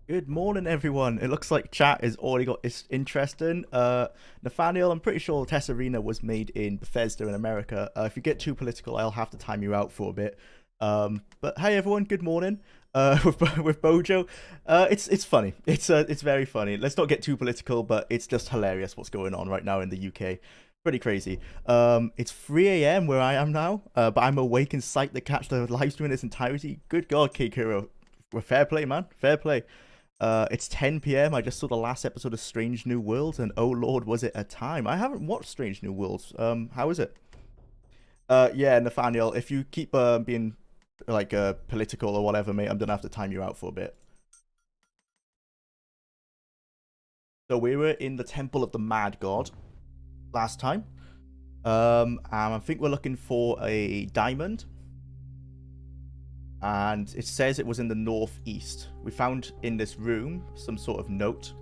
Good morning, everyone. It looks like chat has already got this interesting. Nathaniel, I'm pretty sure TES Arena was made in Bethesda in America. If you get too political, I'll have to time you out for a bit. But hey, everyone, good morning. With Bojo, it's funny. It's very funny. Let's not get too political, but it's just hilarious what's going on right now in the UK. Pretty crazy. It's 3 a.m. where I am now, but I'm awake and psyched to catch the live stream in its entirety. Good God, Kikuro. Well, fair play, man. Fair play. It's 10 p.m. I just saw the last episode of Strange New Worlds, and oh lord, was it a time! I haven't watched Strange New Worlds. How is it? Yeah, Nathaniel, if you keep being like political or whatever, mate, I'm gonna have to time you out for a bit. So we were in the Temple of the Mad God last time. And I think we're looking for a diamond. And it says it was in the northeast. We found in this room some sort of note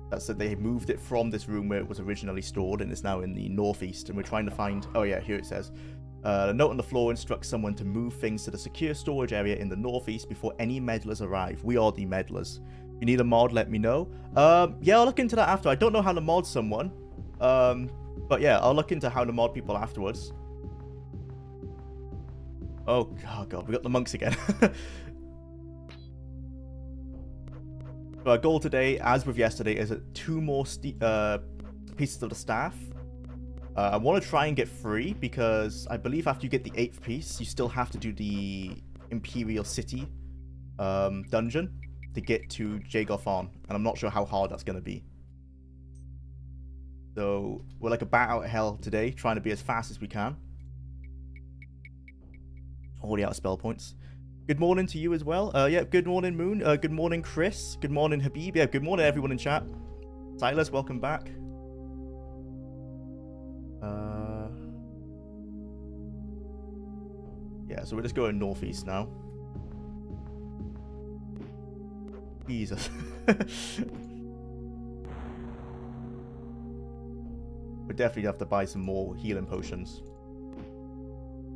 that said they moved it from this room where it was originally stored and is now in the northeast. And we're trying to find... Oh yeah, here it says. The note on the floor instructs someone to move things to the secure storage area in the northeast before any meddlers arrive. We are the meddlers. If you need a mod, let me know. Yeah, I'll look into that after. I don't know how to mod someone. But yeah, I'll look into how to mod people afterwards. Oh god, we got the monks again. So our goal today, as with yesterday, is 2 more pieces of the staff. I want to try and get 3 because I believe after you get the 8th piece, you still have to do the Imperial City dungeon to get to Jagothon, and I'm not sure how hard that's going to be. So we're like a bat out of hell today, trying to be as fast as we can. Already out of spell points. Good morning to you as well. Yeah, good morning, Moon. Good morning, Chris. Good morning, Habib. Yeah, good morning, everyone in chat. Silas, welcome back. Yeah, so we're just going northeast now. Jesus. We definitely have to buy some more healing potions.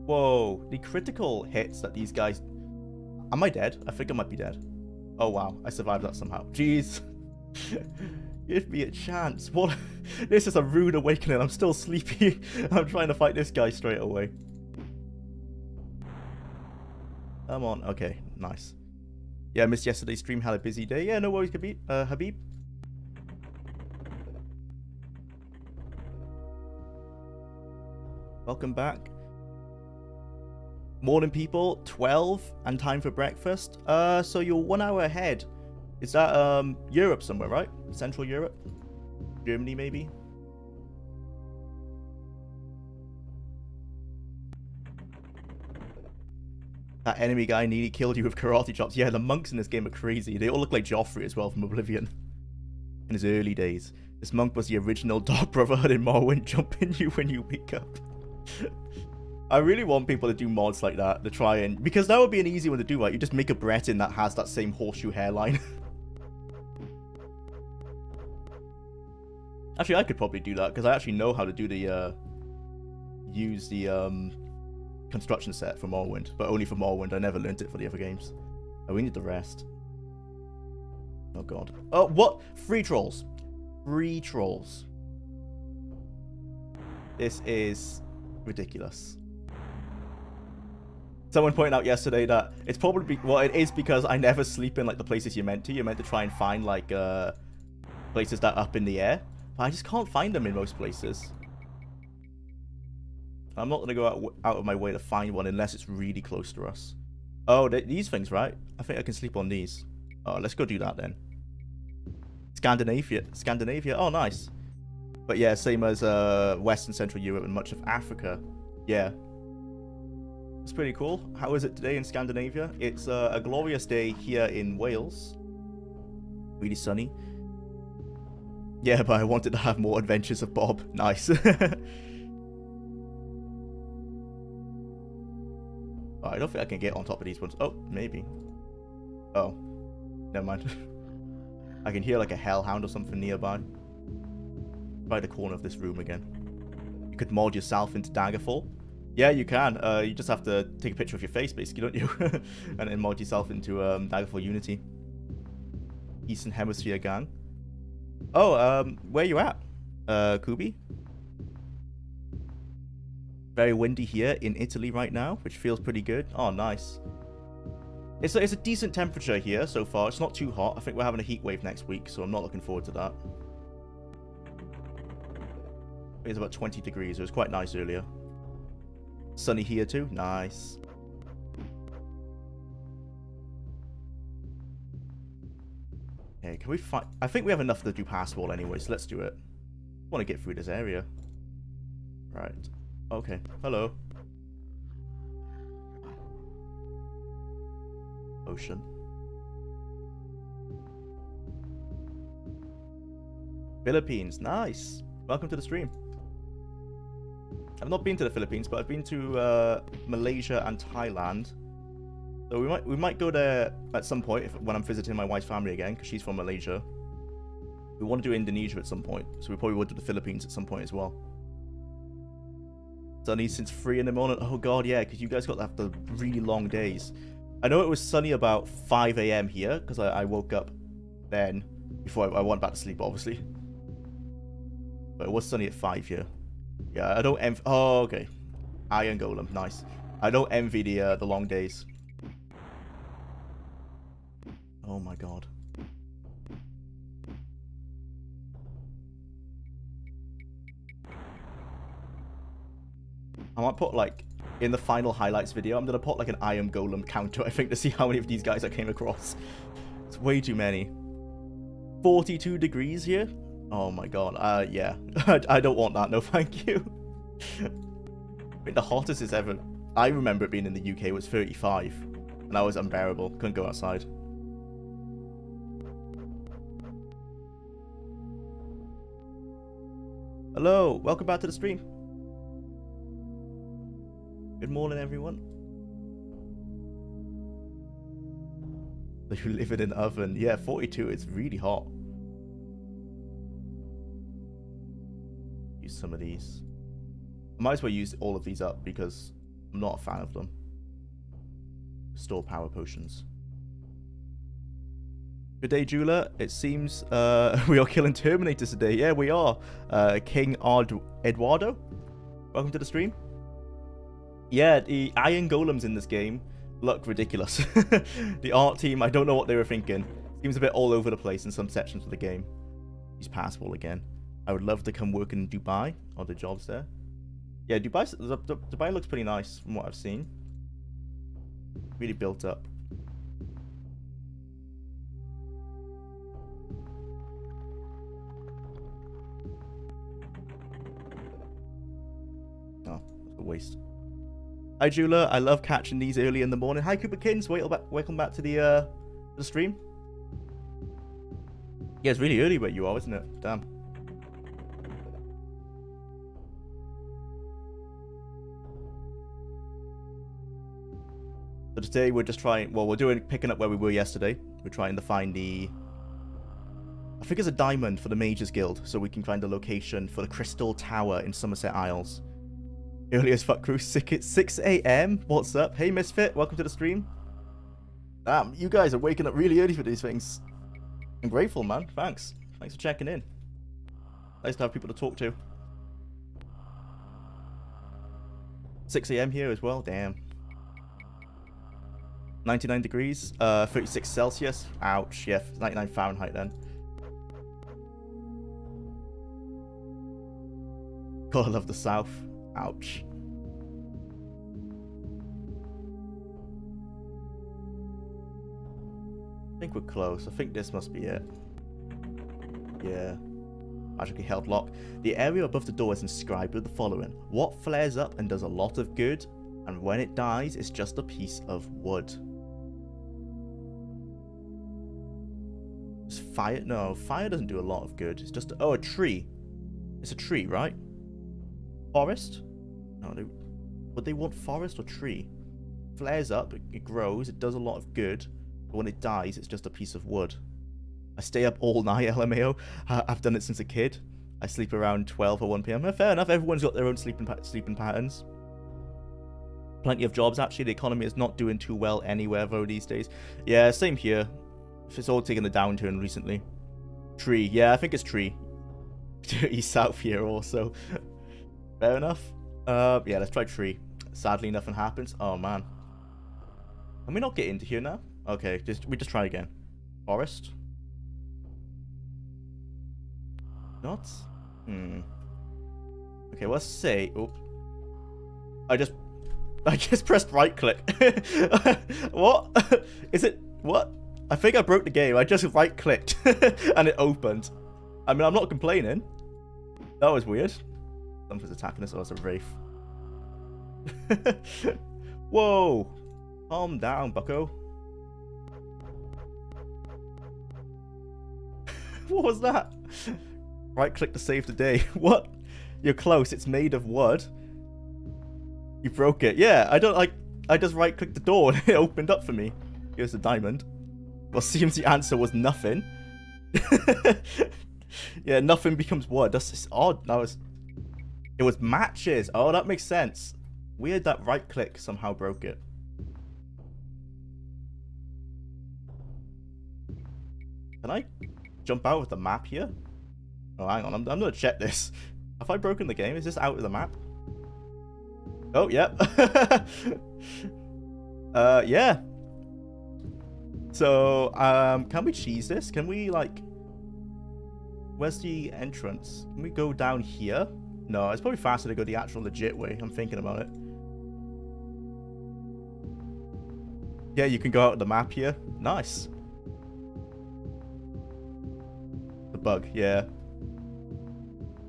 Whoa, the critical hits that these guys... Am I dead? I think I might be dead. Oh wow, I survived that somehow. Jeez. Give me a chance. What? This is a rude awakening. I'm still sleepy. I'm trying to fight this guy straight away. Come on. Okay, nice. Yeah, I missed yesterday's stream. Had a busy day. Yeah, no worries, Habib. Welcome back. Morning, people. 12 and time for breakfast. So you're 1 hour ahead. Is that Europe somewhere, right? Central Europe? Germany, maybe? That enemy guy nearly killed you with karate chops. Yeah, the monks in this game are crazy. They all look like Joffrey as well from Oblivion. In his early days. This monk was the original Dark Brotherhood in Morrowind, jumping you when you wake up. I really want people to do mods like that, to try and... Because that would be an easy one to do, right? You just make a Breton that has that same horseshoe hairline. Actually, I could probably do that, because I actually know how to do the... use the, construction set for Morrowind. But only for Morrowind, I never learned it for the other games. Oh, we need the rest. Oh, God. Oh, what? 3 trolls. 3 trolls. This is ridiculous. Someone pointed out yesterday that it's probably... Well, it is because I never sleep in, like, the places you're meant to. You're meant to try and find, like, places that are up in the air. But I just can't find them in most places. I'm not going to go out of my way to find one unless it's really close to us. Oh, these things, right? I think I can sleep on these. Oh, let's go do that, then. Scandinavia. Oh, nice. But yeah, same as Western Central Europe and much of Africa. Yeah. It's pretty cool. How is it today in Scandinavia? It's a glorious day here in Wales. Really sunny. Yeah, but I wanted to have more adventures of Bob. Nice. Oh, I don't think I can get on top of these ones. Oh, maybe. Oh. Never mind. I can hear like a hellhound or something nearby. By the corner of this room again. You could mod yourself into Daggerfall. Yeah, you can. You just have to take a picture of your face, basically, don't you? And then mod yourself into Daggerfall Unity. Eastern Hemisphere gang. Oh, where you at, Kubi? Very windy here in Italy right now, which feels pretty good. Oh, nice. It's a decent temperature here so far. It's not too hot. I think we're having a heat wave next week, so I'm not looking forward to that. It's about 20 degrees. It was quite nice earlier. Sunny here too. Nice. Okay, can we find... I think we have enough to do pass wall anyway, so let's do it. I want to get through this area. Right. Okay. Hello. Ocean. Philippines. Nice. Welcome to the stream. I've not been to the Philippines, but I've been to Malaysia and Thailand. So we might go there at some point when I'm visiting my wife's family again, because she's from Malaysia. We want to do Indonesia at some point, so we probably would do the Philippines at some point as well. Sunny since 3 in the morning. Oh god, yeah, because you guys got to have the really long days. I know it was sunny about 5 AM here, because I woke up then, before I went back to sleep, obviously. But it was sunny at 5 here. Yeah, I don't envy... Oh, okay. Iron Golem, nice. I don't envy the long days. Oh my god. I might put, like, in the final highlights video, I'm going to put, like, an Iron Golem counter, I think, to see how many of these guys I came across. It's way too many. 42 degrees here? Oh my god, yeah. I don't want that, no thank you. I mean, the hottest it's ever... I remember it being in the UK was 35. And that was unbearable. Couldn't go outside. Hello, welcome back to the stream. Good morning, everyone. You live in an oven. Yeah, 42, it's really hot. Use some of these. I might as well use all of these up because I'm not a fan of them. Store power potions. Good day, Jwlar. It seems we are killing Terminators today. Yeah, we are. King Eduardo, welcome to the stream. Yeah, the Iron Golems in this game look ridiculous. The art team, I don't know what they were thinking. Seems a bit all over the place in some sections of the game. Use passwall again. I would love to come work in Dubai, or the jobs there. Yeah, Dubai looks pretty nice from what I've seen. Really built up. Oh, that's a waste. Hi, Jwlar. I love catching these early in the morning. Hi, Cooperkins. Welcome back to the stream. Yeah, it's really early where you are, isn't it? Damn. So today we're just trying, well, picking up where we were yesterday. We're trying to find the, I think it's a diamond for the Mages Guild, so we can find a location for the Crystal Tower in Somerset Isles. Early as fuck crew, 6 AM? What's up? Hey Misfit, welcome to the stream. Damn, you guys are waking up really early for these things. I'm grateful, man. Thanks. Thanks for checking in. Nice to have people to talk to. 6 AM here as well, damn. 99 degrees, 36 Celsius. Ouch, yeah, 99 Fahrenheit then. God, I love the south. Ouch. I think we're close. I think this must be it. Yeah. Magically held lock. The area above the door is inscribed with the following. What flares up and does a lot of good, and when it dies, it's just a piece of wood. It's fire? No, fire doesn't do a lot of good. It's just... Oh, a tree. It's a tree, right? Forest? No, would they want forest or tree? Flares up, it grows, it does a lot of good, but when it dies, it's just a piece of wood. I stay up all night, LMAO. I've done it since a kid. I sleep around 12 or 1 PM. Fair enough, everyone's got their own sleeping patterns. Plenty of jobs, actually. The economy is not doing too well anywhere, though, these days. Yeah, same here. If it's all taken a downturn recently. Tree. Yeah, I think it's tree. East south here also. Fair enough. Yeah, let's try tree. Sadly, nothing happens. Oh, man. Can we not get into here now? Okay, we just try again. Forest. Not? Okay, let's say... Oh. I just pressed right click. What? Is it... What? I think I broke the game. I just right clicked and it opened. I mean, I'm not complaining. That was weird. Something's attacking us. Oh, it's a wraith. Whoa. Calm down, bucko. What was that? Right click to save the day. What? You're close. It's made of wood. You broke it. Yeah, I just right clicked the door and it opened up for me. Here's the diamond. Well, seems the answer was nothing. Yeah, nothing becomes wood. That's just odd. It was matches. Oh, that makes sense. Weird that right click somehow broke it. Can I jump out of the map here? Oh, hang on. I'm gonna check this. Have I broken the game? Is this out of the map? Oh, yep. Yeah. So, can we cheese this? Can we, like... Where's the entrance? Can we go down here? No, it's probably faster to go the actual legit way. I'm thinking about it. Yeah, you can go out of the map here. Nice. The bug, yeah.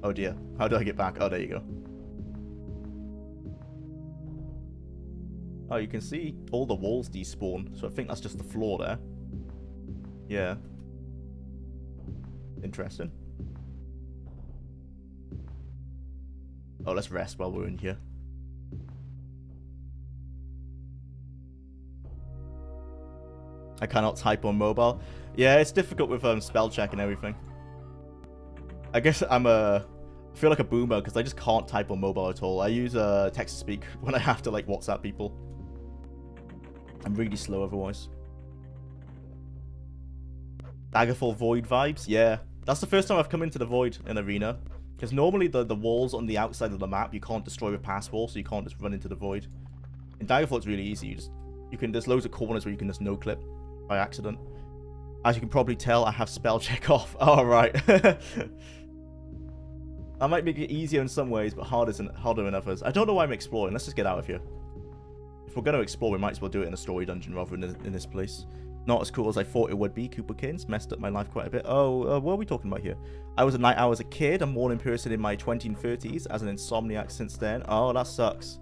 Oh dear. How do I get back? Oh, there you go. Oh, you can see all the walls despawn. So I think that's just the floor there. Yeah. Interesting. Oh, let's rest while we're in here. I cannot type on mobile. Yeah, it's difficult with spell check and everything. I guess I feel like a boomer because I just can't type on mobile at all. I use text to speak when I have to like WhatsApp people. I'm really slow otherwise. Daggerfall Void vibes? Yeah. That's the first time I've come into the Void in Arena. Because normally the walls on the outside of the map you can't destroy with pass wall, so you can't just run into the Void. In Daggerfall it's really easy. There's loads of corners where you can just no clip by accident. As you can probably tell, I have spell check off. Oh, right. That might make it easier in some ways, but harder in others. I don't know why I'm exploring. Let's just get out of here. If we're going to explore, we might as well do it in a story dungeon rather than in this place. Not as cool as I thought it would be. Cooperkins messed up my life quite a bit. Oh, what are we talking about here? I was a night owl as a kid. A morning person in my 20s and 30s. As an insomniac since then. Oh, that sucks.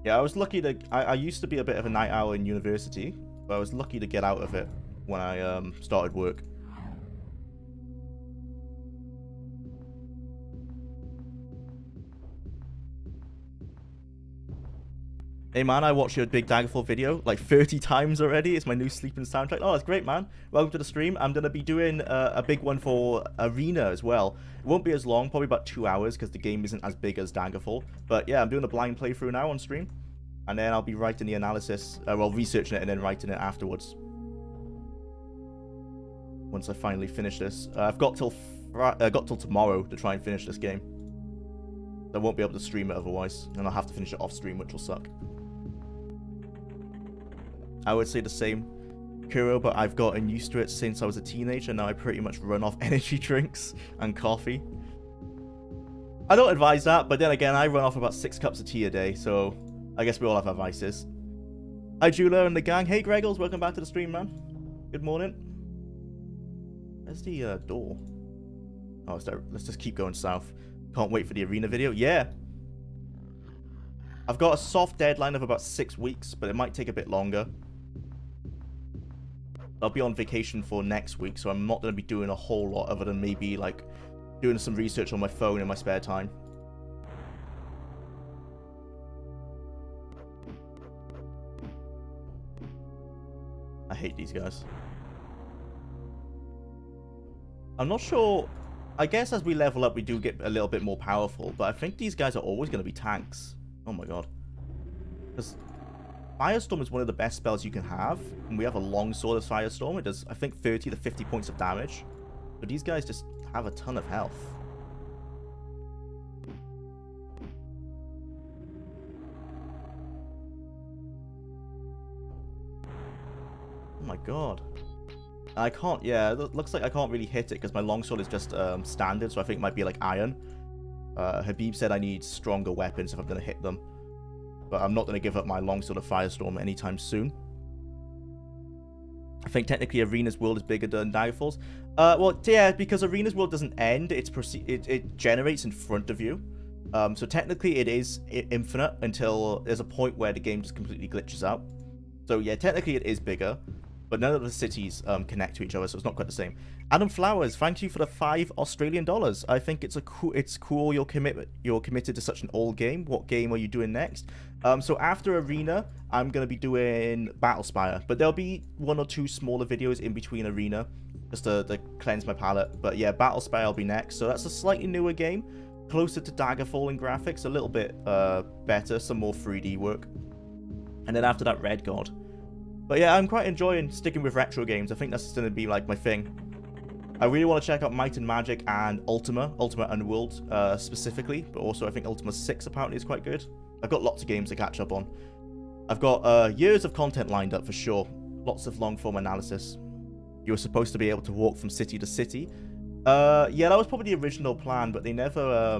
Yeah, I was lucky to... I used to be a bit of a night owl in university. But I was lucky to get out of it when I started work. Hey man, I watched your big Daggerfall video like 30 times already. It's my new sleeping soundtrack. Oh, that's great, man. Welcome to the stream. I'm going to be doing a big one for Arena as well. It won't be as long, probably about 2 hours because the game isn't as big as Daggerfall. But yeah, I'm doing a blind playthrough now on stream. And then I'll be writing the analysis, well, researching it and then writing it afterwards. Once I finally finish this. I've got till tomorrow to try and finish this game. I won't be able to stream it otherwise. And I'll have to finish it off stream, which will suck. I would say the same, Kuro, but I've gotten used to it since I was a teenager. Now I pretty much run off energy drinks and coffee. I don't advise that, but then again, I run off about 6 cups of tea a day, so I guess we all have our vices. Hi, Jwlar and the gang. Hey, Greggles, welcome back to the stream, man. Good morning. Where's the door? Oh, let's just keep going south. Can't wait for the Arena video. Yeah. I've got a soft deadline of about 6 weeks, but it might take a bit longer. I'll be on vacation for next week, so I'm not going to be doing a whole lot other than maybe, like, doing some research on my phone in my spare time. I hate these guys. I'm not sure... I guess as we level up, we do get a little bit more powerful, but I think these guys are always going to be tanks. Oh my god. Firestorm is one of the best spells you can have, and we have a longsword as Firestorm. It does, I think, 30 to 50 points of damage. But these guys just have a ton of health. Oh my god. I can't, yeah, it looks like I can't really hit it because my longsword is just standard, so I think it might be like iron. Habib said I need stronger weapons if I'm going to hit them. But I'm not going to give up my longsword of Firestorm anytime soon. I think technically Arena's world is bigger than Daggerfall's. Well, yeah, because Arena's world doesn't end, it generates in front of you. So technically it is infinite until there's a point where the game just completely glitches out. So yeah, technically it is bigger. But none of the cities connect to each other, so it's not quite the same. Adam Flowers, thank you for the $5 Australian. I think it's cool you're committed to such an old game. What game are you doing next? So after Arena, I'm gonna be doing Battlespire, but there'll be 1 or 2 smaller videos in between Arena, just to cleanse my palate. But yeah, Battlespire will be next. So that's a slightly newer game, closer to Daggerfall in graphics, a little bit better, some more 3D work. And then after that, Red God. But yeah, I'm quite enjoying sticking with retro games. I think that's going to be like my thing. I really want to check out Might and Magic and Ultima Underworld specifically, but also I think Ultima 6 apparently is quite good. I've got lots of games to catch up on. I've got years of content lined up for sure. Lots of long-form analysis. You were supposed to be able to walk from city to city. Yeah, that was probably the original plan, but they never...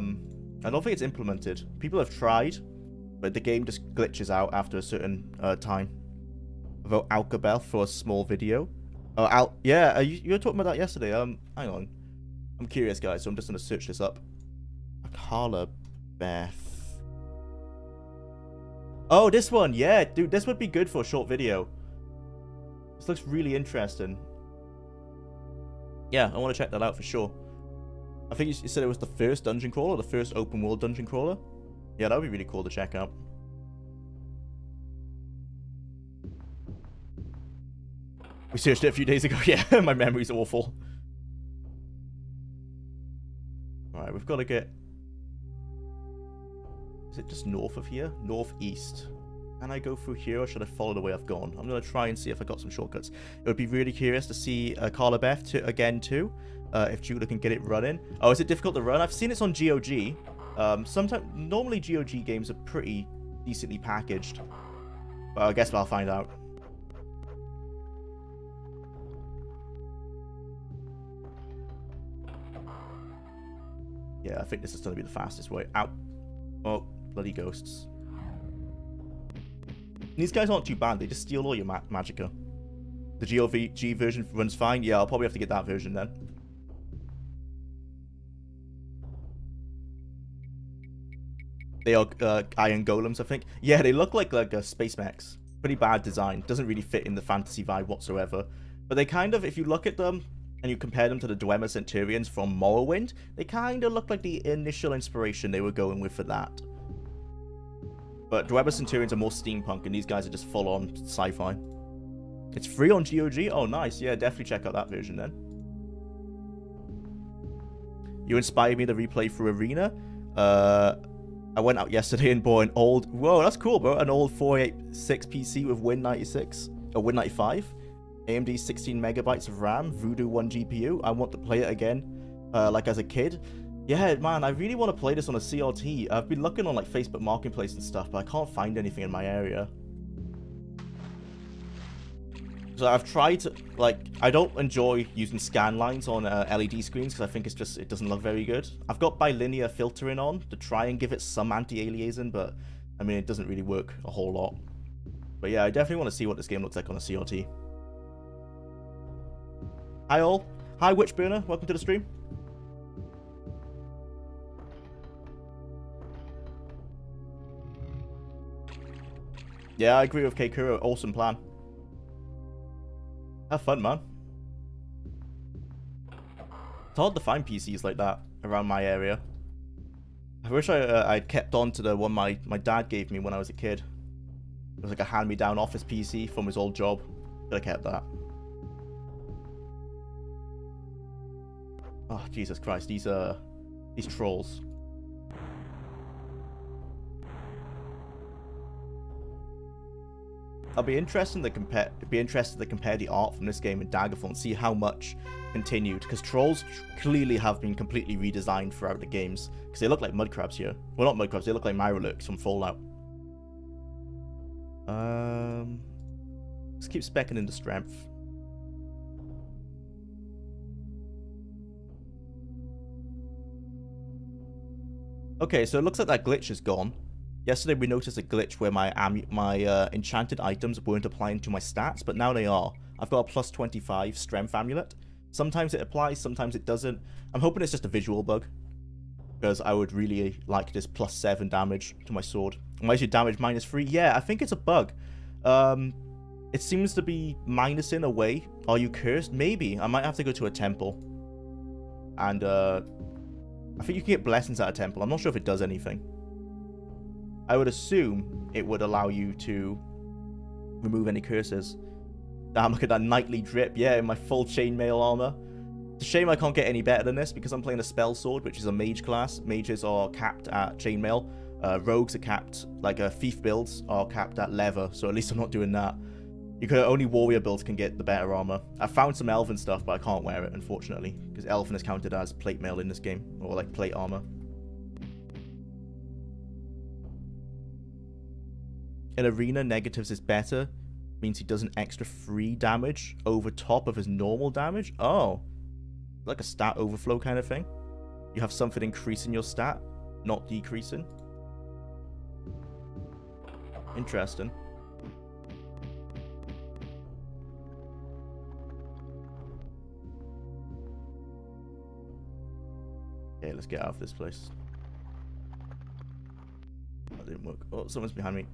I don't think it's implemented. People have tried, but the game just glitches out after a certain time. Vote Alcabeth for a small video. Oh, yeah, you were talking about that yesterday. Hang on. I'm curious, guys, so I'm just going to search this up. Carla Beth. Oh, this one. Yeah, dude, this would be good for a short video. This looks really interesting. Yeah, I want to check that out for sure. I think you said it was the first dungeon crawler, the first open world dungeon crawler. Yeah, that would be really cool to check out. We searched it a few days ago. Yeah, my memory's awful. Alright, we've got to get... Is it just north of here? Northeast. Can I go through here, or should I follow the way I've gone? I'm going to try and see if I got some shortcuts. It would be really curious to see Carla Beth again too. If Jwlar can get it running. Oh, is it difficult to run? I've seen it's on GOG. Normally GOG games are pretty decently packaged. But I guess I'll find out. Yeah, I think this is going to be the fastest way out. Oh, bloody ghosts. These guys aren't too bad. They just steal all your magicka. The GOG version runs fine. Yeah, I'll probably have to get that version then. They are iron golems, I think. Yeah, they look like space mechs. Pretty bad design. Doesn't really fit in the fantasy vibe whatsoever. But they kind of, if you look at them and you compare them to the Dwemer Centurions from Morrowind, they kind of look like the initial inspiration they were going with for that. But Dwemer Centurions are more steampunk, and these guys are just full-on sci-fi. It's free on GOG? Oh, nice. Yeah, definitely check out that version then. You inspired me to replay through Arena. I went out yesterday and bought an old... Whoa, that's cool, bro. An old 486 PC with Win96, or Win95. AMD 16 megabytes of RAM, Voodoo 1 GPU. I want to play it again, like as a kid. Yeah, man, I really want to play this on a CRT. I've been looking on like Facebook Marketplace and stuff, but I can't find anything in my area. So I've tried to, like, I don't enjoy using scan lines on LED screens because I think it doesn't look very good. I've got bilinear filtering on to try and give it some anti-aliasing, but I mean, it doesn't really work a whole lot. But yeah, I definitely want to see what this game looks like on a CRT. Hi all. Hi Witchburner, welcome to the stream. Yeah, I agree with Keikuro, awesome plan. Have fun, man. It's hard to find PCs like that around my area. I wish I'd kept on to the one my dad gave me when I was a kid. It was like a hand-me-down office PC from his old job. Should have kept that. Oh, Jesus Christ, these trolls. I'll be interested to compare. The art from this game and Daggerfall and see how much continued, because trolls clearly have been completely redesigned throughout the games. Because they look like mud crabs here. Well, not mud crabs. They look like Mirelurks from Fallout. Let's keep specking into strength. Okay, so it looks like that glitch is gone. Yesterday we noticed a glitch where my enchanted items weren't applying to my stats, but now they are. I've got a plus 25 strength amulet. Sometimes it applies, sometimes it doesn't. I'm hoping it's just a visual bug, because I would really like this plus 7 damage to my sword. Why is your damage minus 3? Yeah, I think it's a bug. It seems to be minusing away. Are you cursed? Maybe. I might have to go to a temple. And I think you can get blessings at a temple. I'm not sure if it does anything. I would assume it would allow you to remove any curses. Damn, look at that knightly drip. Yeah, in my full chainmail armor. It's a shame I can't get any better than this because I'm playing a spell sword, which is a mage class. Mages are capped at chainmail. Rogues are capped, like thief builds are capped at leather, so at least I'm not doing that. Only warrior builds can get the better armor. I found some elven stuff, but I can't wear it, unfortunately, because elven is counted as plate mail in this game, or like plate armor. In arena, negatives is better. Means he does an extra 3 damage over top of his normal damage. Oh, like a stat overflow kind of thing. You have something increasing your stat, not decreasing. Interesting. Okay, let's get out of this place. That didn't work. Oh, someone's behind me.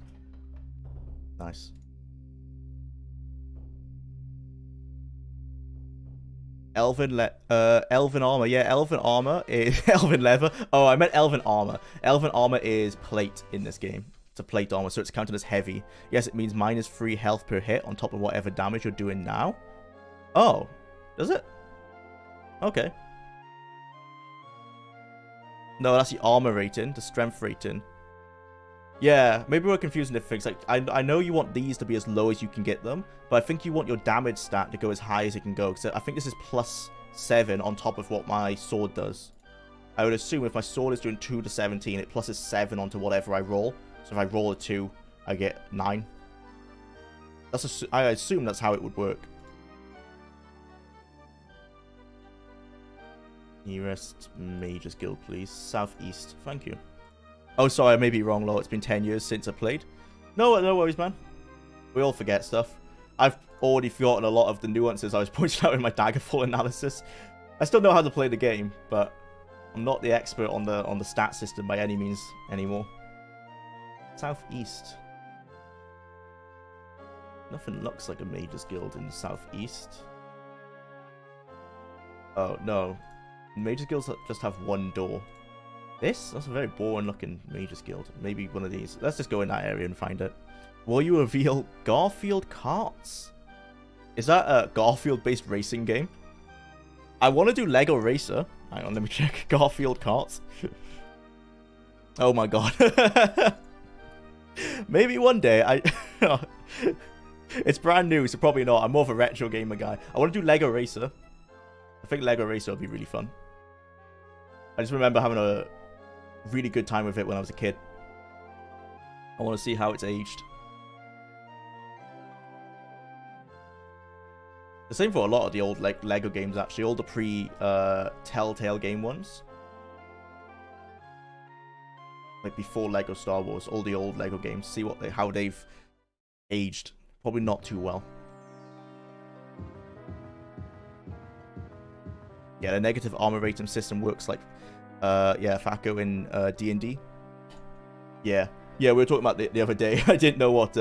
Nice. Elven armor. Yeah, elven armor is elven leather. Oh, I meant elven armor. Elven armor is plate in this game. It's a plate armor, so it's counted as heavy. Yes, it means minus 3 health per hit on top of whatever damage you're doing now. Oh, does it? Okay. No, that's the armor rating, the strength rating. Yeah, maybe we're confusing the things. Like, I know you want these to be as low as you can get them, but I think you want your damage stat to go as high as it can go. Because I think this is plus 7 on top of what my sword does. I would assume if my sword is doing 2 to 17, it pluses 7 onto whatever I roll. So if I roll a 2, I get 9. I assume that's how it would work. Nearest Mage's Guild, please. Southeast. Thank you. Oh, sorry, I may be wrong, Lo. It's been 10 years since I played. No worries, man. We all forget stuff. I've already forgotten a lot of the nuances I was pointing out in my Daggerfall analysis. I still know how to play the game, but I'm not the expert on the stat system by any means anymore. Southeast. Nothing looks like a Mage's Guild in the southeast. Oh, no. Mage's Guilds just have one door. That's a very boring looking Mage's Guild. Maybe one of these. Let's just go in that area and find it. Will you reveal Garfield Karts? Is that a Garfield-based racing game? I want to do Lego Racer. Hang on, let me check. Garfield Karts. Oh my god. Maybe one day. It's brand new, so probably not. I'm more of a retro gamer guy. I want to do Lego Racer. I think Lego Racer would be really fun. I just remember having a really good time with it when I was a kid. I want to see how it's aged. The same for a lot of the old Lego games, actually. All the pre-Telltale game ones. Like before Lego Star Wars, all the old Lego games. See how they've aged. Probably not too well. Yeah, the negative armor rating system works like, yeah, FACO in D&D. Yeah, we were talking about the other day. I didn't know what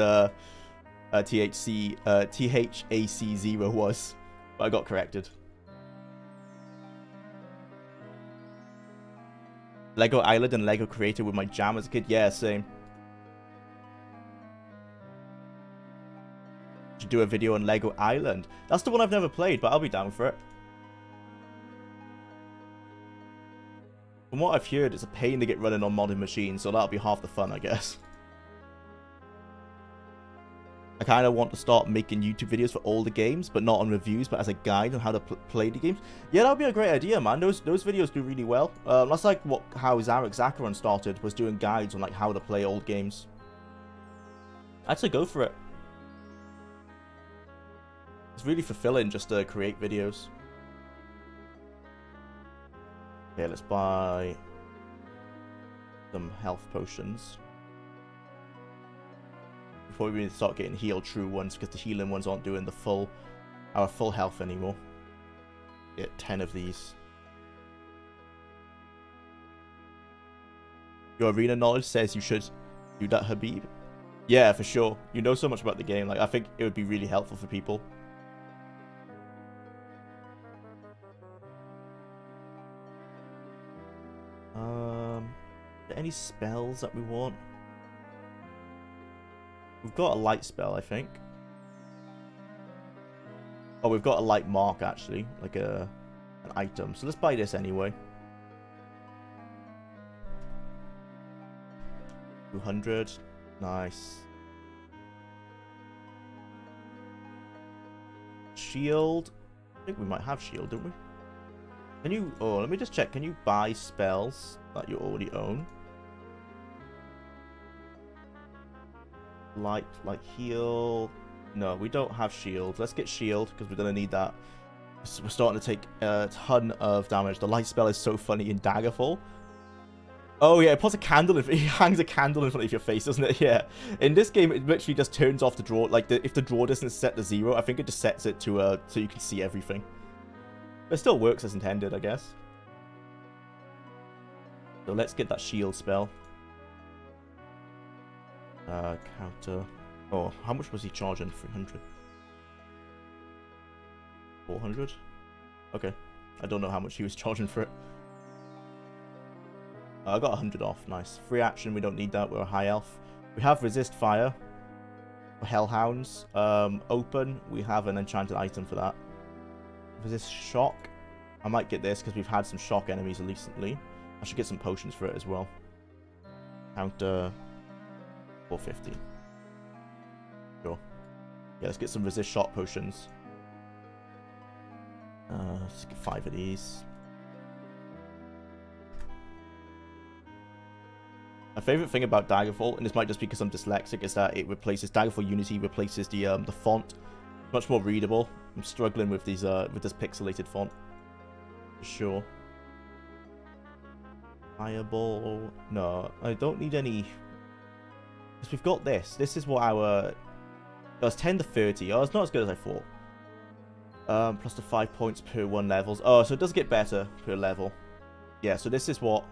THAC0 was, but I got corrected. Lego Island and Lego Creator with my jam as a kid. Yeah, same. Should do a video on Lego Island. That's the one I've never played, but I'll be down for it. From what I've heard, it's a pain to get running on modern machines, so that'll be half the fun, I guess. I kind of want to start making YouTube videos for all the games, but not on reviews, but as a guide on how to play the games. Yeah, that would be a great idea, man. Those videos do really well. That's like how Zarek Zakaron started, was doing guides on like how to play old games. I'd say go for it. It's really fulfilling just to create videos. Okay, let's buy some health potions. Before we start getting heal true ones, because the healing ones aren't doing our full health anymore. Get 10 of these. Your arena knowledge says you should do that, Habib. Yeah, for sure. You know so much about the game. Like, I think it would be really helpful for people. Are there any spells that we want? We've got a light spell, I think. Oh, we've got a light mark, actually. Like an item. So let's buy this anyway. 200. Nice. Shield. I think we might have shield, don't we? Can you... Oh, let me just check. Can you buy spells that you already own? Light heal. No, we don't have shield. Let's get shield because we're gonna need that. We're starting to take a ton of damage. The light spell is so funny in Daggerfall. Oh yeah, it puts a candle in. It hangs a candle in front of your face, doesn't it? Yeah. In this game, it literally just turns off the draw. Like if the draw distance is set to 0, I think it just sets it to so you can see everything. But it still works as intended, I guess. So let's get that shield spell. Counter. Oh, how much was he charging? 300. 400. Okay. I don't know how much he was charging for it. I got 100 off. Nice. Free action. We don't need that. We're a high elf. We have resist fire. Hellhounds. Open. We have an enchanted item for that. Resist shock. I might get this because we've had some shock enemies recently. I should get some potions for it as well. Counter 450. Sure. Yeah, let's get some resist shock potions. Let's get 5 of these. My favorite thing about Daggerfall, and this might just be because I'm dyslexic, is that it replaces Daggerfall Unity replaces the font. Much more readable. I'm struggling with these with this pixelated font. For sure. Fireball. No, I don't need any. Because we've got this. This is what our. It was 10 to 30. Oh, it's not as good as I thought. Plus the 5 points per 1 levels. Oh, so it does get better per level. Yeah, so this is what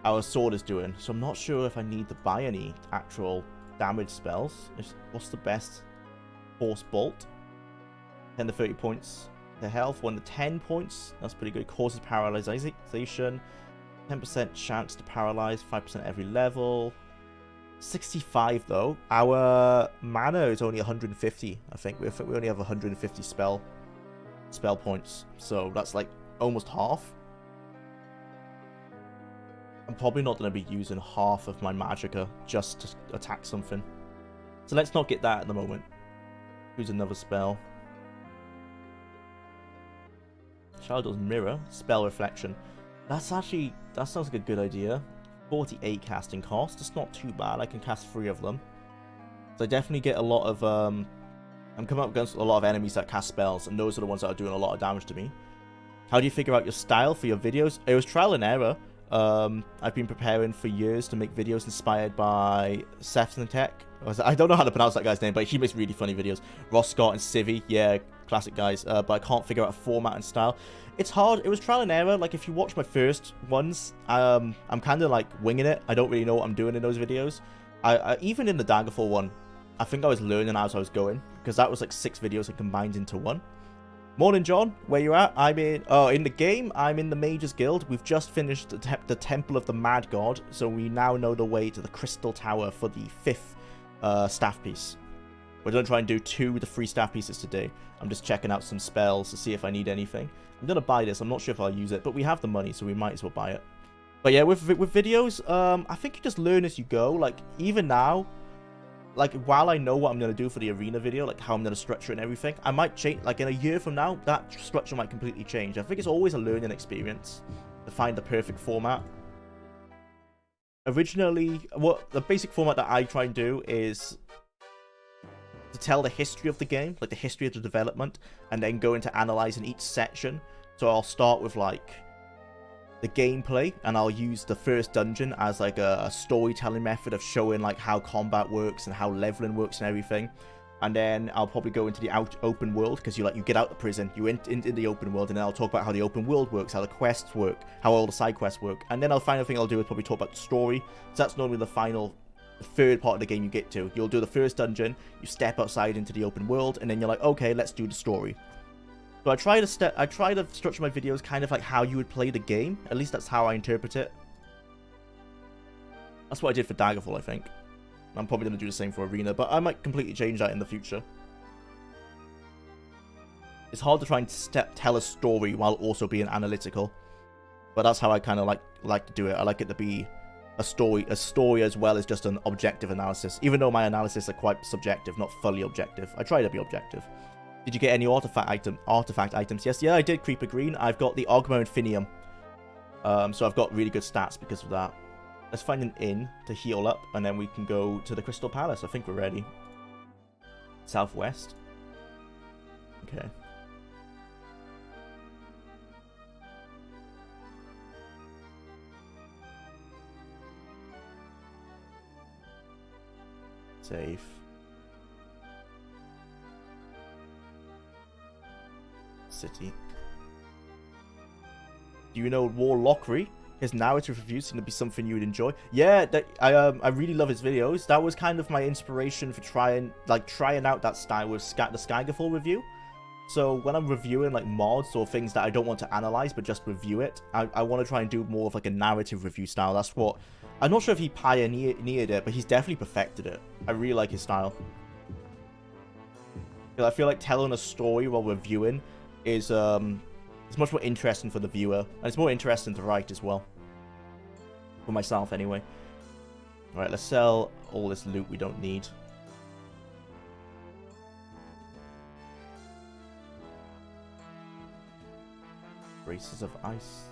our sword is doing. So I'm not sure if I need to buy any actual damage spells. What's the best? Force Bolt. 10 to 30 points to health. 1 to 10 points. That's pretty good. Causes paralyzation. 10% chance to paralyze. 5% every level. 65 though. Our mana is only 150. I think we only have 150 spell points. So that's like almost half. I'm probably not going to be using half of my magicka just to attack something. So let's not get that at the moment. Use another spell. Shadow's Mirror. Spell Reflection. That sounds like a good idea. 48 casting cost. It's not too bad. I can cast 3 of them. So I definitely get a lot of... I'm coming up against a lot of enemies that cast spells, and those are the ones that are doing a lot of damage to me. How do you figure out your style for your videos? It was trial and error. I've been preparing for years to make videos inspired by Sefton. I don't know how to pronounce that guy's name, but he makes really funny videos. Ross Scott and Civvy, yeah, classic guys. But I can't figure out a format and style. It's hard. It was trial and error. Like, if you watch my first ones, I'm kind of like winging it. I don't really know what I'm doing in those videos. I even in the Daggerfall one, I think I was learning as I was going, because that was like 6 videos that combined into one. Morning, John. Where you at? I'm in... Oh, in the game, I'm in the Mages Guild. We've just finished the Temple of the Mad God, so we now know the way to the Crystal Tower for the 5th staff piece. We're going to try and do 2 of the 3 staff pieces today. I'm just checking out some spells to see if I need anything. I'm going to buy this. I'm not sure if I'll use it, but we have the money, so we might as well buy it. But yeah, with videos, I think you just learn as you go. Like, even now, like, while I know what I'm going to do for the arena video, like how I'm going to structure it and everything, I might change, like in a year from now, that structure might completely change. I think it's always a learning experience to find the perfect format. Originally, what the basic format that I try and do is to tell the history of the game, like the history of the development, and then go into analyzing each section. So I'll start with like the gameplay, and I'll use the first dungeon as like a storytelling method of showing like how combat works and how leveling works and everything. And then I'll probably go into the open world, because you get out of prison, you into the open world, and then I'll talk about how the open world works, how the quests work, how all the side quests work. And then the final thing I'll do is probably talk about the story. So that's normally the third part of the game you get to. You'll do the first dungeon, you step outside into the open world, and then you're like, okay, let's do the story. So I try to structure my videos kind of like how you would play the game. At least that's how I interpret it. That's what I did for Daggerfall, I think. I'm probably going to do the same for Arena, but I might completely change that in the future. It's hard to try and tell a story while also being analytical, but that's how I kind of like to do it. I like it to be a story as well as just an objective analysis, even though my analysis are quite subjective, not fully objective. I try to be objective. Did you get any artifact items? Yes, yeah, I did. Creeper Green. I've got the Ogma Infinium. So I've got really good stats because of that. Let's find an inn to heal up, and then we can go to the Crystal Palace. I think we're ready. Southwest. Okay. Save. City. Do you know Warlockery? His narrative reviews seem to be something you would enjoy. Yeah, I really love his videos. That was kind of my inspiration for trying out that style with the Skyfall review. So when I'm reviewing like mods or things that I don't want to analyze but just review it, I want to try and do more of like a narrative review style. That's what I'm not sure if he pioneered it, but he's definitely perfected it. I really like his style. I feel like telling a story while reviewing is it's much more interesting for the viewer, and it's more interesting to write as well. For myself, anyway. Alright, let's sell all this loot we don't need. Braces of ice.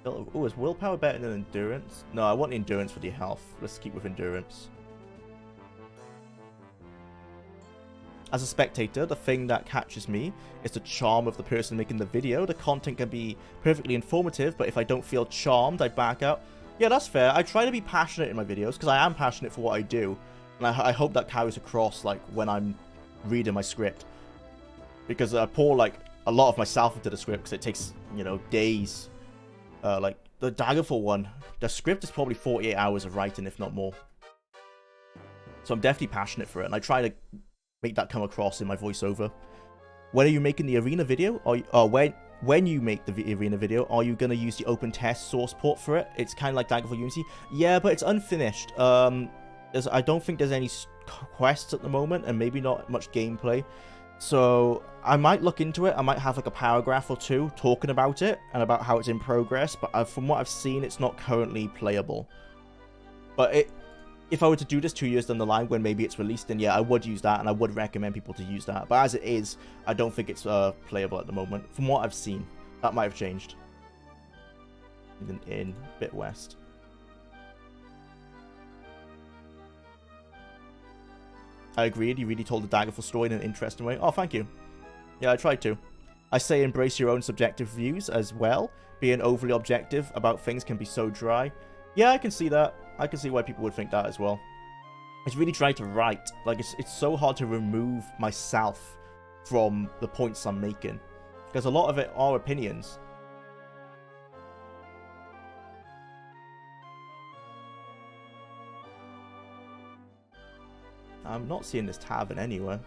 Oh, is willpower better than endurance? No, I want endurance for the health. Let's keep with endurance. As a spectator, the thing that catches me is the charm of the person making the video. The content can be perfectly informative, but if I don't feel charmed, I back out. Yeah, that's fair. I try to be passionate in my videos, because I am passionate for what I do. And I hope that carries across, like, when I'm reading my script. Because I pour, like, a lot of myself into the script, because it takes, you know, days. Like, the Daggerfall one, the script is probably 48 hours of writing, if not more. So I'm definitely passionate for it, and I try to make that come across in my voiceover. When are you making the arena video? When you make the arena video, are you going to use the open test source port for it? It's kind of like Daggerfall Unity. Yeah, but it's unfinished. I don't think there's any quests at the moment, and maybe not much gameplay. So I might look into it. I might have like a paragraph or two talking about it and about how it's in progress. But from what I've seen, it's not currently playable. But if I were to do this 2 years down the line when maybe it's released, then yeah, I would use that, and I would recommend people to use that. But as it is, I don't think it's playable at the moment. From what I've seen, that might have changed. Even in a bit west. I agreed. You really told the Daggerfall story in an interesting way. Oh, thank you. Yeah, I tried to. I say embrace your own subjective views as well. Being overly objective about things can be so dry. Yeah, I can see that. I can see why people would think that as well. It's really trying to write. Like, it's so hard to remove myself from the points I'm making. Because a lot of it are opinions. I'm not seeing this tavern anywhere.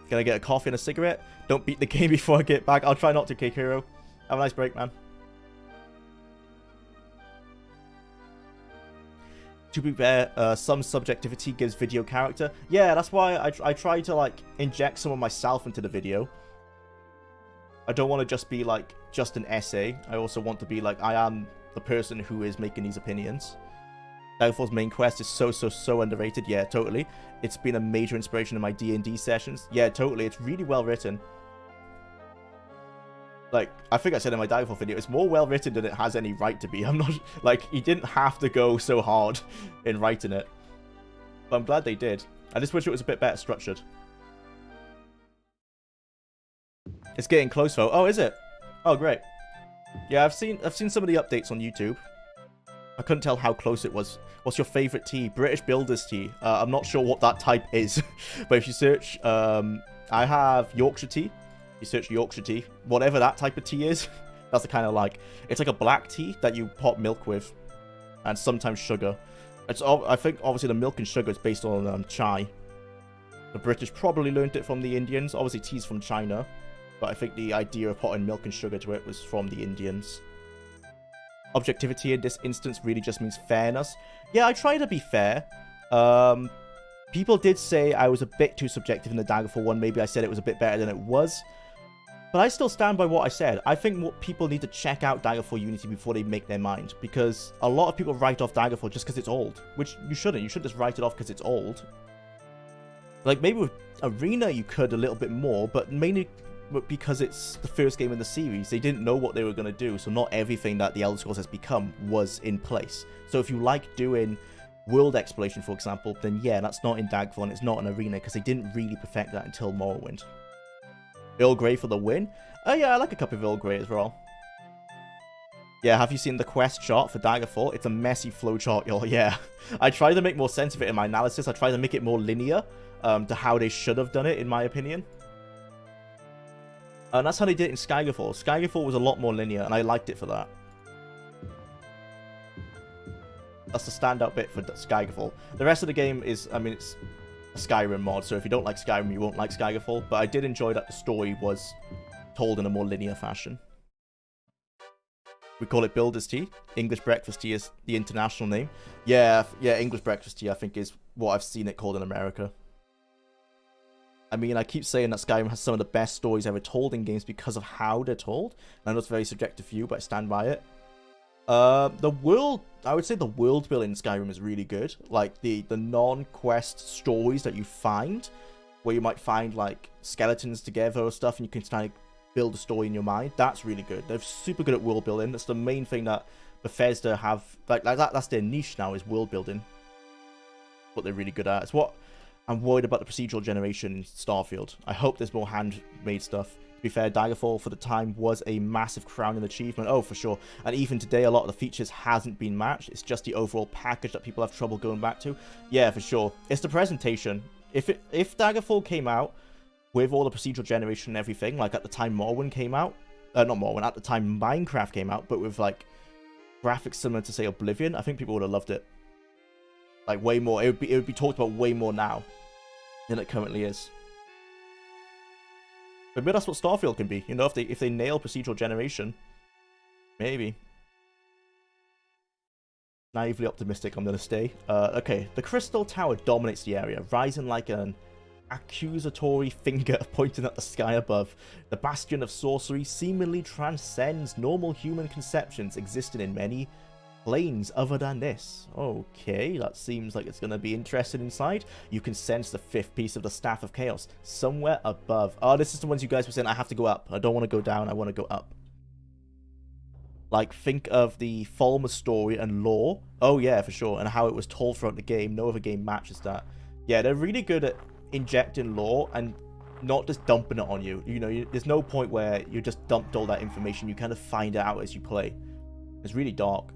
Can I get a coffee and a cigarette? Don't beat the game before I get back. I'll try not to, Cake Hero. Have a nice break, man. To be fair, some subjectivity gives video character. Yeah, that's why I try to, like, inject some of myself into the video. I don't want to just be, like, just an essay. I also want to be, like, I am the person who is making these opinions. Daggerfall's main quest is so underrated. Yeah, totally. It's been a major inspiration in my D&D sessions. Yeah, totally. It's really well written. Like, I think I said in my Daggerfall video, it's more well written than it has any right to be. I'm not, like, you didn't have to go so hard in writing it. But I'm glad they did. I just wish it was a bit better structured. It's getting close though. Oh, is it? Oh, great. Yeah, I've seen some of the updates on YouTube. I couldn't tell how close it was. What's your favorite tea? British Builder's tea. I'm not sure what that type is. But if you search, I have Yorkshire tea. You search Yorkshire tea, whatever that type of tea is, that's the kind of like, it's like a black tea that you pot milk with, and sometimes sugar. I think obviously the milk and sugar is based on chai. The British probably learned it from the Indians. Obviously tea's from China, but I think the idea of putting milk and sugar to it was from the Indians. Objectivity in this instance really just means fairness. Yeah, I try to be fair. People did say I was a bit too subjective in the Daggerfall one. Maybe I said it was a bit better than it was. But I still stand by what I said. I think people need to check out Daggerfall Unity before they make their mind. Because a lot of people write off Daggerfall just because it's old. Which you shouldn't. You shouldn't just write it off because it's old. Like, maybe with Arena you could a little bit more. But mainly because it's the first game in the series. They didn't know what they were going to do. So not everything that the Elder Scrolls has become was in place. So if you like doing world exploration, for example, then yeah, that's not in Daggerfall and it's not an Arena. Because they didn't really perfect that until Morrowind. Earl Grey for the win. Oh yeah, I like a cup of Earl Grey as well. Yeah, have you seen the quest chart for Daggerfall? It's a messy flowchart, y'all. Yeah, I try to make more sense of it in my analysis. I try to make it more linear to how they should have done it, in my opinion. And that's how they did it in Skygerfall. Skygerfall was a lot more linear, and I liked it for that. That's the standout bit for Skygerfall. The rest of the game is, I mean, it's a Skyrim mod, so if you don't like Skyrim, you won't like Skygerfall. But I did enjoy that the story was told in a more linear fashion. We call it Builder's Tea. English Breakfast Tea is the international name. Yeah, English Breakfast Tea, I think, is what I've seen it called in America. I mean, I keep saying that Skyrim has some of the best stories ever told in games because of how they're told. And I know it's a very subjective view, but I stand by it. The world, I would say the world building in Skyrim is really good. Like, the non-quest stories that you find, where you might find, like, skeletons together or stuff, and you can kind of build a story in your mind. That's really good. They're super good at world building. That's the main thing that Bethesda have, like that's their niche now, is world building. What they're really good at. It's what I'm worried about the procedural generation in Starfield. I hope there's more handmade stuff. To be fair, Daggerfall for the time was a massive crowning achievement. Oh, for sure. And even today, a lot of the features hasn't been matched. It's just the overall package that people have trouble going back to. Yeah, for sure. It's the presentation. If Daggerfall came out with all the procedural generation and everything, like at the time Morrowind came out, not Morrowind, at the time Minecraft came out, but with like graphics similar to, say, Oblivion, I think people would have loved it. Like, way more. It would be talked about way more now than it currently is. But maybe that's what Starfield can be, you know, if they nail procedural generation. Maybe. Naively optimistic, I'm going to stay. Okay, the Crystal Tower dominates the area, rising like an accusatory finger pointing at the sky above. The bastion of sorcery seemingly transcends normal human conceptions existing in many planes other than this. Okay, that seems like it's going to be interesting inside. You can sense the fifth piece of the Staff of Chaos somewhere above. Oh, this is the ones you guys were saying I have to go up. I don't want to go down, I want to go up. Like, think of the Falmer story and lore. Oh yeah, for sure. And how it was told throughout the game. No other game matches that. Yeah, they're really good at injecting lore and not just dumping it on you. You know, there's no point where you just dumped all that information. You kind of find it out as you play. It's really dark.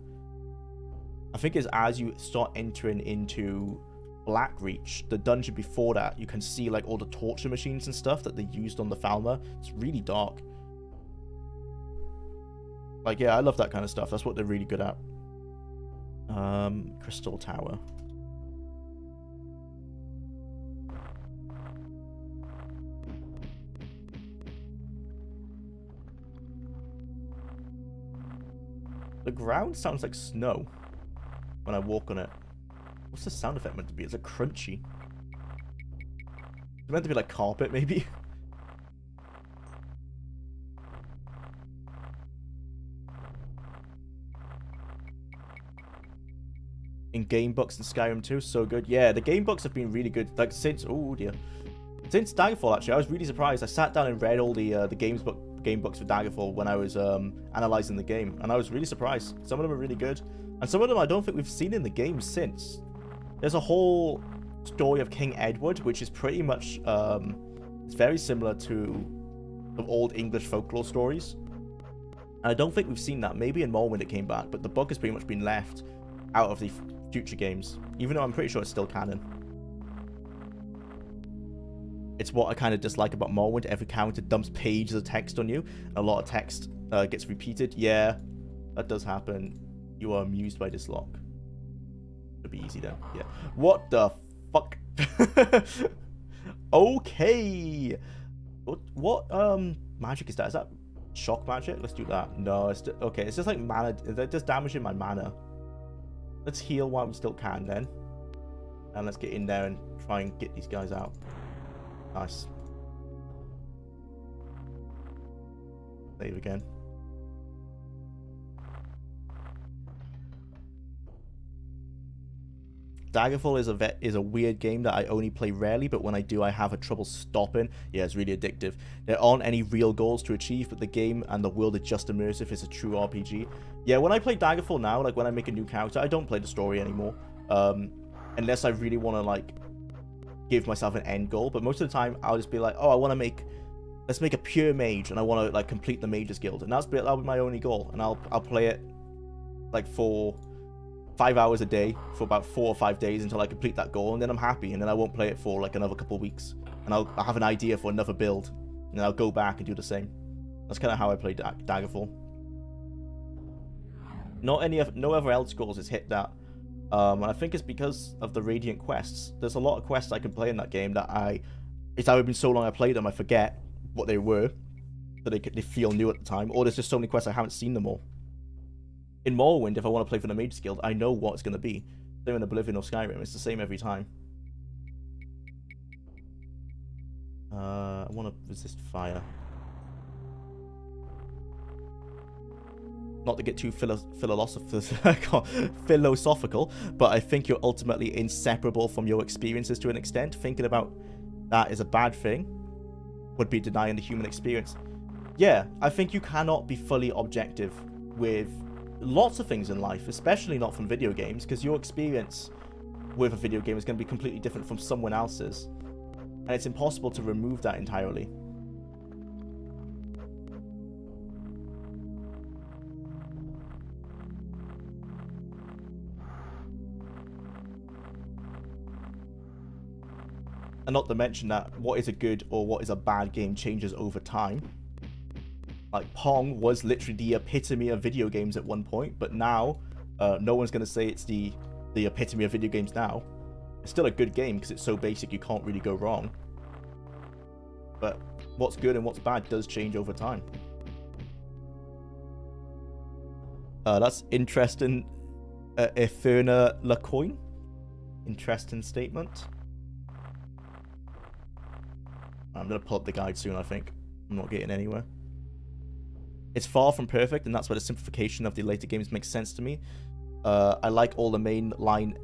I think it's as you start entering into Blackreach, the dungeon before that, you can see like all the torture machines and stuff that they used on the Falmer. It's really dark. Like, yeah, I love that kind of stuff. That's what they're really good at. Crystal Tower. The ground sounds like snow when I walk on it. What's the sound effect meant to be? It's a crunchy. It's meant to be like carpet, maybe? In game books and Skyrim 2, so good. Yeah, the game books have been really good. Like since since Daggerfall, actually, I was really surprised. I sat down and read all the game books for Daggerfall when I was analyzing the game, and I was really surprised. Some of them are really good, and some of them I don't think we've seen in the game since. There's a whole story of King Edward, which is pretty much it's very similar to the old English folklore stories. And I don't think we've seen that. Maybe in Morrowind it came back, but the book has pretty much been left out of the future games, even though I'm pretty sure it's still canon. It's what I kind of dislike about Morrowind. Every character dumps pages of text on you. A lot of text gets repeated. Yeah, that does happen. You are amused by this lock. It'll be easy then. Yeah. What the fuck? Okay. What magic is that? Is that shock magic? Let's do that. No, it's okay. It's just like mana. That does damage in my mana. Let's heal while we still can then. And let's get in there and try and get these guys out. Nice. Save again. Daggerfall is a weird game that I only play rarely, but when I do, I have a trouble stopping. Yeah, it's really addictive. There aren't any real goals to achieve, but the game and the world are just immersive. It's a true RPG. Yeah, when I play Daggerfall now, like when I make a new character, I don't play the story anymore. Unless I really want to like give myself an end goal. But most of the time, I'll just be like, oh, let's make a pure mage, and I want to like complete the Mages Guild, and that'll be my only goal. And I'll play it like for 5 hours a day for about 4 or 5 days until I complete that goal, and then I'm happy, and then I won't play it for like another couple of weeks, and I'll have an idea for another build, and then I'll go back and do the same. That's kind of how I play Daggerfall. No other Elder Scrolls has hit that, and I think it's because of the Radiant quests. There's a lot of quests I can play in that game that it's either been so long I played them I forget what they were, so they feel new at the time, or there's just so many quests I haven't seen them all. In Morrowind, if I want to play for the Mages Guild, I know what it's going to be. Same in Oblivion or Skyrim, it's the same every time. I want to resist fire. Not to get too philosophical, but I think you're ultimately inseparable from your experiences to an extent. Thinking about that is a bad thing would be denying the human experience. Yeah, I think you cannot be fully objective with lots of things in life, especially not from video games, because your experience with a video game is going to be completely different from someone else's, and it's impossible to remove that entirely. And not to mention that what is a good or what is a bad game changes over time. Like, Pong was literally the epitome of video games at one point, but now, no one's going to say it's the epitome of video games now. It's still a good game because it's so basic you can't really go wrong. But what's good and what's bad does change over time. That's interesting. Eferna Lacoin. Interesting statement. I'm going to pull up the guide soon, I think. I'm not getting anywhere. It's far from perfect, and that's why the simplification of the later games makes sense to me. I like all the mainline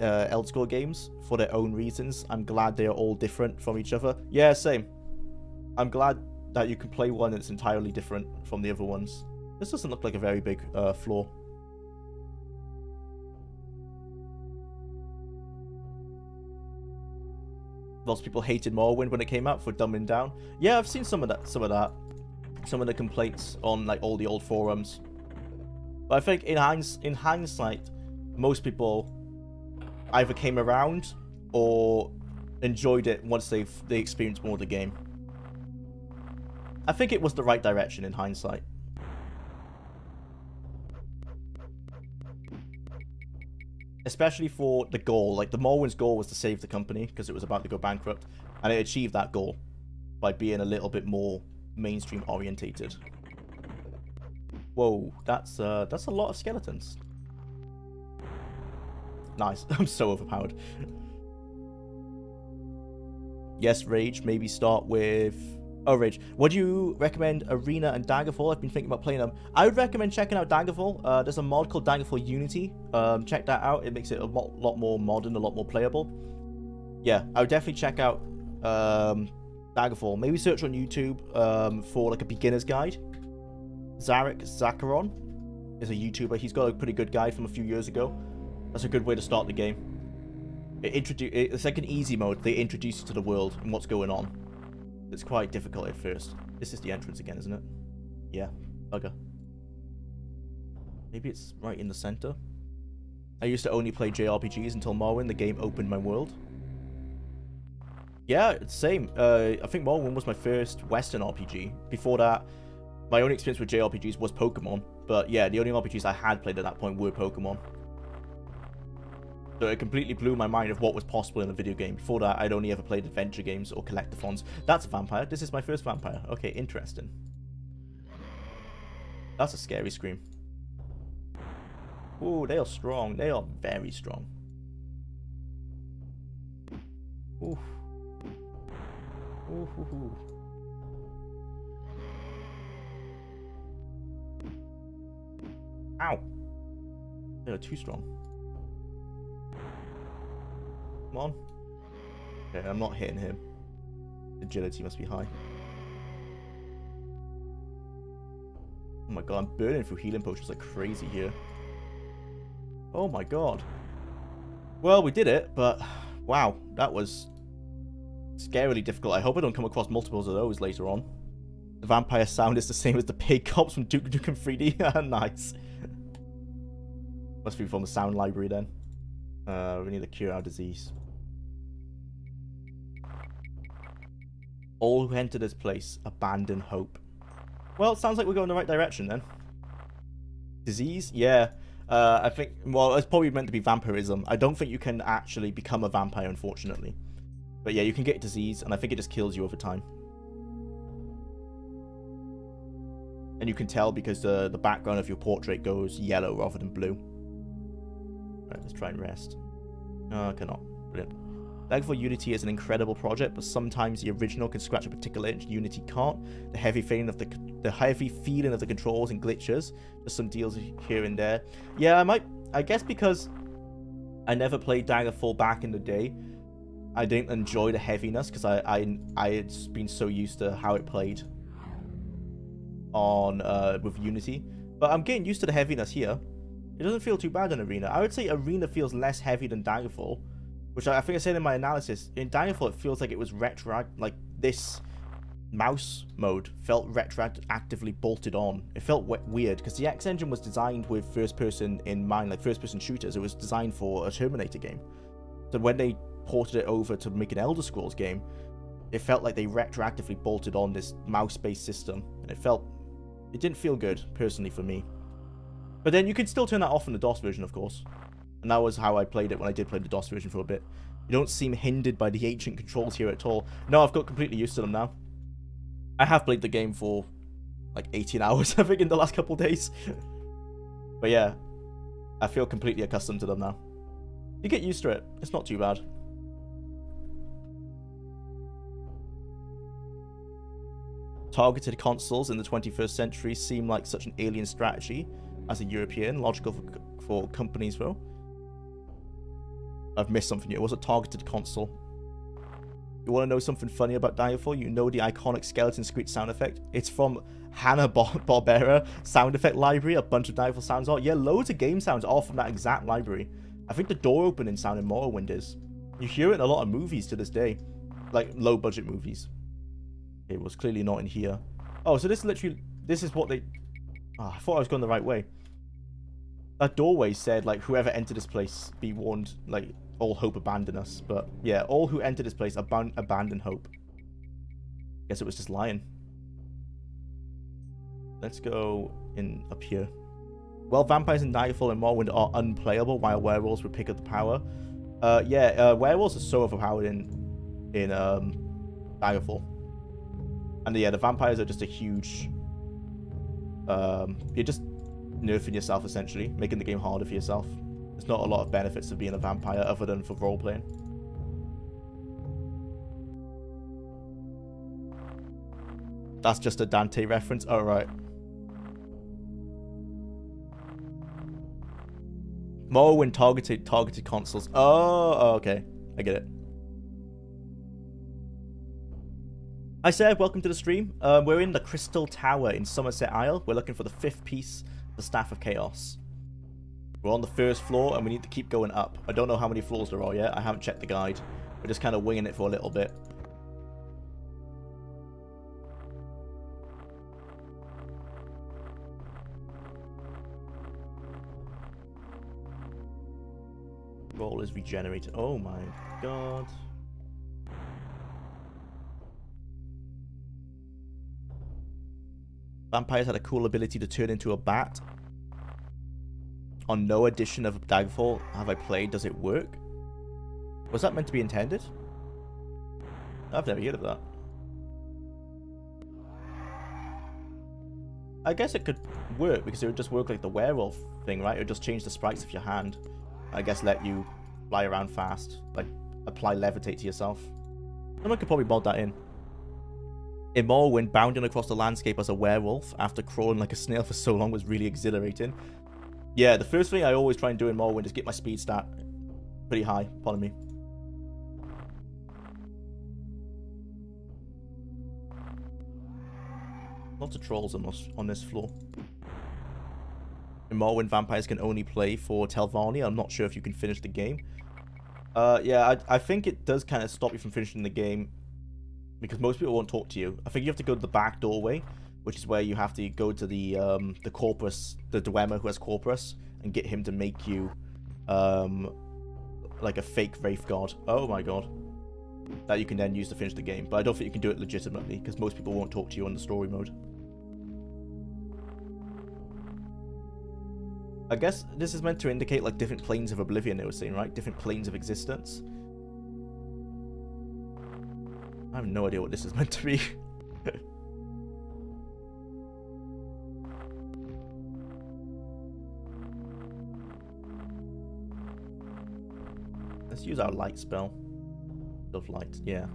Elder Scrolls games for their own reasons. I'm glad they are all different from each other. Yeah, same. I'm glad that you can play one that's entirely different from the other ones. This doesn't look like a very big flaw. Lots of people hated Morrowind when it came out for dumbing down. Yeah, I've seen some of that. Some of the complaints on like all the old forums. But I think in hindsight, most people either came around or enjoyed it once they experienced more of the game. I think it was the right direction in hindsight. Especially for the goal. Like, the Morrowind's goal was to save the company because it was about to go bankrupt, and it achieved that goal by being a little bit more mainstream orientated. Whoa, that's a lot of skeletons. Nice. I'm so overpowered. Yes, Rage. Maybe start with... Oh, Rage. Would you recommend Arena and Daggerfall? I've been thinking about playing them. I would recommend checking out Daggerfall. There's a mod called Daggerfall Unity. Check that out. It makes it a lot more modern, a lot more playable. Yeah, I would definitely check out Daggerfall. Maybe search on YouTube for like a beginner's guide. Zarek Zakaron is a YouTuber. He's got a pretty good guide from a few years ago. That's a good way to start the game. It's like an easy mode. They introduce you to the world and what's going on. It's quite difficult at first. This is the entrance again, isn't it? Yeah, bugger. Maybe it's right in the center. I used to only play JRPGs until Morrowind. The game opened my world. Yeah, it's same. I think Morrowind was my first Western RPG. Before that, my only experience with JRPGs was Pokemon. But yeah, the only RPGs I had played at that point were Pokemon. So it completely blew my mind of what was possible in a video game. Before that, I'd only ever played adventure games or collectathons. That's a vampire. This is my first vampire. Okay, interesting. That's a scary scream. Ooh, they are strong. They are very strong. Ooh. Ooh, hoo, hoo. Ow. They are too strong. Come on. Okay, I'm not hitting him. Agility must be high. Oh my god, I'm burning through healing potions like crazy here. Oh my god. Well, we did it, but wow, that was scarily difficult. I hope I don't come across multiples of those later on. The vampire sound is the same as the pig cops from Duke Nukem 3D. Nice. Must be from the sound library then. We need to cure our disease. All who enter this place abandon hope. Well, it sounds like we're going the right direction then. Disease? Yeah. I think, well, it's probably meant to be vampirism. I don't think you can actually become a vampire, unfortunately. But yeah, you can get disease, and I think it just kills you over time. And you can tell because the background of your portrait goes yellow rather than blue. Alright, let's try and rest. No, I cannot. Brilliant. Daggerfall Unity is an incredible project, but sometimes the original can scratch a particular itch Unity can't. The heavy feeling of the controls and glitches. Just some deals here and there. Yeah, I guess because I never played Daggerfall back in the day, I didn't enjoy the heaviness because I had been so used to how it played on with Unity. But I'm getting used to the heaviness here. It doesn't feel too bad in Arena. I would say Arena feels less heavy than Daggerfall, which I think I said in my analysis. In Daggerfall, it feels like it was like this mouse mode felt retroactively bolted on. It felt weird because the X engine was designed with first person in mind, like first person shooters. It was designed for a Terminator game. So when they ported it over to make an Elder Scrolls game, it felt like they retroactively bolted on this mouse-based system, and it didn't feel good personally for me. But then you can still turn that off in the DOS version, of course. And that was how I played it when I did play the DOS version for a bit. You don't seem hindered by the ancient controls here at all. No, I've got completely used to them now. I have played the game for like 18 hours, I think, in the last couple of days. But yeah, I feel completely accustomed to them now. You get used to it. It's not too bad. Targeted consoles in the 21st century seem like such an alien strategy as a European, logical for companies though. I've missed something here. It was a targeted console. You want to know something funny about Daggerfall? You know the iconic skeleton screech sound effect? It's from Hanna-Barbera sound effect library. A bunch of Daggerfall sounds are. Yeah, loads of game sounds are from that exact library. I think the door opening sound in Morrowind is. You hear it in a lot of movies to this day. Like low budget movies. It was clearly not in here. Oh, so this is what they... Oh, I thought I was going the right way. That doorway said, like, whoever entered this place, be warned, like, all hope abandon us. But, yeah, all who enter this place abandon hope. Guess it was just lying. Let's go in up here. Well, vampires in Daggerfall and Morrowind are unplayable, while werewolves would pick up the power. Werewolves are so overpowered in Daggerfall. And yeah, the vampires are just a huge... you're just nerfing yourself, essentially. Making the game harder for yourself. There's not a lot of benefits of being a vampire other than for role-playing. That's just a Dante reference? Oh, right. Morrowind targeted consoles. Oh, okay. I get it. Hi, Seb. Welcome to the stream. We're in the Crystal Tower in Somerset Isle. We're looking for the 5th piece, the Staff of Chaos. We're on the 1st floor, and we need to keep going up. I don't know how many floors there are yet. I haven't checked the guide. We're just kind of winging it for a little bit. Roll is regenerated. Oh my god. Vampires had a cool ability to turn into a bat. On no edition of Daggerfall have I played. Does it work? Was that meant to be intended? I've never heard of that. I guess it could work because it would just work like the werewolf thing, right? It would just change the sprites of your hand. I guess let you fly around fast. Like, apply levitate to yourself. Someone could probably mod that in. In Morrowind, bounding across the landscape as a werewolf after crawling like a snail for so long was really exhilarating. Yeah, the first thing I always try and do in Morrowind is get my speed stat pretty high. Pardon me. Lots of trolls on this floor. In Morrowind, vampires can only play for Telvanni. I'm not sure if you can finish the game. Yeah, I think it does kind of stop you from finishing the game because most people won't talk to you. I think you have to go to the back doorway, which is where you have to go to the corpus, the Dwemer who has corpus, and get him to make you like a fake wraith god. Oh my god. That you can then use to finish the game. But I don't think you can do it legitimately because most people won't talk to you on the story mode. I guess this is meant to indicate like different planes of oblivion, they were saying, right? Different planes of existence. I have no idea what this is meant to be. Let's use our light spell. Of light, yeah.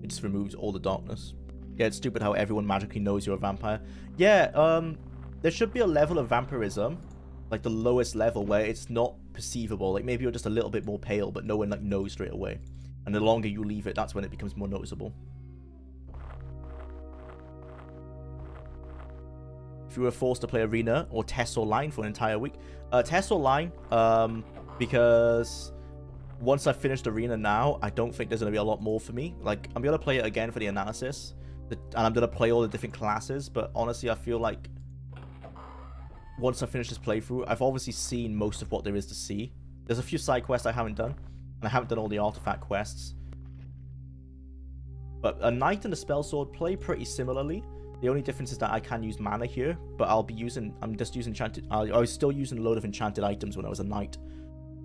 It just removes all the darkness. Yeah, it's stupid how everyone magically knows you're a vampire. Yeah, there should be a level of vampirism, like the lowest level, where it's not perceivable. Like maybe you're just a little bit more pale, but no one like knows straight away. And the longer you leave it, that's when it becomes more noticeable. If you were forced to play Arena or TES Online for an entire week, TES Online, because once I've finished Arena now, I don't think there's going to be a lot more for me. Like, I'm going to play it again for the analysis, and I'm going to play all the different classes, but honestly, I feel like once I finish this playthrough, I've obviously seen most of what there is to see. There's a few side quests I haven't done, and I haven't done all the artifact quests. But a knight and a spell sword play pretty similarly. The only difference is that I can use mana here, but I'm just using enchanted. I was still using a load of enchanted items when I was a knight.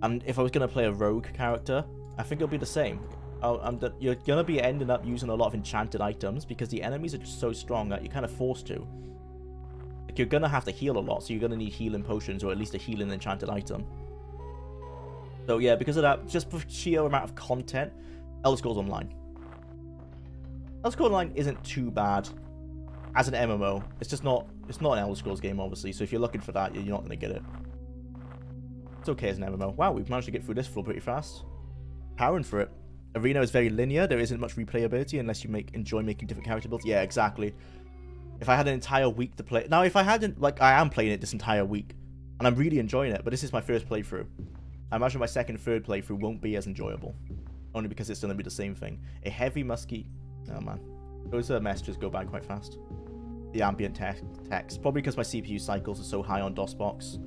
And if I was going to play a rogue character, I think it'll be the same. You're going to be ending up using a lot of enchanted items because the enemies are just so strong that you're kind of forced to. Like, you're going to have to heal a lot, so you're going to need healing potions or at least a healing enchanted item. So yeah, because of that, just for sheer amount of content, Elder Scrolls Online. Elder Scrolls Online isn't too bad as an MMO. It's just not, it's not an Elder Scrolls game, obviously, so if you're looking for that, you're not going to get it. It's okay as an MMO. Wow, we've managed to get through this floor pretty fast. Powering for it. Arena is very linear. There isn't much replayability unless you enjoy making different character builds. Yeah, exactly. If I had an entire week to play... Now, if I hadn't... Like, I am playing it this entire week. And I'm really enjoying it. But this is my first playthrough. I imagine my second, third playthrough won't be as enjoyable. Only because it's going to be the same thing. A heavy musky... Oh, man. Those messages go by quite fast. The ambient text. Probably because my CPU cycles are so high on DOSBox.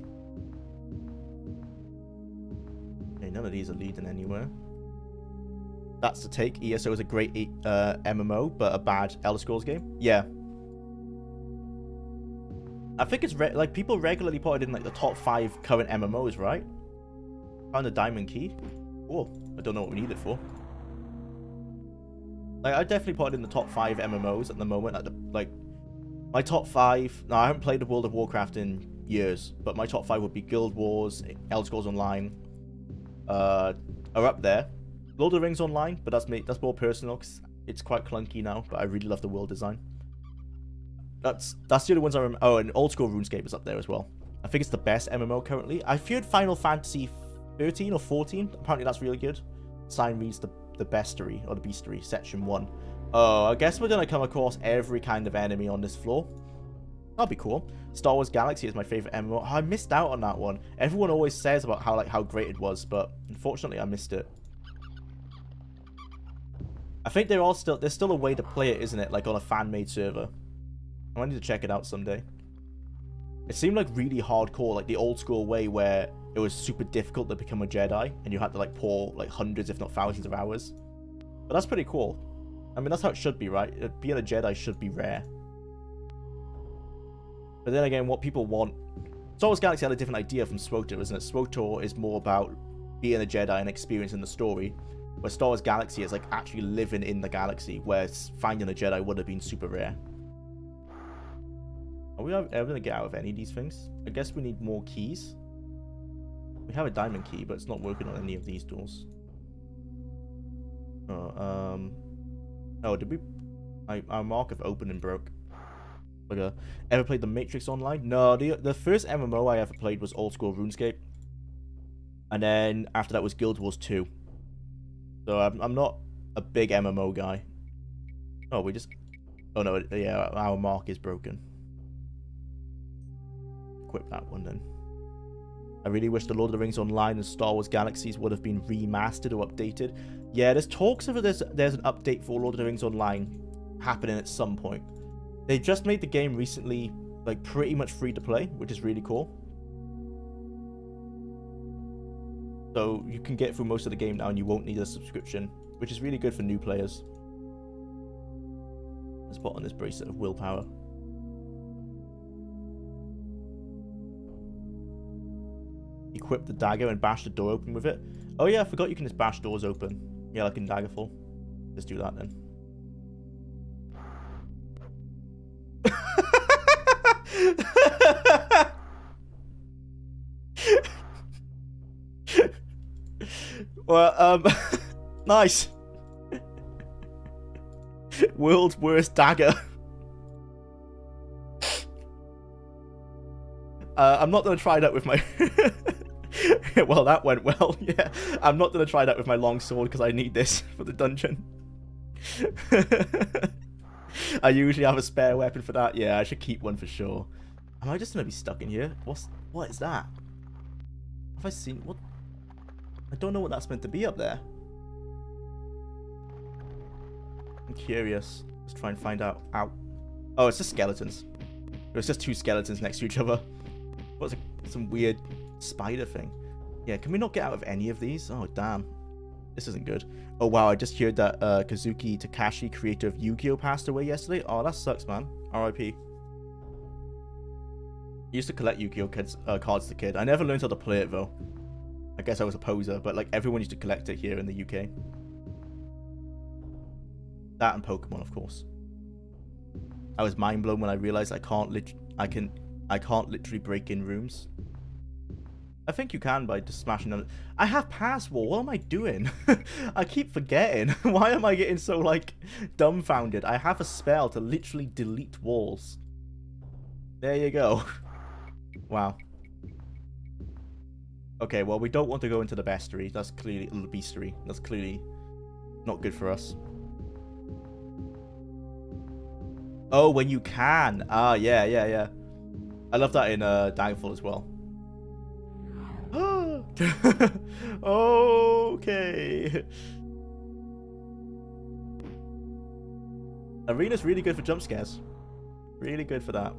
Okay, none of these are leading anywhere. That's the take. ESO is a great MMO, but a bad Elder Scrolls game. Yeah. I think it's like people regularly put it in like the top 5 current MMOs, right? Found a diamond key. Oh, I don't know what we need it for. Like, I definitely put it in the top 5 MMOs at the moment. Like my top 5. Now, I haven't played the World of Warcraft in years, but my top 5 would be Guild Wars, Elder Scrolls Online, are up there. Lord of the Rings Online, but that's me. That's more personal because it's quite clunky now. But I really love the world design. That's the only ones I remember. Oh, and Old School RuneScape is up there as well. I think it's the best MMO currently. I feared Final Fantasy 13 or 14. Apparently that's really good. Sign reads the bestiary or the beastery section 1. Oh, I guess we're gonna come across every kind of enemy on this floor. That'll be cool. Star Wars Galaxy is my favorite MMO. Oh, I missed out on that one. Everyone always says about how great it was, but unfortunately I missed it. I think there's still a way to play it, isn't it? Like on a fan-made server. I might need to check it out someday. It seemed like really hardcore, like the old school way where it was super difficult to become a Jedi and you had to like pour like hundreds if not thousands of hours. But that's pretty cool. I mean, that's how it should be, right? Being a Jedi should be rare. But then again, what people want... Star Wars Galaxy had a different idea from SWTOR, isn't it? SWTOR is more about being a Jedi and experiencing the story, where Star Wars Galaxy is like actually living in the galaxy, where finding a Jedi would have been super rare. Are we ever going to get out of any of these things? I guess we need more keys. We have a diamond key, but it's not working on any of these doors. Oh, did we... Our mark of opening broke. Okay. Ever played The Matrix Online? No, the first MMO I ever played was Old School RuneScape. And then after that was Guild Wars 2. So I'm not a big MMO guy. Oh, we just... Oh no, yeah, our mark is broken. Equip that one then. I really wish the Lord of the Rings Online and Star Wars Galaxies would have been remastered or updated. Yeah, there's talks of there's an update for Lord of the Rings Online happening at some point. They just made the game recently, like, pretty much free to play, which is really cool. So you can get through most of the game now and you won't need a subscription, which is really good for new players. Let's put on this bracelet of willpower. Equip the dagger and bash the door open with it. Oh yeah, I forgot you can just bash doors open. Yeah, like in Daggerfall. Let's do that then. Well, nice. World's worst dagger. I'm not gonna try that with my... Well, that went well, yeah. I'm not gonna try that with my long sword because I need this for the dungeon. I usually have a spare weapon for that. Yeah, I should keep one for sure. Am I just gonna be stuck in here? What is that? Have I seen... What? I don't know what that's meant to be up there. I'm curious. Let's try and find out. Ow. Oh, it's just skeletons. It's just two skeletons next to each other. What's some weird spider thing? Yeah, can we not get out of any of these? Oh, damn. This isn't good. Oh, wow, I just heard that Kazuki Takashi, creator of Yu-Gi-Oh! Passed away yesterday. Oh, that sucks, man. R.I.P. I used to collect Yu-Gi-Oh! Cards as a kid. I never learned how to play it, though. I guess I was a poser, but like everyone used to collect it here in the UK. That and Pokemon, of course. I was mind blown when I realized I can't literally break in rooms. I think you can by just smashing them. I have pass wall. What am I doing? I keep forgetting. Why am I getting so like dumbfounded? I have a spell to literally delete walls. There you go. Wow. Okay, well, we don't want to go into the bestiary. That's clearly the beastery. That's clearly not good for us. Oh, when you can. Ah, yeah. I love that in Daggerfall as well. Okay. Arena's really good for jump scares. Really good for that.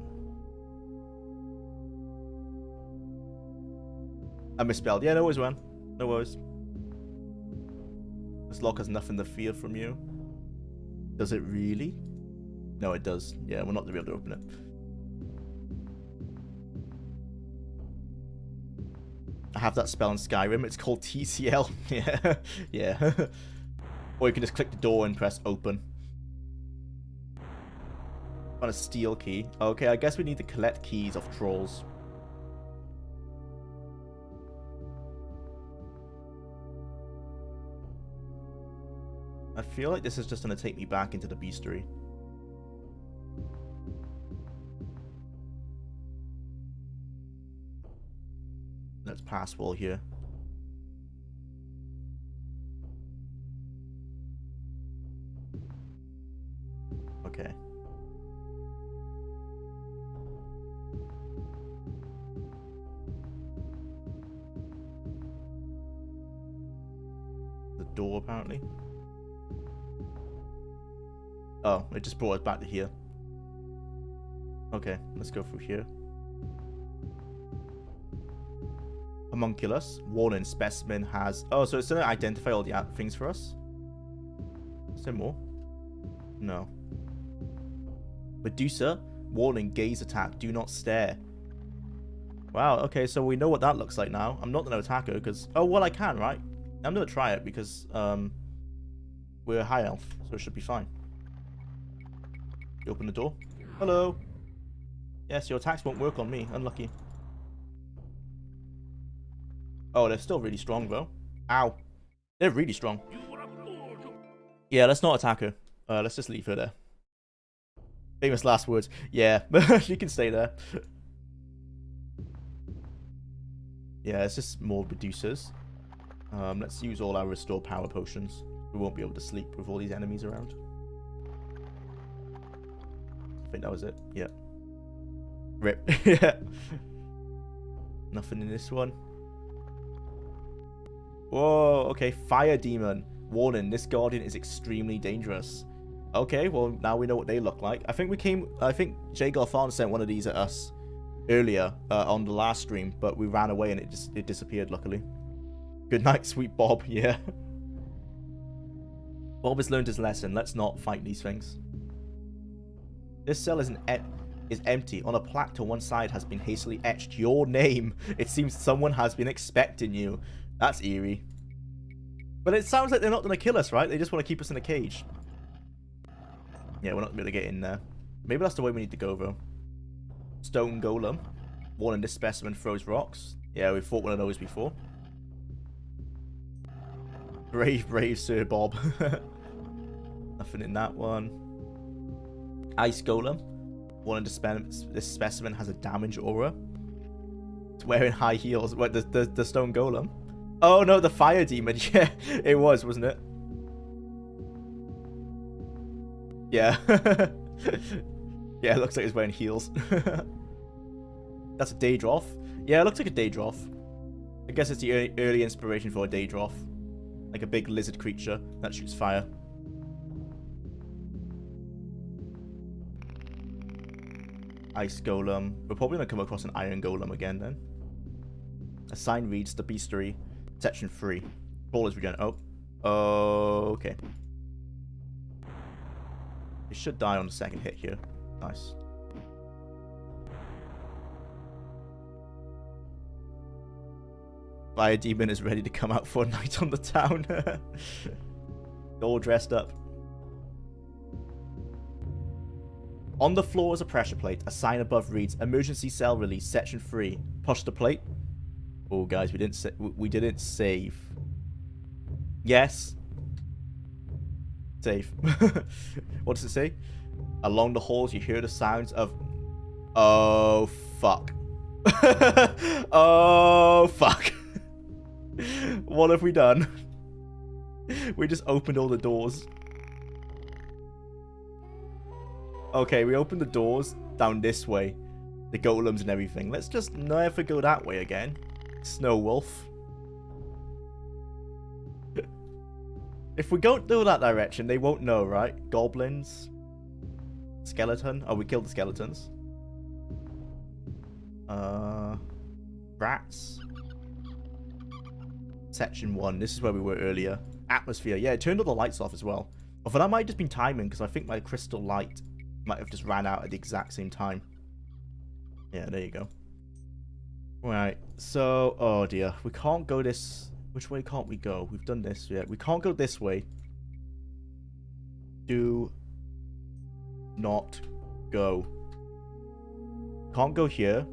I misspelled. Yeah, no worries, man. No worries. This lock has nothing to fear from you. Does it really? No, it does. Yeah, we're not going to be able to open it. I have that spell in Skyrim. It's called TCL. Yeah. Yeah. Or you can just click the door and press open. On a steel key. Okay, I guess we need to collect keys off trolls. I feel like this is just going to take me back into the beastery. Let's pass wall here. Okay. The door, apparently. Oh, it just brought us back to here. Okay, let's go through here. Homunculus. Warning, specimen has... Oh, so it's going to identify all the things for us? Is there more? No. Medusa. Warning, gaze attack. Do not stare. Wow, okay, so we know what that looks like now. I'm not going to attack her because... Oh, well, I can, right? I'm going to try it because we're high elf, so it should be fine. You open the door. Hello. Yes, your attacks won't work on me. Unlucky. Oh, they're still really strong, though. Ow. They're really strong. Yeah, let's not attack her. Let's just leave her there. Famous last words. Yeah, she can stay there. Yeah, it's just more Medusas. Let's use all our restore power potions. We won't be able to sleep with all these enemies around. I think that was it. Yeah. Rip. Yeah. Nothing in this one. Whoa, okay. Fire demon. Warning, this guardian is extremely dangerous. Okay, well, now we know what they look like. I think Jay Garthan sent one of these at us earlier on the last stream, but we ran away and it disappeared, luckily. Good night, sweet Bob. Yeah. Bob has learned his lesson. Let's not fight these things. This cell is empty. On a plaque to one side has been hastily etched your name. It seems someone has been expecting you. That's eerie. But it sounds like they're not going to kill us, right? They just want to keep us in a cage. Yeah, we're not going to get in there. Maybe that's the way we need to go, though. Stone Golem. Warning, this specimen throws rocks. Yeah, we've fought one of those before. Brave Sir Bob. Nothing in that one. Ice Golem. Warning, this specimen has a damage aura. It's wearing high heels. What, the Stone Golem? Oh no, the Fire Demon. Yeah, it was, wasn't it? Yeah. Yeah, it looks like it's wearing heels. That's a Daedroth. Yeah, it looks like a Daedroth. I guess it's the early inspiration for a Daedroth. Like a big lizard creature that shoots fire. Ice Golem. We're probably going to come across an Iron Golem again then. A sign reads the Beastery, section 3. Brawlers regen. Oh. Okay. It should die on the second hit here. Nice. Fire Demon is ready to come out for a night on the town. All dressed up. On the floor is a pressure plate. A sign above reads, emergency cell release, section 3. Push the plate. Oh, guys, we didn't save. Yes. Save. What does it say? Along the halls, you hear the sounds of... Oh, fuck. Oh, fuck. What have we done? We just opened all the doors. Okay, we opened the doors down this way. The golems and everything. Let's just never go that way again. Snow Wolf. If we don't go that direction, they won't know, right? Goblins. Skeleton. Oh, we killed the skeletons. Rats. Section 1. This is where we were earlier. Atmosphere. Yeah, it turned all the lights off as well. Although that might have just been timing, because I think my crystal light might have just ran out at the exact same time. Yeah, there you go. Right, so... Oh, dear. We can't go this... Which way can't we go? We've done this yet. We can't go this way. Do not go. Can't go here.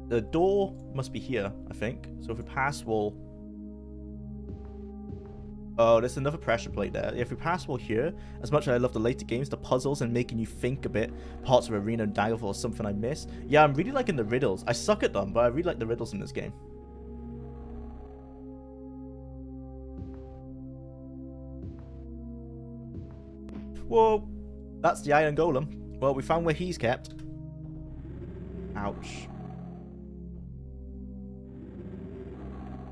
The door must be here, I think. So if we pass, we'll... Oh, there's another pressure plate there. If we pass well here, as much as I love the later games, the puzzles and making you think a bit, parts of Arena and Daggerfall is something I miss. Yeah, I'm really liking the riddles. I suck at them, but I really like the riddles in this game. Whoa, that's the Iron Golem. Well, we found where he's kept. Ouch.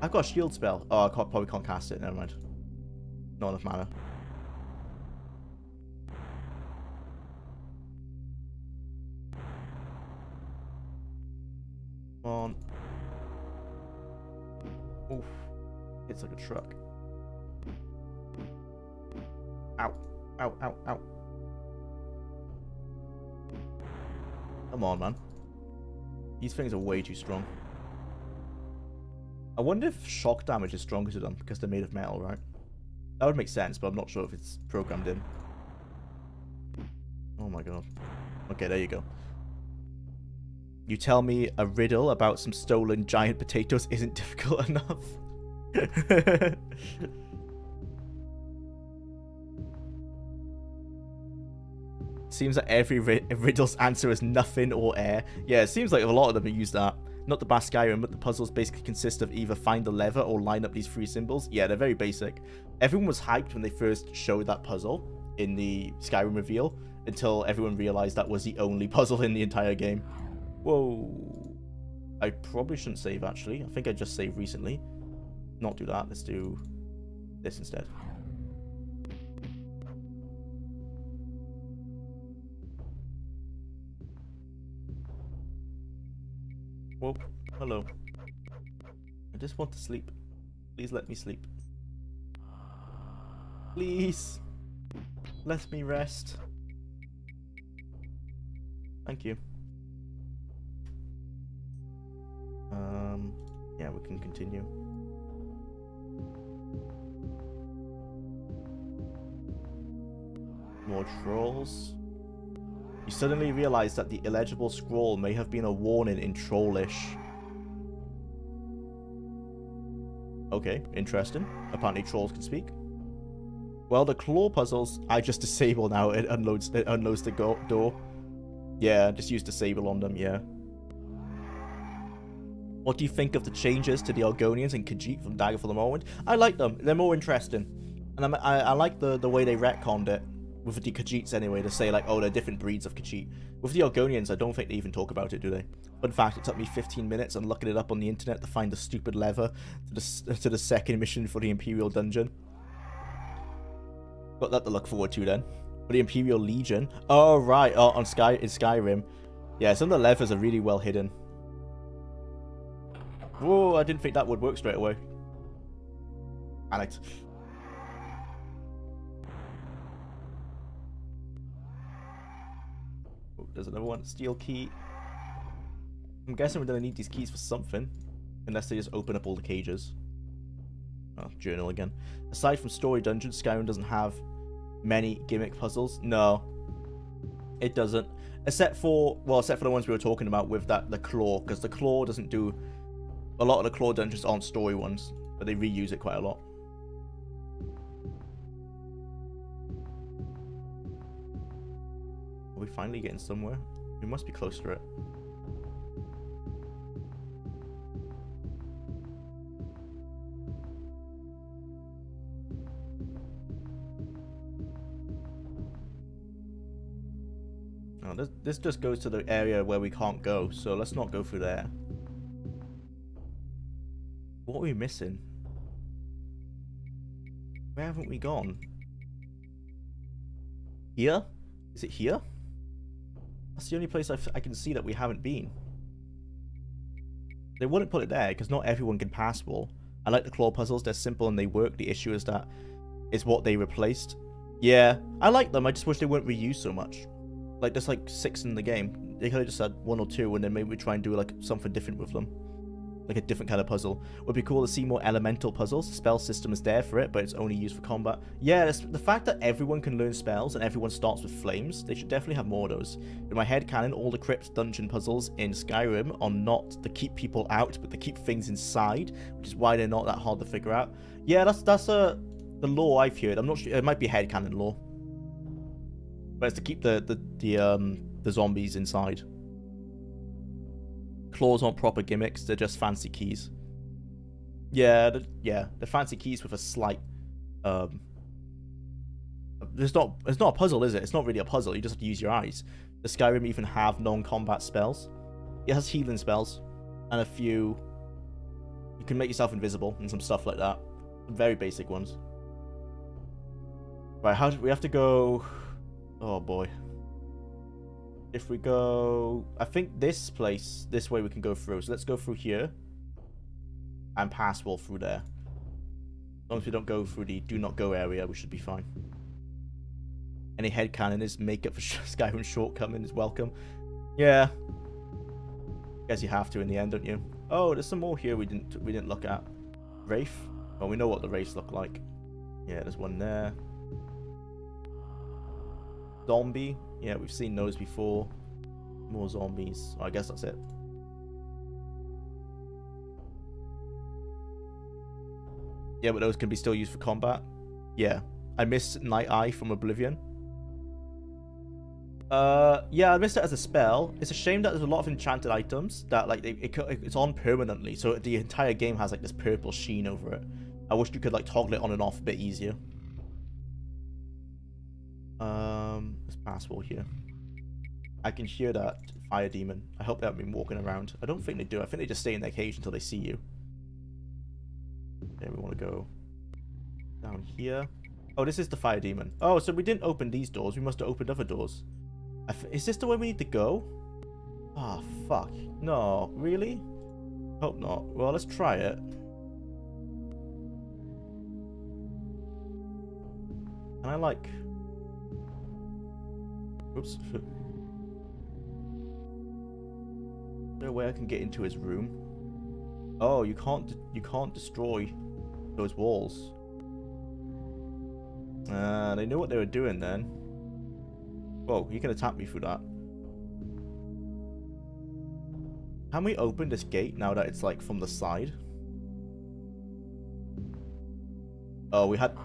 I've got a shield spell. Oh, I probably can't cast it. Never mind. Not enough mana. Come on. Oof. It's like a truck. Ow. Ow, ow, ow. Come on, man. These things are way too strong. I wonder if shock damage is stronger to them because they're made of metal, right? That would make sense, but I'm not sure if it's programmed in. Oh my god. Okay, there you go. You tell me a riddle about some stolen giant potatoes isn't difficult enough. Seems that every riddle's answer is nothing or air. Yeah, it seems like a lot of them use that. Not the Bass Skyrim, but the puzzles basically consist of either find the lever or line up these three symbols. Yeah, they're very basic. Everyone was hyped when they first showed that puzzle in the Skyrim reveal, until everyone realized that was the only puzzle in the entire game. Whoa. I probably shouldn't save, actually. I think I just saved recently. Not do that. Let's do this instead. Whoa, hello. I just want to sleep. Please let me sleep. Please. Let me rest. Thank you. Yeah, we can continue. More trolls. You suddenly realize that the illegible scroll may have been a warning in Trollish. Okay, interesting. Apparently trolls can speak. Well, the claw puzzles I just disable now. It unloads the door. Yeah, just use disable on them, yeah. What do you think of the changes to the Argonians and Khajiit from Daggerfall the Morrowind? I like them. They're more interesting. And I like the way they retconned it. With the Khajiits anyway, to say like, oh, they're different breeds of Khajiit. With the Argonians, I don't think they even talk about it, do they? But in fact, it took me 15 minutes and looking it up on the internet to find the stupid lever to the second mission for the Imperial Dungeon. Got that to look forward to then. For the Imperial Legion. Oh, right. Oh, in Skyrim. Yeah, some of the levers are really well hidden. Whoa, I didn't think that would work straight away. Panicked. Oh, there's another one. Steel key. I'm guessing we're going to need these keys for something. Unless they just open up all the cages. Oh, journal again. Aside from story dungeons, Skyrim doesn't have many gimmick puzzles. No, it doesn't. Except for the ones we were talking about with the claw. Because the claw doesn't do... A lot of the claw dungeons aren't story ones. But they reuse it quite a lot. Are we finally getting somewhere? We must be close to it. Oh, this just goes to the area where we can't go, so let's not go through there. What are we missing? Where haven't we gone? Here? Is it here? That's the only place I can see that we haven't been. They wouldn't put it there because not everyone can pass wall. I like the claw puzzles. They're simple and they work. The issue is that it's what they replaced. Yeah, I like them. I just wish they weren't reused so much. Like, there's like 6 in the game. They could have just had 1 or 2 and then maybe we try and do like something different with them. Like a different kind of puzzle. Would be cool to see more elemental puzzles. The spell system is there for it, but it's only used for combat. Yeah, the fact that everyone can learn spells and everyone starts with flames, they should definitely have more of those. In my head canon, all the crypt dungeon puzzles in Skyrim are not to keep people out, but to keep things inside, which is why they're not that hard to figure out. Yeah, that's the lore I've heard, I'm not sure, it might be headcanon lore, but it's to keep the zombies inside. Claws aren't proper gimmicks, they're just fancy keys. Yeah, they're fancy keys with a slight it's not a puzzle, is it? It's not really a puzzle, you just have to use your eyes. Does Skyrim even have non-combat spells? It has healing spells and a few. You can make yourself invisible and some stuff like that. Some very basic ones. Right, how do we have to go? Oh boy. If we go, I think this way we can go through. So let's go through here and pass wall through there. As long as we don't go through the do not go area, we should be fine. Any headcanon is makeup for Skyrim shortcoming is welcome. Yeah. Guess you have to in the end, don't you? Oh, there's some more here we didn't look at. Wraith. Oh, we know what the wraiths look like. Yeah, there's one there. Zombie. Yeah, we've seen those before. More zombies. Oh, I guess that's it. Yeah, but those can be still used for combat. Yeah. I missed Night Eye from Oblivion. Yeah, I missed it as a spell. It's a shame that there's a lot of enchanted items that like it's on permanently, so the entire game has like this purple sheen over it. I wish you could like toggle it on and off a bit easier. Let's pass wall here. I can hear that fire demon. I hope they haven't been walking around. I don't think they do. I think they just stay in their cage until they see you. Then we want to go down here. Oh, this is the fire demon. Oh, so we didn't open these doors. We must have opened other doors. Is this the way we need to go? Oh, fuck. No, really? Hope not. Well, let's try it. Can I, like... Oops. Is there a way I can get into his room? Oh, you can't destroy those walls. They knew what they were doing then. Whoa, you can attack me through that. Can we open this gate now that it's like from the side? Oh, we had...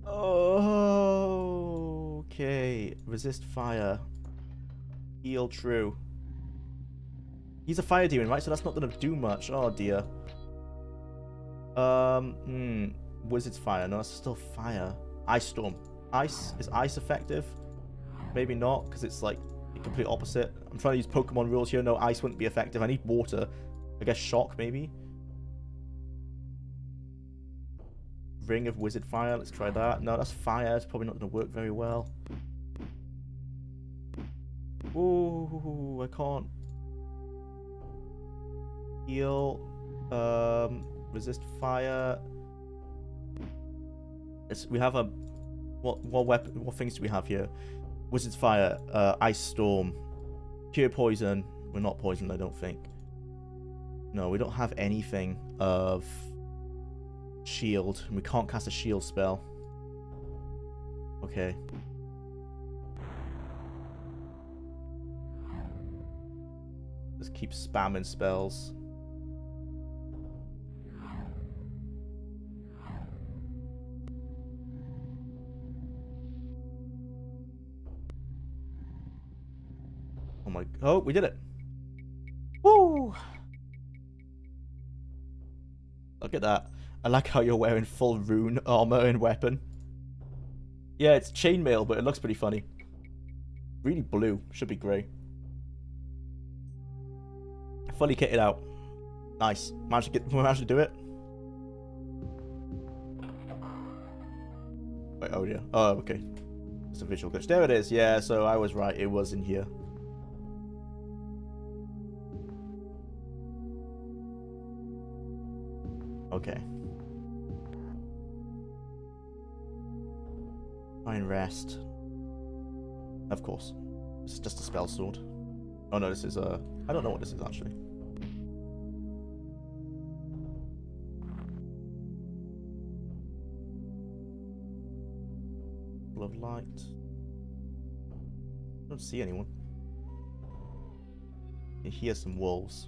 Oh, okay. Resist fire. Heal true. He's a fire demon, right? So that's not gonna do much. Oh dear. Wizard's fire. No, it's still fire. Ice storm. Ice? Is ice effective? Maybe not, because it's like the complete opposite. I'm trying to use Pokemon rules here. No, ice wouldn't be effective. I need water. I guess shock, maybe? Ring of Wizard Fire. Let's try that. No, that's fire. It's probably not going to work very well. Ooh, I can't. Heal. Resist fire. We have a... What weapon? What things do we have here? Wizard's Fire, Ice Storm, Cure Poison. We're not poisoned, I don't think. No, we don't have anything of shield. We can't cast a shield spell. Okay. Just keep spamming spells. Oh, we did it. Woo! Look at that. I like how you're wearing full rune armor and weapon. Yeah, it's chainmail, but it looks pretty funny. Really blue. Should be grey. Fully kitted out. Nice. Managed to do it. Wait, oh yeah. Oh, okay. It's a visual glitch. There it is. Yeah, so I was right. It was in here. Okay. Try and rest. Of course. This is just a spell sword. Oh no, this is a... I don't know what this is actually. Love light. I don't see anyone. I hear some wolves.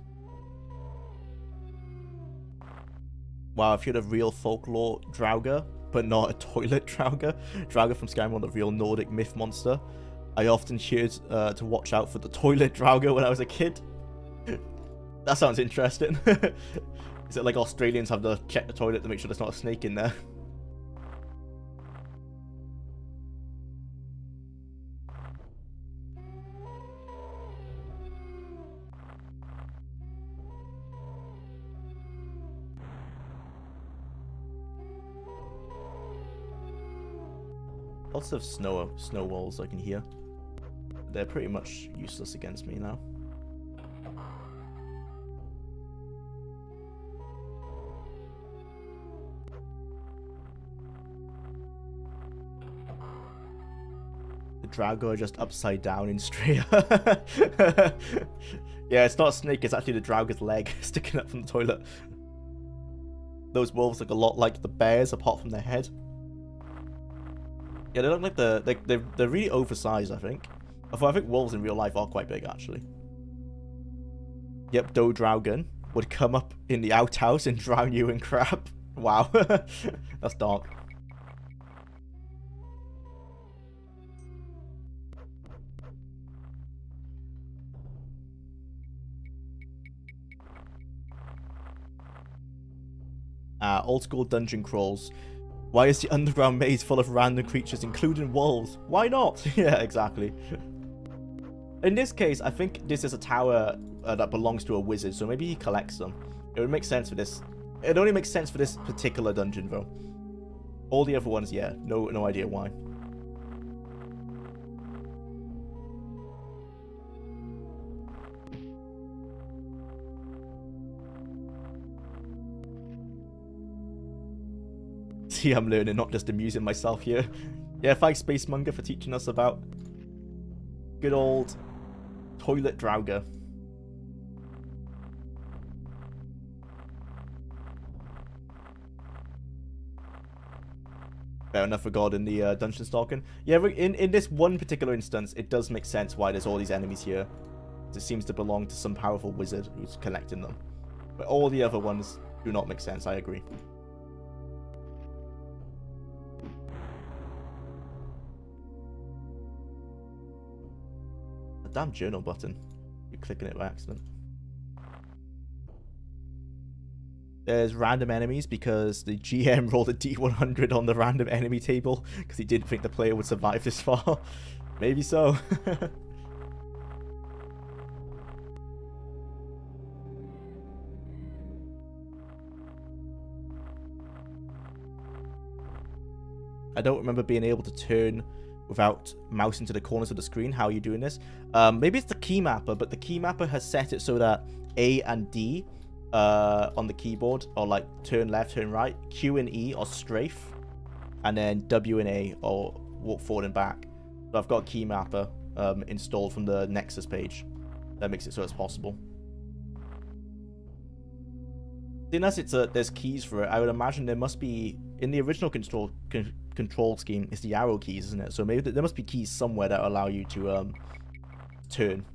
Wow, if you had a real folklore Draugr, but not a toilet Draugr. Draugr from Skyrim, the real Nordic myth monster. I often heard to watch out for the toilet Draugr when I was a kid. That sounds interesting. Is it like Australians have to check the toilet to make sure there's not a snake in there? Lots of snow walls I can hear. They're pretty much useless against me now. The Draugr are just upside down in Straya. Yeah, it's not a snake, it's actually the Draugr's leg sticking up from the toilet. Those wolves look a lot like the bears apart from their head. Yeah, they look like they're really oversized, I think. Although I think wolves in real life are quite big, actually. Yep, Doe Draugen would come up in the outhouse and drown you in crap. Wow. That's dark. Old school dungeon crawls. Why is the underground maze full of random creatures, including wolves? Why not? Yeah, exactly. In this case, I think this is a tower that belongs to a wizard, so maybe he collects them. It would make sense for this. It only makes sense for this particular dungeon, though. All the other ones, yeah, no idea why. See, I'm learning, not just amusing myself here. Yeah, thanks Space Monger for teaching us about good old toilet Draugr. Fair enough regarding the dungeon stalking. Yeah, in this one particular instance, it does make sense why there's all these enemies here. It seems to belong to some powerful wizard who's collecting them. But all the other ones do not make sense, I agree. A damn journal button. You're clicking it by accident. There's random enemies because the GM rolled a D100 on the random enemy table because he didn't think the player would survive this far. Maybe so. I don't remember being able to turn without mouse into the corners of the screen. How are you doing this? Maybe it's the key mapper, but the key mapper has set it so that A and D on the keyboard are like turn left, turn right. Q and E are strafe, and then W and A are walk forward and back. So I've got a key mapper installed from the Nexus page that makes it so it's possible. Unless there's keys for it, I would imagine there must be in the original control scheme. It's the arrow keys, isn't it? So maybe there must be keys somewhere that allow you to turn.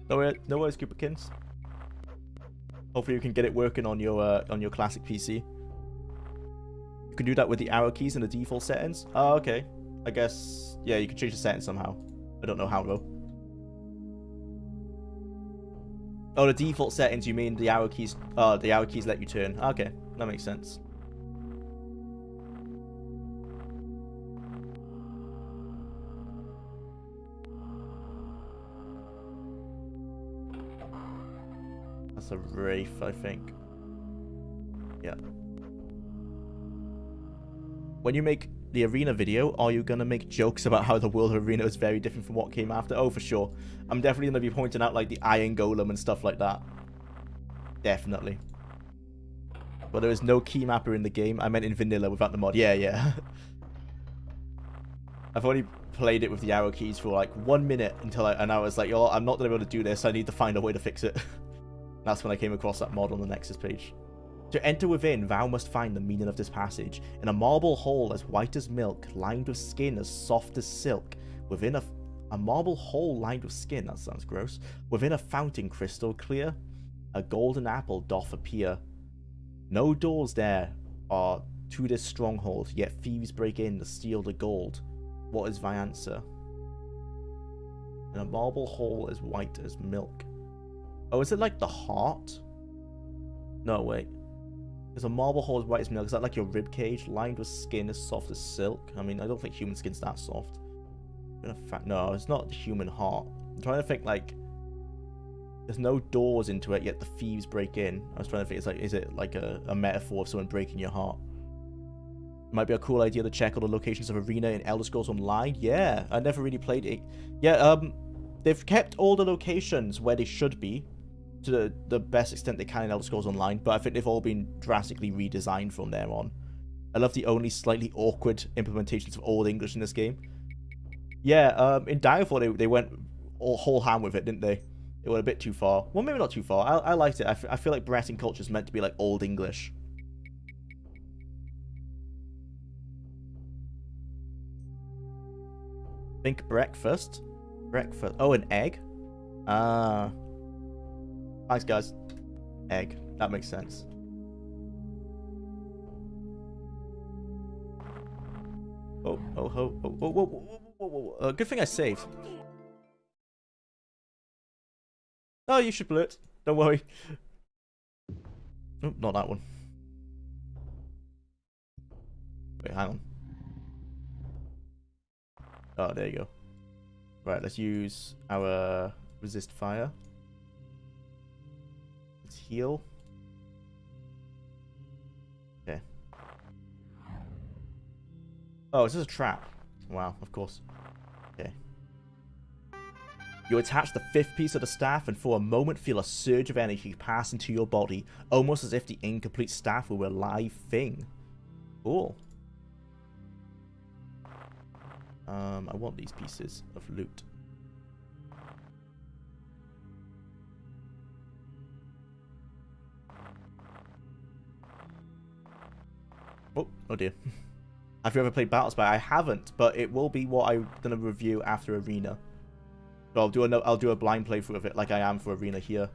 No worries, Cooperkins. Hopefully you can get it working on your classic PC. You can do that with the arrow keys in the default settings. Oh, okay. I guess, yeah, you can change the settings somehow. I don't know how though. Oh, the default settings, you mean the arrow keys? The arrow keys let you turn. Okay, that makes sense. That's a wraith, I think. Yeah. When you make the arena video, are you gonna make jokes about how the world of arena is very different from what came after? Oh, for sure. I'm definitely gonna be pointing out like the iron golem and stuff like that. Definitely. But there is no key mapper in the game. I meant in vanilla without the mod. Yeah. I've only played it with the arrow keys for like 1 minute until I was like, oh, I'm not gonna be able to do this. I need to find a way to fix it. That's when I came across that mod on the Nexus page. To enter within, thou must find the meaning of this passage. In a marble hole as white as milk, lined with skin as soft as silk, within A marble hole lined with skin, that sounds gross. Within a fountain crystal clear, a golden apple doth appear. No doors there are to this stronghold, yet thieves break in to steal the gold. What is thy answer? And a marble hole as white as milk. Oh, is it like the heart? No, wait. There's a marble hole as white as milk. Is that like your rib cage, lined with skin as soft as silk? I mean, I don't think human skin's that soft. No, it's not the human heart. I'm trying to think, like, there's no doors into it, yet the thieves break in. I was trying to think, it's like, is it like a metaphor of someone breaking your heart? It might be a cool idea to check all the locations of Arena in Elder Scrolls Online. Yeah, I never really played it. Yeah, they've kept all the locations where they should be to the best extent they can in Elder Scrolls Online, but I think they've all been drastically redesigned from there on. I love the only slightly awkward implementations of Old English in this game. Yeah, in Daggerfall they went all whole ham with it, didn't they? It went a bit too far. Well, maybe not too far. I liked it. I feel like Breton culture is meant to be like Old English. Think breakfast. Breakfast. Oh, an egg? Ah. Thanks, guys. Egg. That makes sense. Oh, oh, oh, oh, oh, whoa, whoa, whoa. Good thing I saved. Oh, you should blow it. Don't worry. Oh, not that one. Wait, hang on. Oh, there you go. Right, let's use our resist fire. Let's heal. Okay. Oh, is this a trap? Wow, of course. Okay. You attach the fifth piece of the staff and for a moment feel a surge of energy pass into your body, almost as if the incomplete staff were a live thing. Cool. I want these pieces of loot. Oh, oh dear. Have you ever played Battle Spy? I haven't, but it will be what I'm gonna review after Arena. So I'll do a blind playthrough of it like I am for Arena here.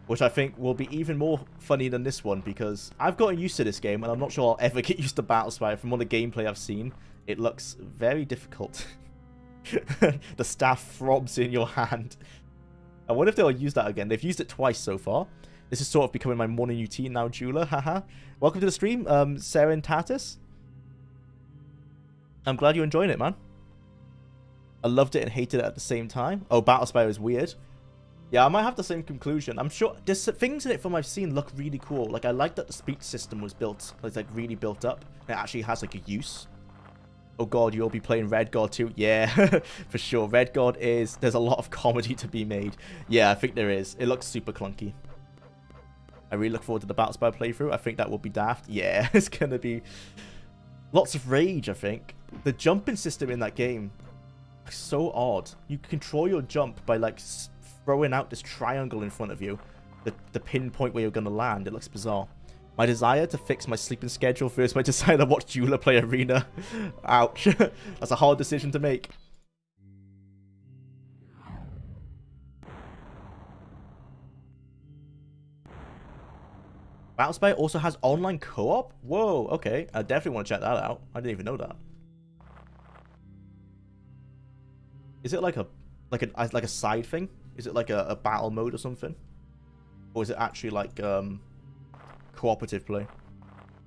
Which I think will be even more funny than this one because I've gotten used to this game and I'm not sure I'll ever get used to Battle Spy. From all the gameplay I've seen, it looks very difficult. The staff throbs in your hand. I wonder if they'll use that again. They've used it twice so far. This is sort of becoming my morning routine now, Jwlar. Haha. Welcome to the stream, Serentatis. I'm glad you're enjoying it, man. I loved it and hated it at the same time. Oh, Battle Spy is weird. Yeah, I might have the same conclusion. I'm sure there's things in it from I've seen look really cool. Like, I like that the speech system was built. It's like really built up. It actually has like a use. Oh god, you'll be playing Red God too? Yeah, for sure. Red God is... There's a lot of comedy to be made. Yeah, I think there is. It looks super clunky. I really look forward to the Battle Spy playthrough. I think that will be daft. Yeah, it's going to be... Lots of rage, I think. The jumping system in that game is so odd. You control your jump by, like, throwing out this triangle in front of you. The pinpoint where you're going to land. It looks bizarre. My desire to fix my sleeping schedule versus my desire to watch Jwlar play Arena. Ouch. That's a hard decision to make. Battle Spy also has online co-op? Whoa, okay. I definitely want to check that out. I didn't even know that. Is it like a side thing? Is it like a battle mode or something? Or is it actually like cooperative play?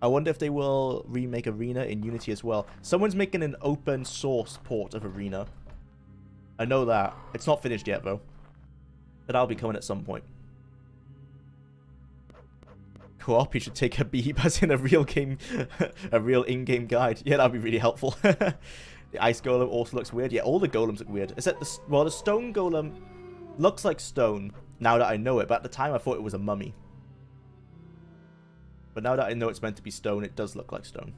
I wonder if they will remake Arena in Unity as well. Someone's making an open source port of Arena. I know that. It's not finished yet though. But that'll be coming at some point. Co-op, you should take a beep as in a real game, a real in-game guide. Yeah, that'd be really helpful. The ice golem also looks weird. Yeah, all the golems look weird. Is that the... Well, the stone golem looks like stone now that I know it, but at the time I thought it was a mummy. But now that I know it's meant to be stone, it does look like stone.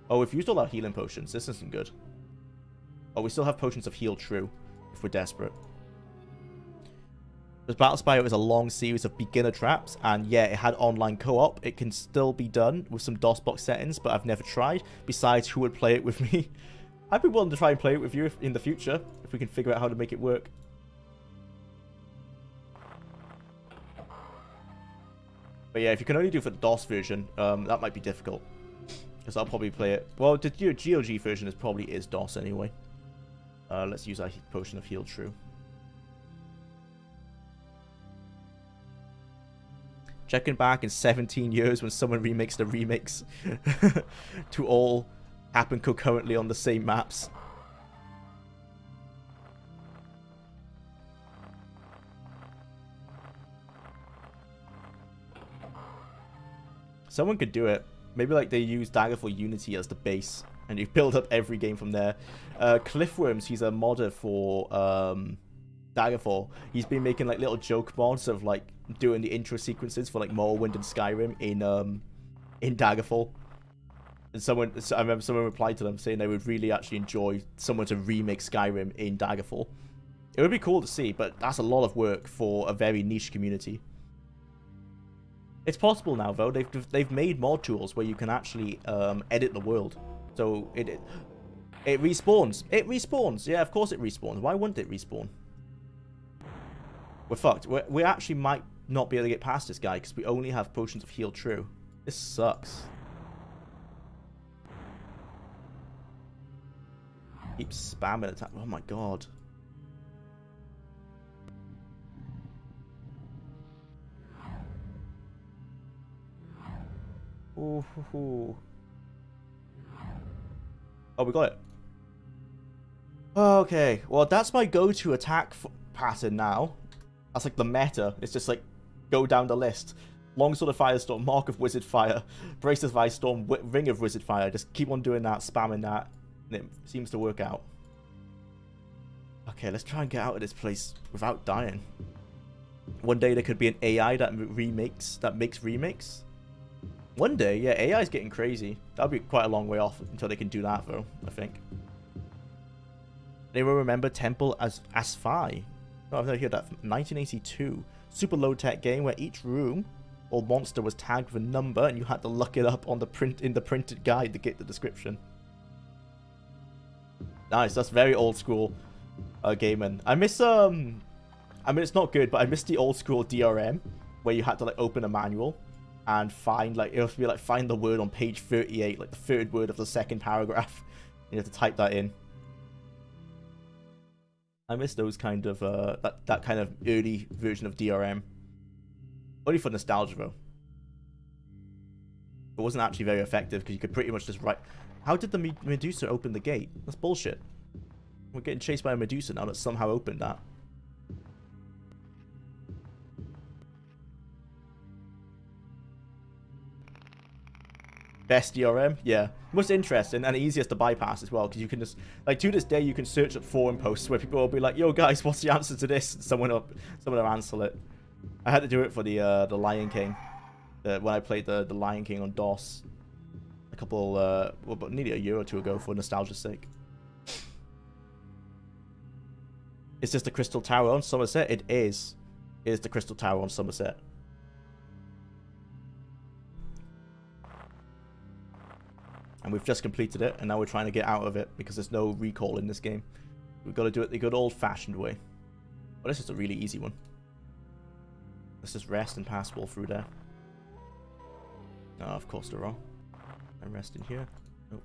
Oh, we've used all our healing potions. This isn't good. Oh, we still have potions of heal true, if we're desperate. Because Battle Spy is a long series of beginner traps, and yeah, it had online co-op. It can still be done with some DOSBox settings, but I've never tried. Besides, who would play it with me? I'd be willing to try and play it with you in the future, if we can figure out how to make it work. But yeah, if you can only do for the DOS version, that might be difficult. Because I'll probably play it. Well, the GOG version probably is DOS anyway. Let's use our potion of heal true. Checking back in 17 years when someone remakes the remakes to all happen concurrently on the same maps. Someone could do it. Maybe like they use Daggerfall Unity as the base, and you build up every game from there. Cliffworms, he's a modder for Daggerfall. He's been making like little joke mods of like doing the intro sequences for like Morrowind and Skyrim in Daggerfall. And I remember someone replied to them saying they would really actually enjoy someone to remake Skyrim in Daggerfall. It would be cool to see, but that's a lot of work for a very niche community. It's possible now, though. They've made mod tools where you can actually edit the world. So it respawns. It respawns. Yeah, of course it respawns. Why wouldn't it respawn? We're fucked. We actually might not be able to get past this guy because we only have potions of heal true. This sucks. Keep spamming attack. Oh my god. Ooh. Oh, we got it. Okay, well, that's my go-to attack pattern now. That's like the meta. It's just like, go down the list. Longsword of Firestorm, Mark of Wizard Fire, Brace of Firestorm, Ring of Wizard Fire. Just keep on doing that, spamming that, and it seems to work out. Okay, let's try and get out of this place without dying. One day there could be an AI that makes remakes. One day, yeah, AI is getting crazy. That'll be quite a long way off until they can do that, though, I think. They will remember Temple as Asphai. Oh, I've never heard that. From 1982. Super low-tech game where each room or monster was tagged with a number and you had to look it up on the printed guide to get the description. Nice, that's very old-school gaming. I miss, I mean, it's not good, but I miss the old-school DRM where you had to, like, open a manual and find, like, it would be like, find the word on page 38, like the third word of the second paragraph. You have to type that in. I miss those kind of, that kind of early version of DRM. Only for nostalgia, though. It wasn't actually very effective, because you could pretty much just write... How did the Medusa open the gate? That's bullshit. We're getting chased by a Medusa now that somehow opened that. Best DRM? Yeah. Most interesting and easiest to bypass as well, because you can just, like, to this day, you can search up forum posts where people will be like, yo, guys, what's the answer to this? And someone will answer it. I had to do it for the Lion King. When I played the Lion King on DOS. A couple, well, about nearly a year or two ago for nostalgia's sake. Is this the Crystal Tower on Somerset? It is. It is the Crystal Tower on Somerset. And we've just completed it, and now we're trying to get out of it because there's no recall in this game. We've got to do it the good old-fashioned way. Well, this is a really easy one. Let's just rest and pass wall through there. Oh, of course there are. And rest in here. Nope.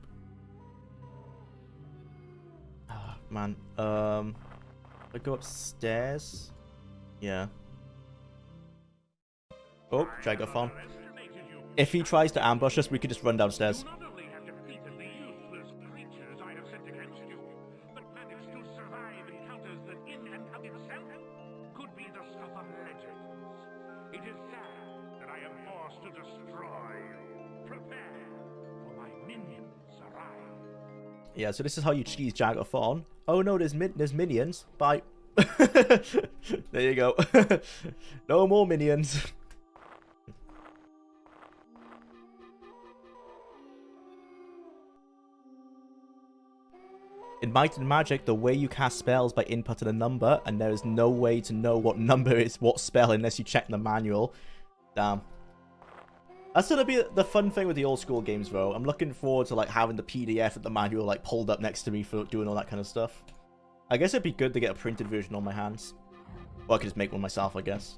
Ah, man. I go upstairs. Yeah. Oh, Dragophon. If he tries to ambush us, we could just run downstairs. Yeah, so this is how you cheese Dragophon. Oh no, there's minions. Bye. There you go. No more minions. In Might and Magic, the way you cast spells by inputting a number, and there is no way to know what number is what spell unless you check the manual. Damn. That's gonna be the fun thing with the old school games, bro. I'm looking forward to like having the PDF of the manual like pulled up next to me for doing all that kind of stuff. I guess it'd be good to get a printed version on my hands. Or I could just make one myself, I guess.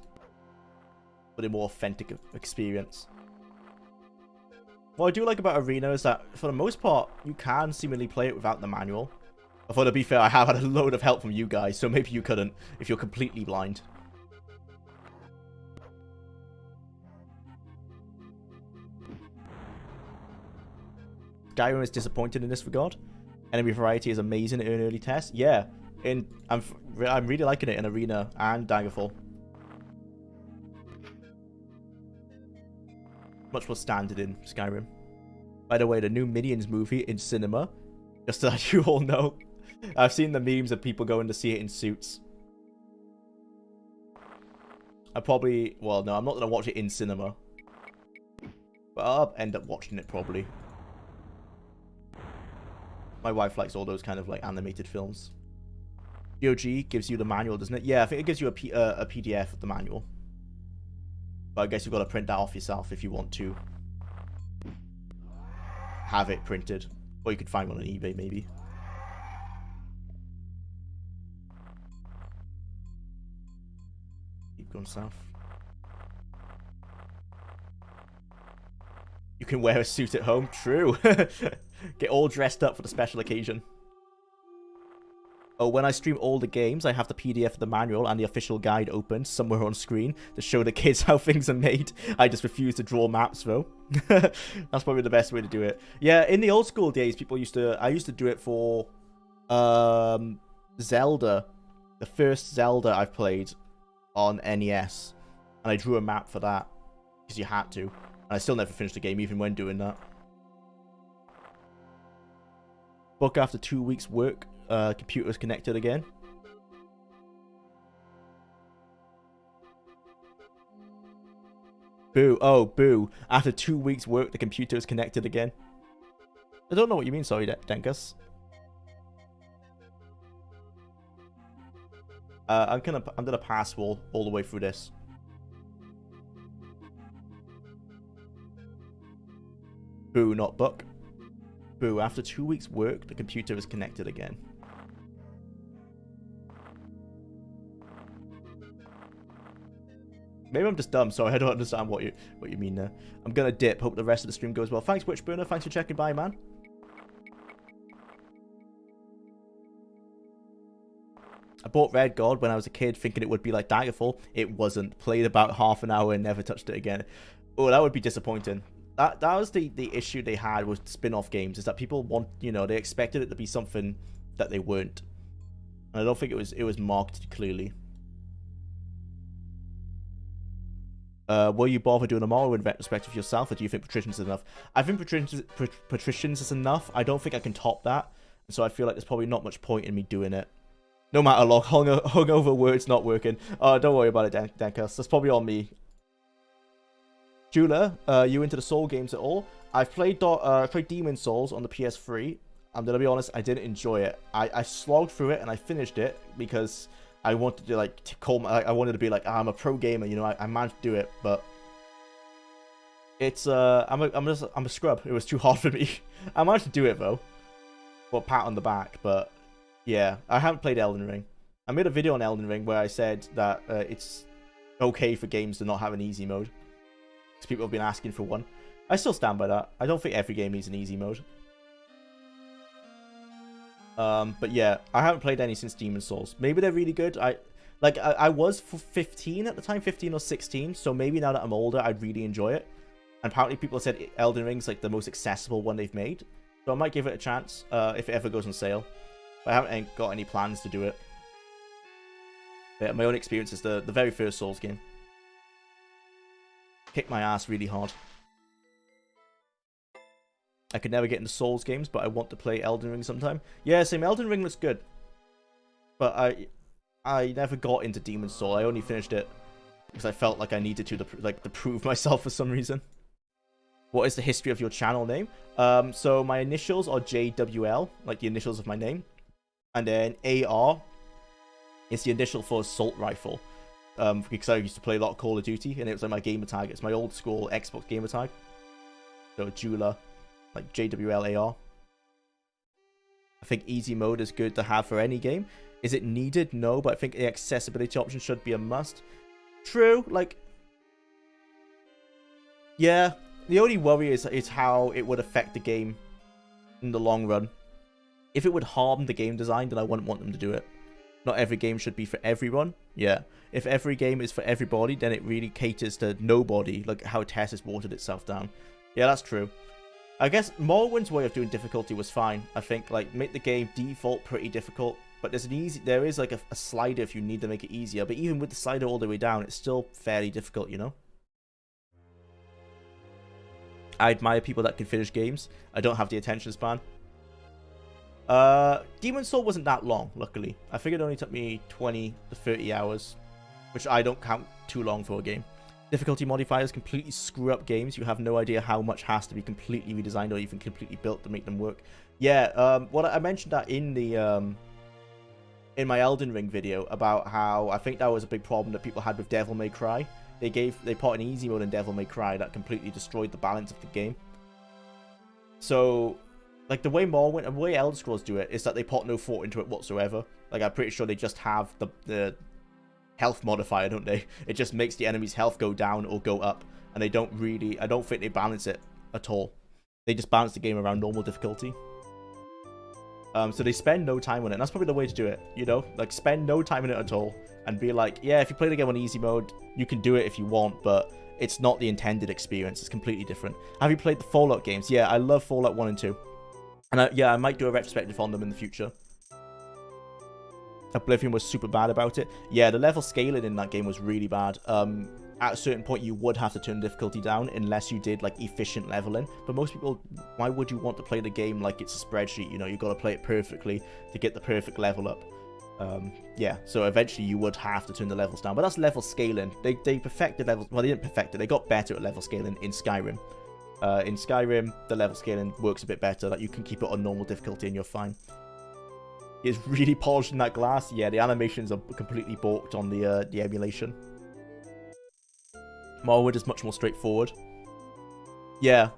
But a more authentic experience. What I do like about Arena is that, for the most part, you can seemingly play it without the manual. Although, to be fair, I have had a load of help from you guys, so maybe you couldn't, if you're completely blind. Skyrim is disappointed in this regard. Enemy variety is amazing in early tests. Yeah, I'm really liking it in Arena and Daggerfall. Much more standard in Skyrim. By the way, the new Minions movie in cinema, just so that you all know. I've seen the memes of people going to see it in suits. Well, no, I'm not going to watch it in cinema. But I'll end up watching it probably. My wife likes all those kind of like animated films. VOD gives you the manual, doesn't it? Yeah, I think it gives you a PDF of the manual. But I guess you've got to print that off yourself if you want to have it printed. Or you could find one on eBay, maybe. Keep going south. You can wear a suit at home. True. Get all dressed up for the special occasion. Oh, when I stream older games, I have the PDF of the manual and the official guide open somewhere on screen to show the kids how things are made. I just refuse to draw maps, though. That's probably the best way to do it. Yeah, in the old school days, I used to do it for Zelda. The first Zelda I've played on NES. And I drew a map for that. Because you had to. And I still never finished the game, even when doing that. Book after 2 weeks work. Computer's connected again. Boo. Oh, boo. After 2 weeks work, the computer is connected again. I don't know what you mean, sorry, Denkus. I'm gonna pass all the way through this. Boo, not book. Boo, after 2 weeks work, the computer is connected again. Maybe I'm just dumb, so I don't understand what you mean there. I'm gonna dip. Hope the rest of the stream goes well. Thanks, Witchburner. Thanks for checking by, man. I bought Red God when I was a kid, thinking it would be like Daggerfall. It wasn't. Played about half an hour and never touched it again. Oh, that would be disappointing. That was the issue they had with spin-off games, is that people want, they expected it to be something that they weren't. And I don't think it was marketed clearly. Will you bother doing a Morrowind retrospective yourself, or do you think Patricians is enough? I think Patricians is enough. I don't think I can top that. So I feel like there's probably not much point in me doing it. No matter log, hungover words not working. Don't worry about it, Denkus. That's probably on me. Jwlar, you into the Soul games at all? I've played Demon Souls on the PS3. I'm gonna be honest, I didn't enjoy it. I slogged through it and I finished it because I wanted to I wanted to be like, I'm a pro gamer, I managed to do it, but it's I'm a scrub. It was too hard for me. I managed to do it though. Well, pat on the back, but yeah, I haven't played Elden Ring. I made a video on Elden Ring where I said that it's okay for games to not have an easy mode. Because people have been asking for one. I still stand by that. I don't think every game needs an easy mode. But yeah, I haven't played any since Demon Souls. Maybe they're really good. I was 15 at the time, 15 or 16. So maybe now that I'm older, I'd really enjoy it. And apparently people have said Elden Ring's like the most accessible one they've made. So I might give it a chance if it ever goes on sale. But I haven't got any plans to do it. But yeah, my own experience is the very first Souls game. Kicked my ass really hard. I could never get into Souls games, but I want to play Elden Ring sometime. Yeah, same. Elden Ring looks good. But I never got into Demon Soul. I only finished it because I felt like I needed to prove myself for some reason. What is the history of your channel name? So my initials are JWL, like the initials of my name. And then AR is the initial for assault rifle. Because I used to play a lot of Call of Duty, and it was like my gamer tag. It's my old school Xbox gamer tag. So Jwlar, like JWLAR. I think easy mode is good to have for any game. Is it needed? No, but I think the accessibility option should be a must. True, like, yeah. The only worry is how it would affect the game in the long run. If it would harm the game design, then I wouldn't want them to do it. Not every game should be for everyone. Yeah. If every game is for everybody, then it really caters to nobody, like how TES has watered itself down. Yeah, that's true. I guess Morrowind's way of doing difficulty was fine. I think, like, make the game default pretty difficult, but there is like a slider if you need to make it easier, but even with the slider all the way down, it's still fairly difficult, you know? I admire people that can finish games. I don't have the attention span. Demon's Soul wasn't that long, luckily. I figured it only took me 20 to 30 hours, which I don't count too long for a game. Difficulty modifiers completely screw up games. You have no idea how much has to be completely redesigned or even completely built to make them work. Yeah, what I mentioned that in the in my Elden Ring video about how I think that was a big problem that people had with Devil May Cry. They put an easy mode in Devil May Cry that completely destroyed the balance of the game. So, like, the way Elder Scrolls do it is that they put no thought into it whatsoever. Like, I'm pretty sure they just have the health modifier, don't they? It just makes the enemy's health go down or go up, and I don't think they balance it at all. They just balance the game around normal difficulty. So they spend no time on it, and that's probably the way to do it, you know? Like, spend no time in it at all, and be like, yeah, if you play the game on easy mode, you can do it if you want, but it's not the intended experience. It's completely different. Have you played the Fallout games? Yeah, I love Fallout 1 and 2. And I might do a retrospective on them in the future. Oblivion was super bad about it. Yeah, the level scaling in that game was really bad. At a certain point, you would have to turn difficulty down unless you did, like, efficient leveling. But most people, why would you want to play the game like it's a spreadsheet? You know, you've got to play it perfectly to get the perfect level up. Yeah, so eventually you would have to turn the levels down. But that's level scaling. They perfected levels. Well, they didn't perfect it. They got better at level scaling in Skyrim. In Skyrim, the level scaling works a bit better. Like, you can keep it on normal difficulty and you're fine. It's really polished in that glass. Yeah, the animations are completely balked on the emulation. Morrowind is much more straightforward. Yeah,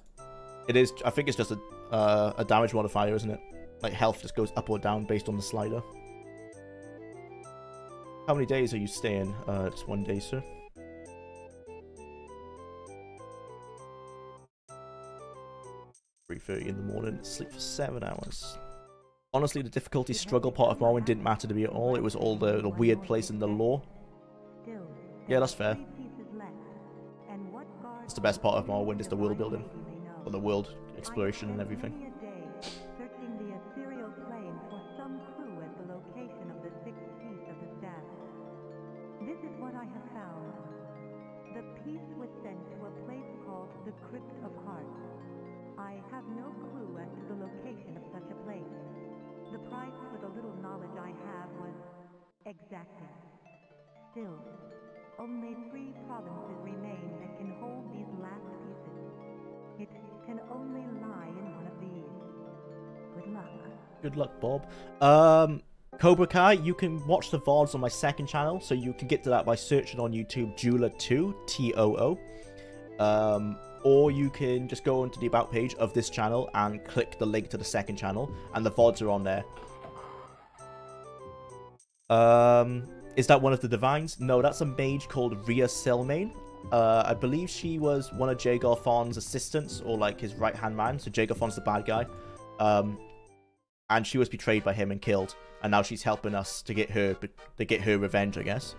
it is. I think it's just a damage modifier, isn't it? Like, health just goes up or down based on the slider. How many days are you staying? Just 1 day, sir. .30 in the morning. Sleep for 7 hours. Honestly, the difficulty struggle part of Morrowind didn't matter to me at all. It was all the weird place in the lore. Yeah, that's fair. That's the best part of Morrowind, is the world building. Or the world exploration and everything. This is what I have found. The piece was sent to a place called the Crypt of Hearts. I have no clue as to the location of such a place. The price for the little knowledge I have was exacting. Still, only 3 provinces remain that can hold these last pieces. It can only lie in one of these. Good luck. Good luck, Bob. Cobra Kai, you can watch the VODs on my second channel, so you can get to that by searching on YouTube Jwlar 2, T-O-O. Or you can just go onto the About page of this channel and click the link to the second channel, and the VODs are on there. Is that one of the Divines? No, that's a mage called Rhea Selmain. I believe she was one of Jagar Thon's assistants, or like his right-hand man, so Jagar Thon's the bad guy. And she was betrayed by him and killed, and now she's helping us to get her revenge, I guess.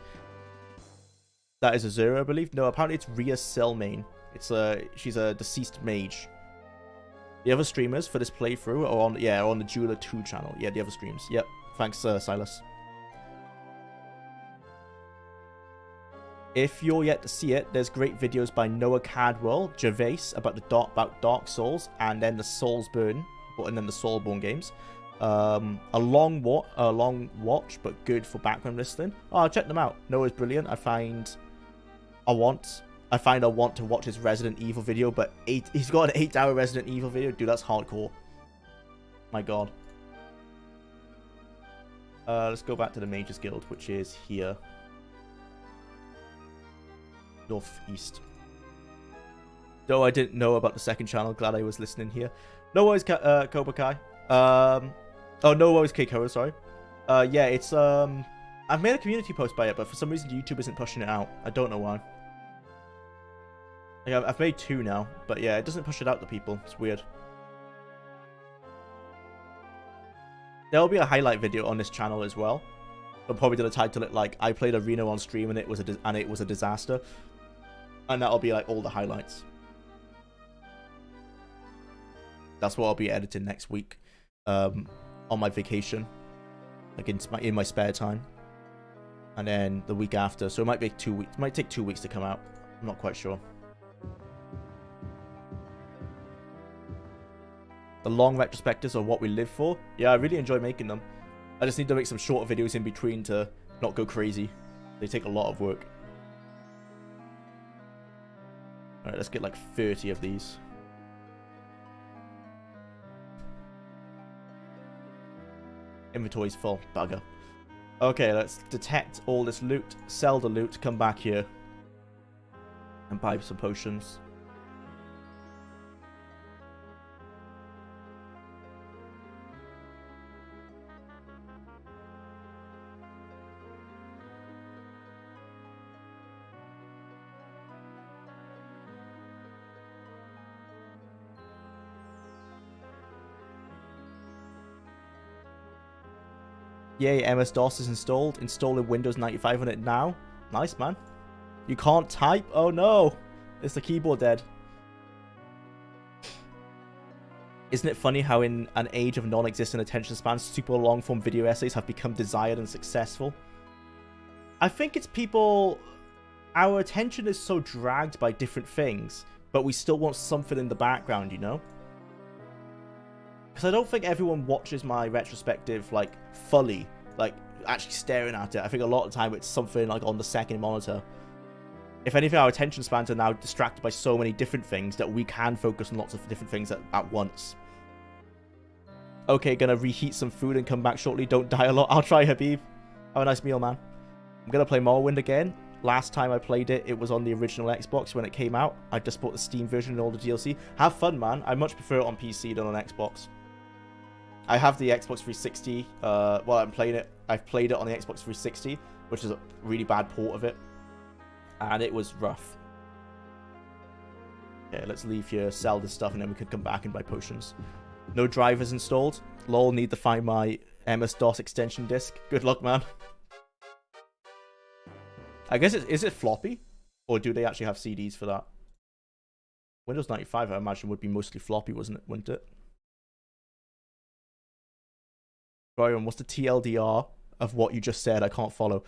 That is Azura, I believe. No, apparently it's Rhea Selmain. She's a deceased mage. The other streamers for this playthrough are on the Jwlar 2 channel. Yeah, the other streams. Yep. Thanks, Silas. If you're yet to see it, there's great videos by Noah Cadwell, Gervais about Dark Souls, and then the Soulsborne, and then the Soulsborne games. A long watch, but good for background listening. Oh, I'll check them out. Noah's brilliant. I find I want to watch his Resident Evil video, but he's got an 8-hour Resident Evil video. Dude, that's hardcore. My god. Let's go back to the Mages Guild, which is here. Northeast. Though I didn't know about the second channel, glad I was listening here. No worries, Cobra Kai. Oh, no worries, Keiko, sorry. Yeah, it's, I've made a community post by it, but for some reason YouTube isn't pushing it out. I don't know why. Like, I've made 2 now, but yeah, it doesn't push it out to people. It's weird. There'll be a highlight video on this channel as well. I'm probably gonna title it like I played Arena on stream and it was a disaster, and that'll be like all the highlights. That's what I'll be editing next week, on my vacation, like in my spare time, and then the week after. So it might be 2 weeks. It might take 2 weeks to come out. I'm not quite sure. The long retrospectives are what we live for. Yeah, I really enjoy making them. I just need to make some shorter videos in between to not go crazy. They take a lot of work. Alright, let's get like 30 of these. Inventory's full. Bugger. Okay, let's detect all this loot, sell the loot, come back here, and buy some potions. Yay, MS-DOS is installed. Installing Windows 95 on it now. Nice, man. You can't type? Oh no! Is the keyboard dead? Isn't it funny how in an age of non-existent attention spans, super long-form video essays have become desired and successful? I think it's people... Our attention is so dragged by different things, but we still want something in the background, you know? Because I don't think everyone watches my retrospective, like, fully, like, actually staring at it. I think a lot of the time it's something, like, on the second monitor. If anything, our attention spans are now distracted by so many different things that we can focus on lots of different things at once. Okay, gonna reheat some food and come back shortly. Don't die a lot. I'll try, Habib. Have a nice meal, man. I'm gonna play Morrowind again. Last time I played it, it was on the original Xbox when it came out. I just bought the Steam version and all the DLC. Have fun, man. I much prefer it on PC than on Xbox. I have the Xbox 360, well, I'm playing it. I've played it on the Xbox 360, which is a really bad port of it. And it was rough. Okay, let's leave here, sell this stuff, and then we could come back and buy potions. No drivers installed. Lol, need to find my MS-DOS extension disc. Good luck, man. I guess is it floppy? Or do they actually have CDs for that? Windows 95, I imagine, would be mostly floppy, wouldn't it? Byron, what's the TLDR of what you just said? I can't follow.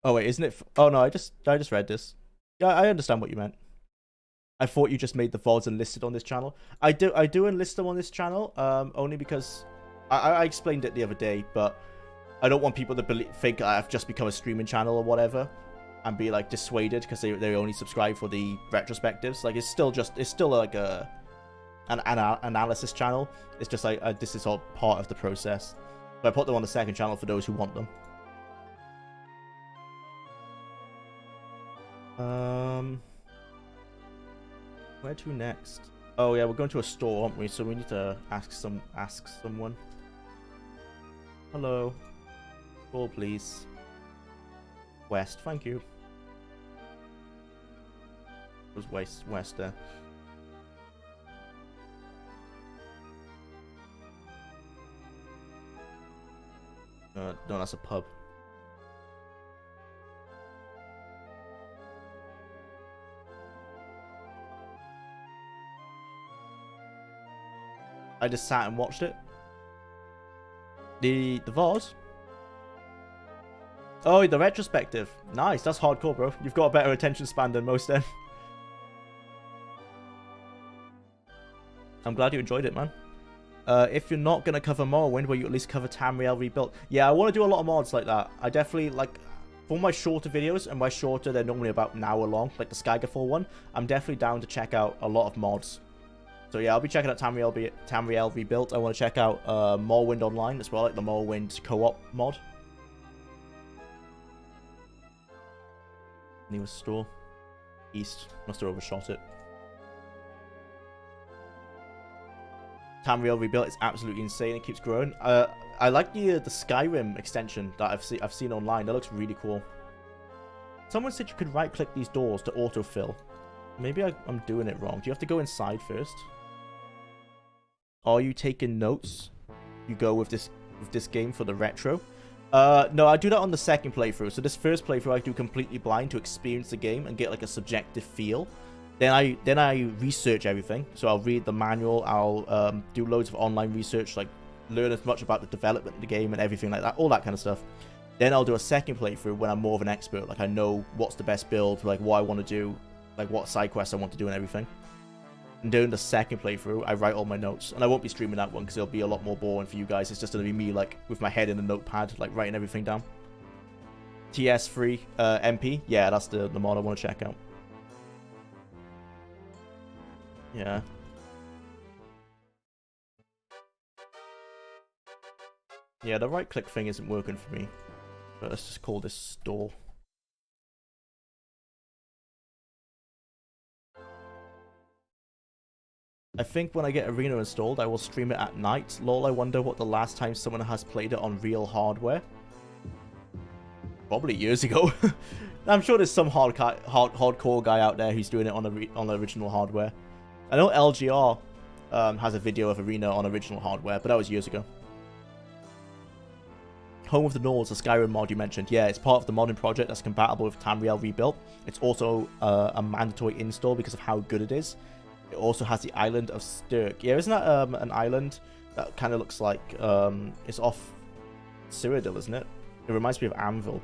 Oh wait, isn't it? Oh no, I just read this. Yeah, I understand what you meant. I thought you just made the VODs enlisted on this channel. I do enlist them on this channel, only because I explained it the other day, but I don't want people to think I've just become a streaming channel or whatever, and be like dissuaded because they only subscribe for the retrospectives. Like it's still like an analysis channel. It's just like this is all part of the process. But I put them on the second channel for those who want them. Where to next? Oh yeah, we're going to a store, aren't we? So we need to ask someone. Hello. Store, please. West, thank you. It was west there. No, that's a pub. I just sat and watched it. The VOD? Oh, the retrospective. Nice, that's hardcore, bro. You've got a better attention span than most then. I'm glad you enjoyed it, man. If you're not going to cover Morrowind, will you at least cover Tamriel Rebuilt? Yeah, I want to do a lot of mods like that. I definitely, like, for my shorter videos, and by shorter, they're normally about an hour long, like the Skygerfall one, I'm definitely down to check out a lot of mods. So yeah, I'll be checking out Tamriel Rebuilt. I want to check out Morrowind Online as well, like the Morrowind co-op mod. New store. East. Must have overshot it. Tamriel rebuilt is absolutely insane. It keeps growing. I like the Skyrim extension that I've seen online. That looks really cool. Someone said you could right-click these doors to autofill. Maybe I'm doing it wrong. Do you have to go inside first? Are you taking notes? You go with this game for the retro? No, I do that on the second playthrough. So this first playthrough I do completely blind to experience the game and get like a subjective feel. Then I research everything. So I'll read the manual. I'll do loads of online research, like learn as much about the development of the game and everything like that, all that kind of stuff. Then I'll do a second playthrough when I'm more of an expert. Like I know what's the best build, like what I want to do, like what side quests I want to do and everything. And during the second playthrough, I write all my notes. And I won't be streaming that one because it'll be a lot more boring for you guys. It's just going to be me like with my head in a notepad, like writing everything down. TES free MP. Yeah, that's the mod I want to check out. Yeah. Yeah, the right click thing isn't working for me. But let's just call this store. I think when I get Arena installed, I will stream it at night. Lol, I wonder what the last time someone has played it on real hardware. Probably years ago. I'm sure there's some hardcore guy out there who's doing it on the original hardware. I know LGR has a video of Arena on original hardware, but that was years ago. Home of the Nords, the Skyrim mod you mentioned. Yeah, it's part of the modding project that's compatible with Tamriel Rebuilt. It's also a mandatory install because of how good it is. It also has the island of Sturk. Yeah, isn't that an island that kind of looks like it's off Cyrodiil, isn't it? It reminds me of Anvil.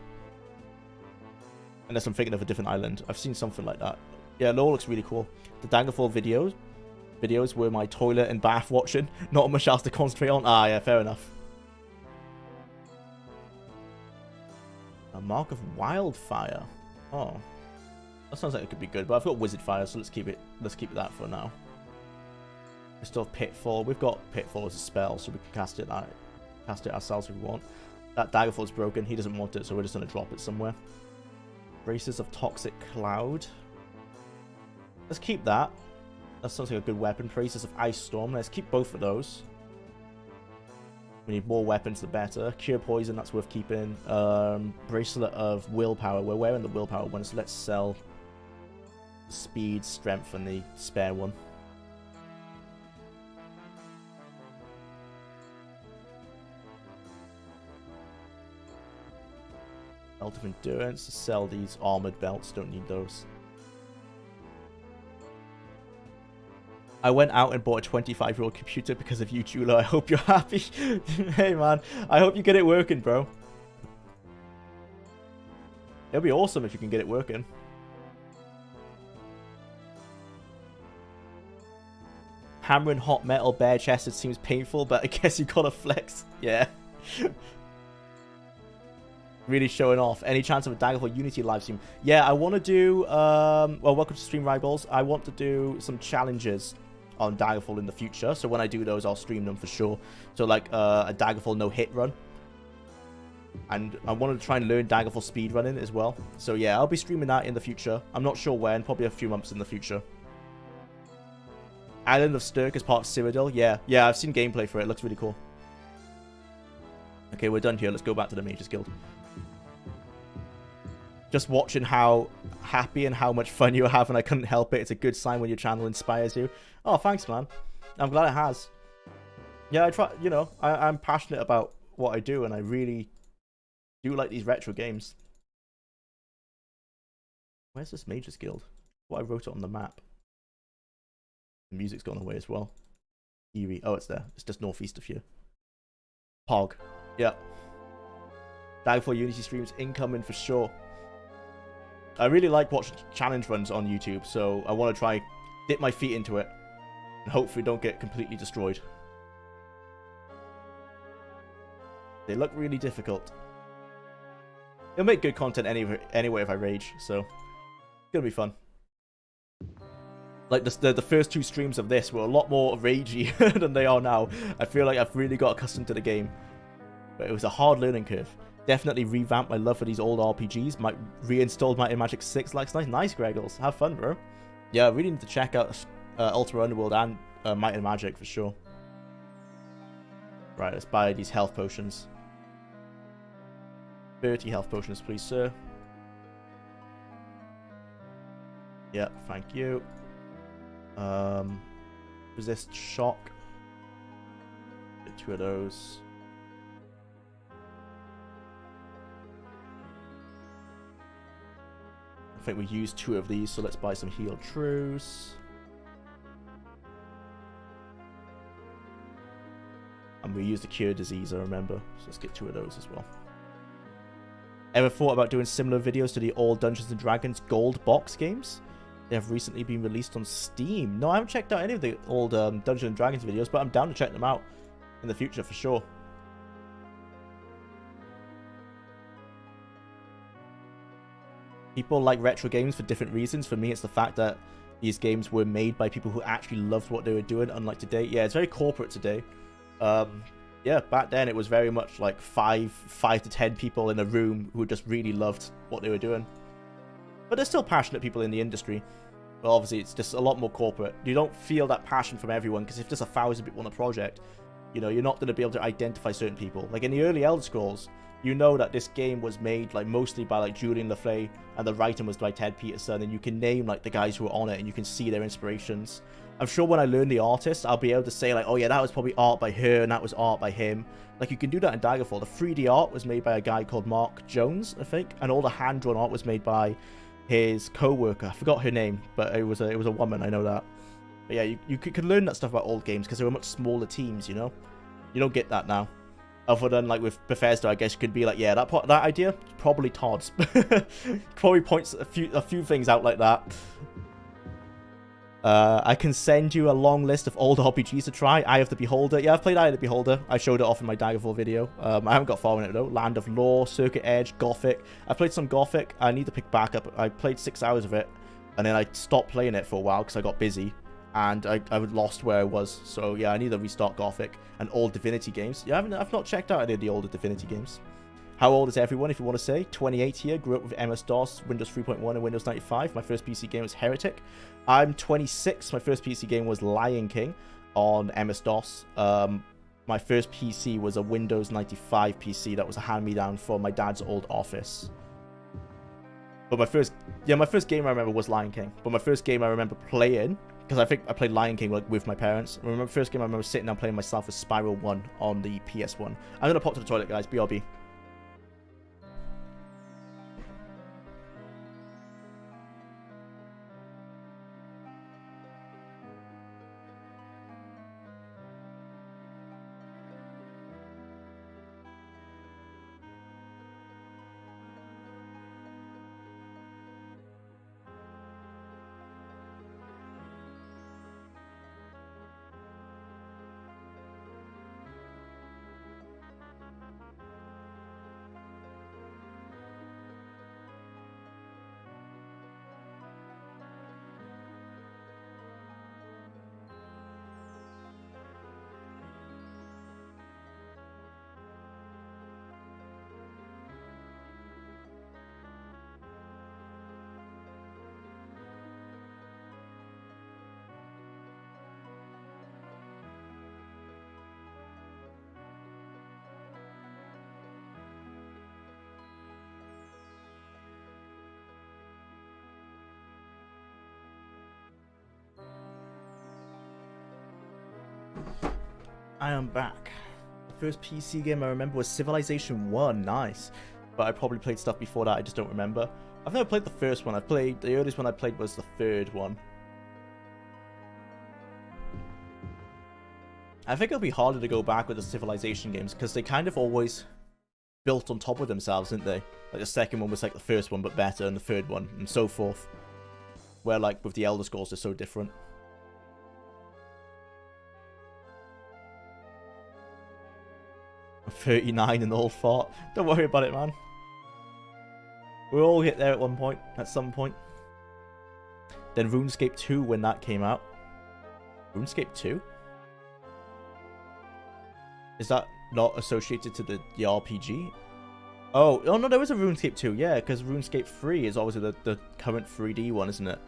Unless I'm thinking of a different island. I've seen something like that. Yeah, it all looks really cool. The Daggerfall videos were my toilet and bath watching. Not much else to concentrate on. Ah, yeah, fair enough. A Mark of Wildfire. Oh. That sounds like it could be good, but I've got Wizard Fire, so let's keep it that for now. We still have Pitfall. We've got Pitfall as a spell, so we can cast it ourselves if we want. That Daggerfall's broken. He doesn't want it, so we're just going to drop it somewhere. Braces of Toxic Cloud. Let's keep that. That sounds like a good weapon. Braces of Ice Storm. Let's keep both of those. We need more weapons, the better. Cure Poison, that's worth keeping. Bracelet of Willpower. We're wearing the Willpower one, so let's sell Speed, Strength, and the spare one. Belt of Endurance. Sell these armored belts. Don't need those. I went out and bought a 25-year-old computer because of you, Jwlar. I hope you're happy. Hey, man. I hope you get it working, bro. It'll be awesome if you can get it working. Hammering hot metal bare-chested seems painful, but I guess you gotta flex. Yeah. Really showing off. Any chance of a Daggerfall Unity livestream? Yeah, I want to do... well, welcome to Stream Rivals. I want to do some challenges on Daggerfall in the future. So when I do those, I'll stream them for sure. So like a Daggerfall no-hit run. And I wanted to try and learn Daggerfall speedrunning as well. So yeah, I'll be streaming that in the future. I'm not sure when. Probably a few months in the future. Island of Sturk is part of Cyrodiil. Yeah, I've seen gameplay for it. It looks really cool. Okay, we're done here. Let's go back to the Mages Guild. Just watching how happy and how much fun you're having, I couldn't help it. It's a good sign when your channel inspires you. Oh, thanks, man. I'm glad it has. Yeah, I try. You know, I'm passionate about what I do, and I really do like these retro games. Where's this Mages Guild? What I wrote it on the map. The music's gone away as well. Erie. Oh, it's there. It's just northeast of here. Pog. Yeah. Daggerfall Unity streams incoming for sure. I really like watching challenge runs on YouTube, so I want to try dip my feet into it and hopefully don't get completely destroyed. They look really difficult. It'll make good content anyway if I rage, so it's gonna be fun. Like the first two streams of this were a lot more ragey than they are now. I feel like I've really got accustomed to the game, but it was a hard learning curve. definitely revamped my love for these old RPGs. Might reinstalled Might and Magic 6 last night. Nice, Greggles. Have fun, bro. Yeah, I really need to check out Ultima Underworld and Might and Magic for sure. Right, let's buy these health potions. 30 health potions, please, sir. Yep, thank you. Resist shock. Get 2 of those. I think we used 2 of these, so let's buy some heal trues. And we used the cure disease, I remember. So let's get 2 of those as well. Ever thought about doing similar videos to the old Dungeons & Dragons gold box games? They have recently been released on Steam. No, I haven't checked out any of the old Dungeons & Dragons videos, but I'm down to check them out in the future for sure. People like retro games for different reasons. For me, it's the fact that these games were made by people who actually loved what they were doing, unlike today. Yeah, it's very corporate today. Yeah, back then it was very much like 5 to 10 people in a room who just really loved what they were doing. But there's still passionate people in the industry. But obviously it's just a lot more corporate. You don't feel that passion from everyone, because if there's 1,000 people on a project, you know, you're not going to be able to identify certain people. Like in the early Elder Scrolls, you know that this game was made like mostly by like Julian Lafay, and the writing was by Ted Peterson, and you can name like the guys who were on it, and you can see their inspirations. I'm sure when I learn the artist, I'll be able to say like, oh yeah, that was probably art by her, and that was art by him. Like you can do that in Daggerfall. The 3D art was made by a guy called Mark Jones, I think, and all the hand-drawn art was made by his co-worker. I forgot her name, but it was a woman, I know that. But yeah, you could learn that stuff about old games because they were much smaller teams, you know? You don't get that now. Other than like with Bethesda, I guess you could be like, yeah, that idea probably Todd's. Probably points a few things out like that. I can send you a long list of old RPGs to try. Eye of the Beholder. Yeah, I've played Eye of the Beholder. I showed it off in my Daggerfall video. I haven't got far in it though. Land of Lore, Circuit Edge, Gothic. I played some Gothic. I need to pick back up. I played 6 hours of it, and then I stopped playing it for a while because I got busy. And I lost where I was. So yeah, I need to restart Gothic and old Divinity games. Yeah, I've not checked out any of the older Divinity games. How old is everyone, if you want to say? 28 here, grew up with MS-DOS, Windows 3.1 and Windows 95. My first PC game was Heretic. I'm 26. My first PC game was Lion King on MS-DOS. My first PC was a Windows 95 PC that was a hand-me-down from my dad's old office. But my first game I remember was Lion King. But my first game I remember playing, because I think I played Lion King like with my parents. I remember the first game I remember sitting down playing myself was Spiral 1 on the PS1. I'm going to pop to the toilet, guys. BRB. I am back. The first PC game I remember was Civilization 1. Nice. But I probably played stuff before that, I just don't remember. I've never played the first one. The earliest one I played was the third one. I think it'll be harder to go back with the Civilization games, because they kind of always built on top of themselves, didn't they? Like the second one was like the first one, but better, and the third one, and so forth. Where like with the Elder Scrolls, they're so different. 39 and all fart. Don't worry about it, man. We'll all get there at one point, at some point. Then RuneScape 2 when that came out. RuneScape 2? Is that not associated to the RPG? Oh no, there was a RuneScape 2, yeah, because RuneScape 3 is obviously the current 3D one, isn't it?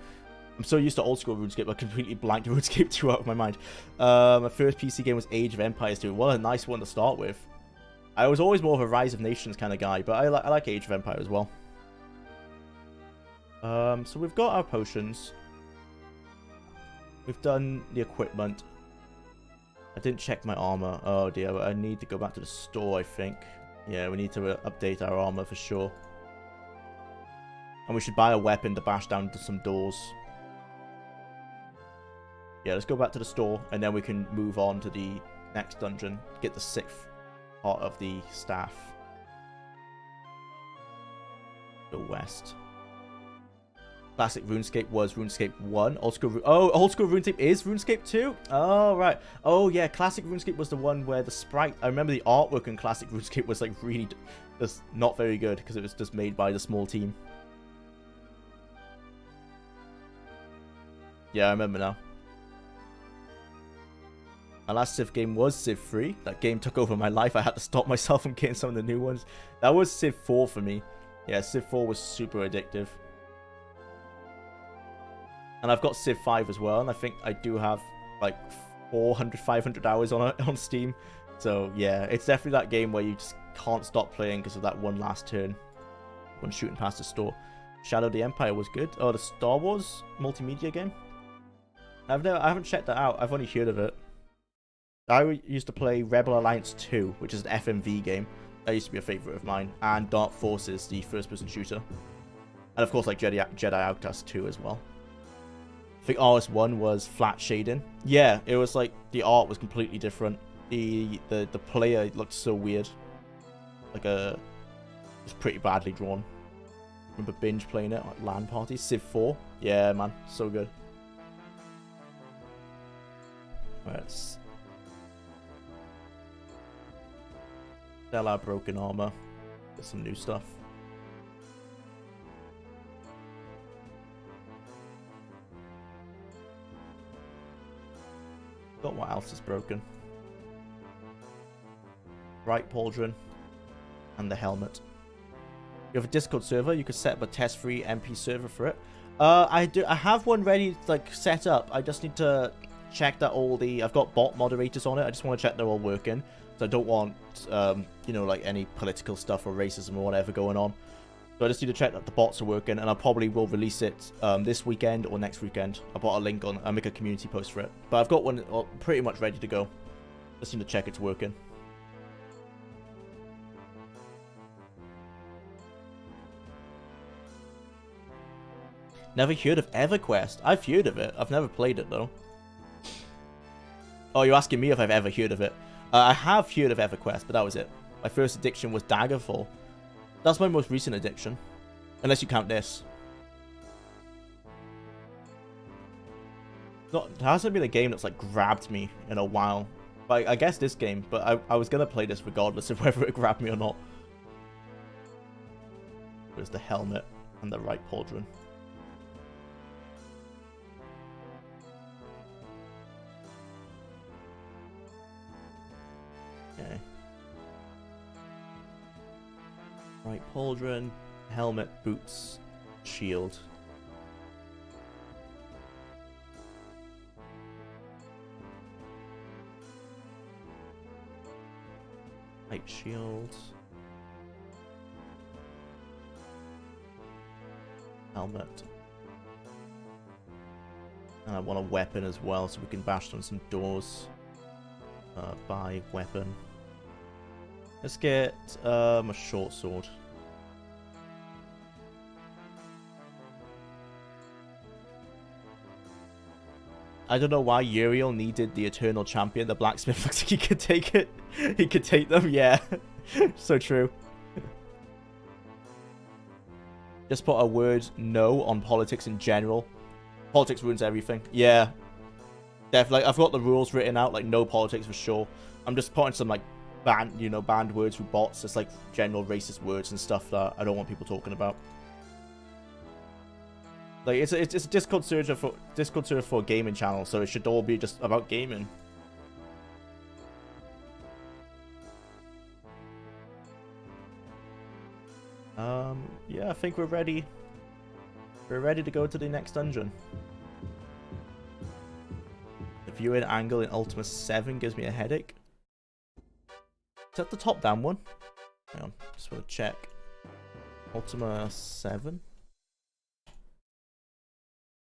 I'm so used to old school RuneScape, I completely blanked RuneScape 2 out of my mind. My first PC game was Age of Empires 2. What a nice one to start with. I was always more of a Rise of Nations kind of guy, but I like Age of Empires as well. So we've got our potions. We've done the equipment. I didn't check my armor. Oh dear, I need to go back to the store, I think. Yeah, we need to update our armor for sure. And we should buy a weapon to bash down to some doors. Yeah, let's go back to the store, and then we can move on to the next dungeon. Get the 6th part of the staff. Go west. Classic RuneScape was RuneScape 1. Old school RuneScape is RuneScape 2? Oh, right. Oh, yeah, Classic RuneScape was the one where the sprite... I remember the artwork in Classic RuneScape was, like, really just not very good, because it was just made by the small team. Yeah, I remember now. My last Civ game was Civ 3. That game took over my life. I had to stop myself from getting some of the new ones. That was Civ 4 for me. Yeah, Civ 4 was super addictive. And I've got Civ 5 as well, and I think I do have like 400, 500 hours on Steam. So yeah, it's definitely that game where you just can't stop playing because of that one last turn when shooting past the store. Shadow of the Empire was good. Oh, the Star Wars multimedia game? I haven't checked that out. I've only heard of it. I used to play Rebel Alliance 2, which is an FMV game. That used to be a favorite of mine. And Dark Forces, the first-person shooter. And of course, like Jedi Outcast 2 as well. I think RS1 was flat shading. Yeah, it was like the art was completely different. The player looked so weird. Like it was pretty badly drawn. Remember binge playing it at LAN parties. Civ 4. Yeah, man, so good. Let's sell our broken armor. Get some new stuff. Got what else is broken. Right pauldron and the helmet. You have a Discord server. You could set up a test-free MP server for it. I have one ready, like set up. I just need to check that I've got bot moderators on it. I just want to check they're all working. So I don't want you know, like any political stuff or racism or whatever going on. So I just need to check that the bots are working, and I probably will release it this weekend or next weekend. I bought a link on. I'll make a community post for it. But I've got one pretty much ready to go. Just need to check it's working. Never heard of EverQuest. I've heard of it. I've never played it though. Oh, you're asking me if I've ever heard of it. I have heard of EverQuest, but that was it. My first addiction was Daggerfall. That's my most recent addiction. Unless you count this. It hasn't been a game that's like grabbed me in a while. But I guess this game, but I was going to play this regardless of whether it grabbed me or not. There's the helmet and the right pauldron. Okay. Right pauldron, helmet, boots, shield. Right shield. Helmet. And I want a weapon as well, so we can bash on some doors. Buy weapon. Let's get a short sword. I don't know why Uriel needed the Eternal Champion. The blacksmith looks like he could take it. He could take them, yeah. So true. Just put a word no on politics in general. Politics ruins everything. Yeah. Definitely. I've got the rules written out, like no politics for sure. I'm just putting some like banned words with bots. Just like general racist words and stuff that I don't want people talking about. Like it's a Discord server for a gaming channel, so it should all be just about gaming. yeah, I think we're ready. We're ready to go to the next dungeon. The viewing angle in Ultima 7 gives me a headache. Is that the top-down one? Hang on, just want to check. Ultima 7.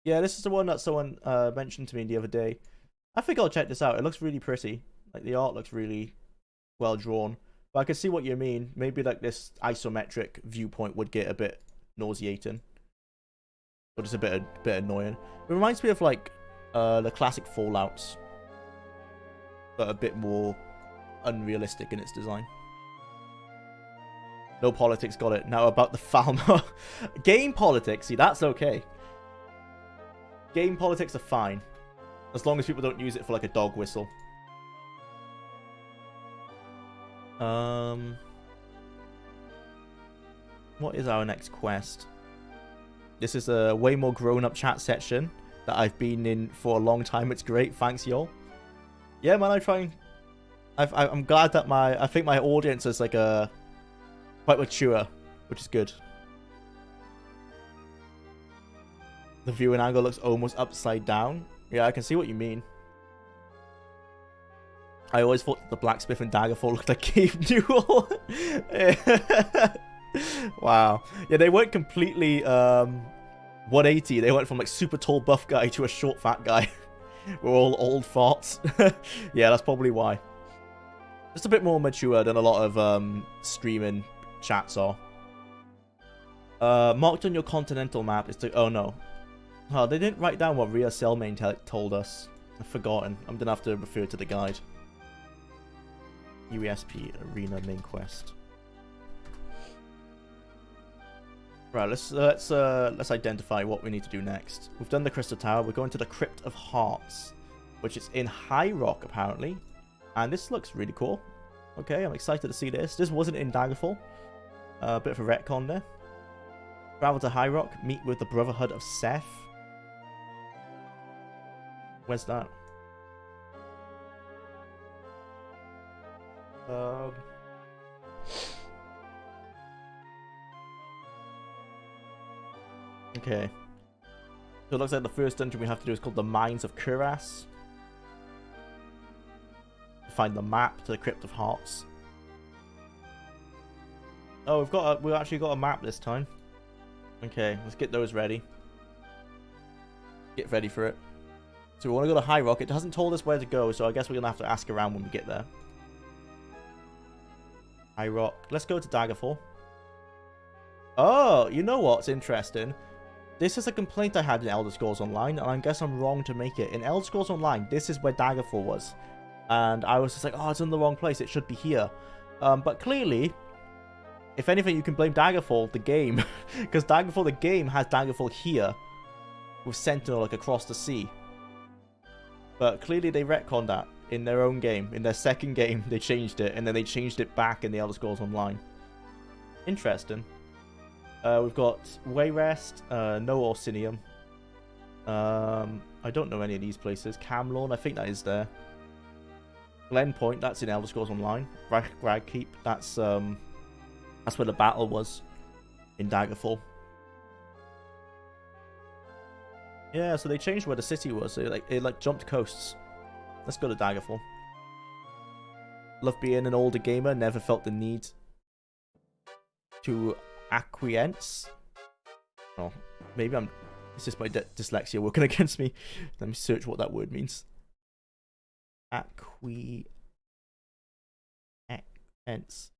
Yeah, this is the one that someone mentioned to me the other day. I think I'll check this out. It looks really pretty. Like, the art looks really well drawn. But I can see what you mean. Maybe like this isometric viewpoint would get a bit nauseating. Or just a bit annoying. It reminds me of like the classic Fallouts. But a bit more unrealistic in its design. No politics, got it. Now about the Falmer. Game politics, see, that's okay. Game politics are fine. As long as people don't use it for like a dog whistle. What is our next quest? This is a way more grown-up chat section that I've been in for a long time. It's great. Thanks, y'all. Yeah, man, I'm glad that I think my audience is like quite mature, which is good. The viewing angle looks almost upside down. Yeah, I can see what you mean. I always thought the blacksmith and Daggerfall looked like Cave Newell. Wow. Yeah, they weren't completely 180. They went from like super tall buff guy to a short fat guy. We're all old farts. Yeah, that's probably why. Just a bit more mature than a lot of streaming chats are. Marked on your continental map is to... Oh, no. Oh, they didn't write down what Rhea Cellmain told us. I've forgotten. I'm going to have to refer to the guide. UESP Arena main quest. Right, let's identify what we need to do next. We've done the Crystal Tower. We're going to the Crypt of Hearts, which is in High Rock, apparently. And this looks really cool. Okay, I'm excited to see this. This wasn't in Daggerfall. A bit of a retcon there. Travel to High Rock. Meet with the Brotherhood of Seth. Where's that? Okay. So it looks like the first dungeon we have to do is called the Mines of Kuras. Find the map to the Crypt of Hearts. Oh, we've actually got a map this time. Okay, let's get those ready. Get ready for it. So we want to go to High Rock. It hasn't told us where to go, so I guess we're gonna have to ask around when we get there. High Rock. Let's go to Daggerfall. Oh, you know what's interesting? This is a complaint I had in Elder Scrolls Online, and I guess I'm wrong to make it. In Elder Scrolls Online, this is where Daggerfall was. And I was just like, oh, it's in the wrong place. It should be here. But clearly, if anything, you can blame Daggerfall, the game. Because Daggerfall, the game, has Daggerfall here. With Sentinel, like, across the sea. But clearly they retconned that in their own game. In their second game, they changed it. And then they changed it back in the Elder Scrolls Online. Interesting. We've got Wayrest, no Orsinium. I don't know any of these places. Camlorn, I think that is there. Glen Point, that's in Elder Scrolls Online. Ragkeep, that's where the battle was in Daggerfall. Yeah, so they changed where the city was. So it jumped coasts. Let's go to Daggerfall. Love being an older gamer. Never felt the need to acquiesce. Oh, maybe it's just my dyslexia working against me. Let me search what that word means. Acquiesce.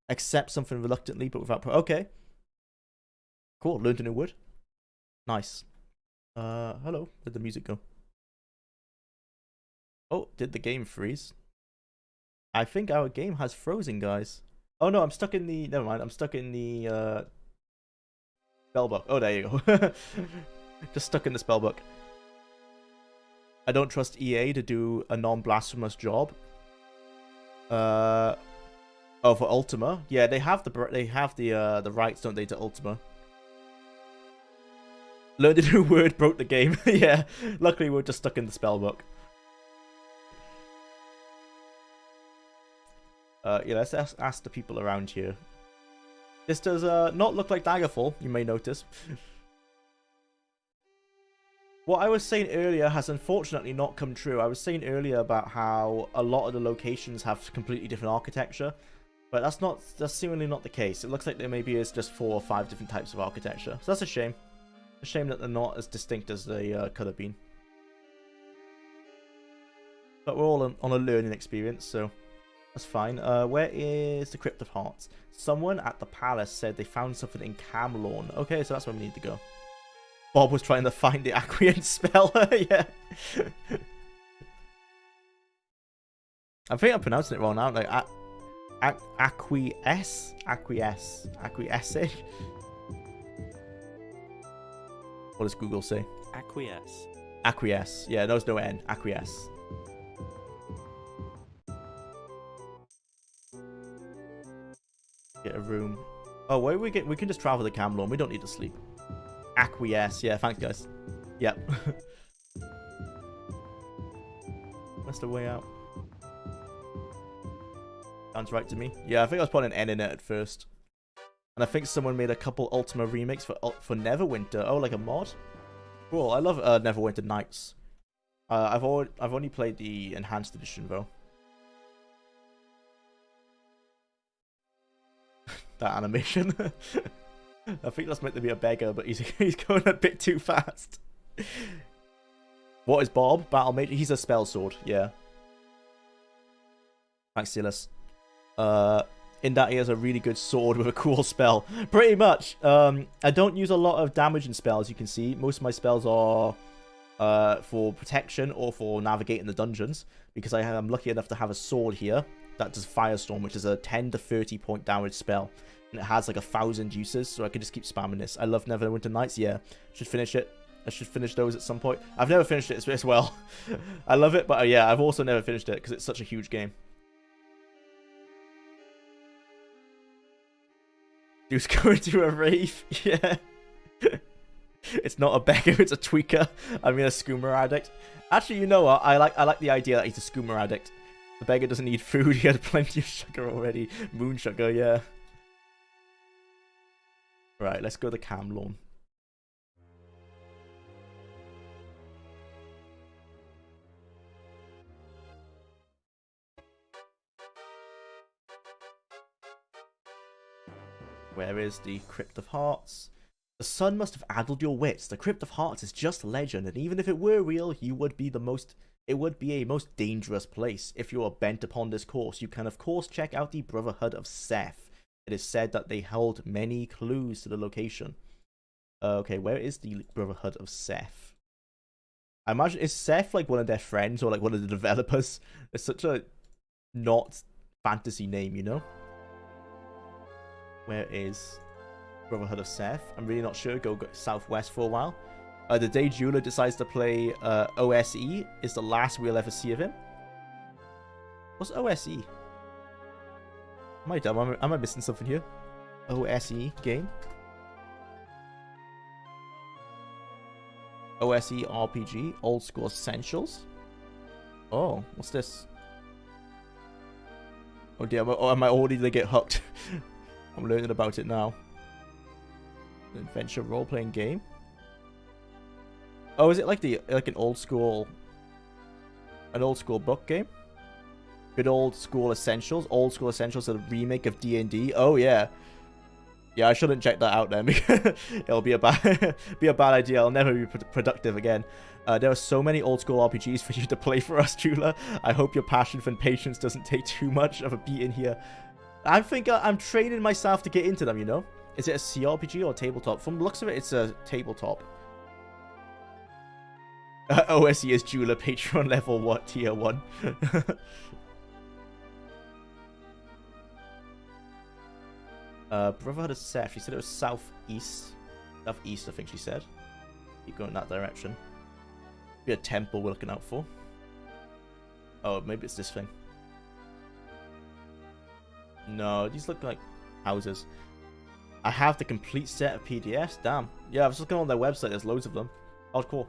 Accept something reluctantly, but without... Okay. Cool, learned a new word. Nice. Hello. Where'd the music go? Oh, did the game freeze? I think our game has frozen, guys. Oh no, I'm stuck in the... Never mind, I'm stuck in the... spellbook. Oh, there you go. Just stuck in the spellbook. I don't trust EA to do a non-blasphemous job. Oh, for Ultima, yeah, they have the rights, don't they, to Ultima? Learned a new word, broke the game. Yeah, luckily we're just stuck in the spellbook. Yeah, let's ask the people around here. This does not look like Daggerfall, you may notice. What I was saying earlier has unfortunately not come true. I was saying earlier about how a lot of the locations have completely different architecture, but that's seemingly not the case. It looks like there maybe is just 4 or 5 different types of architecture. So that's a shame. A shame that they're not as distinct as they could have been. But we're all on a learning experience, so that's fine. Where is the Crypt of Hearts? Someone at the palace said they found something in Camlawn. Okay, so that's where we need to go. Bob was trying to find the Acquiesce spell. Yeah. I think I'm pronouncing it wrong now. Like, Acquiesce? Acquiesce. Acquiesce? What does Google say? Acquiesce. Acquiesce. Yeah, there's no N. Acquiesce. Get a room. Oh, where we can just travel to Camlawn. We don't need to sleep. Acquiesce. Yeah, thanks, guys. Yep. That's the way out. Sounds right to me. Yeah, I think I was putting an N in it at first. And I think someone made a couple Ultima remakes for Neverwinter. Oh, like a mod? Cool. I love Neverwinter Nights. I've only played the enhanced edition though. That animation. I think that's meant to be a beggar, but he's going a bit too fast. What is Bob? Battle Mage? He's a spell sword, yeah. Thanks, Silas. In that he has a really good sword with a cool spell. Pretty much. I don't use a lot of damaging spells, you can see. Most of my spells are for protection or for navigating the dungeons, because I am lucky enough to have a sword here that does Firestorm, which is a 10 to 30 point damage spell. And it has like 1,000 uses, so I can just keep spamming this. I love Neverwinter Nights, yeah. Should finish it. I should finish those at some point. I've never finished it as well. I love it, but yeah, I've also never finished it because it's such a huge game. Dude's going to a rave, yeah. It's not a beggar, it's a tweaker. I mean a skoomer addict. Actually, you know what? I like the idea that he's a skoomer addict. The beggar doesn't need food, he had plenty of sugar already. Moon sugar, yeah. Right, let's go to Camlawn. Where is the Crypt of Hearts? The sun must have addled your wits. The Crypt of Hearts is just legend, and even if it were real, it would be a most dangerous place. If you are bent upon this course, you can of course check out the Brotherhood of Seth. It is said that they held many clues to the location. Okay, where is the Brotherhood of Seth? I imagine, is Seth like one of their friends or like one of the developers? It's such a not fantasy name, you know? Where is Brotherhood of Seth? I'm really not sure. Go southwest for a while. The day Jwlar decides to play OSE is the last we'll ever see of him. What's OSE? Am I dumb? Am I missing something here? OSE game? OSE RPG, Old School Essentials. Oh, what's this? Oh dear, am I already gonna get hooked? I'm learning about it now. An adventure role-playing game. Oh, is it like an old school book game? Good old school essentials. Old school essentials are the remake of D&D. Oh yeah. Yeah, I shouldn't check that out then. It'll be a bad idea. I'll never be productive again. There are so many old school RPGs for you to play for us, Jwlar. I hope your passion for patience doesn't take too much of a beating here. I think I'm training myself to get into them, you know? Is it a CRPG or a tabletop? From the looks of it, it's a tabletop. OSE is Jwlar, Patreon level, what, tier 1? Brotherhood of Seth, she said it was southeast. Southeast, I think she said. Keep going that direction. Be a temple we're looking out for. Oh, maybe it's this thing. No, these look like houses. I have the complete set of PDFs. Damn. Yeah, I was looking on their website. There's loads of them. Hardcore.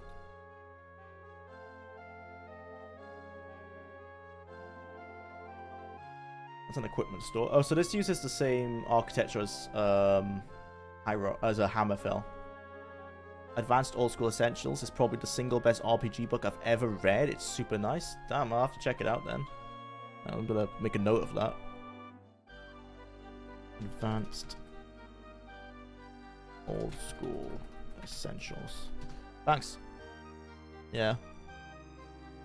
That's an equipment store. Oh, so this uses the same architecture as a Hammerfell. Advanced Old School Essentials is probably the single best RPG book I've ever read. It's super nice. Damn, I'll have to check it out then. I'm gonna make a note of that. Advanced Old School Essentials. Thanks. Yeah.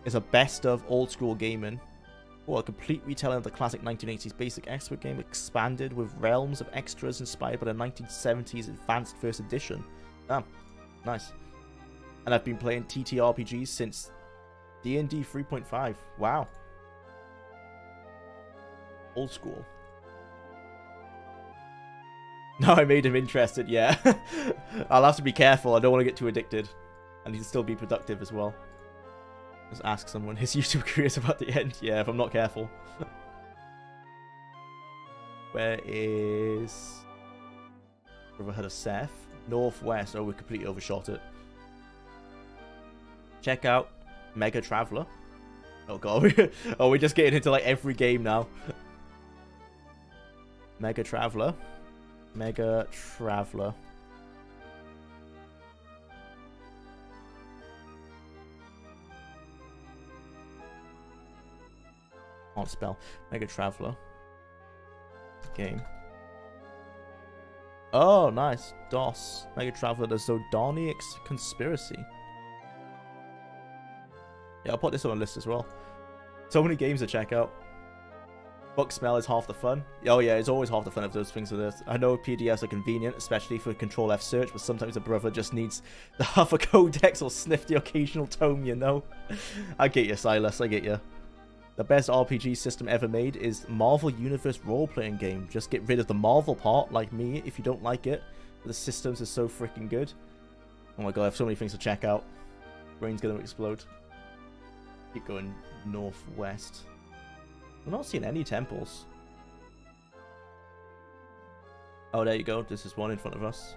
It's a best of old school gaming. A complete retelling of the classic 1980s basic expert game expanded with realms of extras inspired by the 1970s advanced first edition. Damn. Nice. And I've been playing TTRPGs since D&D 3.5. Wow. Old school. No, I made him interested, yeah. I'll have to be careful. I don't want to get too addicted. I need to still be productive as well. Just ask someone. His YouTube career is about to end. Yeah, if I'm not careful. Where is... Brotherhood of Seth? Northwest. Oh, we completely overshot it. Check out Mega Traveler. Oh god. Oh, we're just getting into like every game now. Mega Traveler. Mega Traveler. Can't spell. Mega Traveler. Game. Oh, nice. DOS. Mega Traveler, the Zodonic Conspiracy. Yeah, I'll put this on a list as well. So many games to check out. Book smell is half the fun. Oh yeah, it's always half the fun of those things with this. I know PDFs are convenient, especially for Control F search, but sometimes a brother just needs the half a codex or sniff the occasional tome, you know? I get you, Silas, I get you. The best RPG system ever made is Marvel Universe role-playing game. Just get rid of the Marvel part, like me, if you don't like it. But the systems are so freaking good. Oh my god, I have so many things to check out. Brain's gonna explode. Keep going northwest. I'm not seeing any temples. Oh, there you go. This is one in front of us.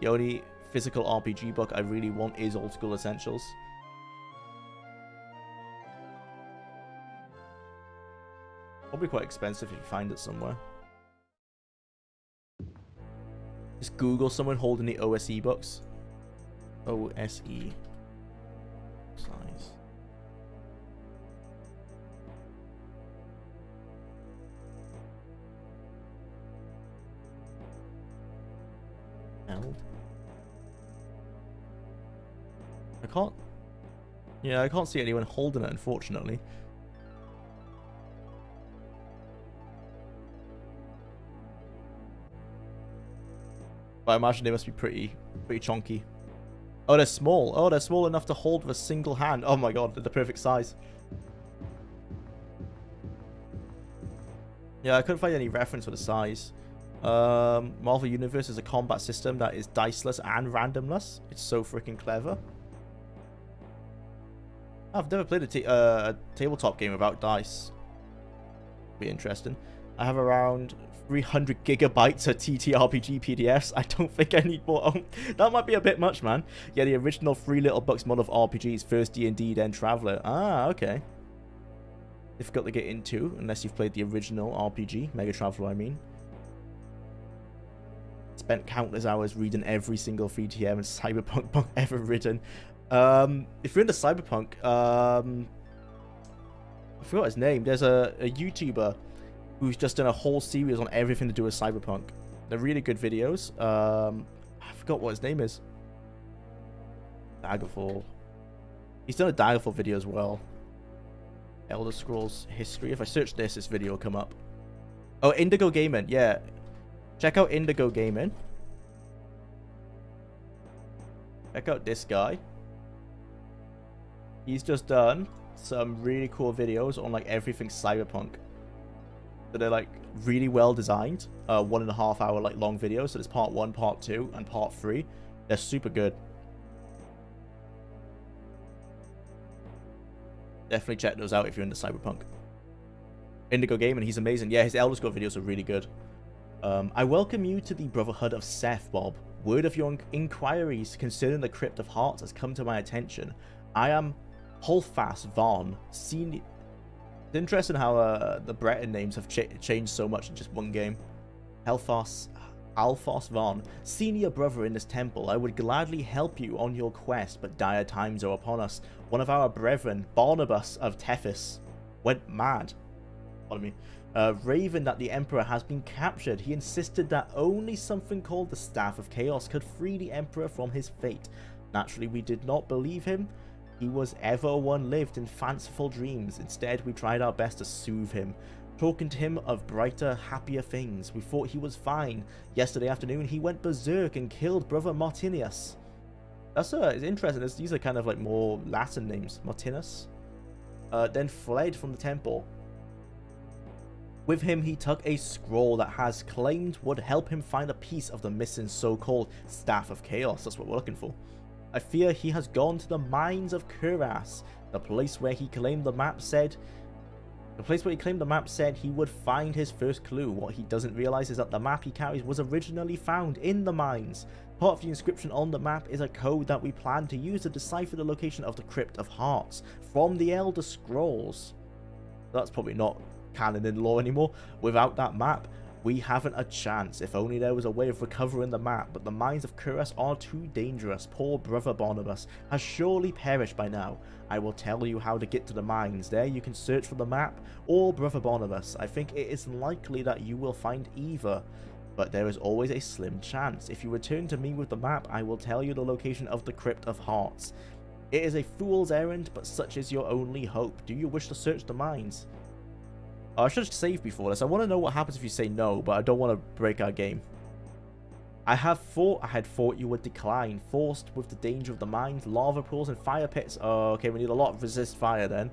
The only physical RPG book I really want is Old School Essentials. Probably quite expensive if you find it somewhere. Just Google someone holding the OSE books. OSE. Size. L. I can't. Yeah, I can't see anyone holding it, unfortunately. But I imagine they must be pretty chunky. Oh, they're small. Oh, they're small enough to hold with a single hand. Oh my god, they're the perfect size. Yeah, I couldn't find any reference for the size. Marvel Universe is a combat system that is diceless and randomless. It's so freaking clever. I've never played a tabletop game without dice. Be interesting. I have around 300 gigabytes of TTRPG PDFs. I don't think I need more. Oh, that might be a bit much, man. Yeah, the original 3 Little Books model of RPGs. First D&D, then Traveler. Ah, okay. Difficult to get into unless you've played the original RPG. Mega Traveler, I mean. Spent countless hours reading every single 3TM and Cyberpunk book ever written. If you're into Cyberpunk, I forgot his name. There's a YouTuber who's just done a whole series on everything to do with Cyberpunk. They're really good videos. I forgot what his name is. Daggerfall. He's done a Daggerfall video as well. Elder Scrolls History. If I search this video will come up. Oh, Indigo Gaming. Yeah. Check out Indigo Gaming. Check out this guy. He's just done some really cool videos on like everything Cyberpunk. So they're like really well designed. 1.5 hour like long videos. So there's part 1, part 2, and part 3. They're super good. Definitely check those out if you're into Cyberpunk. Indigo Gaming, he's amazing. Yeah, his Elder Scrolls videos are really good. I welcome you to the Brotherhood of Seth, Bob. Word of your inquiries concerning the Crypt of Hearts has come to my attention. I am Holfast Vaughn, It's interesting how the Breton names have changed so much in just one game. Alphos Von, senior brother in this temple, I would gladly help you on your quest, but dire times are upon us. One of our brethren, Barnabas of Tethys, went mad. Pardon me. Raving that the Emperor has been captured. He insisted that only something called the Staff of Chaos could free the Emperor from his fate. Naturally, we did not believe him. He was ever one lived in fanciful dreams. Instead, we tried our best to soothe him, talking to him of brighter, happier things. We thought he was fine. Yesterday afternoon, he went berserk and killed Brother Martinius. That's it's interesting. These are kind of like more Latin names. Martinus. Then fled from the temple. With him, he took a scroll that has claimed would help him find a piece of the missing so-called Staff of Chaos. That's what we're looking for. I fear he has gone to the mines of Kuras, the place where he claimed the map said he would find his first clue. What he doesn't realize is that the map he carries was originally found in the mines. Part of the inscription on the map is a code that we plan to use to decipher the location of the Crypt of Hearts from the Elder Scrolls. That's probably not canon in lore anymore. Without that map, we haven't a chance. If only there was a way of recovering the map, but the mines of Kuras are too dangerous. Poor brother Barnabas has surely perished by now. I will tell you how to get to the mines. There you can search for the map or brother Barnabas. I think it is likely that you will find either, but there is always a slim chance. If you return to me with the map, I will tell you the location of the Crypt of Hearts. It is a fool's errand, but such is your only hope. Do you wish to search the mines? I should have saved before this. I want to know what happens if you say no, but I don't want to break our game. I had thought you would decline, forced with the danger of the mines, lava pools, and fire pits. Oh, okay, we need a lot of resist fire then.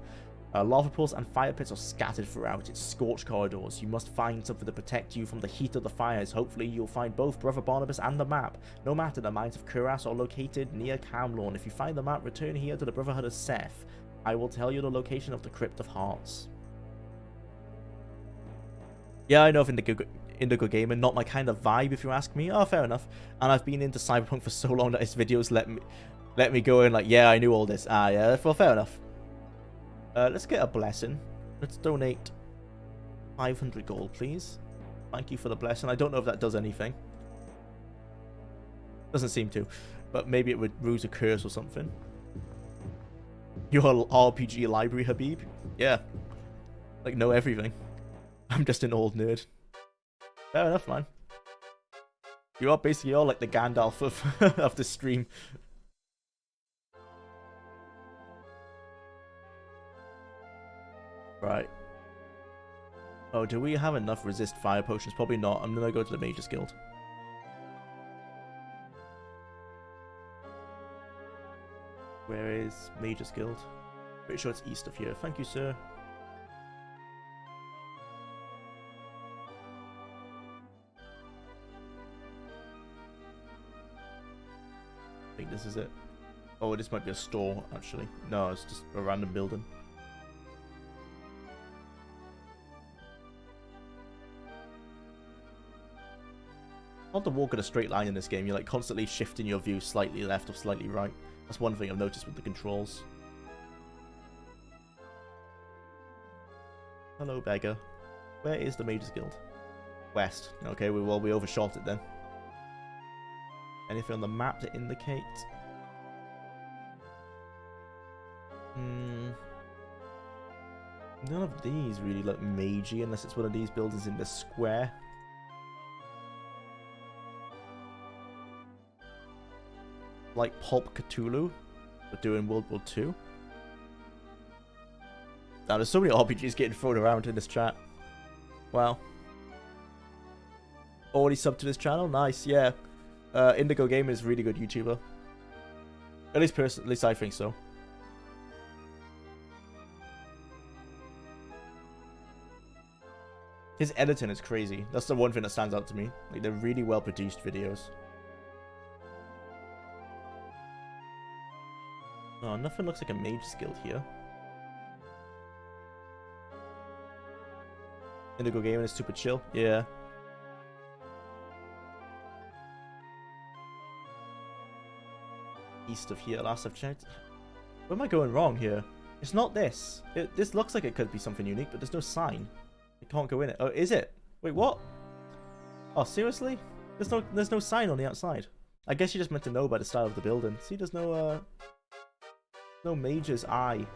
Lava pools and fire pits are scattered throughout its scorched corridors. You must find something to protect you from the heat of the fires. Hopefully, you'll find both Brother Barnabas and the map. No matter, the mines of Kuras are located near Camlorn. If you find the map, return here to the Brotherhood of Seth. I will tell you the location of the Crypt of Hearts. Yeah, I know of Indigo Gaming, not my kind of vibe if you ask me. Oh, fair enough. And I've been into Cyberpunk for so long that his videos let me go in like, yeah, I knew all this. Ah, yeah, well, fair enough. Let's get a blessing. Let's donate 500 gold, please. Thank you for the blessing. I don't know if that does anything. Doesn't seem to. But maybe it would ruse a curse or something. Your RPG library, Habib? Yeah. Like, know everything. I'm just an old nerd. Fair enough, man. You are basically all like the Gandalf of the stream. Right. Oh, do we have enough resist fire potions? Probably not. I'm gonna go to the Mage's Guild. Where is Mage's Guild? Pretty sure it's east of here. Thank you, sir. I think this is it. Oh, this might be a store, actually. No, it's just a random building. Hard to walk in a straight line in this game. You're like constantly shifting your view slightly left or slightly right. That's one thing I've noticed with the controls. Hello, beggar. Where is the Mage's Guild? West. Okay, we overshot it then. Anything on the map to indicate? None of these really look magey unless it's one of these buildings in the square. Like Pulp Cthulhu, but doing World War II. Now there's so many RPGs getting thrown around in this chat. Wow. Already subbed to this channel? Nice, yeah. Indigo Gamer is a really good YouTuber. At least I think so. His editing is crazy. That's the one thing that stands out to me. Like, they're really well produced videos. Oh, nothing looks like a Mage's Guild here. Indigo Gaming is super chill. Yeah. East of here, last I've checked. Where am I going wrong here? It's not this. This looks like it could be something unique, but there's no sign. It can't go in it. Oh, is it? Wait, what? Oh, seriously? There's no sign on the outside. I guess you just meant to know by the style of the building. See, there's no Mage's Eye.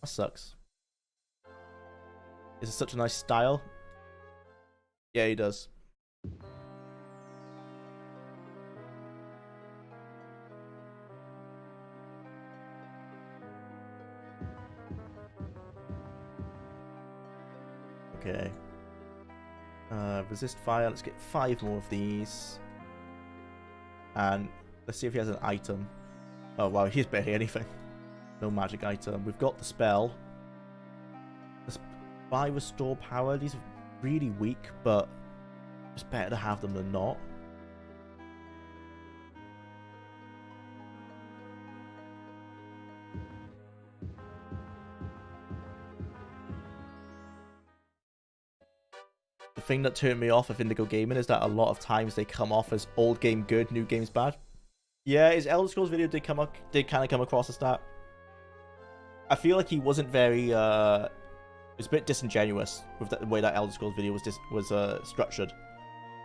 That sucks. Is it such a nice style? Yeah, he does. Okay. Resist fire. Let's get 5 more of these. And let's see if he has an item. Oh, wow. He's barely anything. No magic item. We've got the spell. Buy restore power. These are really weak, but it's better to have them than not. The thing that turned me off of Indigo Gaming is that a lot of times they come off as old game good, new game's bad. Yeah, his Elder Scrolls video did kind of come across as that. I feel like he wasn't very it was a bit disingenuous with the way that Elder Scrolls video was structured,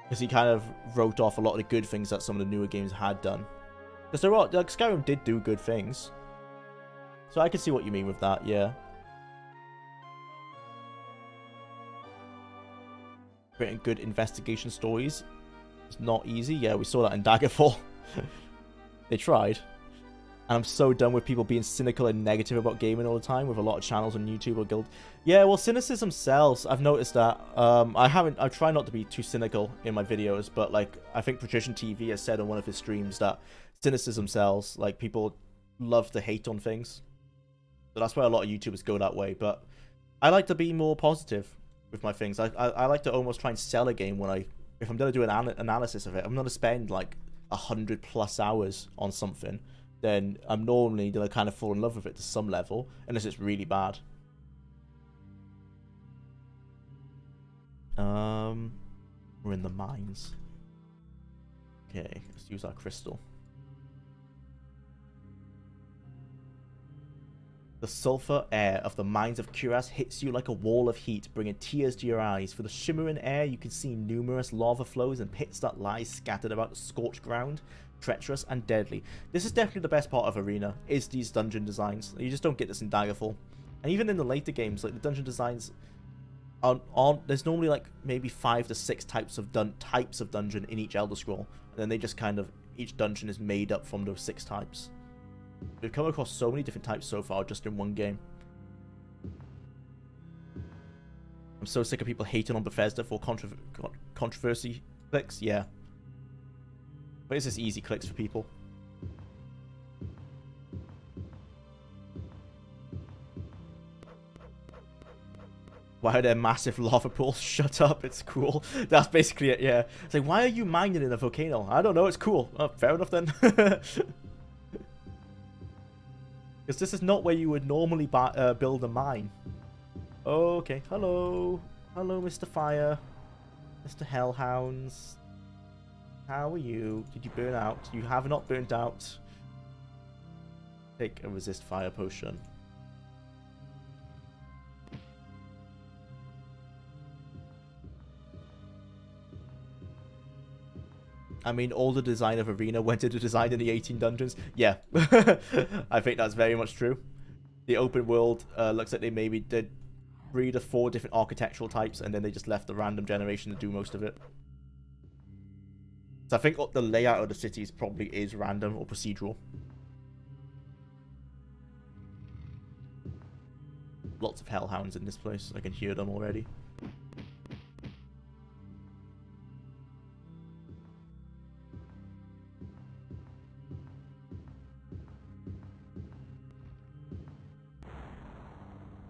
because he kind of wrote off a lot of the good things that some of the newer games had done. Because there are, like, Skyrim did do good things, so I can see what you mean with that. Yeah. Creating good investigation stories is not easy. Yeah, we saw that in Daggerfall. They tried. And I'm so done with people being cynical and negative about gaming all the time with a lot of channels on YouTube or Guild. Yeah, well, cynicism sells. I've noticed that. I try not to be too cynical in my videos, but, like, I think Patrician TV has said on one of his streams that cynicism sells. Like, people love to hate on things. So that's why a lot of YouTubers go that way. But I like to be more positive with my things. I like to almost try and sell a game when if I'm going to do an analysis of it, I'm going to spend, like, 100+ hours on something. Then I'm normally going to kind of fall in love with it to some level, unless it's really bad. We're in the mines. Okay, let's use our crystal. The sulfur air of the mines of Curas hits you like a wall of heat, bringing tears to your eyes. For the shimmering air, you can see numerous lava flows and pits that lie scattered about the scorched ground, treacherous and deadly. This is definitely the best part of Arena, is these dungeon designs. You just don't get this in Daggerfall. And even in the later games, like, the dungeon designs aren't there's normally, like, maybe 5 to 6 types of dungeon in each Elder Scroll. And then they just kind of, each dungeon is made up from those 6 types. We've come across so many different types so far, just in one game. I'm so sick of people hating on Bethesda for controversy clicks. Yeah. But it's just easy clicks for people. Why are there massive lava pools? Shut up, it's cool. That's basically it, yeah. It's like, why are you mining in a volcano? I don't know, it's cool. Oh, fair enough then. Because this is not where you would normally build a mine. Okay, hello. Hello, Mr. Fire. Mr. Hellhounds. How are you? Did you burn out? You have not burnt out. Take a resist fire potion. I mean, all the design of Arena went into design in the 18 dungeons. Yeah, I think that's very much true. The open world looks like they maybe did 3 to 4 different architectural types, and then they just left the random generation to do most of it. So I think the layout of the cities probably is random or procedural. Lots of hellhounds in this place. I can hear them already.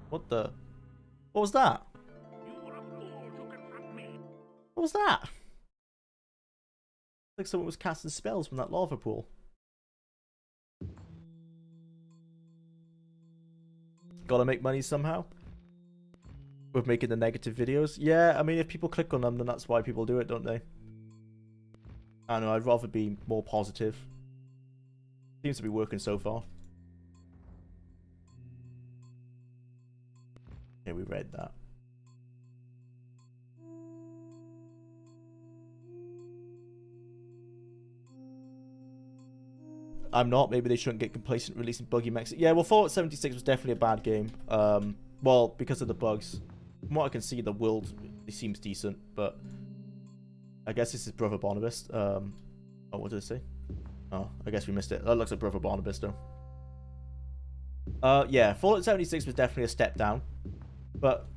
What the? What was that? What was that? Like someone was casting spells from that lava pool. Gotta make money somehow. With making the negative videos. Yeah, I mean, if people click on them, then that's why people do it, don't they? I don't know, I'd rather be more positive. Seems to be working so far. Okay, we read that. I'm not. Maybe they shouldn't get complacent releasing buggy mechs. Yeah, well, Fallout 76 was definitely a bad game. Well, because of the bugs. From what I can see, the world it seems decent, but I guess this is Brother Barnabas. Oh, what did it say? Oh, I guess we missed it. That looks like Brother Barnabas, though. Yeah, Fallout 76 was definitely a step down, but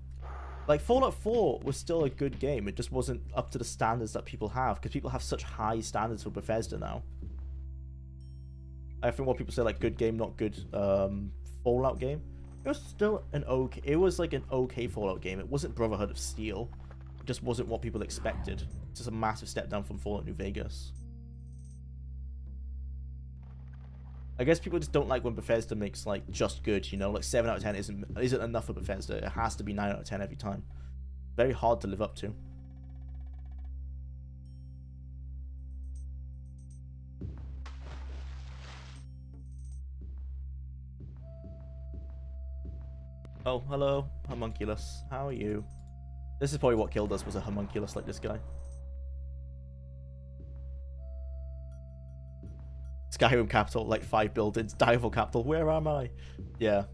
like Fallout 4 was still a good game. It just wasn't up to the standards that people have, because people have such high standards for Bethesda now. I think what people say, like, good game, not good Fallout game. It was still an okay. It was like an okay Fallout game. It wasn't Brotherhood of Steel. It just wasn't what people expected. It's just a massive step down from Fallout New Vegas. I guess people just don't like when Bethesda makes like just good. You know, like 7 out of 10 isn't enough for Bethesda. It has to be 9 out of 10 every time. Very hard to live up to. Oh, hello, homunculus. How are you? This is probably what killed us, was a homunculus like this guy. Skyrim capital, like 5 buildings. Daggerfall capital, where am I? Yeah.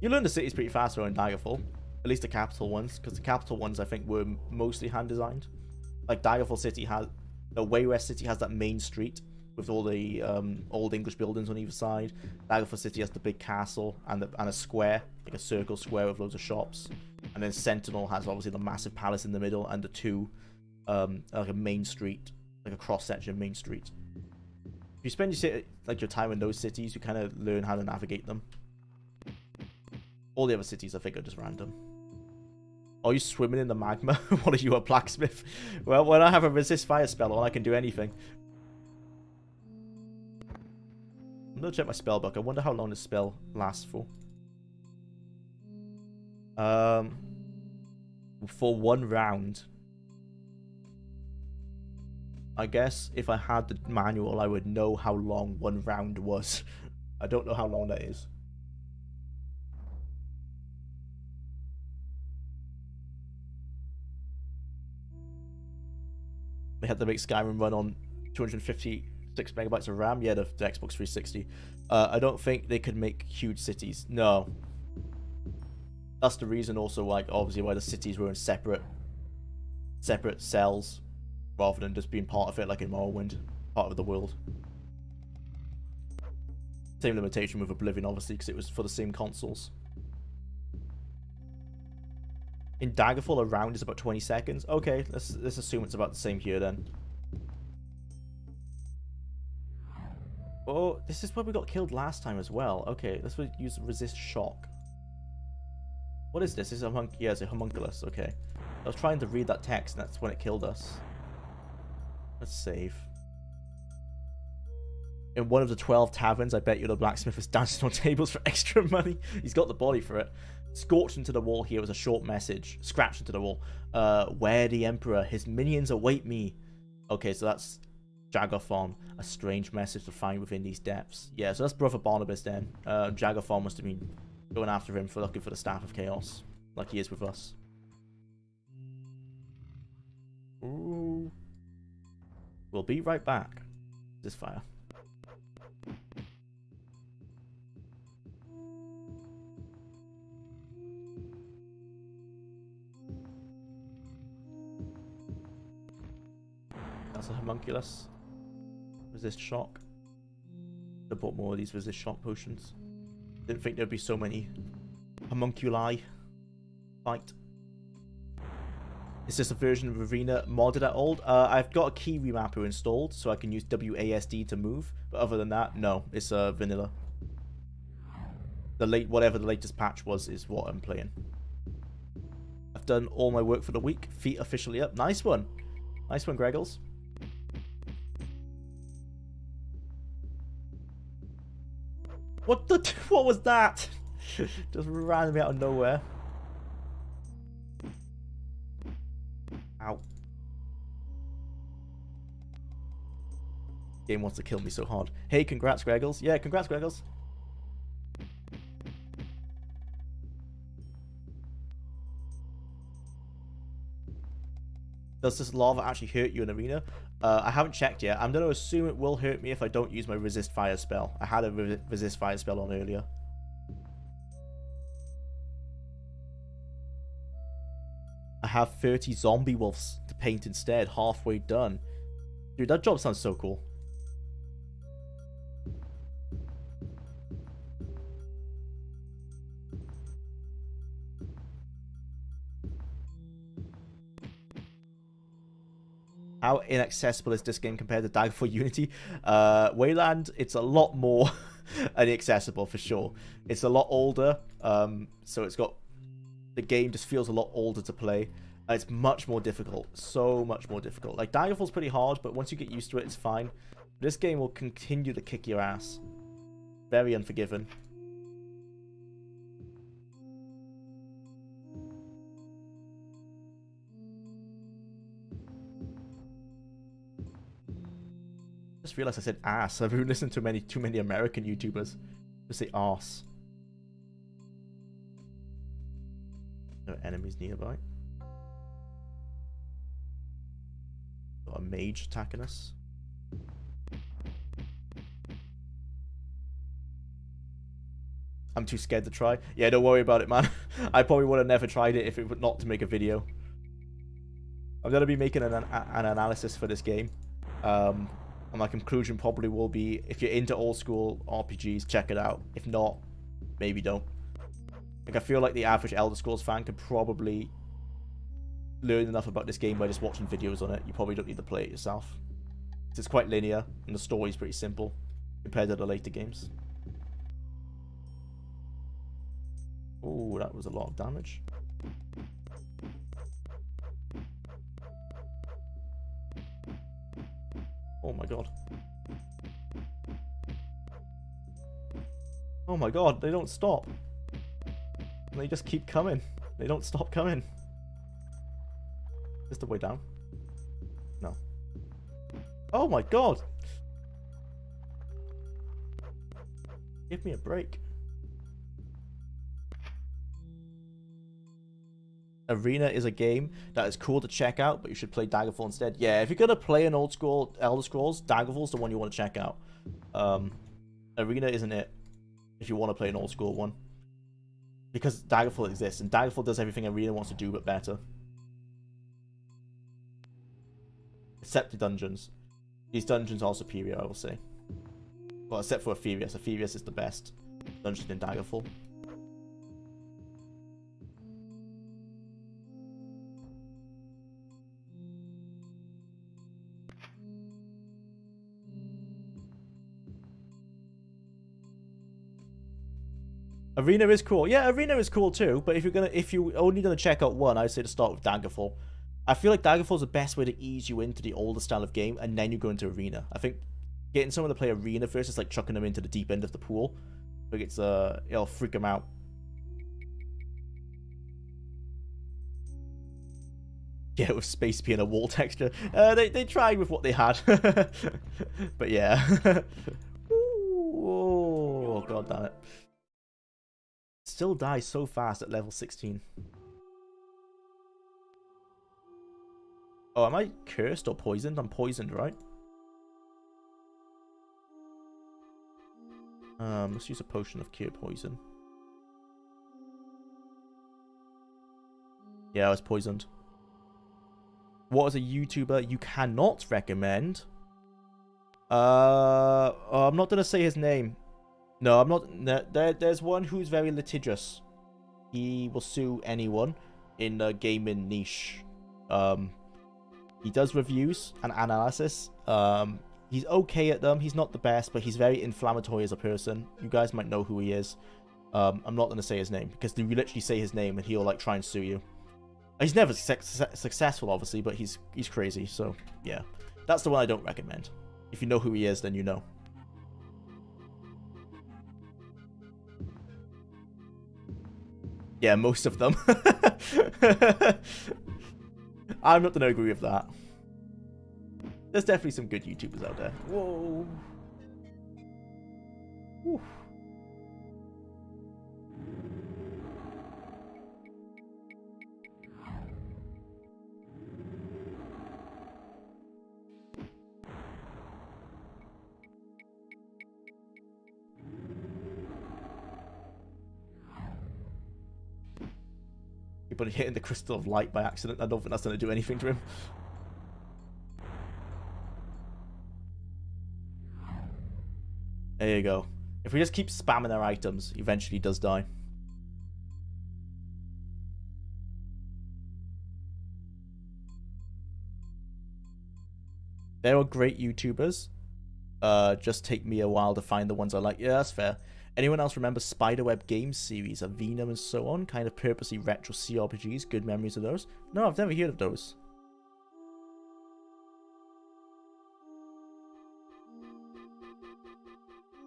You learn the cities pretty fast though in Daggerfall. At least the capital ones, because the capital ones I think were mostly hand designed. Like Daggerfall City has, the Way West City has that main street with all the old English buildings on either side. Daggerfall City has the big castle and a square, like a circle square with loads of shops. And then Sentinel has obviously the massive palace in the middle and the two, like a main street, like a cross-section main street. If you spend your time in those cities, you kind of learn how to navigate them. All the other cities, I think, are just random. Are you swimming in the magma? What are you, a blacksmith? Well, when I have a resist fire spell on, I can do anything. I'm gonna check my spell book. I wonder how long this spell lasts for. For 1 round. I guess if I had the manual, I would know how long 1 round was. I don't know how long that is. They had to make Skyrim run on 256 megabytes of RAM. Yeah, the Xbox 360. I don't think they could make huge cities. No. That's the reason also, like, obviously why the cities were in separate cells rather than just being part of it, like in Morrowind, part of the world. Same limitation with Oblivion, obviously, because it was for the same consoles. In Daggerfall, a round is about 20 seconds. Okay, let's assume it's about the same here then. Oh, this is where we got killed last time as well. Okay, let's use resist shock. What is this? Is a yeah, it's a homunculus. Okay, I was trying to read that text, and that's when it killed us. Let's save. In one of the 12 taverns, I bet you the blacksmith is dancing on tables for extra money. He's got the body for it. Scorched into the wall here was a short message. Scratched into the wall. Where the Emperor? His minions await me. Okay, so that's Jaggerthon. A strange message to find within these depths. Yeah, so that's Brother Barnabas then. Jaggerthon must have been going after him for looking for the Staff of Chaos. Like he is with us. Ooh. We'll be right back. This fire. That's a homunculus. Resist shock. I bought more of these resist shock potions. Didn't think there'd be so many homunculi. Fight. Is this a version of Arena modded at all? I've got a key remapper installed, so I can use WASD to move. But other than that, no, it's vanilla. Whatever the latest patch was is what I'm playing. I've done all my work for the week. Feet officially up. Nice one. Nice one, Greggles. What was that? Just randomly out of nowhere. Ow. Game wants to kill me so hard. Hey, congrats, Greggles. Yeah, congrats, Greggles. Does this lava actually hurt you in arena? I haven't checked yet. I'm going to assume it will hurt me if I don't use my resist fire spell. I had a resist fire spell on earlier. I have 30 zombie wolves to paint instead. Halfway done. Dude, that job sounds so cool. How inaccessible is this game compared to Daggerfall Unity? Wayland, it's a lot more inaccessible for sure. It's a lot older, so it's got... The game just feels a lot older to play. And it's much more difficult. So much more difficult. Like, Daggerfall's pretty hard, but once you get used to it, it's fine. This game will continue to kick your ass. Very unforgiving. Just realized I said ass. I've been listening to too many American YouTubers who say arse. No enemies nearby. Got a mage attacking us. I'm too scared to try. Yeah, don't worry about it, man. I probably would have never tried it if it were not to make a video. I'm gonna be making an analysis for this game. And my conclusion probably will be, if you're into old school RPGs, check it out. If not, maybe don't. Like, I feel like the average Elder Scrolls fan could probably learn enough about this game by just watching videos on it. You probably don't need to play it yourself. It's quite linear, and the story's pretty simple compared to the later games. Oh, that was a lot of damage. Oh my god. Oh my god, they don't stop. And they just keep coming. They don't stop coming. Is the way down? No. Oh my god! Give me a break. Arena is a game that is cool to check out, but you should play Daggerfall instead. Yeah, if you're gonna play an old school Elder Scrolls, Daggerfall's the one you want to check out. Arena isn't it if you want to play an old school one. Because Daggerfall exists, and Daggerfall does everything Arena wants to do, but better. Except the dungeons. These dungeons are superior, I will say. Well, except for Aetherius. Aetherius is the best dungeon in Daggerfall. Arena is cool. Yeah, Arena is cool too. But if you're only gonna check out one, I'd say to start with Daggerfall. I feel like Daggerfall is the best way to ease you into the older style of game, and then you go into Arena. I think getting someone to play Arena first is like chucking them into the deep end of the pool. Like it's it'll freak them out. Yeah, with space being a wall texture. They tried with what they had, but yeah. Ooh, oh god damn it. Still dies so fast at level 16. Oh, am I cursed or poisoned? I'm poisoned, right? Let's use a potion of cure poison. Yeah, I was poisoned. What is a YouTuber you cannot recommend? Oh, I'm not gonna say his name. No, I'm not. No, there's one who's very litigious. He will sue anyone in the gaming niche. He does reviews and analysis. He's okay at them. He's not the best, but he's very inflammatory as a person. You guys might know who he is. I'm not going to say his name, because you literally say his name and he'll like try and sue you. He's never successful, obviously, but he's crazy. So yeah, that's the one I don't recommend. If you know who he is, then you know. Yeah, most of them. I'm not going to agree with that. There's definitely some good YouTubers out there. Whoa. Whew. People hitting the crystal of light by accident. I don't think that's going to do anything to him. There you go. If we just keep spamming our items, eventually he does die. There are great YouTubers. Just take me a while to find the ones I like. Yeah, that's fair. Anyone else remember Spiderweb Games series, Venom and so on? Kind of purposely retro CRPGs. Good memories of those? No, I've never heard of those.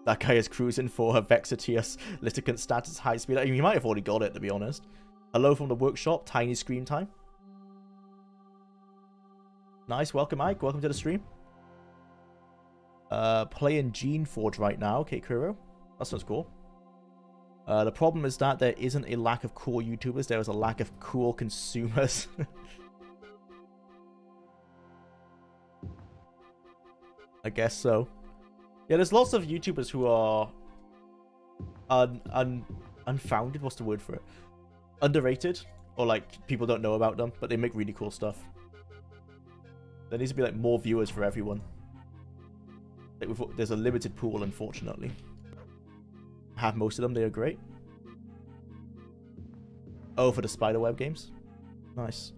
That guy is cruising for a Vexor TS litigant status high speed. I mean, he might have already got it, to be honest. Hello from the workshop. Tiny screen time. Nice. Welcome, Mike. Welcome to the stream. Playing Gene Forge right now. Okay, Kuro. That sounds cool. The problem is that there isn't a lack of cool YouTubers. There is a lack of cool consumers. I guess so. Yeah, there's lots of YouTubers who are unfounded. What's the word for it? Underrated, or like people don't know about them, but they make really cool stuff. There needs to be like more viewers for everyone. Like, there's a limited pool, unfortunately. I have most of them. They are great. Oh, for the Spiderweb games? Nice.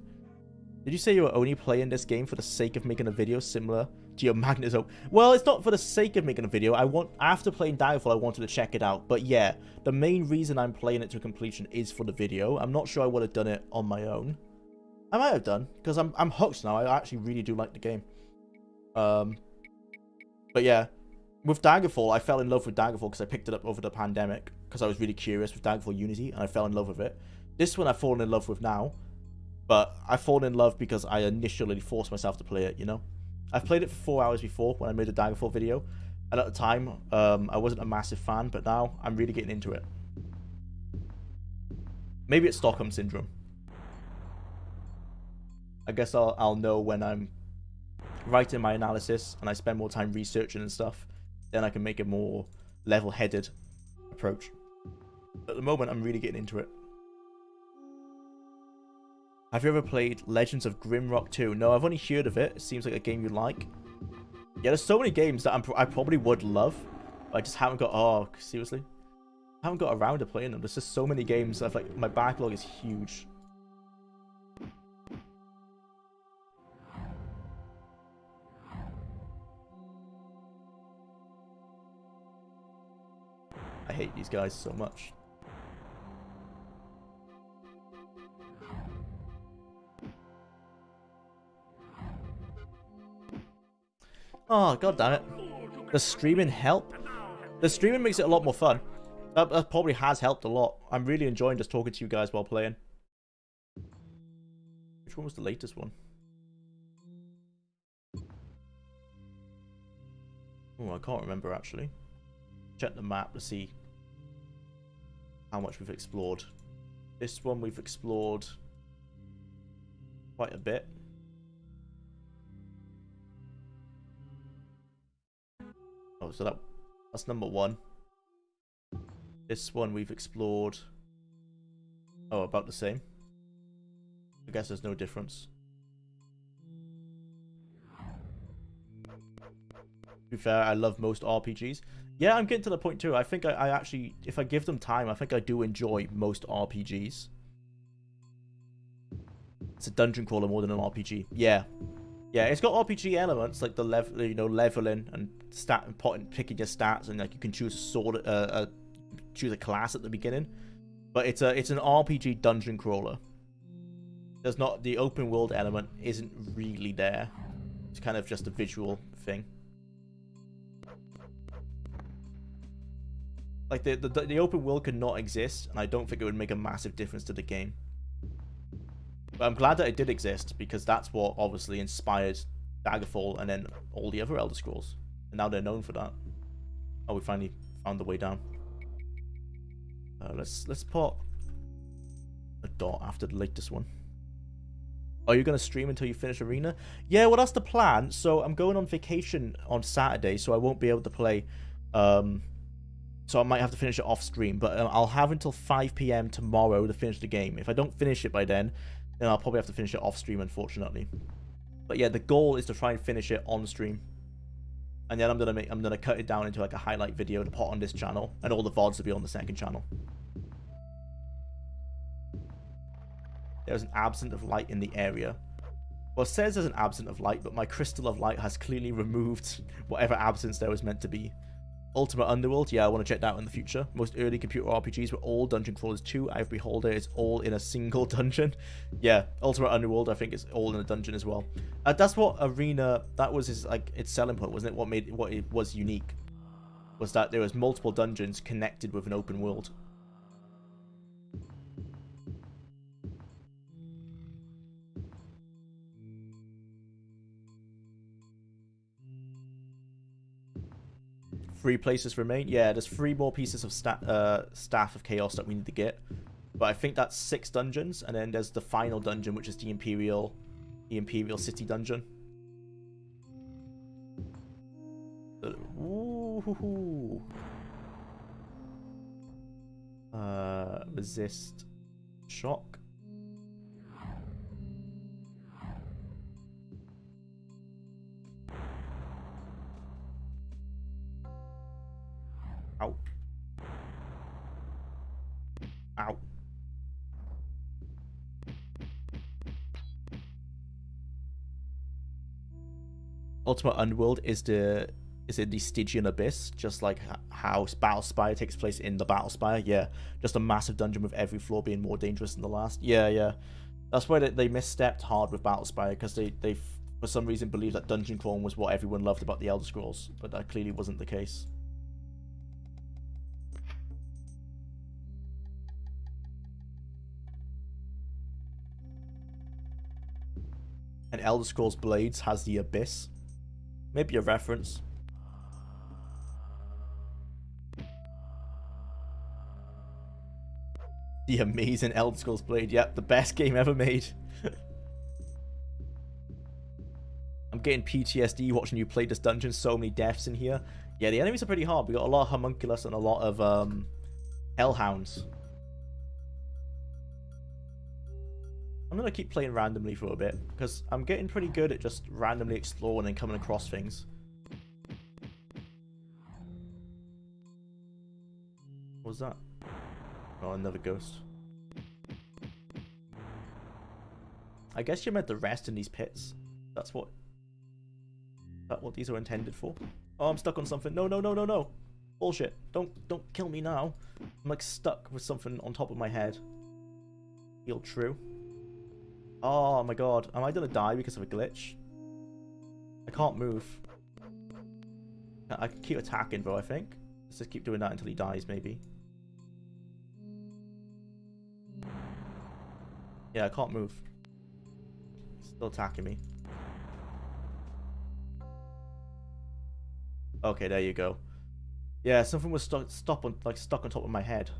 Did you say you were only playing this game for the sake of making a video similar to your Magneto? Well, it's not for the sake of making a video. After playing Daggerfall, I wanted to check it out. But yeah, the main reason I'm playing it to completion is for the video. I'm not sure I would have done it on my own. I might have done, because I'm hooked now. I actually really do like the game. But yeah, with Daggerfall, I fell in love with Daggerfall because I picked it up over the pandemic, because I was really curious with Daggerfall Unity, and I fell in love with it. This one I've fallen in love with now, but I've fallen in love because I initially forced myself to play it, you know? I've played it for 4 hours before when I made the Daggerfall video, and at the time, I wasn't a massive fan, but now I'm really getting into it. Maybe it's Stockholm Syndrome. I guess I'll know when I'm writing my analysis and I spend more time researching and stuff, then I can make a more level-headed approach. At the moment, I'm really getting into it. Have you ever played Legends of Grimrock 2? No, I've only heard of it. It seems like a game you like. Yeah, there's so many games that I probably would love, but I just haven't got... Oh, seriously? I haven't got around to playing them. There's just so many games. I've like, my backlog is huge. I hate these guys so much. Oh, god damn it. Does streaming help? The streaming makes it a lot more fun. That probably has helped a lot. I'm really enjoying just talking to you guys while playing. Which one was the latest one? Oh, I can't remember actually. Check the map to see how much we've explored. This one we've explored quite a bit. Oh, so that's number 1. This one we've explored. Oh, about the same. I guess there's no difference. To be fair, I love most RPGs. Yeah, I'm getting to the point too. I think I actually, if I give them time, I think I do enjoy most RPGs. It's a dungeon crawler more than an RPG. Yeah. Yeah, it's got RPG elements like the level, you know, leveling and picking your stats, and like you can choose a sword, choose a class at the beginning. But it's an RPG dungeon crawler. There's not, the open world element isn't really there. It's kind of just a visual thing. Like the open world could not exist, and I don't think it would make a massive difference to the game. But I'm glad that it did exist, because that's what obviously inspired Daggerfall and then all the other Elder Scrolls. And now they're known for that. Oh, we finally found the way down. Let's put a dot after the latest one. Are you going to stream until you finish Arena? Yeah, well, that's the plan. So I'm going on vacation on Saturday, so I won't be able to play So I might have to finish it off stream, but I'll have until 5 p.m. tomorrow to finish the game. If I don't finish it by then I'll probably have to finish it off stream, unfortunately. But yeah, the goal is to try and finish it on stream. And then I'm gonna cut it down into like a highlight video to put on this channel, and all the VODs will be on the second channel. There's an absence of light in the area. Well, it says there's an absence of light, but my crystal of light has clearly removed whatever absence there was meant to be. Ultimate Underworld, yeah, I want to check that out in the future. Most early computer RPGs were all dungeon crawlers too. Ivory Beholder is all in a single dungeon. Yeah, Ultimate Underworld, I think, is all in a dungeon as well. That's what Arena, that was his, like, its selling point, wasn't it? What it was unique was that there was multiple dungeons connected with an open world. Three places remain. Yeah, there's 3 more pieces of Staff of Chaos that we need to get. But I think that's 6 dungeons, and then there's the final dungeon, which is the Imperial City dungeon. Ooh. Resist shock. Ow. Ow. Ultimate Underworld is in the Stygian Abyss, just like how Battle Spire takes place in the Battle Spire. Yeah, just a massive dungeon with every floor being more dangerous than the last. Yeah. That's why they misstepped hard with Battle Spire, because they for some reason believed that dungeon crawling was what everyone loved about the Elder Scrolls, but that clearly wasn't the case. And Elder Scrolls Blades has the Abyss. Maybe a reference. The amazing Elder Scrolls Blade. Yep, the best game ever made. I'm getting PTSD watching you play this dungeon. So many deaths in here. Yeah, the enemies are pretty hard. We got a lot of homunculus and a lot of hellhounds. I'm gonna keep playing randomly for a bit, because I'm getting pretty good at just randomly exploring and coming across things. What was that? Oh, another ghost. I guess you're meant to rest in these pits. That's what these are intended for. Oh, I'm stuck on something. No. Bullshit. Don't kill me now. I'm like stuck with something on top of my head. Feel true. Oh my god, am I gonna die because of a glitch? I can't move. I can keep attacking, bro, I think. Let's just keep doing that until he dies, maybe. Yeah, I can't move. He's still attacking me. Okay, there you go. Yeah, something was stuck on top of my head.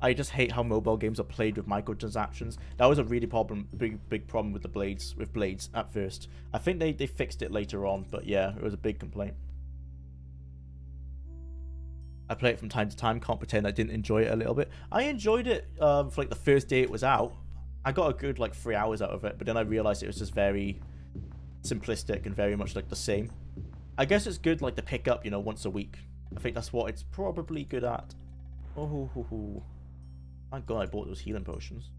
I just hate how mobile games are played with microtransactions. That was a really big problem with Blades at first. I think they fixed it later on, but yeah, it was a big complaint. I play it from time to time, can't pretend I didn't enjoy it a little bit. I enjoyed it for like the first day it was out. I got a good like 3 hours out of it, but then I realized it was just very simplistic and very much like the same. I guess it's good like to pick up, you know, once a week. I think that's what it's probably good at. Oh. Thank god I bought those healing potions.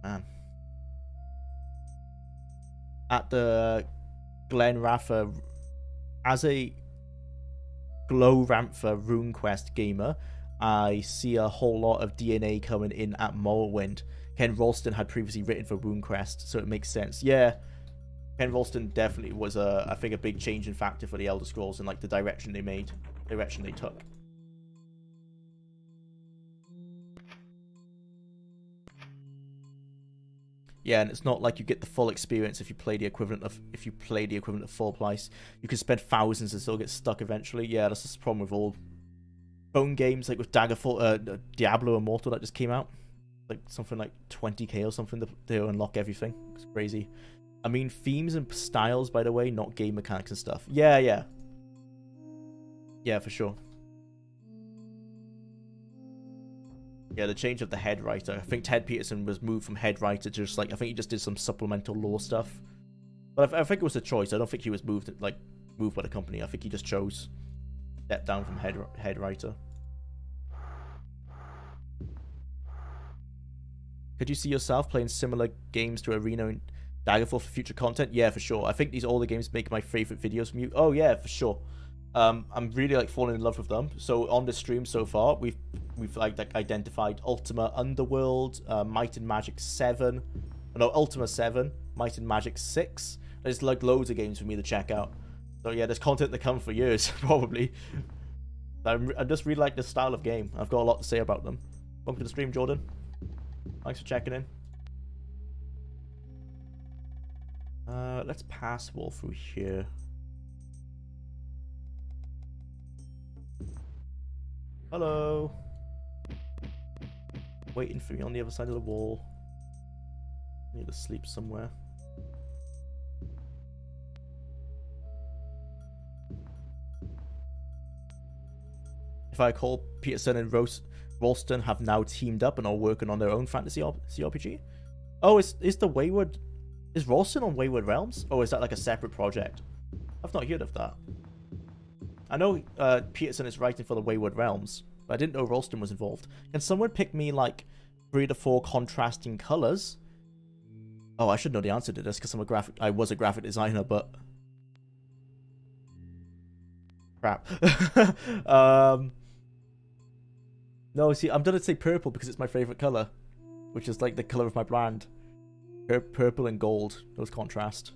Man. At the Glen Raffa, as a Glow Ramtha RuneQuest gamer, I see a whole lot of DNA coming in at Morrowind. Ken Ralston had previously written for RuneQuest, so it makes sense. Yeah. Ken Ralston definitely was I think a big changing factor for the Elder Scrolls and like the direction they took. Yeah, and it's not like you get the full experience if you play the equivalent of full price. You can spend thousands and still get stuck eventually. Yeah, that's the problem with all phone games, like with Daggerfall, Diablo Immortal that just came out. like something like 20k or something to unlock everything. It's crazy. I mean, themes and styles, by the way, not game mechanics and stuff. Yeah, yeah. Yeah, for sure. Yeah, the change of the head writer. I think Ted Peterson was moved from head writer to just like, I think he just did some supplemental lore stuff. But I think it was a choice. I don't think he was moved by the company. I think he just chose step down from head writer. Could you see yourself playing similar games to Arena and Daggerfall for future content? Yeah, for sure. I think these all the games make my favorite videos from you. Oh yeah, for sure. I'm really like falling in love with them. So on the stream so far, we've like identified Ultima Underworld, Might and Magic 7, no, Ultima 7, Might and Magic 6. There's like loads of games for me to check out. So yeah, there's content to come for years probably. I just really like this style of game. I've got a lot to say about them. Welcome to the stream, Jordan. Thanks for checking in. Let's pass wall through here. Hello. Waiting for me on the other side of the wall. I need to sleep somewhere. If I recall, Peterson and Ralston have now teamed up and are working on their own fantasy CRPG. Oh, is Ralston on Wayward Realms? Or is that like a separate project? I've not heard of that. I know Peterson is writing for the Wayward Realms, but I didn't know Ralston was involved. Can someone pick me like 3 to 4 contrasting colors? Oh, I should know the answer to this because I was a graphic designer, but crap. No, see, I'm gonna say purple because it's my favorite color, which is like the color of my brand. Purple and gold, those contrast.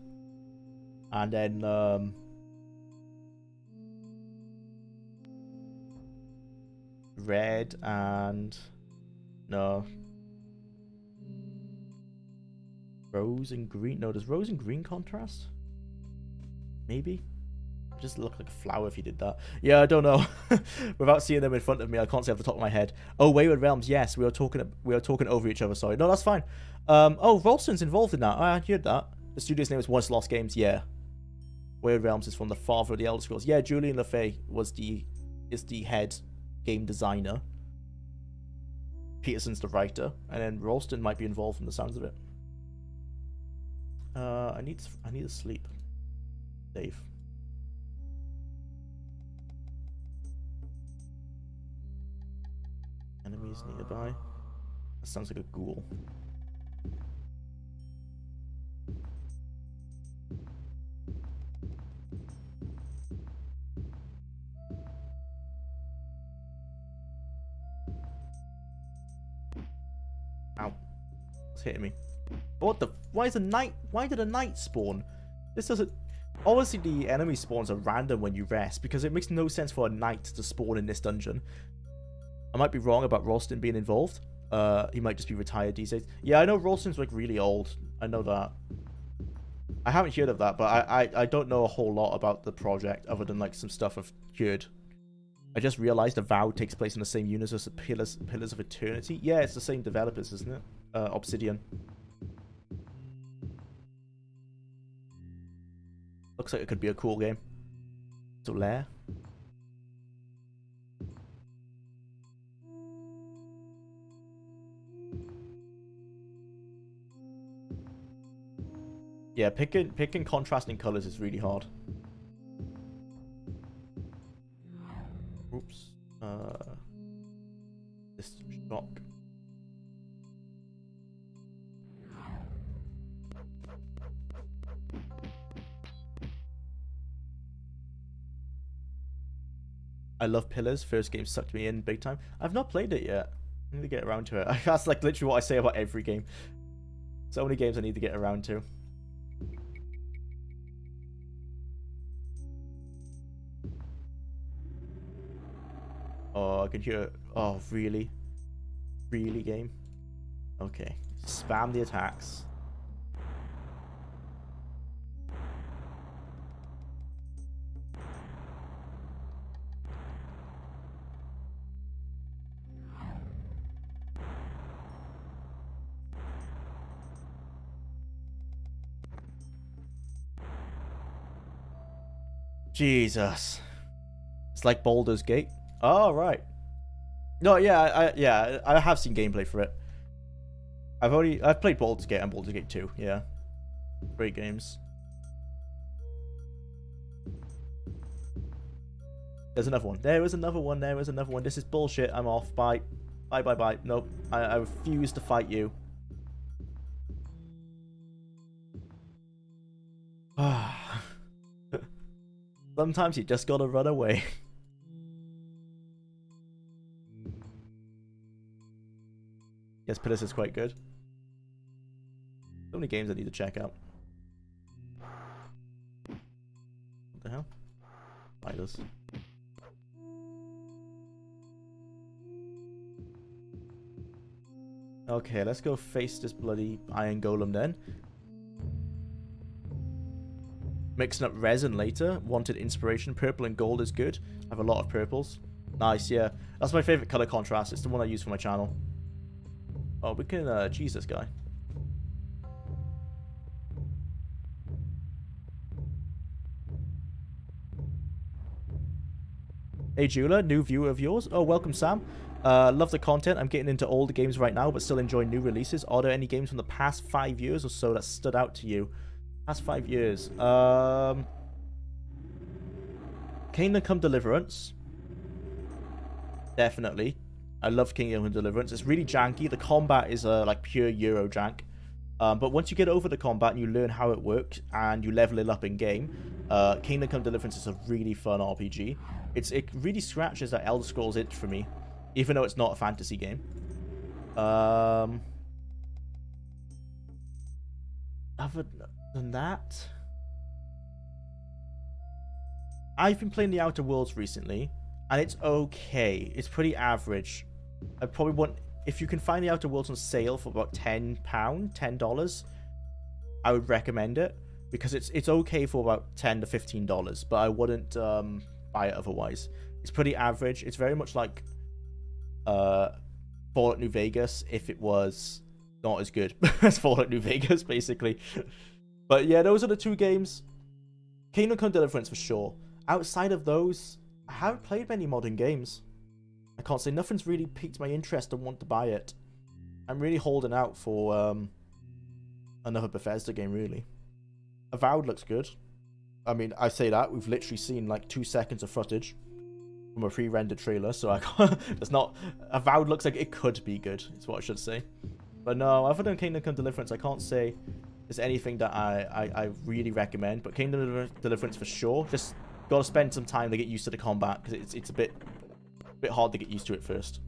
And then red and no, rose and green. No, does rose and green contrast? Maybe. Just look like a flower if you did that. Yeah, I don't know. Without seeing them in front of me, I can't say off the top of my head. Oh, Wayward Realms, yes, we were talking over each other. Sorry, no, that's fine. Oh, Ralston's involved in that. I heard that. The studio's name is Once Lost Games. Yeah, Wayward Realms is from the father of the Elder Scrolls. Yeah, Julian LaFay is the head game designer. Peterson's the writer, and then Ralston might be involved from the sounds of it. I need to sleep, Dave. Enemies nearby. That sounds like a ghoul. Ow. It's hitting me. What the? Why did a knight spawn? This doesn't... Obviously the enemy spawns are random when you rest, because it makes no sense for a knight to spawn in this dungeon. I might be wrong about Ralston being involved. He might just be retired these days. Yeah, I know Ralston's like really old. I know that. I haven't heard of that, but I don't know a whole lot about the project other than like some stuff I've heard. I just realized the VOD takes place in the same universe as Pillars of Eternity. Yeah, it's the same developers, isn't it? Obsidian. Looks like it could be a cool game. Jwlar. Yeah, picking contrasting colors is really hard. Oops. This shock. I love Pillars. First game sucked me in big time. I've not played it yet. I need to get around to it. That's like literally what I say about every game. So many games I need to get around to. Oh, I can hear it. Oh, really? Really, game? Okay. Spam the attacks. Jesus. It's like Baldur's Gate. Oh, right. No, yeah, I have seen gameplay for it. I've played Baldur's Gate and Baldur's Gate 2, yeah. Great games. There's another one. There was another one. There was another one. This is bullshit. I'm off. Bye. Bye, bye, bye. Nope. I refuse to fight you. Sometimes you just gotta run away. Yes, Pilis is quite good. So many games I need to check out. What the hell? Spiders. Okay, let's go face this bloody iron golem then. Mixing up resin later. Wanted inspiration. Purple and gold is good. I have a lot of purples. Nice, yeah. That's my favorite color contrast. It's the one I use for my channel. Oh, we can cheese this guy. Hey Jwlar, new viewer of yours. Oh, welcome Sam. Love the content. I'm getting into older games right now, but still enjoying new releases. Are there any games from the past 5 years or so that stood out to you? Past 5 years. Kingdom Come Deliverance. Definitely. I love Kingdom Come Deliverance. It's really janky. The combat is like pure Euro jank. But once you get over the combat and you learn how it works and you level it up in game, Kingdom Come Deliverance is a really fun RPG. It really scratches that Elder Scrolls itch for me, even though it's not a fantasy game. Other than that, I've been playing the Outer Worlds recently, and it's okay. It's pretty average. I probably want, if you can find the Outer Worlds on sale for about $10, I would recommend it, because it's okay for about $10 to $15, but I wouldn't buy it otherwise. It's pretty average. It's very much like Fallout New Vegas if it was not as good as Fallout New Vegas, basically. But yeah, those are the two games. Kingdom Come Deliverance for sure. Outside of those, I haven't played many modern games. I can't say nothing's really piqued my interest and want to buy it. I'm really holding out for another Bethesda game, really. Avowed looks good. I mean, I say that, we've literally seen like 2 seconds of footage from a pre-rendered trailer, so I can't, it's not, Avowed looks like it could be good, is what I should say. But no, other than Kingdom Come Deliverance, I can't say there's anything that I really recommend, but Kingdom Deliverance for sure. Just gotta spend some time to get used to the combat, because it's a bit hard to get used to it first.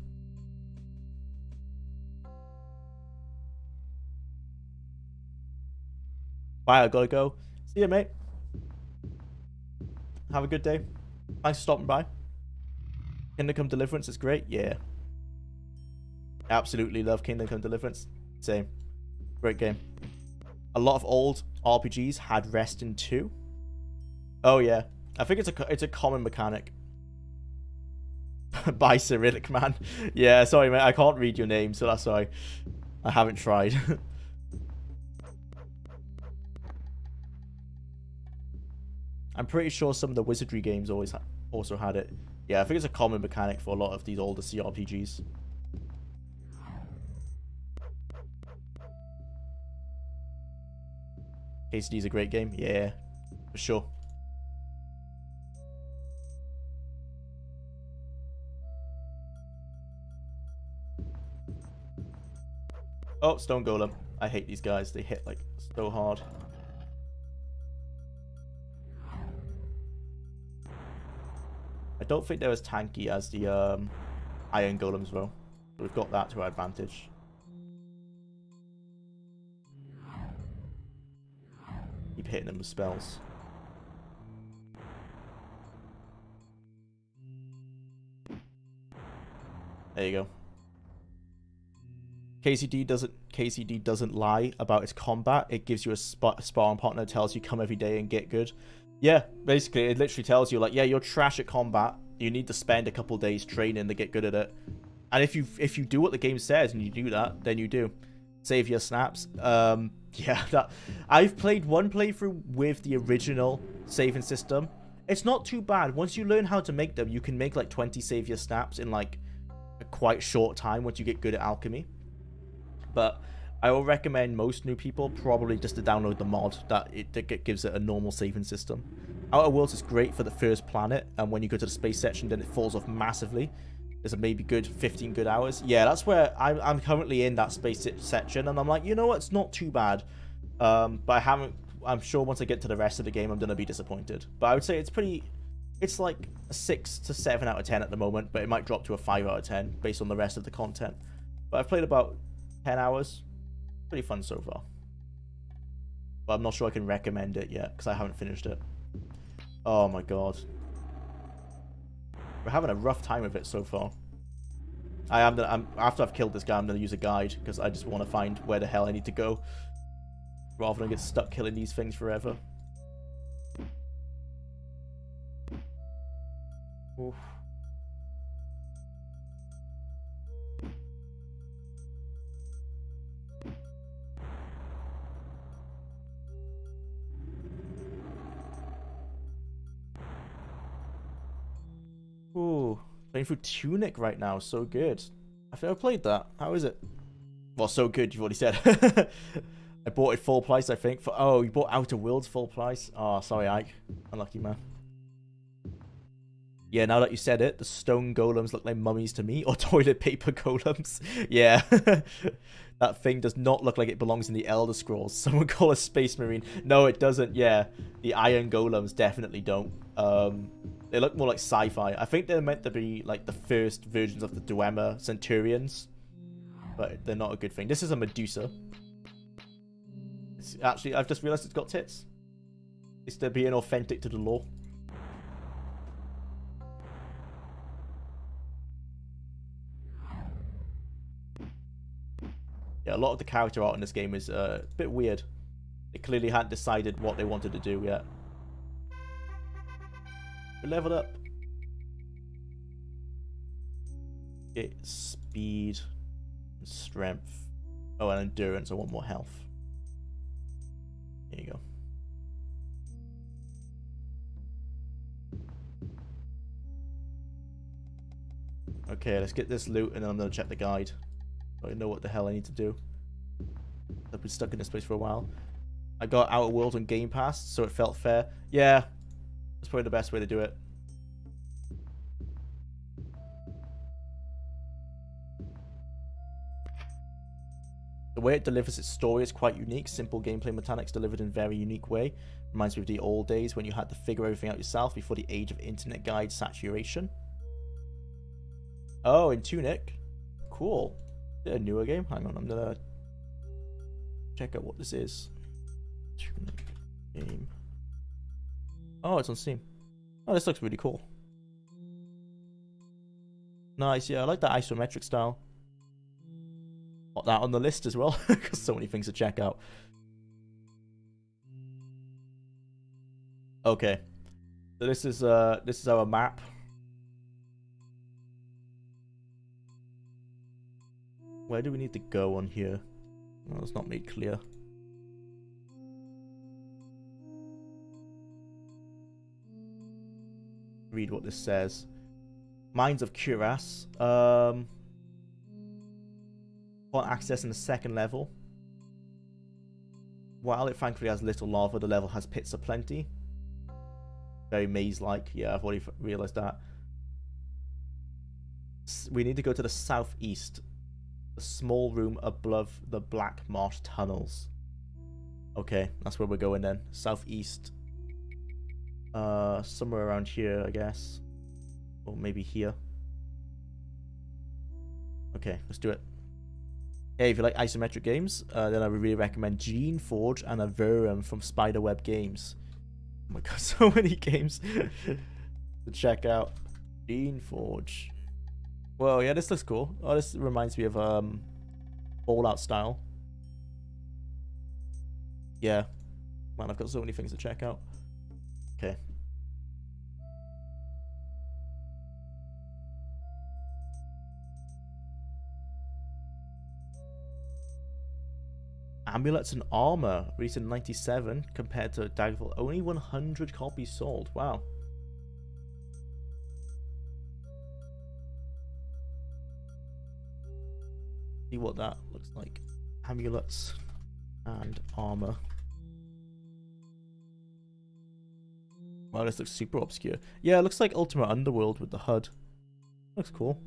Bye, I gotta go. See ya, mate. Have a good day. Thanks for stopping by. Kingdom Come Deliverance is great. Yeah. Absolutely love Kingdom Come Deliverance. Same. Great game. A lot of old RPGs had rest in 2. Oh yeah. I think it's a common mechanic. Bye, Cyrillic man. Yeah, sorry mate, I can't read your name, so that's why I haven't tried. I'm pretty sure some of the Wizardry games also had it. Yeah, I think it's a common mechanic for a lot of these older CRPGs. KCD's a great game. Yeah, for sure. Oh, Stone Golem. I hate these guys. They hit like so hard. I don't think they're as tanky as the Iron Golems though. So we've got that to our advantage. Keep hitting them with spells. There you go. KCD doesn't lie about its combat. It gives you a sparring partner that tells you come every day and get good. Yeah, basically it literally tells you like, yeah, you're trash at combat. You need to spend a couple days training to get good at it. And if you do what the game says and you do that, then you do. Save your snaps. Yeah, I've played one playthrough with the original saving system. It's not too bad. Once you learn how to make them, you can make like 20 savior snaps in like a quite short time once you get good at alchemy. But I will recommend most new people probably just to download the mod that gives it a normal saving system. Outer Worlds is great for the first planet, and when you go to the space section, then it falls off massively. There's a maybe good 15 good hours. Yeah, that's where I'm currently in that space section, and I'm like, you know what, it's not too bad. But I'm sure once I get to the rest of the game, I'm gonna be disappointed. But I would say it's like a 6 to 7 out of 10 at the moment, but it might drop to a 5 out of 10 based on the rest of the content. But I've played about 10 hours. Pretty fun so far. But I'm not sure I can recommend it yet, because I haven't finished it. Oh my god. We're having a rough time with it so far. After I've killed this guy, I'm going to use a guide, because I just want to find where the hell I need to go. Rather than get stuck killing these things forever. Oof. Ooh, playing through Tunic right now, so good. I've never played that. How is it? Well, so good, you've already said. I bought it full price, I think. Oh, you bought Outer Worlds full price? Oh, sorry, Ike. Unlucky, man. Yeah, now that you said it, the stone golems look like mummies to me, or toilet paper golems. Yeah. That thing does not look like it belongs in the Elder Scrolls. Someone call a space marine. No, it doesn't. Yeah, the iron golems definitely don't. They look more like sci-fi. I think they're meant to be like the first versions of the Dwemer Centurions, but they're not a good thing. This is a Medusa. It's actually, I've just realized it's got tits. It's to being authentic to the lore. Yeah, a lot of the character art in this game is a bit weird. They clearly hadn't decided what they wanted to do yet. We leveled up. Get speed, and strength. Oh, and endurance. I want more health. There you go. Okay, let's get this loot and then I'm gonna check the guide. So I know what the hell I need to do. I've been stuck in this place for a while. I got Outer Worlds on Game Pass, so it felt fair. Yeah, that's probably the best way to do it. The way it delivers its story is quite unique. Simple gameplay mechanics delivered in a very unique way. Reminds me of the old days when you had to figure everything out yourself before the age of internet guide saturation. Oh, in Tunic. Cool. Is it a newer game? Hang on, I'm gonna check out what this is. Tunic game. Oh, it's on Steam. Oh, this looks really cool. Nice, yeah, I like that isometric style. Got that on the list as well, because so many things to check out. Okay, so this is our map. Where do we need to go on here? Well, it's not made clear. Read what this says. Mines of Cuirass. Want access in the second level. While it thankfully has little lava, the level has pits aplenty. Very maze-like. Yeah, I've already realized that. We need to go to the southeast. The small room above the Black Marsh tunnels. Okay, that's where we're going then. Southeast. Somewhere around here, I guess. Or maybe here. Okay, let's do it. Hey, if you like isometric games, then I would really recommend Gene Forge and Averum from Spiderweb Games. Oh my god, so many games to check out. Gene Forge. Well, yeah, this looks cool. Oh, this reminds me of Fallout style. Yeah. Man, I've got so many things to check out. Okay. Amulets and armor, released in '97, compared to Daggerfall. Only 100 copies sold. Wow. See what that looks like. Amulets and armor. Wow, this looks super obscure. Yeah, it looks like Ultimate Underworld with the HUD. Looks cool.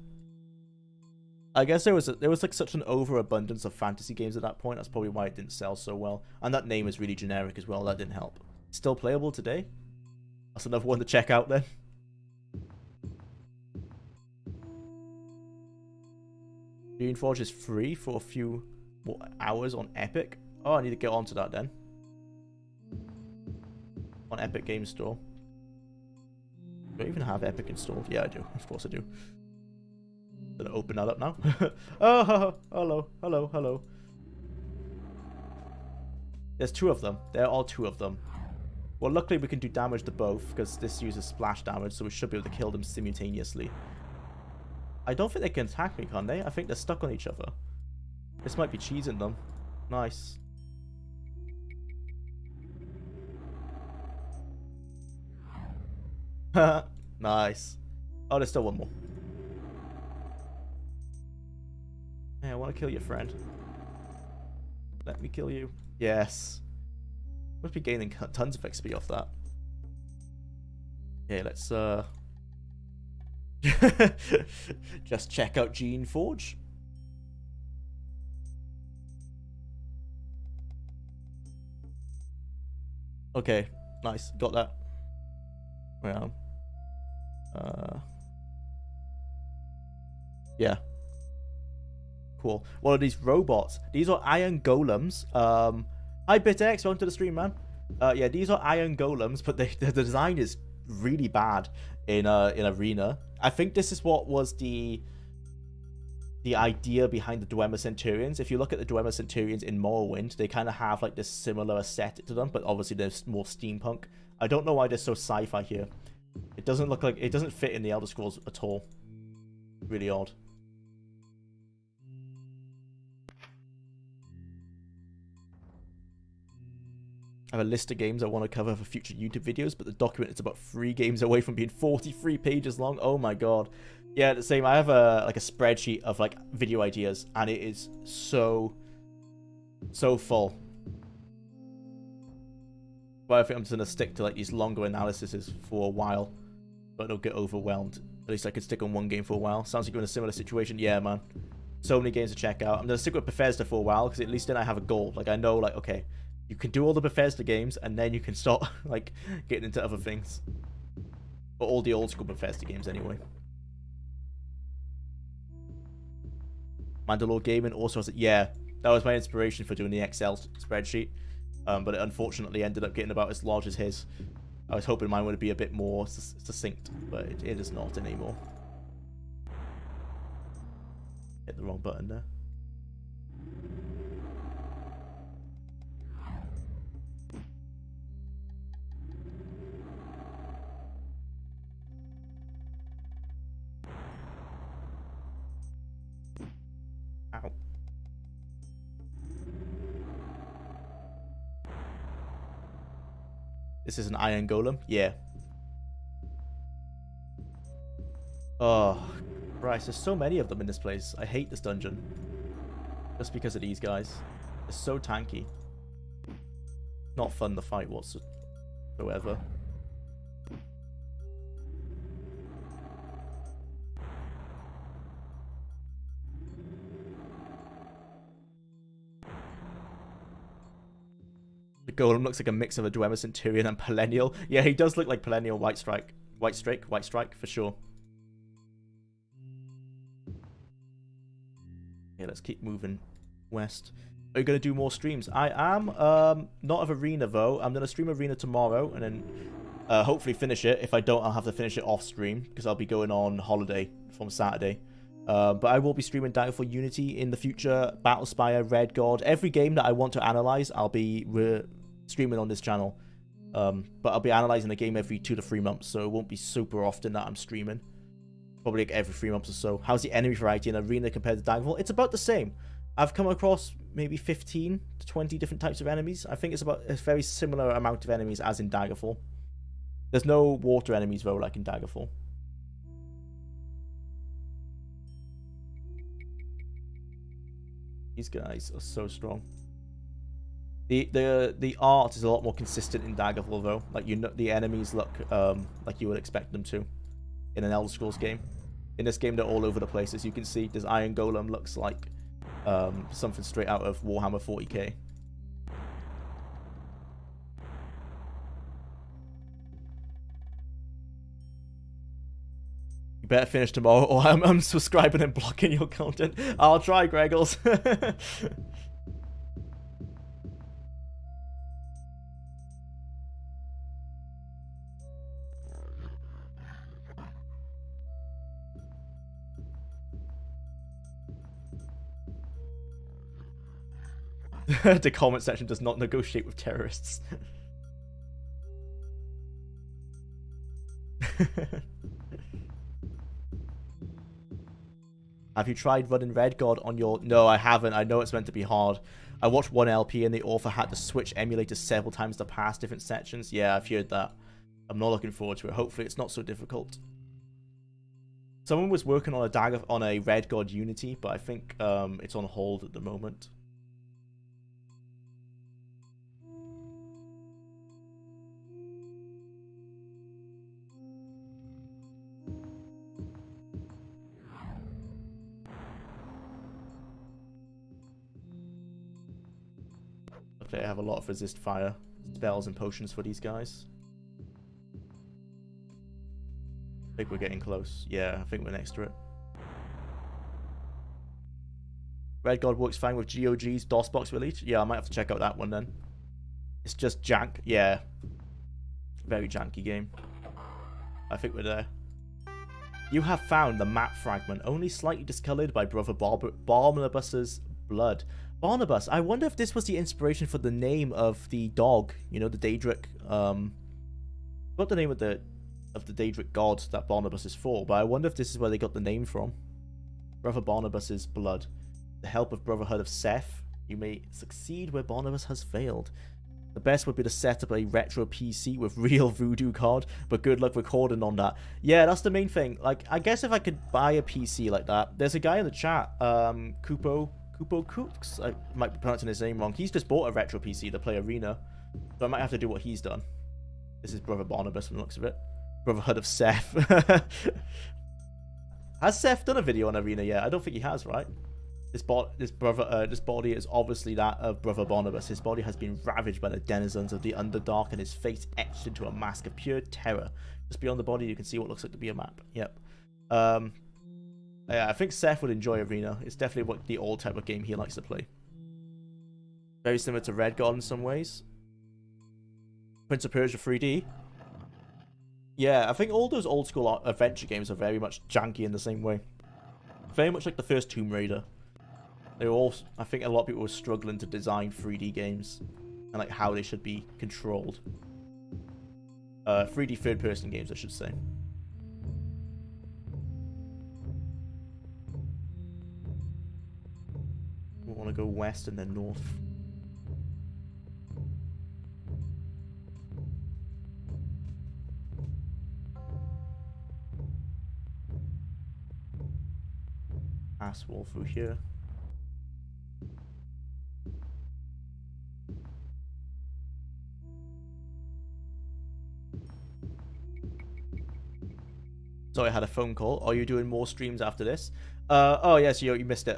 I guess there was like such an overabundance of fantasy games at that point. That's probably why it didn't sell so well. And that name is really generic as well. That didn't help. Still playable today. That's another one to check out then. Dreamforge is free for a few hours on Epic. Oh, I need to get onto that then. On Epic Games Store. Do I even have Epic installed? Yeah, I do. Of course I do. Gonna open that up now. Oh, hello, hello, hello. There's two of them. There are two of them. Well, luckily we can do damage to both because this uses splash damage, so we should be able to kill them simultaneously. I don't think they can attack me, can they? I think they're stuck on each other. This might be cheesing them. Nice. Nice. Oh, there's still one more. Yeah, I want to kill your friend. Let me kill you. Yes. Must be gaining tons of XP off that. Okay, let's just check out Dreamforge. Okay, nice. Got that. Well, yeah. Cool. What are these robots? These are iron golems. Hi BitX, welcome to the stream, man. Yeah, these are iron golems, but the design is really bad in Arena. I think this is what was the idea behind the Dwemer Centurions. If you look at the Dwemer Centurions in Morrowind, they kind of have like this similar aesthetic to them, but obviously they're more steampunk. I don't know why they're so sci-fi here. It doesn't look like, it doesn't fit in the Elder Scrolls at all. Really odd. I have a list of games I want to cover for future YouTube videos, but the document is about 3 games away from being 43 pages long. Oh my god. Yeah, the same. I have a spreadsheet of like video ideas, and it is so full. But I think I'm just gonna stick to like these longer analyses for a while, but it'll get overwhelmed. At least I could stick on one game for a while. Sounds like you're in a similar situation. Yeah, man. So many games to check out. I'm gonna stick with Bethesda for a while because at least then I have a goal. Like I know, like okay, you can do all the Bethesda games, and then you can start like getting into other things. But all the old school Bethesda games anyway. Mandalore Gaming also has it. Yeah, that was my inspiration for doing the Excel spreadsheet. But it unfortunately ended up getting about as large as his. I was hoping mine would be a bit more succinct, but it is not anymore. Hit the wrong button there. Ow. This is an iron golem? Yeah. Oh, Christ, there's so many of them in this place. I hate this dungeon. Just because of these guys. They're so tanky. Not fun to fight whatsoever. The golem looks like a mix of a Dwemer Centurion and Perennial. Yeah, he does look like Perennial White Strike. White Strike for sure. Yeah, let's keep moving west. Are you going to do more streams? I am. Not of Arena, though. I'm going to stream Arena tomorrow and then hopefully finish it. If I don't, I'll have to finish it off stream because I'll be going on holiday from Saturday. But I will be streaming Daggerfall Unity in the future, Battlespire, Red God. Every game that I want to analyze, I'll be streaming on this channel. But I'll be analyzing the game every 2 to 3 months, so it won't be super often that I'm streaming. Probably like every 3 months or so. How's the enemy variety in Arena compared to Daggerfall? It's about the same. I've come across maybe 15 to 20 different types of enemies. I think it's about a very similar amount of enemies as in Daggerfall. There's no water enemies, though, like in Daggerfall. These guys are so strong. The art is a lot more consistent in Daggerfall though. Like, you know, the enemies look like you would expect them to in an Elder Scrolls game. In this game, they're all over the place. As you can see, this Iron Golem looks like something straight out of Warhammer 40k. You better finish tomorrow, or I'm unsubscribing and blocking your content. I'll try, Greggles. The comment section does not negotiate with terrorists. Have you tried running Red God on your... No, I haven't. I know it's meant to be hard. I watched one LP and the author had to switch emulators several times to pass different sections. Yeah, I've heard that. I'm not looking forward to it. Hopefully it's not so difficult. Someone was working on a Red God Unity, but I think it's on hold at the moment. Okay, I have a lot of resist fire spells and potions for these guys. I think we're getting close. Yeah, I think we're next to it. Red God works fine with GOG's DOSBox release. Yeah, I might have to check out that one then. It's just jank. Yeah. Very janky game. I think we're there. You have found the map fragment, only slightly discolored by Brother Barnabas's blood. Barnabas, I wonder if this was the inspiration for the name of the dog, you know, the Daedric, got the name of the Daedric god that Barnabas is for, but I wonder if this is where they got the name from. Brother Barnabas's blood. The help of Brotherhood of Seth, you may succeed where Barnabas has failed. The best would be to set up a retro PC with real voodoo card, but good luck recording on that. Yeah, that's the main thing. Like, I guess if I could buy a PC like that, there's a guy in the chat, Kupo Cooks, I might be pronouncing his name wrong. He's just bought a retro PC to play Arena, so I might have to do what he's done. This is Brother Barnabas from the looks of it. Brotherhood of Seth. Has Seth done a video on Arena yet? I don't think he has, right? This body is obviously that of Brother Barnabas. His body has been ravaged by the denizens of the Underdark and his face etched into a mask of pure terror. Just beyond the body, you can see what looks like to be a map. Yep. Yeah, I think Seth would enjoy Arena. It's definitely the old type of game he likes to play. Very similar to Red God in some ways. Prince of Persia 3D. Yeah, I think all those old school adventure games are very much janky in the same way. Very much like the first Tomb Raider. They were all, I think a lot of people were struggling to design 3D games and like how they should be controlled. 3D third-person games, I should say. We want to go west and then north. Pass wall through here. Sorry, I had a phone call. Are you doing more streams after this? Oh, yes, you missed it.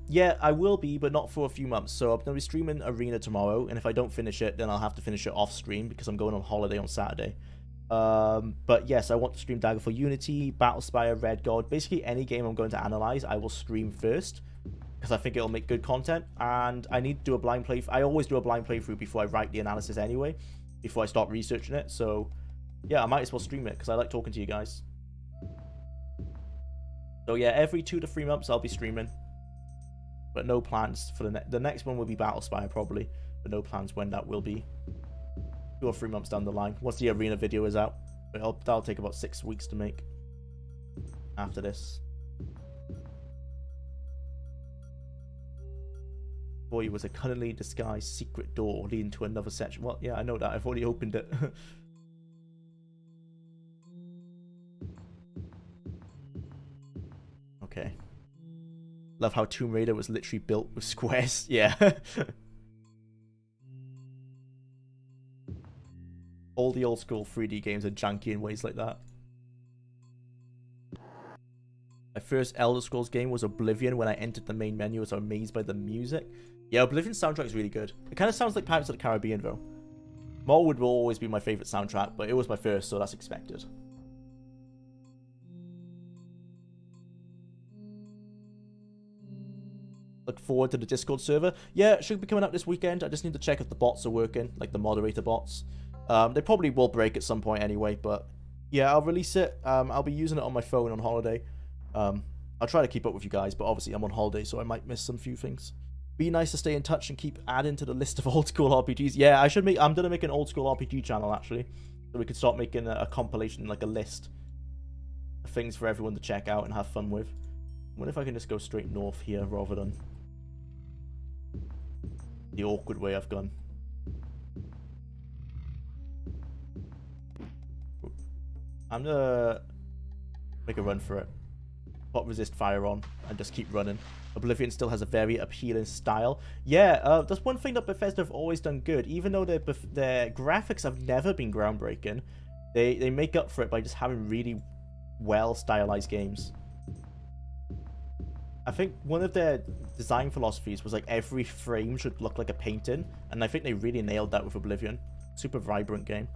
Yeah, I will be, but not for a few months. So I'm going to be streaming Arena tomorrow, and if I don't finish it, then I'll have to finish it off stream because I'm going on holiday on Saturday. But yes, I want to stream Daggerfall Unity, Battlespire, Red God. Basically, any game I'm going to analyze, I will stream first because I think it'll make good content. And I need to do a blind playthrough. I always do a blind playthrough before I write the analysis anyway, before I start researching it. So yeah, I might as well stream it because I like talking to you guys. So yeah, every 2 to 3 months I'll be streaming, but no plans for the next one will be Battlespire probably, but no plans when that will be. 2 or 3 months down the line, once the Arena video is out. But that'll take about 6 weeks to make after this. Boy, it was a cunningly disguised secret door leading to another section. Well, yeah, I know that. I've already opened it. Okay. Love how Tomb Raider was literally built with squares. Yeah. All the old school 3D games are janky in ways like that. My first Elder Scrolls game was Oblivion. When I entered the main menu, I was amazed by the music. Yeah, Oblivion's soundtrack is really good. It kind of sounds like Pirates of the Caribbean, though. Morrowind will always be my favourite soundtrack, but it was my first, so that's expected. Look forward to the Discord server. Yeah, it should be coming out this weekend. I just need to check if the bots are working, like the moderator bots. They probably will break at some point anyway, but yeah, I'll release it. I'll be using it on my phone on holiday. I'll try to keep up with you guys, but obviously I'm on holiday, so I might miss some few things. Be nice to stay in touch and keep adding to the list of old school RPGs. Yeah, I'm gonna make an old school RPG channel actually, so we can start making a compilation, like a list of things for everyone to check out and have fun with. I wonder if I can just go straight north here rather than the awkward way I've gone. I'm gonna make a run for it. Put resist fire on and just keep running. Oblivion still has a very appealing style. Yeah, that's one thing that Bethesda have always done good. Even though their graphics have never been groundbreaking, they make up for it by just having really well stylized games. I think one of their design philosophies was like every frame should look like a painting, and I think they really nailed that with Oblivion. Super vibrant game.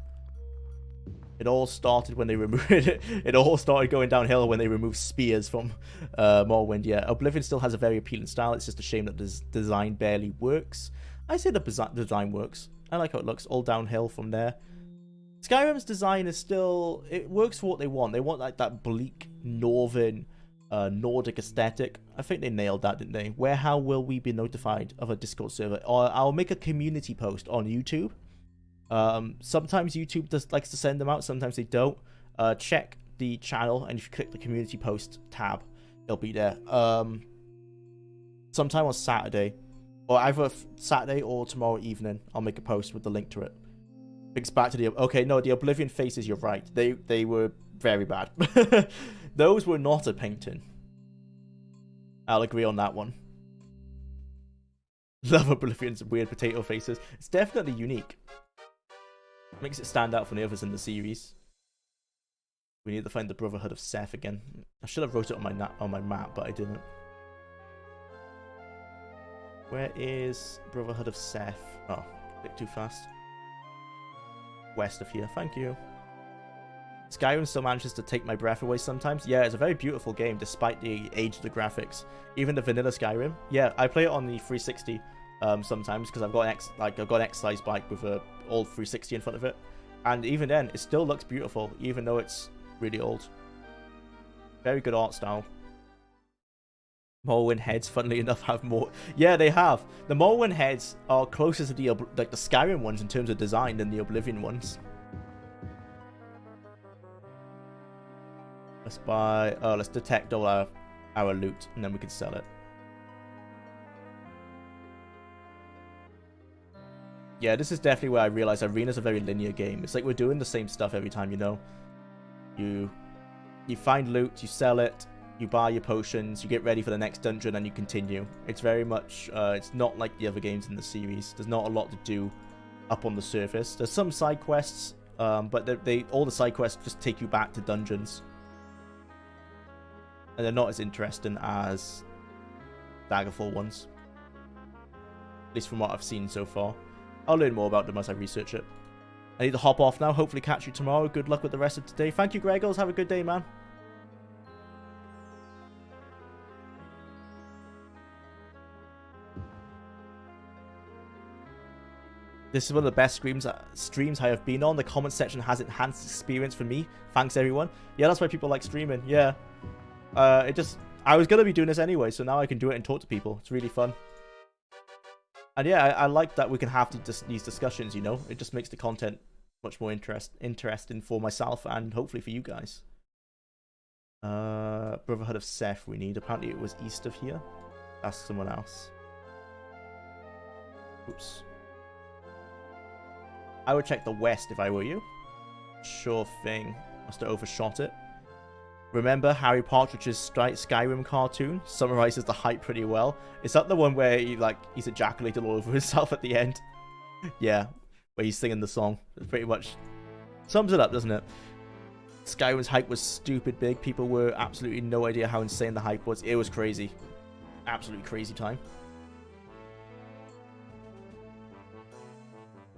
It all started when they removed it. It all started going downhill when they removed spears from Morrowind. Yeah, Oblivion still has a very appealing style. It's just a shame that the design barely works. I say the design works. I like how it looks. All downhill from there. Skyrim's design is still... It works for what they want. They want like that bleak, northern, Nordic aesthetic. I think they nailed that, didn't they? How will we be notified of a Discord server? Or I'll make a community post on YouTube. Sometimes YouTube likes to send them out, sometimes they don't. Check the channel, and if you click the community post tab, it'll be there. Sometime on Saturday, or either Saturday or tomorrow evening, I'll make a post with the link to it. Links back to the... Okay, no, the Oblivion faces, you're right. They were very bad. Those were not a painting. I'll agree on that one. Love Oblivion's weird potato faces. It's definitely unique. Makes it stand out from the others in the series. We need to find the Brotherhood of Seth again. I should have wrote it on my map, but I didn't. Where is Brotherhood of Seth? Oh, a bit too fast. West of here, thank you. Skyrim still manages to take my breath away sometimes. Yeah, it's a very beautiful game despite the age of the graphics. Even the vanilla Skyrim. Yeah, I play it on the 360 sometimes because I've got an X-size bike with a old 360 in front of it, and even then it still looks beautiful even though it's really old. Very good art style. Morrowind heads, funnily enough, have more... Yeah, they have. The Morrowind heads are closer to the Skyrim ones in terms of design than the Oblivion ones. Let's buy... Oh, let's detect all our loot, and then we can sell it. Yeah, this is definitely where I realized Arena's a very linear game. It's like we're doing the same stuff every time, you know? You find loot, you sell it, you buy your potions, you get ready for the next dungeon, and you continue. It's very much... it's not like the other games in the series. There's not a lot to do up on the surface. There's some side quests, but all the side quests just take you back to dungeons. And they're not as interesting as Daggerfall ones. At least from what I've seen so far. I'll learn more about them as I research it. I need to hop off now. Hopefully catch you tomorrow. Good luck with the rest of today. Thank you, Gregos. Have a good day, man. This is one of the best streams I have been on. The comment section has enhanced experience for me. Thanks, everyone. Yeah, that's why people like streaming. Yeah. I was going to be doing this anyway, so now I can do it and talk to people. It's really fun. And yeah, I like that we can have these discussions, you know? It just makes the content much more interesting for myself and hopefully for you guys. Brotherhood of Seth we need. Apparently it was east of here. That's someone else. Oops. I would check the west if I were you. Sure thing. Must have overshot it. Remember Harry Partridge's Skyrim cartoon summarizes the hype pretty well. Is that the one where he's ejaculated all over himself at the end? Yeah, where he's singing the song. It pretty much sums it up, doesn't it? Skyrim's hype was stupid big. People were absolutely no idea how insane the hype was. It was crazy. Absolutely crazy time.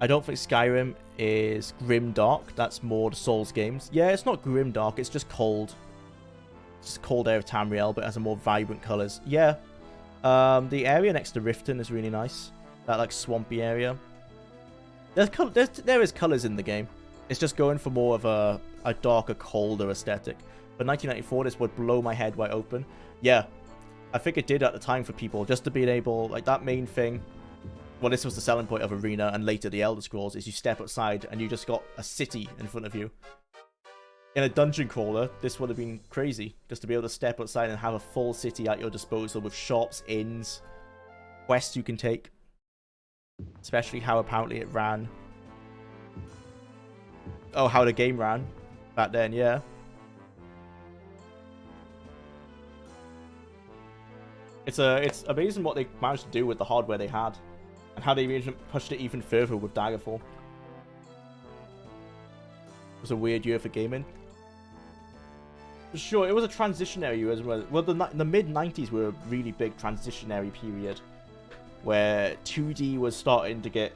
I don't think Skyrim is grim dark. That's more the Souls games. Yeah, it's not grim dark. It's just cold. It's cold air of Tamriel, but it has a more vibrant colors. Yeah. The area next to Riften is really nice. That like swampy area. There is colors in the game. It's just going for more of a darker, colder aesthetic. But 1994, this would blow my head wide open. Yeah, I think it did at the time for people, just to be able, like, that main thing. Well, this was the selling point of Arena and later the Elder Scrolls, is you step outside and you just got a city in front of you. In a dungeon crawler, this would have been crazy, just to be able to step outside and have a full city at your disposal with shops, inns, quests you can take. Especially how apparently it ran. Oh, how the game ran back then, yeah. It's amazing what they managed to do with the hardware they had. And how they even pushed it even further with Daggerfall. It was a weird year for gaming. For sure, it was a transitionary year as well. Well, the mid-90s were a really big transitionary period. Where 2D was starting to get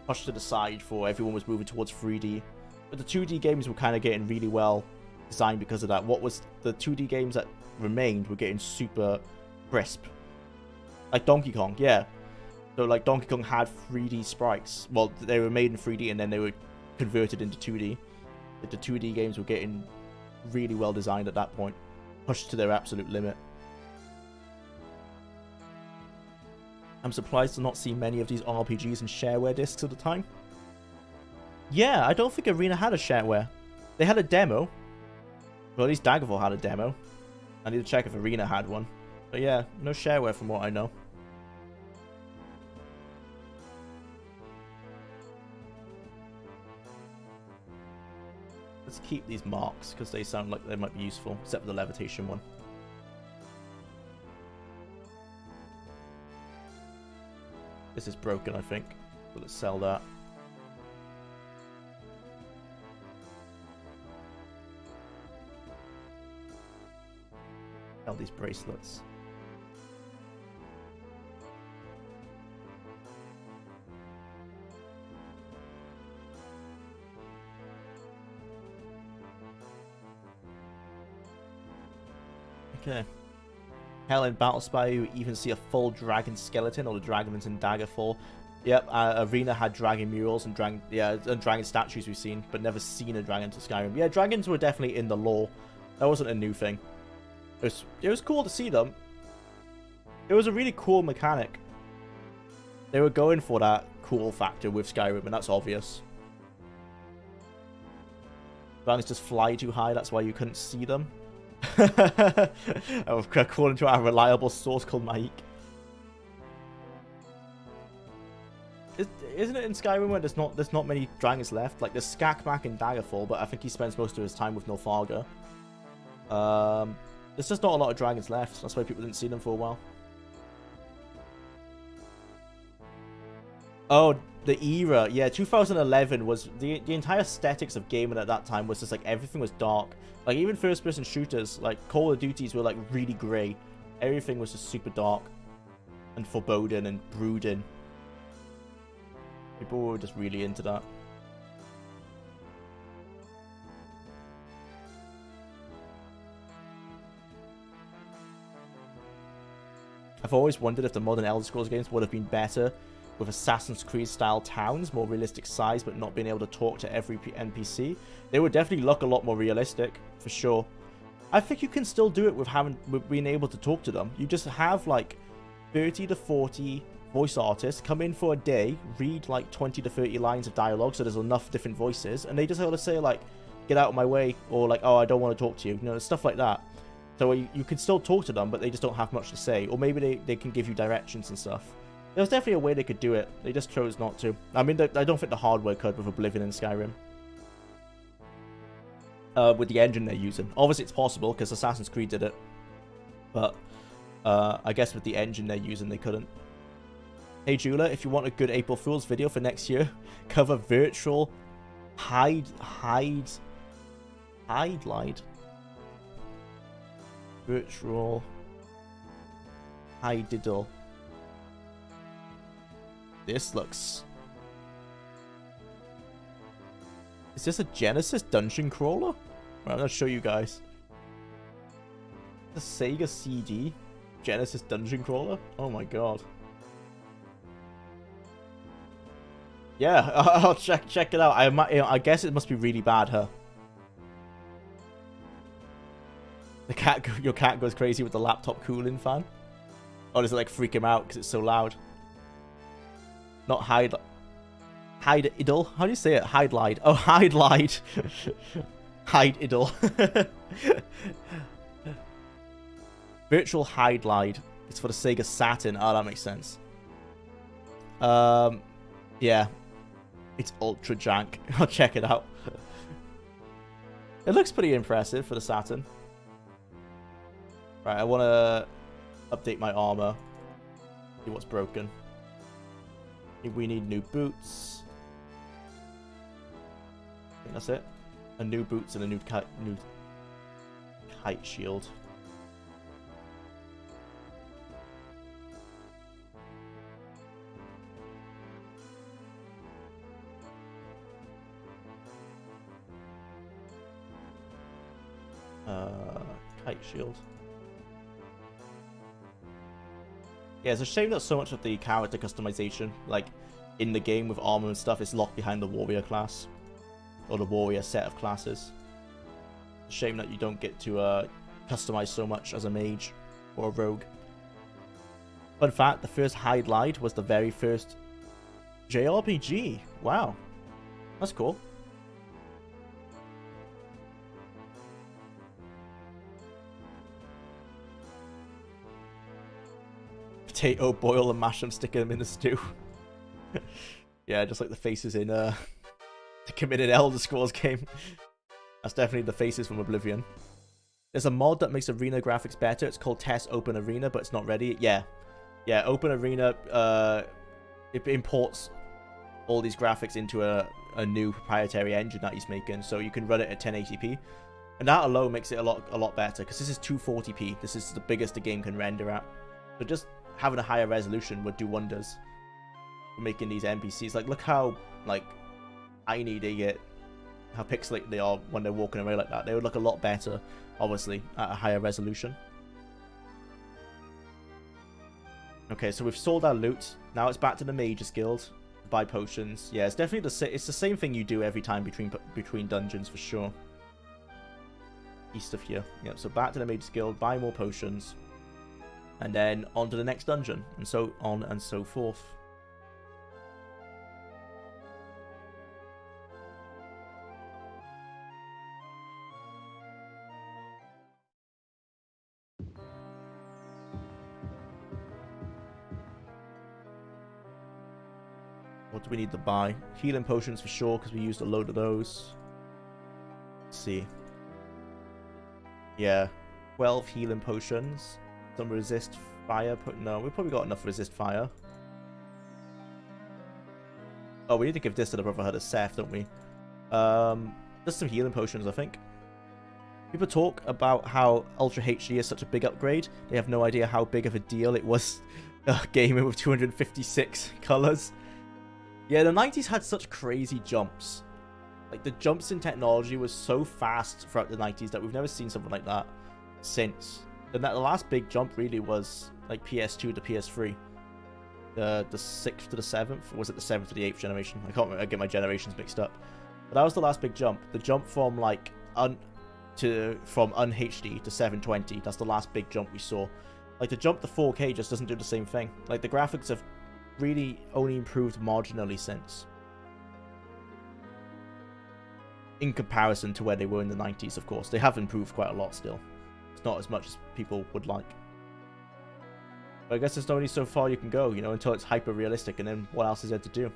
pushed to the side for everyone was moving towards 3D. But the 2D games were kind of getting really well designed because of that. What was the 2D games that remained were getting super crisp. Like Donkey Kong, yeah. So like Donkey Kong had 3D sprites. Well, they were made in 3D and then they were converted into 2D. But the 2D games were getting really well designed at that point. Pushed to their absolute limit. I'm surprised to not see many of these RPGs in shareware discs at the time. Yeah, I don't think Arena had a shareware. They had a demo. Well, at least Daggerfall had a demo. I need to check if Arena had one. But yeah, no shareware from what I know. Let's keep these marks, because they sound like they might be useful, except for the levitation one. This is broken, I think. So let's sell that. Sell these bracelets. Okay. Hell, in Battlespire, you even see a full dragon skeleton, or the dragons in Daggerfall. Yep, Arena had dragon murals and dragon statues we've seen, but never seen a dragon to Skyrim. Yeah, dragons were definitely in the lore. That wasn't a new thing. It was cool to see them. It was a really cool mechanic. They were going for that cool factor with Skyrim, and that's obvious. Dragons just fly too high, that's why you couldn't see them. According to our reliable source called Mike. Isn't it in Skyrim where there's not many dragons left? Like there's Skakmak in Daggerfall, but I think he spends most of his time with Nilfgaard. There's just not a lot of dragons left. That's why people didn't see them for a while. Oh, the era. Yeah, 2011 was the entire aesthetics of gaming at that time was just like everything was dark. Like even first-person shooters, like Call of Duties, were like really grey. Everything was just super dark and foreboding and brooding. People were just really into that. I've always wondered if the modern Elder Scrolls games would have been better with Assassin's Creed style towns, more realistic size, but not being able to talk to every NPC. They would definitely look a lot more realistic, for sure. I think you can still do it with being able to talk to them. You just have like 30 to 40 voice artists come in for a day, read like 20 to 30 lines of dialogue, so there's enough different voices, and they just have to say like, get out of my way, or like, oh, I don't want to talk to you, you know, stuff like that. So you can still talk to them, but they just don't have much to say, or maybe they can give you directions and stuff. There was definitely a way they could do it. They just chose not to. I mean, I don't think the hardware could with Oblivion and Skyrim. with the engine they're using. Obviously, it's possible because Assassin's Creed did it, but I guess with the engine they're using, they couldn't. Hey Jwlar, if you want a good April Fool's video for next year, cover virtual hide virtual hide-diddle. This looks... Is this a Genesis dungeon crawler? Right, I'm gonna show you guys. The Sega CD Genesis dungeon crawler? Oh my god. Yeah, I'll check it out. I guess it must be really bad, huh? Your cat goes crazy with the laptop cooling fan. Or does it like freak him out because it's so loud? Not hide-idle. How do you say it? Hide-lied. Oh, hide-lied. Hide-idle. Virtual hide-lied. It's for the Sega Saturn. Oh, that makes sense. Yeah. It's ultra jank. I'll check it out. It looks pretty impressive for the Saturn. Right, I want to update my armor. See what's broken. We need new boots. I think that's it. A new boots and a new kite shield. Kite shield. Yeah, it's a shame that so much of the character customization, like in the game with armor and stuff, is locked behind the warrior class. Or the warrior set of classes. It's a shame that you don't get to customize so much as a mage or a rogue. Fun fact, the first hide-lied was the very first JRPG. Wow. That's cool. Potato, boil and mash them, stick them in the stew. Yeah, just like the faces in the committed Elder Scrolls game. That's definitely the faces from Oblivion. There's a mod that makes arena graphics better. It's called TES Open Arena, but it's not ready. Yeah, Open Arena, it imports all these graphics into a new proprietary engine that he's making, so you can run it at 1080p. And that alone makes it a lot better, because this is 240p. This is the biggest the game can render at. So just having a higher resolution would do wonders for making these NPCs. Like, look how like tiny they get, how pixelated they are when they're walking away like that. They would look a lot better, obviously, at a higher resolution. Okay, so we've sold our loot. Now it's back to the Mage's Guild. Buy potions. Yeah, it's definitely it's the same thing you do every time between dungeons for sure. East of here. Yep. So back to the Mage's Guild. Buy more potions. And then on to the next dungeon, and so on and so forth. What do we need to buy? Healing potions for sure, because we used a load of those. Let's see. Yeah, 12 healing potions. Some resist fire. No, we've probably got enough resist fire. Oh, we need to give this to the Brotherhood of Seth, don't we? Just some healing potions, I think. People talk about how Ultra HD is such a big upgrade. They have no idea how big of a deal it was gaming with 256 colors. Yeah, the 90s had such crazy jumps. Like, the jumps in technology was so fast throughout the 90s that we've never seen something like that since. And the last big jump really was like PS2 to PS3. The 6th to the 7th? Or was it the 7th to the 8th generation? I can't remember, I get my generations mixed up. But that was the last big jump. The jump from like from un-HD to 720. That's the last big jump we saw. Like, the jump to 4K just doesn't do the same thing. Like, the graphics have really only improved marginally since. In comparison to where they were in the 90s, of course. They have improved quite a lot still. It's not as much as people would like. But I guess there's only so far you can go, you know, until it's hyper-realistic, and then what else is there to do?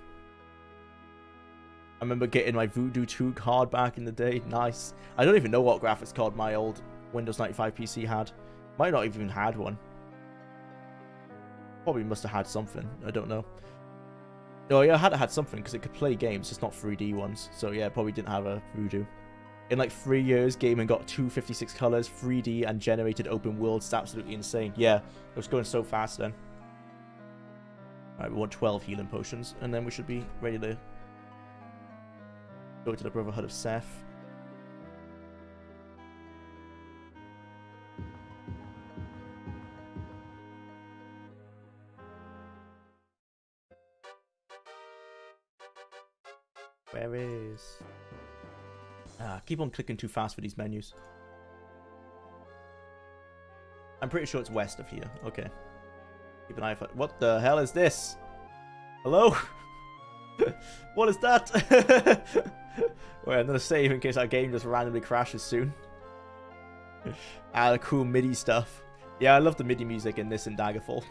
remember getting my Voodoo 2 card back in the day. Nice. I don't even know what graphics card my old Windows 95 PC had. Might not even had one. Probably must have had something. I don't know. Oh yeah, I had to had something because it could play games, just not 3D ones. So yeah, probably didn't have a Voodoo. In like 3 years, gaming got 256 colors, 3D, and generated open worlds. It's absolutely insane. Yeah, it was going so fast then. Alright, we want 12 healing potions, and then we should be ready to go to the Brotherhood of Seth. Where is... keep on clicking too fast for these menus. I'm pretty sure it's west of here. Okay. Keep an eye for... What the hell is this? Hello? What is that? Wait, I'm gonna save in case our game just randomly crashes soon. The cool MIDI stuff. Yeah, I love the MIDI music in this in Daggerfall.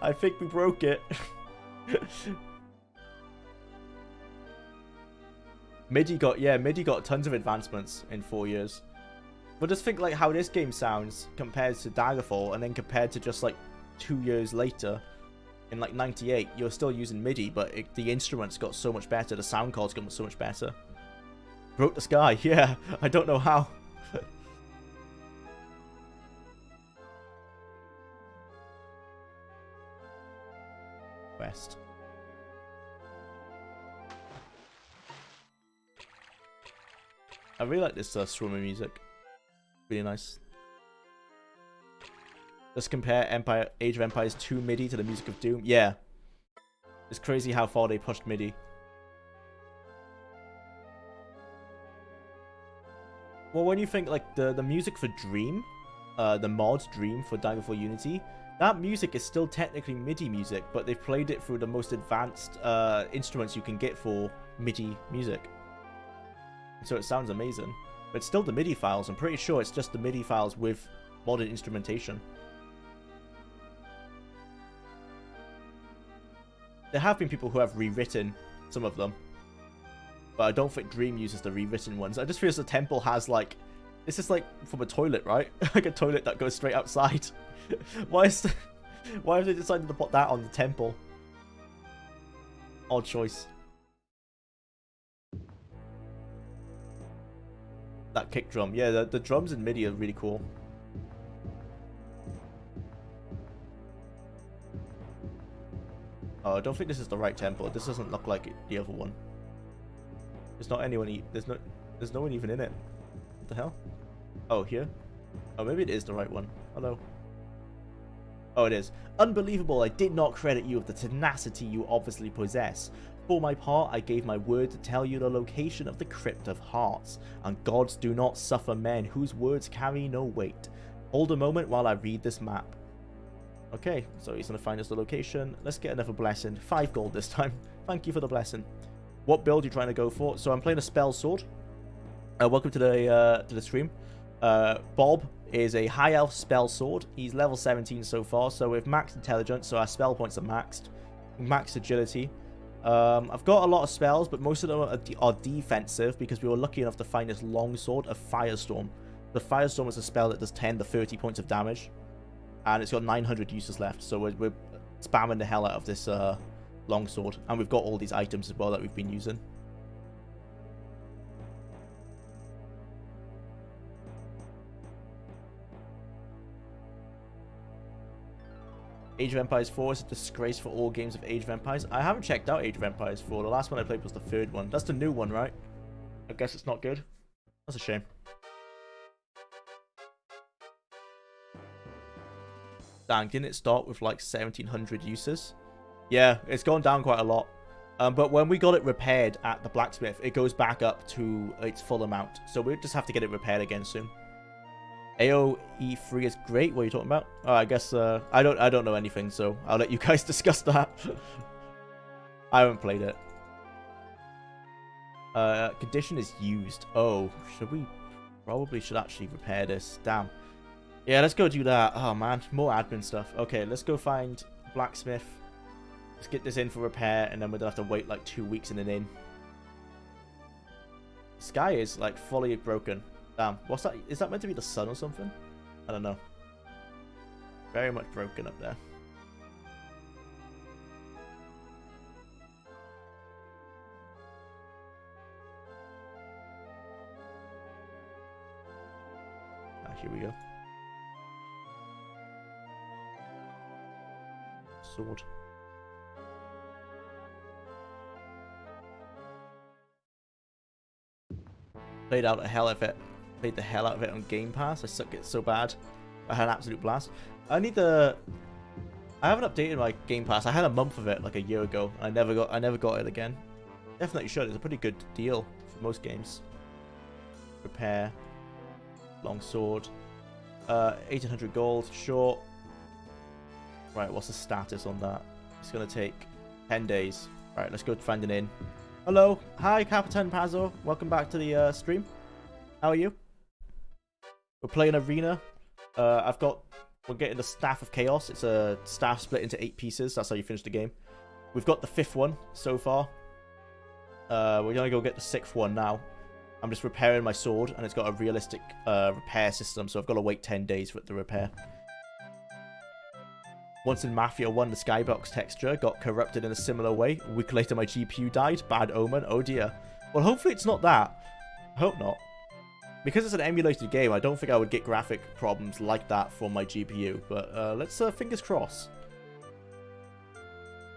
I think we broke it. MIDI got tons of advancements in 4 years. But just think like how this game sounds compared to Daggerfall, and then compared to just like 2 years later in like 98, you're still using MIDI, but the instruments got so much better, the sound cards got so much better. Broke the sky, yeah, I don't know how. West. I really like this swimmer music. Really nice. Let's compare Age of Empires 2 MIDI to the music of Doom. Yeah. It's crazy how far they pushed MIDI. Well, when you think like the music for Dream, the mod Dream for Daggerfall Unity, that music is still technically MIDI music, but they've played it through the most advanced instruments you can get for MIDI music. So it sounds amazing. But it's still the MIDI files. I'm pretty sure it's just the MIDI files with modern instrumentation. There have been people who have rewritten some of them. But I don't think Dream uses the rewritten ones. I just feel the temple has like... This is like from a toilet, right? Like a toilet that goes straight outside. Why have they decided to put that on the temple? Odd choice. That kick drum. Yeah, the drums in MIDI are really cool. Oh, I don't think this is the right temple. This doesn't look like the other one. There's not anyone. There's no one even in it. What the hell? Oh, here? Oh, maybe it is the right one. Hello. Oh, it is. Unbelievable. I did not credit you with the tenacity you obviously possess. For my part, I gave my word to tell you the location of the Crypt of Hearts, and gods do not suffer men whose words carry no weight. Hold a moment while I read this map. Okay, so he's going to find us the location. Let's get another blessing. 5 gold this time. Thank you for the blessing. What build are you trying to go for? So I'm playing a spell sword. Welcome to the stream. Bob is a high elf spell sword. He's level 17 so far, so with max intelligence, so our spell points are maxed. Max agility. I've got a lot of spells, but most of them are defensive because we were lucky enough to find this longsword of Firestorm. The Firestorm is a spell that does 10 to 30 points of damage, and it's got 900 uses left, so we're spamming the hell out of this longsword, and we've got all these items as well that we've been using. Age of Empires 4 is a disgrace for all games of Age of Empires. I haven't checked out Age of Empires 4. The last one I played was the 3rd one. That's the new one, right? I guess it's not good. That's a shame. Dang, didn't it start with like 1700 uses? Yeah, it's gone down quite a lot. But when we got it repaired at the blacksmith, it goes back up to its full amount. So we'll just have to get it repaired again soon. AoE3 is great. What are you talking about? Oh, I guess I don't know anything, so I'll let you guys discuss that. I haven't played it. Condition is used. Oh, we probably should actually repair this. Damn. Yeah, let's go do that. Oh man, more admin stuff. Okay, let's go find blacksmith. Let's get this in for repair, and then we'll have to wait like 2 weeks in an inn. Sky is like fully broken. Damn, what's that? Is that meant to be the sun or something? I don't know. Very much broken up there. Ah, here we go. Sword. Played out the hell of it. Played the hell out of it on Game Pass. I suck it so bad. I had an absolute blast. I need the. I haven't updated my Game Pass. I had a month of it like a year ago. I never got it again. Definitely should. It's a pretty good deal for most games. Repair. Long sword. 1800 gold. Short. Right, what's the status on that? It's gonna take 10 days. Right, let's go find an inn. Hello, hi Capitan Pazzo. Welcome back to the stream. How are you? We're playing Arena. We're getting the Staff of Chaos. It's a staff split into 8 pieces. That's how you finish the game. We've got the 5th one so far. We're gonna go get the 6th one now. I'm just repairing my sword, and it's got a realistic repair system, so I've got to wait 10 days for it to repair. Once in Mafia 1, the skybox texture got corrupted in a similar way. A week later, my GPU died. Bad omen. Oh dear. Well, hopefully it's not that. I hope not. Because it's an emulated game, I don't think I would get graphic problems like that from my GPU. But let's fingers crossed.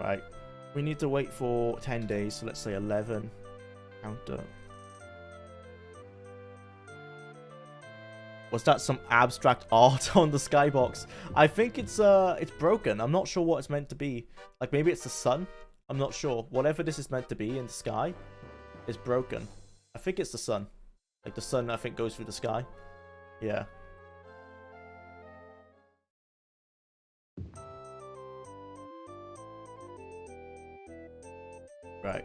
Right. We need to wait for 10 days. So let's say 11. Counter. Was that some abstract art on the skybox? I think it's broken. I'm not sure what it's meant to be. Like maybe it's the sun. I'm not sure. Whatever this is meant to be in the sky is broken. I think it's the sun. Like the sun, I think, goes through the sky. Yeah. Right.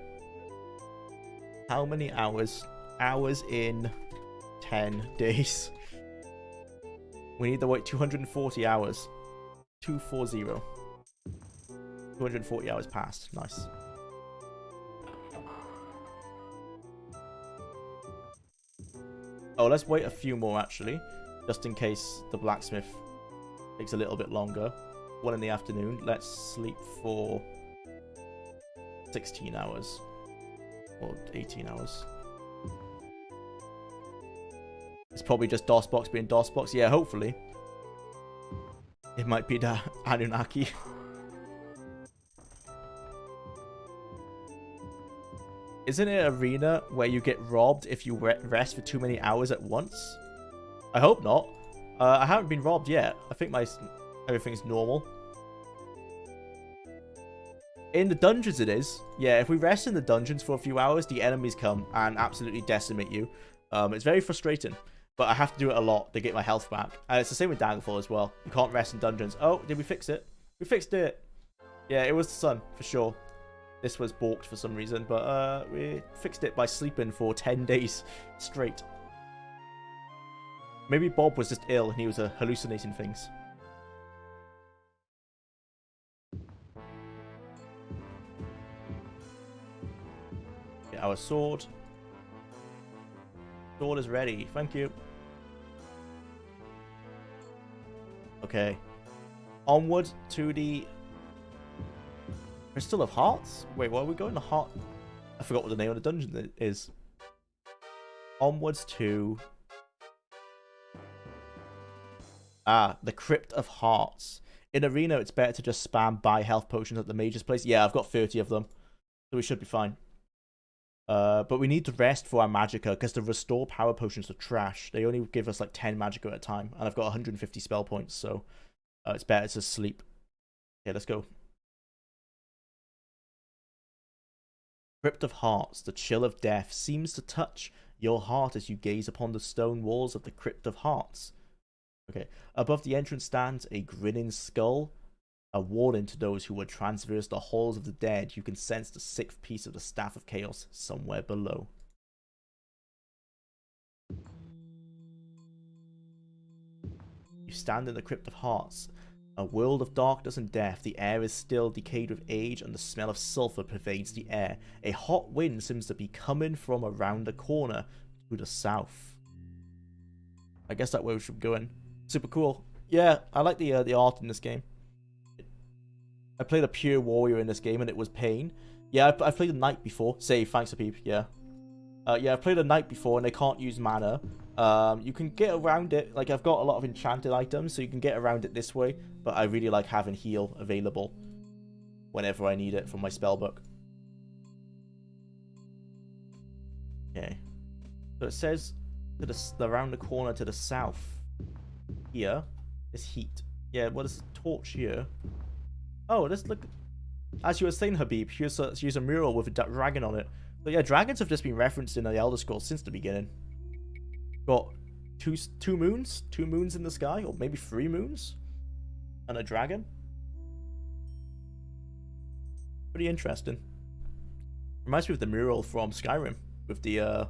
How many hours? Hours in 10 days. We need to wait 240 hours. 240. 240 hours passed. Nice. Oh, let's wait a few more, actually. Just in case the blacksmith takes a little bit longer. 1 in the afternoon. Let's sleep for 16 hours. Or 18 hours. It's probably just DOSBox being DOSBox. Yeah, hopefully. It might be the Anunnaki. Isn't it Arena where you get robbed if you rest for too many hours at once? I hope not. I haven't been robbed yet. I think everything's normal. In the dungeons it is. Yeah, if we rest in the dungeons for a few hours, the enemies come and absolutely decimate you. It's very frustrating. But I have to do it a lot to get my health back. And it's the same with Daggerfall as well. You can't rest in dungeons. Oh, did we fix it? We fixed it. Yeah, it was the sun, for sure. This was balked for some reason, but we fixed it by sleeping for 10 days straight. Maybe Bob was just ill and he was hallucinating things. Get our sword. Sword is ready. Thank you. Okay. Onward to the Crystal of Hearts? Wait, what are we going to Heart? I forgot what the name of the dungeon is. Onwards to... the Crypt of Hearts. In Arena, it's better to just spam buy health potions at the mage's place. Yeah, I've got 30 of them. So we should be fine. But we need to rest for our magicka, because the restore power potions are trash. They only give us like 10 magicka at a time. And I've got 150 spell points, so it's better to sleep. Okay, let's go. Crypt of Hearts, the chill of death seems to touch your heart as you gaze upon the stone walls of the Crypt of Hearts. Okay, above the entrance stands a grinning skull, a warning to those who would transverse the halls of the dead. You can sense the 6th piece of the Staff of Chaos somewhere below. You stand in the Crypt of Hearts, a world of darkness and death. The air is still, decayed with age, and the smell of sulfur pervades the air. A hot wind seems to be coming from around the corner. to the south. I guess that's where we should go in. Super cool. Yeah, I like the art in this game. I played a pure warrior in this game, and it was pain. Yeah, I've played a knight before. Save, thanks for peep. Yeah. Yeah, I've played a knight before, and they can't use mana. You can get around it. Like, I've got a lot of enchanted items, so you can get around it this way. But I really like having heal available whenever I need it from my spellbook. Okay. So it says to the around the corner to the south here is heat. Yeah, what is a torch here? Oh, let's look. As you were saying, Habib, here's a mural with a dragon on it. So yeah, dragons have just been referenced in the Elder Scrolls since the beginning. Got two moons in the sky, or maybe 3 moons, and a dragon. Pretty interesting. Reminds me of the mural from Skyrim with the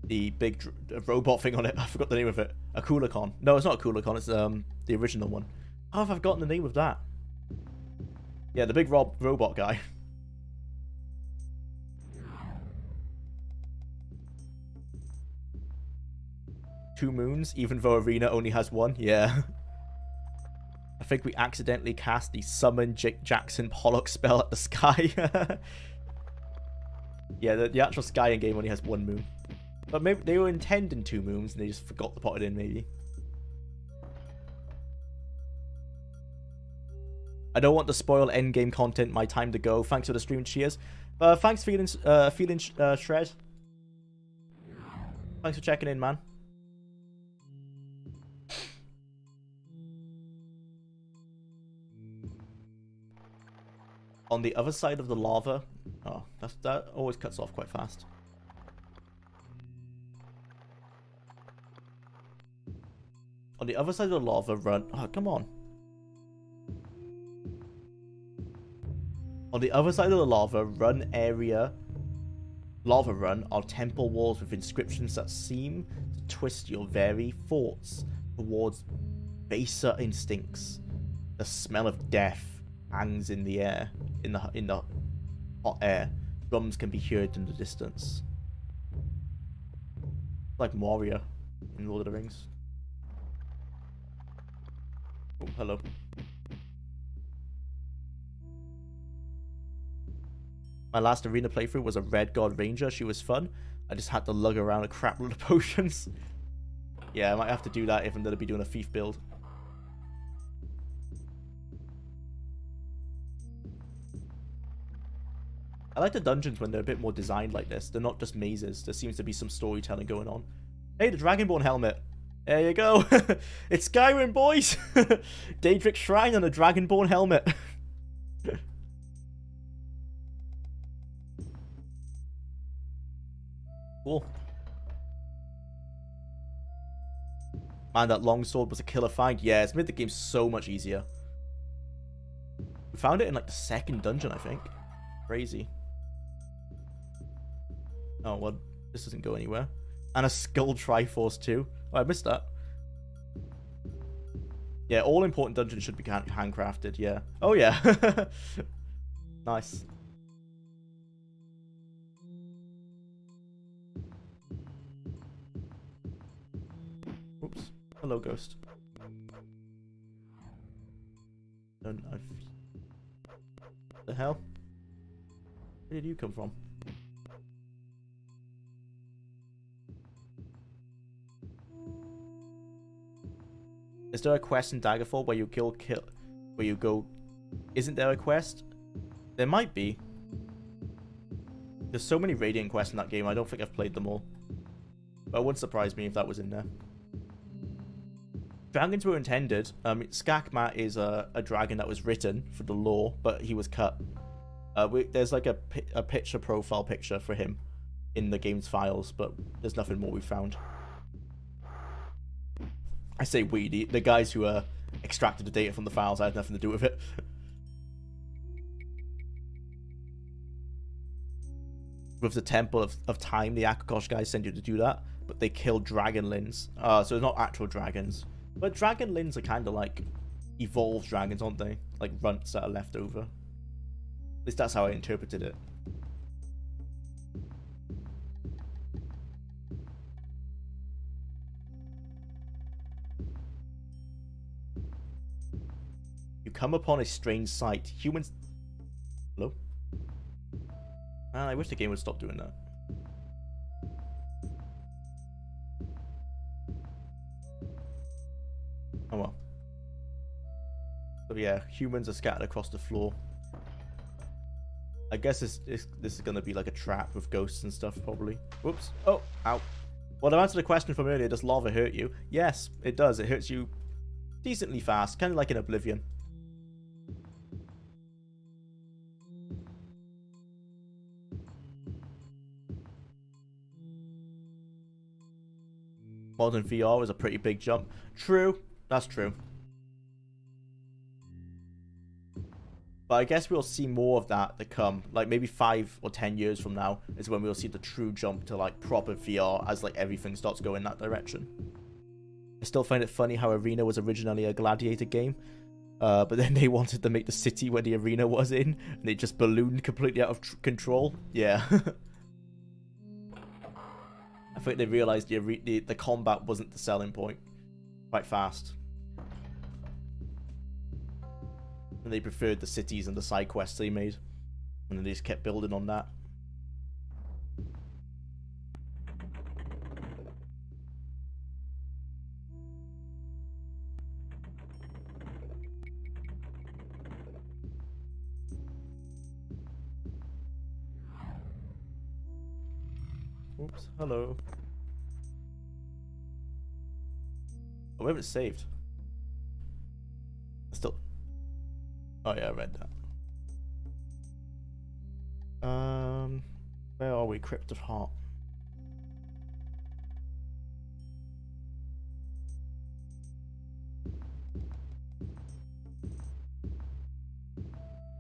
big robot thing on it. I forgot the name of it. A Kulikon. No, it's not a Kulikon. It's the original one. How have I forgotten the name of that? Yeah, the big robot guy. Two moons, even though Arena only has 1. Yeah. I think we accidentally cast the Summon Jackson Pollock spell at the sky. Yeah, the actual sky in game only has 1 moon. But maybe they were intending 2 moons and they just forgot to put it in, maybe. I don't want to spoil endgame content. My time to go. Thanks for the stream. Cheers. Thanks feeling Shred. Thanks for checking in, man. On the other side of the lava. Oh, that always cuts off quite fast. On the other side of the lava, run. Oh, come on. On the other side of the lava run are temple walls with inscriptions that seem to twist your very thoughts towards baser instincts. The smell of death hangs in the air, in the hot air. Drums can be heard in the distance. Like Moria in Lord of the Rings. Oh, hello. My last arena playthrough was a Red God Ranger. She was fun. I just had to lug around a crap load of potions. Yeah, I might have to do that if I'm going to be doing a thief build. I like the dungeons when they're a bit more designed like this. They're not just mazes. There seems to be some storytelling going on. Hey, the Dragonborn helmet. There you go. It's Skyrim, boys. Daedric Shrine and a Dragonborn helmet. Cool. Man, that longsword was a killer find. Yeah, it's made the game so much easier. We found it in like the 2nd dungeon, I think. Crazy. Oh, well, this doesn't go anywhere. And a Skull Triforce too. Oh, I missed that. Yeah, all important dungeons should be handcrafted, yeah. Oh, yeah. Nice. Oops. Hello, ghost. The hell? Where did you come from? Is there a quest in Daggerfall where you kill where you go? Isn't there a quest? There might be. There's so many Radiant quests in that game. I don't think I've played them all. But it wouldn't surprise me if that was in there. Dragons were intended. Skakmat is a dragon that was written for the lore, but he was cut. There's like a picture profile picture for him in the game's files, but there's nothing more we found. I say we, the guys who extracted the data from the files. I had nothing to do with it. With the Temple of Time, the Akakosh guys send you to do that, but they killed dragonlins. So they're not actual dragons. But dragonlins are kind of like evolved dragons, aren't they? Like runts that are left over. At least that's how I interpreted it. come upon a strange sight. Humans... Hello? I wish the game would stop doing that. Oh well. So yeah, humans are scattered across the floor. I guess this is going to be like a trap with ghosts and stuff, probably. Whoops. Oh, ow. Well, to answer the question from earlier, does lava hurt you? Yes, it does. It hurts you decently fast, kind of like in Oblivion. Modern VR is a pretty big jump. True. That's true. But I guess we'll see more of that to come. Like maybe 5 or 10 years from now is when we'll see the true jump to like proper VR as like everything starts going that direction. I still find it funny how Arena was originally a gladiator game. But then they wanted to make the city where the arena was in. And it just ballooned completely out of control. Yeah. I think they realized the combat wasn't the selling point. Quite fast. And they preferred the cities and the side quests they made. And then they just kept building on that. Oops, hello. Oh, we haven't saved. Still. Oh yeah, I read that. Where are we? Crypt of Heart.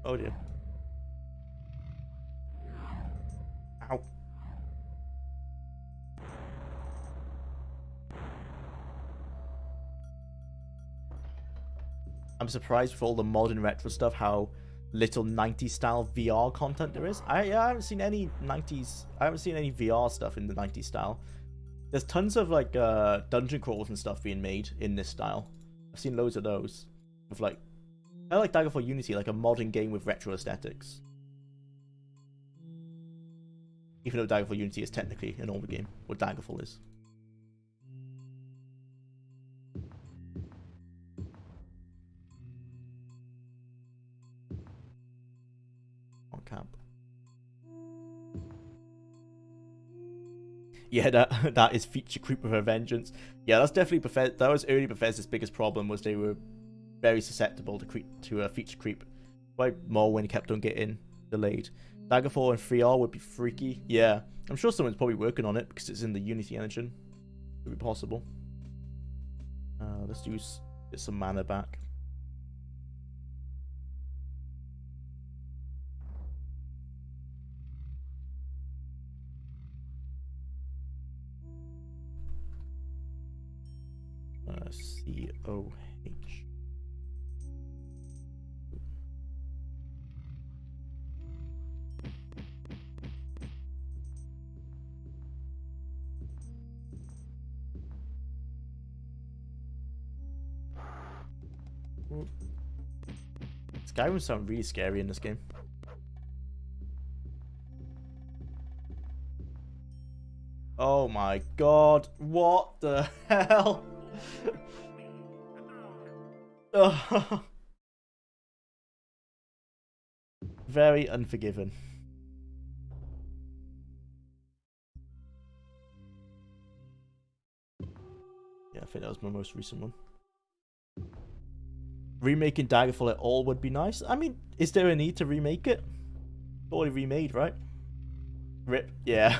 Oh dear. Ow. I'm surprised with all the modern retro stuff how little 90s style VR content there is. I haven't seen any 90s. I haven't seen any VR stuff in the 90s style. There's tons of like dungeon crawls and stuff being made in this style. I've seen loads of those. With like, I like Daggerfall Unity, like a modern game with retro aesthetics. Even though Daggerfall Unity is technically an older game, what Daggerfall is. Camp. Yeah, that is feature creep with a vengeance. Yeah, that's definitely Bethesda. That was early Bethesda's biggest problem, was they were very susceptible to a feature creep. Why Morrowind kept on getting delayed. Daggerfall and 3R would be freaky. Yeah, I'm sure someone's probably working on it because it's in the Unity engine. It would be possible. Let's get some mana back. C-O-H. Skyrim sound really scary in this game. Oh my god, what the hell? Oh. Very Unforgiven. Yeah, I think that was my most recent one. Remaking Daggerfall at all would be nice. I mean, is there a need to remake it? It's already remade, right? RIP, yeah.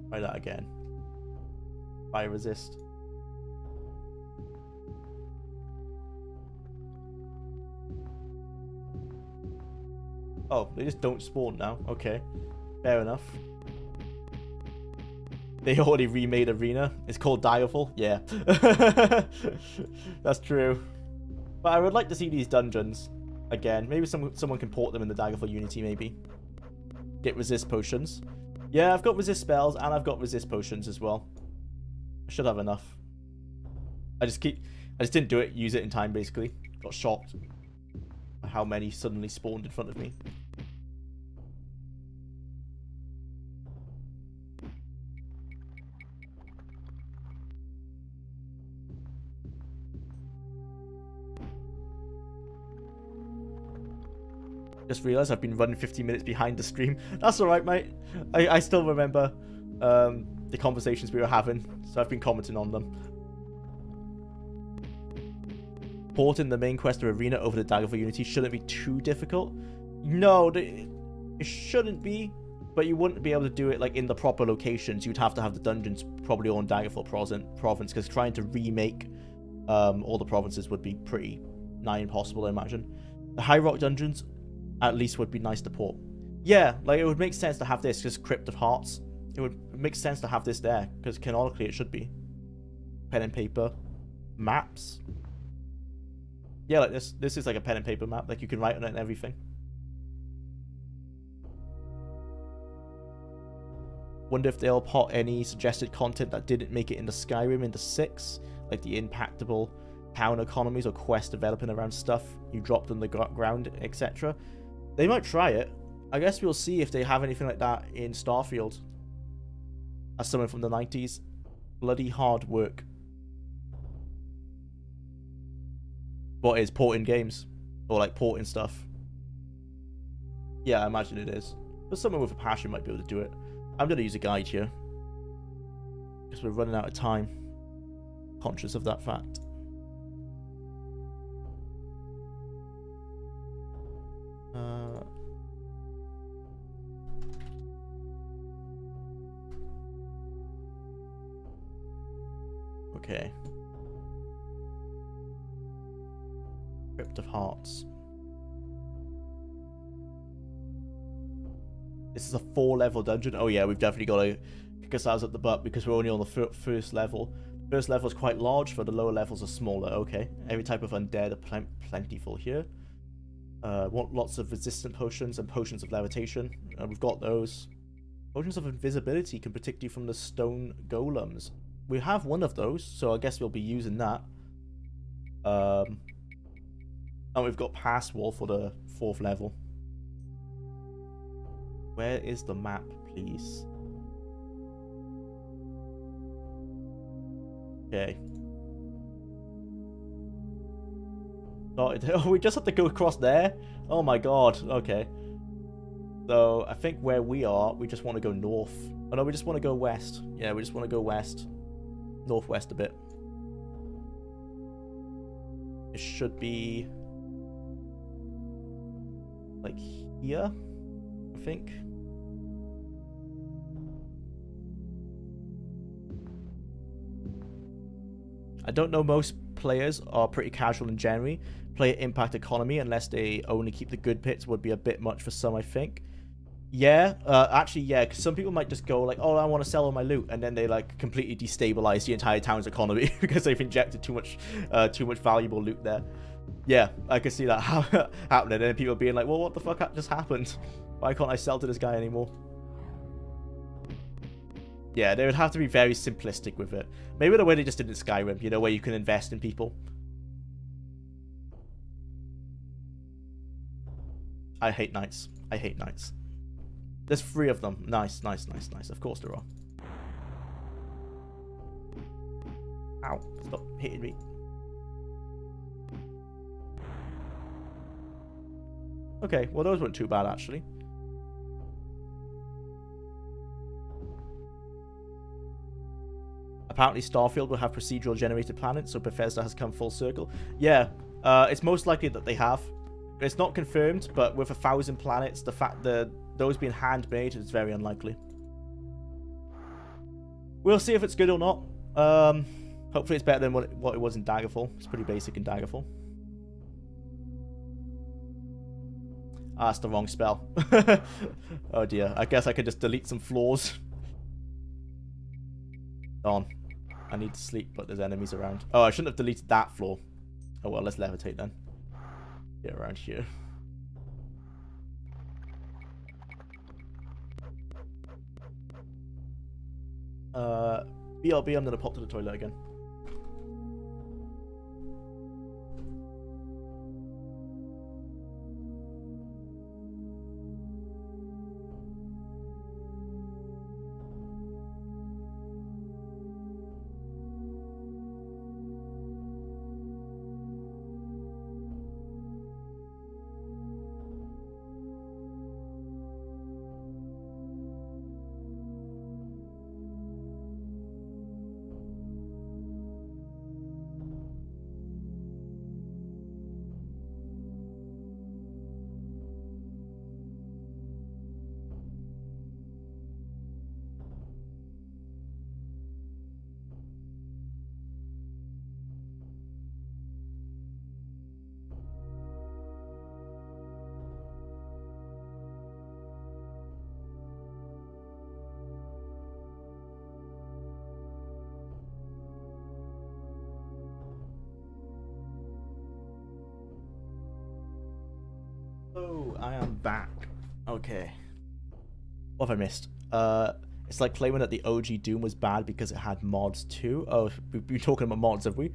Try that again. Fire resist. Oh, they just don't spawn now. Okay. Fair enough. They already remade Arena. It's called Daggerfall. Yeah. That's true. But I would like to see these dungeons again. Maybe someone can port them in the Daggerfall Unity, maybe. Get resist potions. Yeah, I've got resist spells and I've got resist potions as well. I should have enough. I just didn't use it in time basically. Got shocked by how many suddenly spawned in front of me. Just realized I've been running 15 minutes behind the stream. That's alright, mate. I still remember the conversations we were having, so I've been commenting on them. Porting the main quest to Arena over the Daggerfall Unity shouldn't be too difficult. No, it shouldn't be, but you wouldn't be able to do it like in the proper locations. You'd have to have the dungeons probably on Daggerfall province, because trying to remake all the provinces would be pretty nigh impossible, I imagine. The High Rock dungeons at least would be nice to port. Yeah, like it would make sense to have this because Crypt of Hearts. It would make sense to have this there because canonically it should be. Pen and paper maps. Yeah, like this is like a pen and paper map. Like you can write on it and everything. Wonder if they'll put any suggested content that didn't make it into Skyrim into 6, like the impactable town economies or quests developing around stuff you dropped on the ground, etc. They might try it. I guess we'll see if they have anything like that in Starfield. As someone from the 90s, bloody hard work. What is porting games? Or like porting stuff? Yeah, I imagine it is. But someone with a passion might be able to do it. I'm going to use a guide here. Because we're running out of time. Conscious of that fact. Okay. Crypt of Hearts. This is a 4-level dungeon. Oh yeah, we've definitely got to kick ourselves at the butt because we're only on the first level. The first level is quite large, but the lower levels are smaller. Okay. Every type of undead are plentiful here. Want lots of resistant potions and potions of levitation. We've got those. Potions of invisibility can protect you from the stone golems. We have one of those, so I guess we'll be using that. And we've got Pass Wall for the 4th level. Where is the map, please? Okay. Oh, we just have to go across there? Oh my god, okay. So, I think where we are, we just want to go north. Oh no, we just want to go west. Yeah, we just want to go west. Northwest a bit. It should be like here, I think. I don't know, most players are pretty casual in January. Play impact economy unless they only keep the good bits would be a bit much for some, I think. Yeah, actually, yeah, because some people might just go like, oh, I want to sell all my loot, and then they like completely destabilize the entire town's economy because they've injected too much valuable loot there. Yeah, I can see that happening, and people being like, well, what the fuck just happened? Why can't I sell to this guy anymore? Yeah, they would have to be very simplistic with it. Maybe the way they just did in Skyrim, you know, where you can invest in people. I hate knights. I hate knights. There's 3 of them. Nice, nice, nice, nice. Of course there are. Ow. Stop hitting me. Okay, well those weren't too bad actually. Apparently Starfield will have procedural generated planets, so Bethesda has come full circle. Yeah, it's most likely that they have. It's not confirmed, but with 1,000 planets, the fact that those being handmade is very unlikely. We'll see if it's good or not. Hopefully it's better than what it was in Daggerfall. It's pretty basic in Daggerfall. Ah, that's the wrong spell. Oh dear. I guess I could just delete some floors. Darn. I need to sleep, but there's enemies around. Oh, I shouldn't have deleted that floor. Oh well, let's levitate then. Get around here. BRB, I'm gonna pop to the toilet again. Oh, I am back. Okay. What have I missed? It's like claiming that the OG Doom was bad because it had mods too. Oh, we've been talking about mods, have we?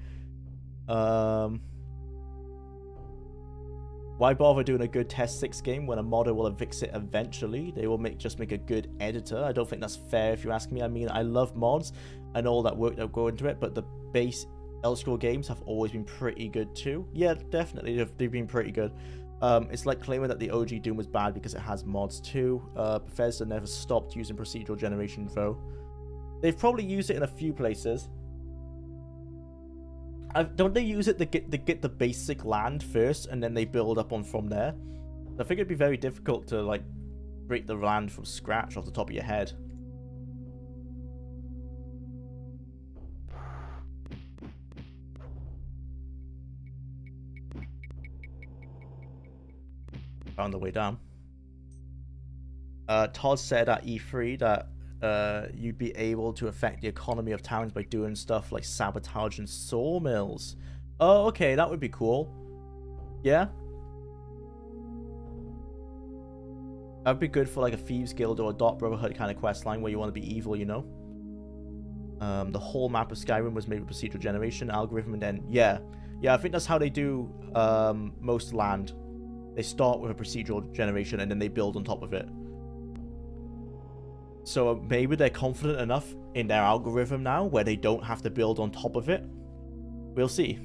Why bother doing a good test 6 game when a modder will fix it eventually? They will just make a good editor. I don't think that's fair if you ask me. I mean, I love mods and all that work that go into it, but the base Elder Scrolls games have always been pretty good too. Yeah, definitely, they've been pretty good. It's like claiming that the OG Doom was bad because it has mods too. Bethesda never stopped using procedural generation though. They've probably used it in a few places. Don't they use it to get the basic land first and then they build up on from there? I think it'd be very difficult to like create the land from scratch off the top of your head. Found the way down. Todd said at E3 that you'd be able to affect the economy of towns by doing stuff like sabotaging sawmills. Oh, okay, that would be cool. Yeah. That would be good for like a Thieves Guild or a Dot Brotherhood kind of quest line where you want to be evil, you know? The whole map of Skyrim was made with procedural generation algorithm and then, yeah, I think that's how they do most land. They start with a procedural generation and then they build on top of it. So maybe they're confident enough in their algorithm now where they don't have to build on top of it. We'll see.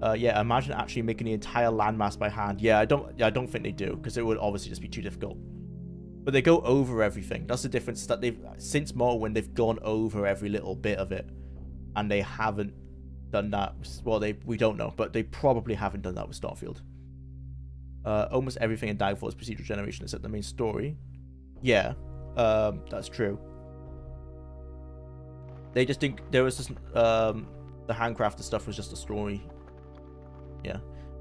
Yeah, imagine actually making the entire landmass by hand. Yeah, I don't think they do because it would obviously just be too difficult. But they go over everything. That's the difference, that they've since Morrowind they've gone over every little bit of it, and they haven't done that. Well, we don't know, but they probably haven't done that with Starfield. Almost everything in Daggerfall is procedural generation except the main story. Yeah, that's true. They just think there was just the handcrafted stuff was just a story. Yeah.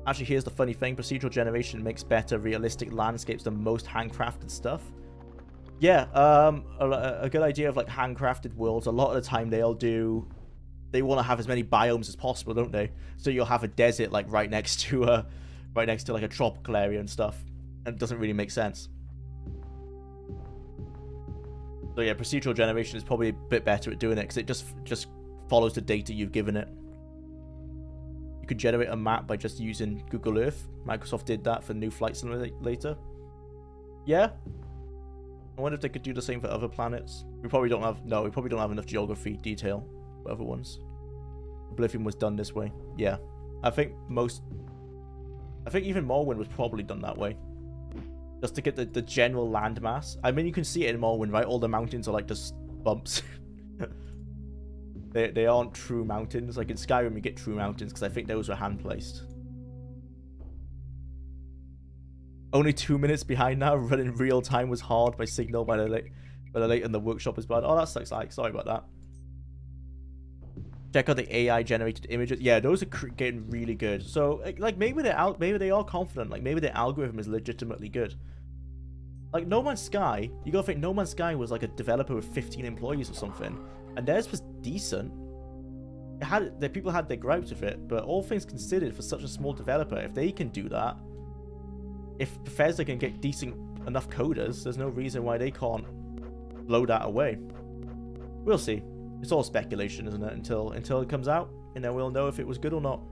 Actually, here's the funny thing: procedural generation makes better realistic landscapes than most handcrafted stuff. Yeah, a good idea of like handcrafted worlds. A lot of the time, they want to have as many biomes as possible, don't they? So you'll have a desert like right next to like a tropical area and stuff, and it doesn't really make sense. So yeah, procedural generation is probably a bit better at doing it because it just follows the data you've given it. You could generate a map by just using Google Earth. Microsoft did that for New Flight Simulator. Yeah. I wonder if they could do the same for other planets. We probably don't have enough geography detail for other ones. Oblivion was done this way. Yeah. I think even Morrowind was probably done that way. Just to get the general landmass. I mean, you can see it in Morrowind, right? All the mountains are like just bumps. They aren't true mountains. Like in Skyrim, you get true mountains because I think those were hand-placed. Only 2 minutes behind now. Running real time was hard by signal by the late and the workshop is bad. Oh, that sucks. Sorry about that. Check out the AI generated images. Yeah, those are getting really good. So like maybe they are confident. Like maybe the algorithm is legitimately good. Like No Man's Sky, you gotta think No Man's Sky was like a developer with 15 employees or something, and theirs was decent. The people had their gripes with it, but all things considered, for such a small developer, if they can do that, if Bethesda can get decent enough coders, there's no reason why they can't blow that away. We'll see. It's all speculation, isn't it? Until it comes out, and then we'll know if it was good or not.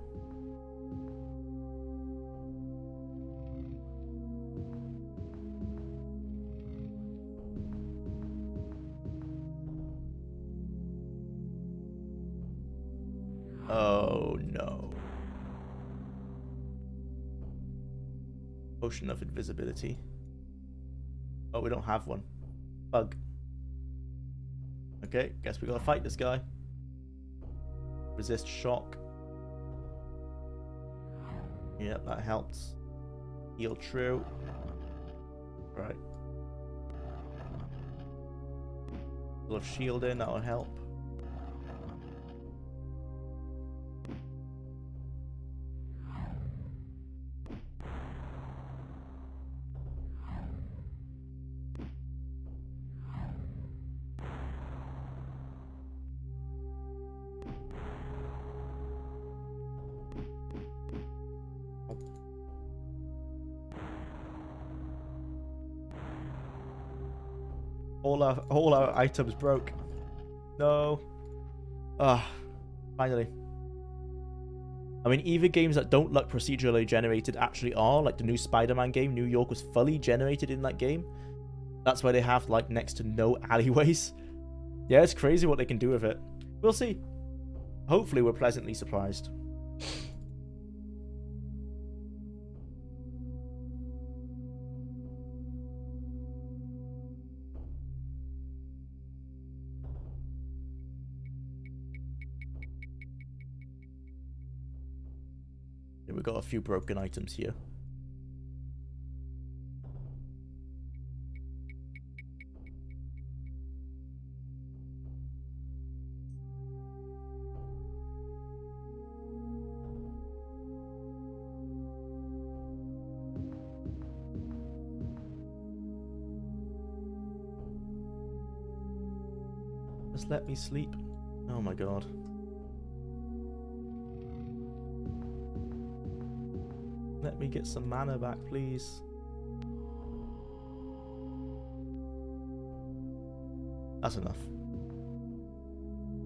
Oh no. Potion of invisibility. Oh, we don't have one. Bug. Okay, guess we gotta fight this guy. Resist shock. Yep, that helps. Heal true. Right. Full of shielding, that'll help. All our items broke. No. Finally. I mean, even games that don't look procedurally generated actually are. Like the new Spider-Man game, New York was fully generated in that game. That's why they have like next to no alleyways. Yeah, it's crazy what they can do with it. We'll see. Hopefully we're pleasantly surprised. We've got a few broken items here. Just let me sleep. Oh my god. Let me get some mana back, please. That's enough.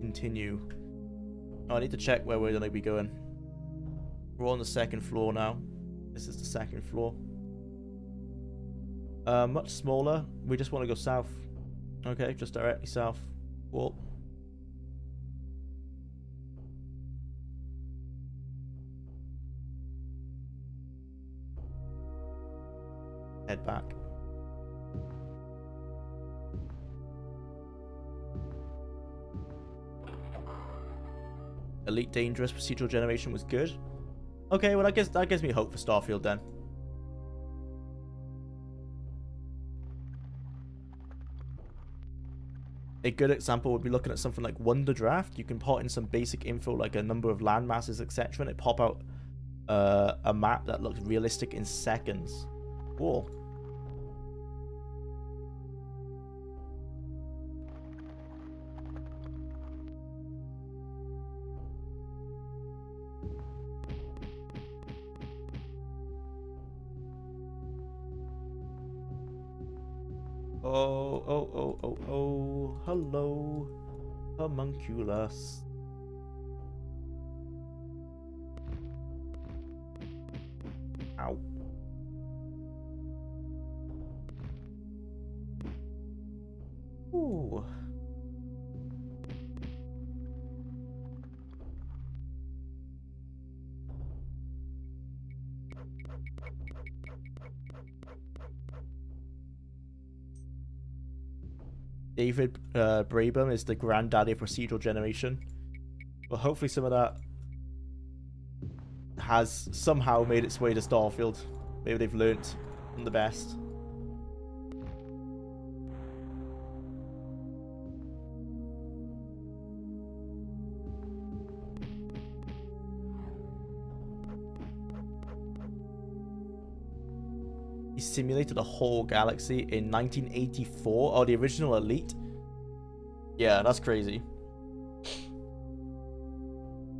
Continue. Oh, I need to check where we're going to be going. We're on the second floor now. This is the second floor. Much smaller. We just want to go south. Okay, just directly south. Cool. Head back. Elite Dangerous procedural generation was good. Okay, well that gives me hope for Starfield then. A good example would be looking at something like Wonder Draft. You can put in some basic info like a number of land masses, etc., and it pop out a map that looks realistic in seconds. Cool. Oh, hello, homunculus. Ow. Ooh. David Brabham is the granddaddy of procedural generation. Well, hopefully some of that has somehow made its way to Starfield. Maybe they've learnt from the best. He simulated a whole galaxy in 1984. Oh, the original Elite? Yeah, that's crazy.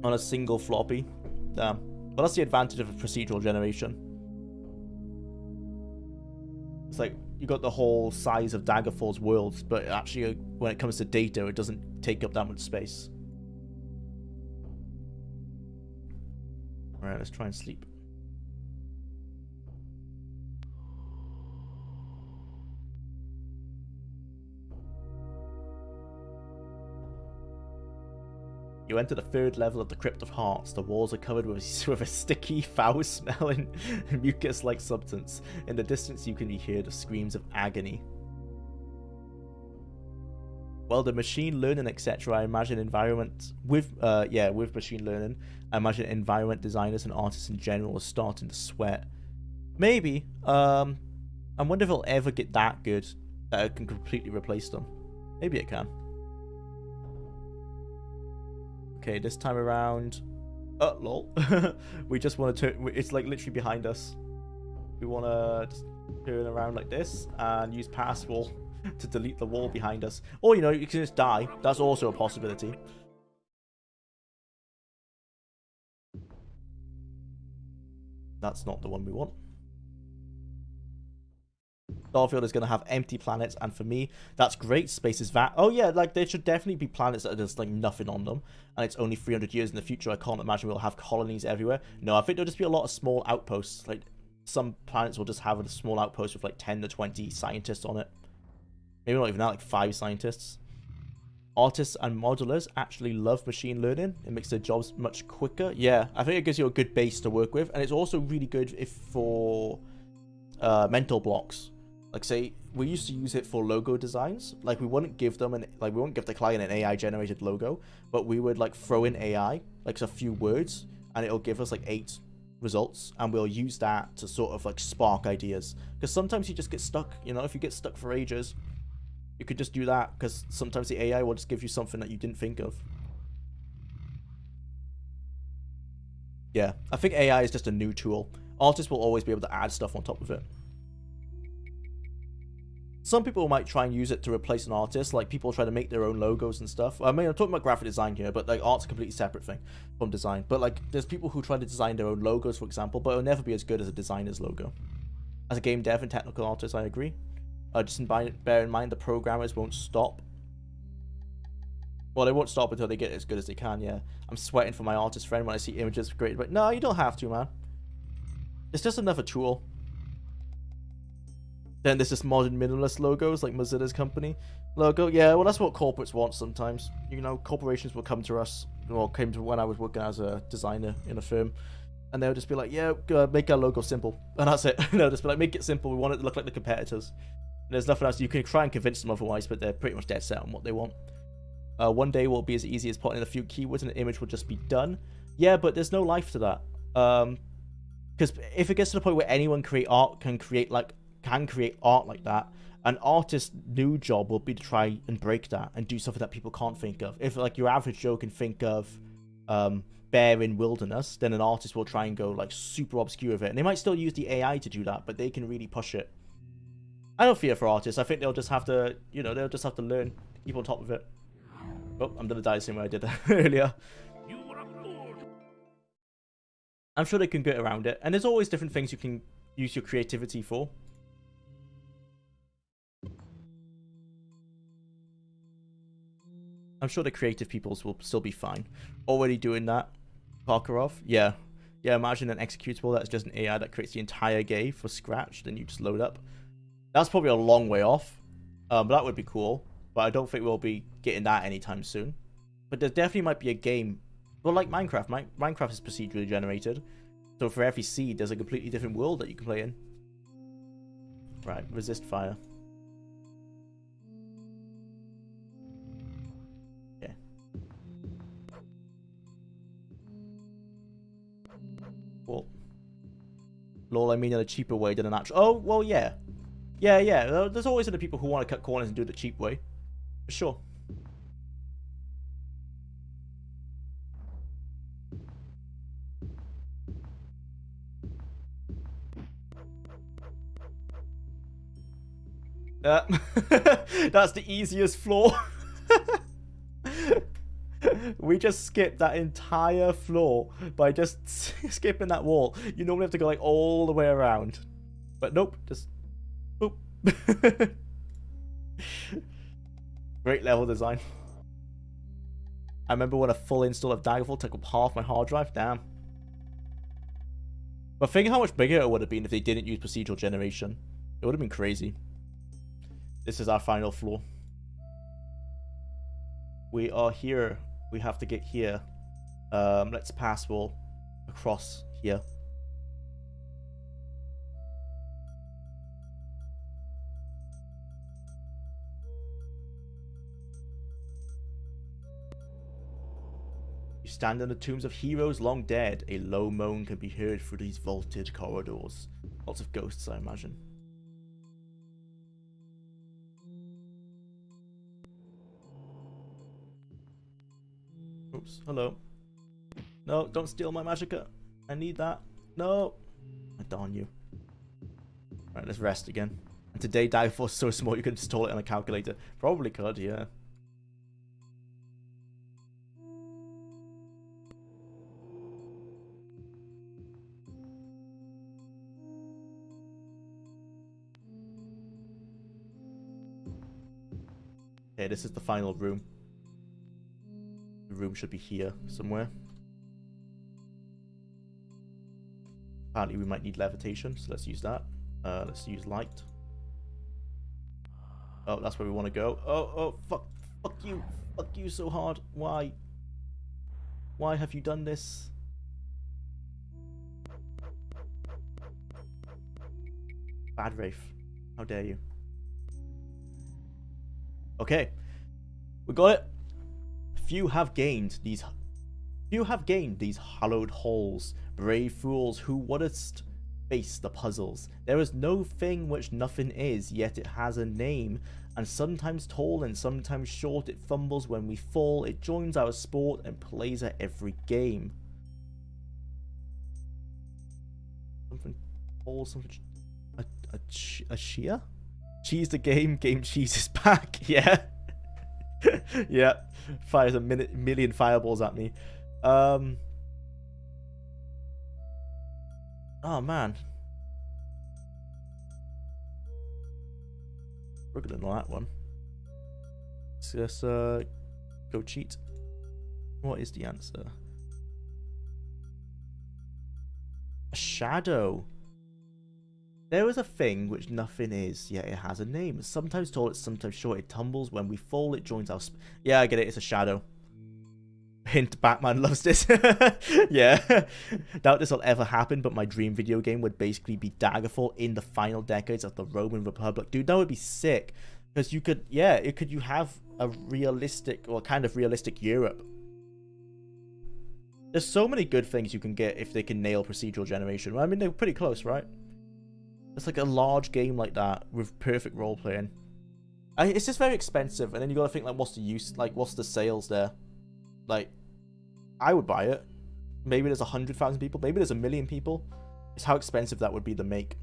On a single floppy. Damn. Well, that's the advantage of a procedural generation. It's like you got the whole size of Daggerfall's worlds, but actually when it comes to data, it doesn't take up that much space. Alright, let's try and sleep. You enter the 3rd level of the Crypt of Hearts. The walls are covered with a sticky, foul-smelling, mucus-like substance. In the distance, you can hear the screams of agony. Well, the machine learning, etc. I imagine environment with machine learning. I imagine environment designers and artists in general are starting to sweat. Maybe. I wonder if it'll ever get that good that it can completely replace them. Maybe it can. Okay, this time around, lol. We just want to turn. It's like literally behind us. We want to just turn around like this and use pass wall to delete the wall behind us. Or you know, you can just die. That's also a possibility. That's not the one we want. Starfield is going to have empty planets, and for me, that's great. Space is vast. Oh yeah, like there should definitely be planets that are just like nothing on them, and it's only 300 years in the future. I can't imagine we'll have colonies everywhere. No, I think there'll just be a lot of small outposts. Like some planets will just have a small outpost with like 10 to 20 scientists on it. Maybe not even that, like 5 scientists. Artists and modelers actually love machine learning. It makes their jobs much quicker. Yeah, I think it gives you a good base to work with, and it's also really good if for mental blocks. Like say we used to use it for logo designs. Like we wouldn't give them we wouldn't give the client an AI generated logo, but we would like throw in AI, like a few words, and it'll give us like 8 results, and we'll use that to sort of like spark ideas. Because sometimes you just get stuck, you know, if you get stuck for ages, you could just do that, because sometimes the AI will just give you something that you didn't think of. Yeah, I think AI is just a new tool. Artists will always be able to add stuff on top of it. Some people might try and use it to replace an artist, like people try to make their own logos and stuff. I mean, I'm talking about graphic design here, but like art's a completely separate thing from design. But like, there's people who try to design their own logos, for example, but it'll never be as good as a designer's logo. As a game dev and technical artist, I agree. Just bear in mind the programmers won't stop. Well, they won't stop until they get it as good as they can, yeah. I'm sweating for my artist friend when I see images created, but no, you don't have to, man. It's just another tool. Then there's this modern minimalist logos, like Mozilla's company logo. Yeah, well, that's what corporates want sometimes. You know, corporations will come to us, or came to when I was working as a designer in a firm, and they'll just be like, yeah, make our logo simple. And that's it. They'll just be like, make it simple. We want it to look like the competitors. And there's nothing else. You can try and convince them otherwise, but they're pretty much dead set on what they want. One day will be as easy as putting in a few keywords and the image will just be done. Yeah, but there's no life to that. Because if it gets to the point where anyone can create art like that, an artist's new job will be to try and break that and do something that people can't think of. If like your average Joe can think of bear in wilderness, then an artist will try and go like super obscure with it, and they might still use the AI to do that, but they can really push it. I don't fear for artists. I think they'll just have to, you know, they'll just have to learn, keep on top of it. Oh, I'm gonna die the same way I did earlier. I'm sure they can get around it, and there's always different things you can use your creativity for. I'm sure the creative peoples will still be fine. Already doing that. Parkerov? Yeah. Yeah, imagine an executable that's just an AI that creates the entire game from scratch, then you just load up. That's probably a long way off. But that would be cool. But I don't think we'll be getting that anytime soon. But there definitely might be a game. Well, like Minecraft. Minecraft is procedurally generated. So for every seed, there's a completely different world that you can play in. Right, resist fire. Well, lol, I mean in a cheaper way than an actual... Oh, well, yeah. Yeah. There's always other people who want to cut corners and do it the cheap way. For sure. That's the easiest floor. We just skipped that entire floor by just skipping that wall. You normally have to go like all the way around. But nope, just boop. Great level design. I remember when a full install of Daggerfall took up half my hard drive. Damn. But think how much bigger it would have been if they didn't use procedural generation. It would have been crazy. This is our final floor. We are here. We have to get here. Let's pass wall across here. You stand in the tombs of heroes long dead. A low moan can be heard through these vaulted corridors. Lots of ghosts, I imagine. Oops, hello. No, don't steal my magicka. I need that. No. I darn you. Right, let's rest again. And today, Daggerfall is so small you can install it on a calculator. Probably could, yeah. Okay, this is the final room. The room should be here somewhere. Apparently we might need levitation, so let's use that. Let's use light. Oh, that's where we want to go. Oh, fuck you so hard. Why? Why have you done this? Bad Wraith. How dare you? Okay. We got it. Few have gained these hallowed halls. Brave fools, who wouldst face the puzzles. There is no thing which nothing is, yet it has a name. And sometimes tall and sometimes short, it fumbles when we fall. It joins our sport and plays at every game. Something tall, something... A shear? Cheese the game cheese is back. Yeah. Yeah. Fires a million fireballs at me. Oh man. Struggling on that one. Let's just go cheat. What is the answer? A shadow. There is a thing which nothing is, yet it has a name. Sometimes tall, it's sometimes short. It tumbles. When we fall, it joins our... Yeah, I get it. It's a shadow. Hint, Batman loves this. Yeah. Doubt this will ever happen, but my dream video game would basically be Daggerfall in the final decades of the Roman Republic. Dude, that would be sick. Because you could... Yeah, you have a realistic... Or kind of realistic Europe. There's so many good things you can get if they can nail procedural generation. I mean, they're pretty close, right? It's like a large game like that with perfect role playing. It's just very expensive, and then you gotta think like, what's the use? Like, what's the sales there? Like, I would buy it. Maybe there's 100,000 people. Maybe there's 1 million people. It's how expensive that would be to make.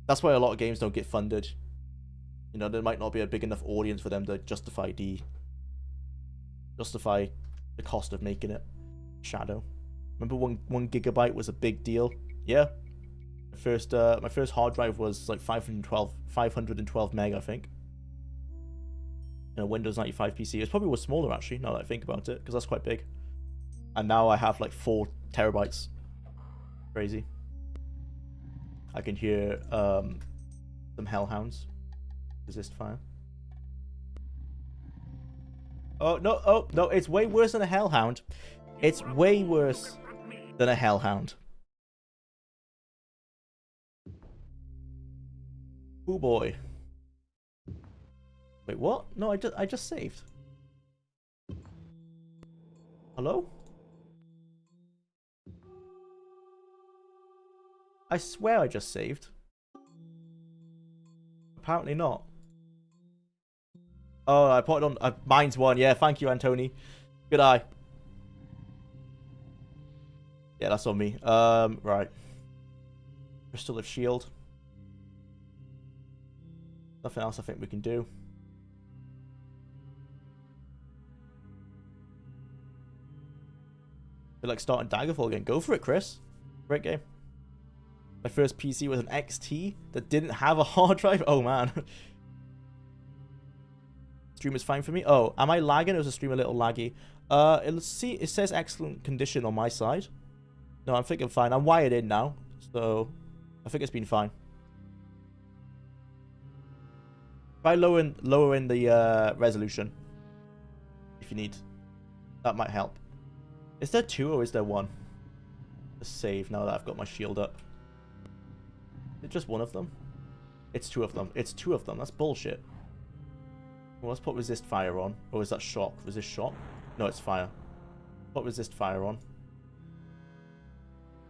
That's why a lot of games don't get funded. You know, there might not be a big enough audience for them to justify the cost of making it. Shadow. Remember when 1 gigabyte was a big deal? Yeah. My first hard drive was like 512 meg, I think. In a Windows 95 PC. It probably was smaller actually, now that I think about it, because that's quite big. And now I have like 4 terabytes. Crazy. I can hear some hellhounds. Resist fire. Oh no, it's way worse than a hellhound. It's way worse than a hellhound. Oh boy. Wait, what? No, I just saved. Hello? I swear I just saved. Apparently not. Oh, I put it on. Mine's one. Yeah, thank you, Antony. Good eye. Yeah, that's on me. Right. Crystal of Shield. Nothing else I think we can do. Feel like starting Daggerfall again. Go for it, Chris. Great game. My first PC was an XT that didn't have a hard drive. Oh man. Stream is fine for me. Oh, am I lagging? Or is the stream a little laggy? Let's see. It says excellent condition on my side. No, I'm thinking fine. I'm wired in now, so I think it's been fine. Try lowering the resolution if you need. That might help. Is there 2 or is there 1? Let's save now that I've got my shield up. Is it just one of them? It's 2 of them. It's 2 of them. That's bullshit. Well, let's put resist fire on. Or is that shock? Resist shock? No, it's fire. Put resist fire on.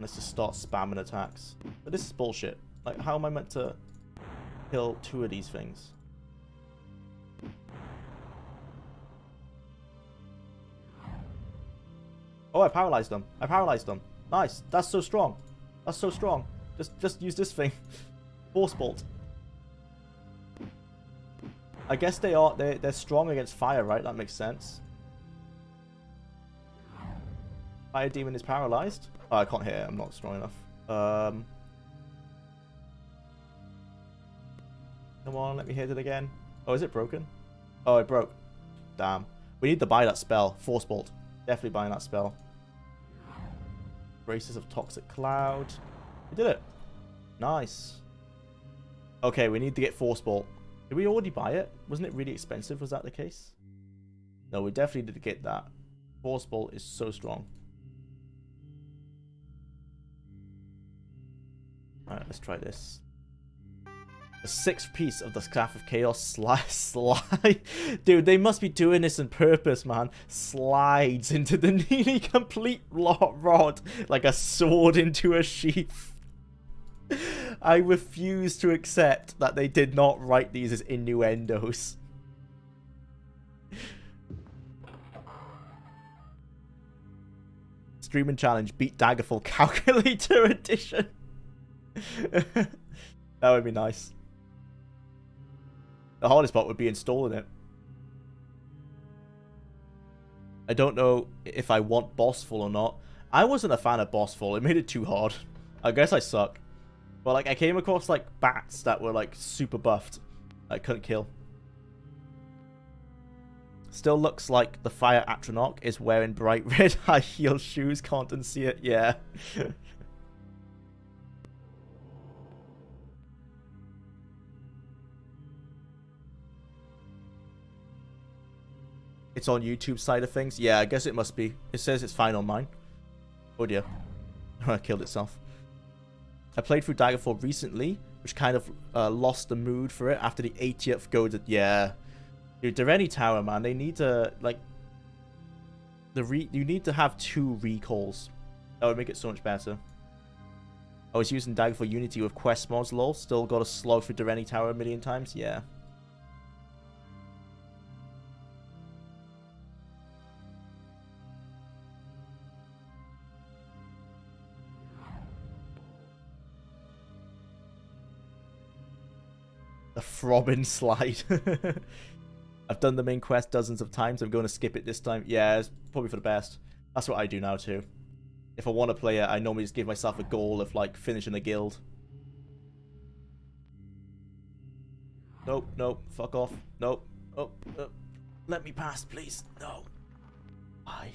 Let's just start spamming attacks. But this is bullshit. Like, how am I meant to kill 2 of these things? Oh, I paralyzed them. I paralyzed them. Nice. That's so strong. That's so strong. Just use this thing. Force bolt. I guess they're strong against fire, right? That makes sense. Fire demon is paralyzed. Oh, I can't hit it. I'm not strong enough. Come on, let me hit it again. Oh, is it broken? Oh, it broke. Damn. We need to buy that spell. Force bolt. Definitely buying that spell. Braces of toxic cloud. We did it. Nice. Okay, we need to get force bolt. Did we already buy it? Wasn't it really expensive? Was that the case? No, we definitely did get that. Force bolt is so strong. Alright, let's try this. The 6th piece of the Staff of Chaos slide. Dude, they must be doing this on purpose, man. Slides into the nearly complete rod like a sword into a sheath. I refuse to accept that they did not write these as innuendos. Streaming challenge, beat Daggerfall calculator edition. That would be nice. The hardest part would be installing it. I don't know if I want Bossful or not. I wasn't a fan of Bossful. It made it too hard. I guess I suck. But like, I came across like bats that were like super buffed. I couldn't kill. Still looks like the Fire Atronach is wearing bright red high heel shoes. Can't unsee it. Yeah. It's on YouTube side of things. Yeah, I guess it must be. It says it's fine on mine. Oh dear. It killed itself. I played through Daggerfall recently, which kind of lost the mood for it after the 80th go. Yeah. Dude, Dereni Tower, man. They need to, like... You need to have 2 recalls. That would make it so much better. I was using Daggerfall Unity with quest mods, lol. Still got to slog through Dereni Tower a million times. Yeah. The throbbing slide. I've done the main quest dozens of times. I'm going to skip it this time. Yeah, it's probably for the best. That's what I do now too. If I want to play it, I normally just give myself a goal of like finishing a guild. Nope, nope, fuck off. Nope. Oh, let me pass, please. No. Why?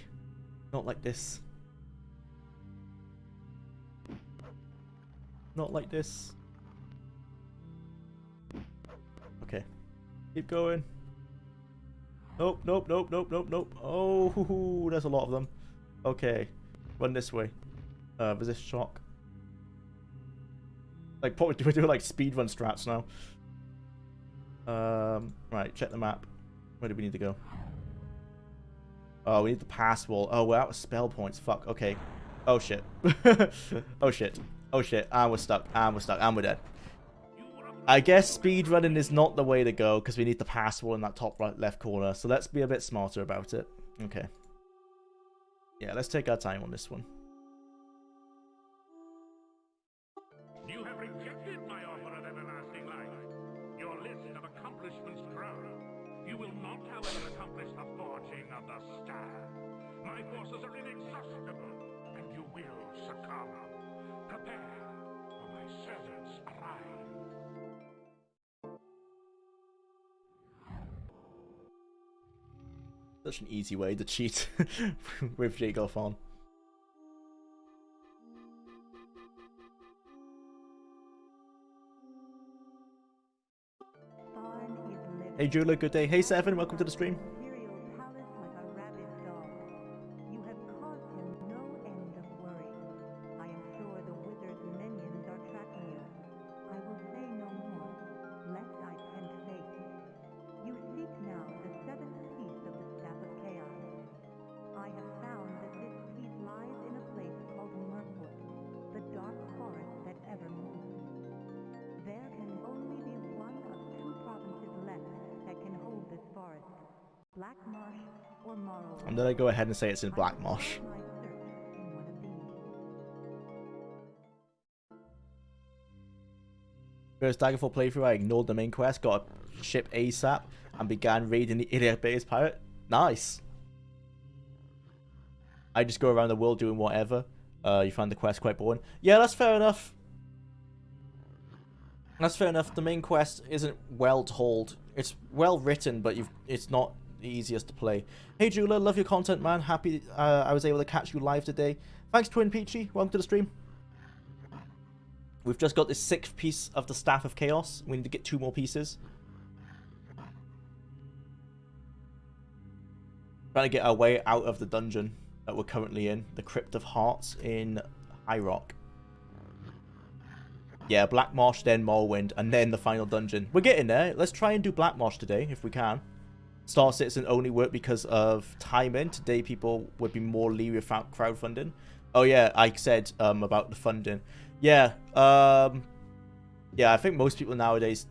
Not like this. Not like this. Okay. Keep going. Nope, nope, nope, nope, nope, nope. Oh, there's a lot of them. Okay. Run this way. Resist shock. Like, probably we're doing like speedrun strats now. Right, check the map. Where do we need to go? Oh, we need the pass wall. Oh, we're out of spell points. Fuck, okay. Oh shit. Oh shit. Oh shit. And we're stuck. And we're stuck. And we're dead. I guess speedrunning is not the way to go because we need the pass wall in that top right left corner. So let's be a bit smarter about it. Okay. Yeah, let's take our time on this one. You have rejected my offer of everlasting life. Your list of accomplishments grows. You will not, however, accomplish the forging of the star. My forces are inexhaustible, and you will succumb. Prepare for my servants arrive. Such an easy way to cheat with Jagoff on. Hey Jwlar, good day. Hey Seven, welcome to the stream. Imperial palace like a rabid dog. You have caused him no end of worry. I am sure the wizard's minions are tracking you. I will say no more, lest I tempt fate. You seek now the seventh piece of the Staff of Chaos. I have found that this piece lies in a place called Mirkwood, the dark forest that ever moves. There can only be one of two provinces left that can hold this forest, Black Marsh or Morrowind. I'm gonna go ahead and say it's in Black Marsh. I will start my search in one of these. First Daggerfall playthrough, I ignored the main quest, got a ship ASAP, and began raiding the Iliad Base pirate. Nice. I just go around the world doing whatever. You find the quest quite boring. Yeah, that's fair enough. That's fair enough. The main quest isn't well told. It's well written, but it's not the easiest to play. Hey Jwlar, love your content, man. Happy I was able to catch you live today. Thanks, Twin Peachy. Welcome to the stream. We've just got this 6th piece of the Staff of Chaos. We need to get 2 more pieces. Trying to get our way out of the dungeon that we're currently in. The Crypt of Hearts in High Rock. Yeah, Black Marsh, then Morrowind, and then the final dungeon. We're getting there. Let's try and do Black Marsh today, if we can. Star Citizen only work because of timing. Today, people would be more leery about crowdfunding. Oh, yeah, I said about the funding. Yeah, yeah, I think most people nowadays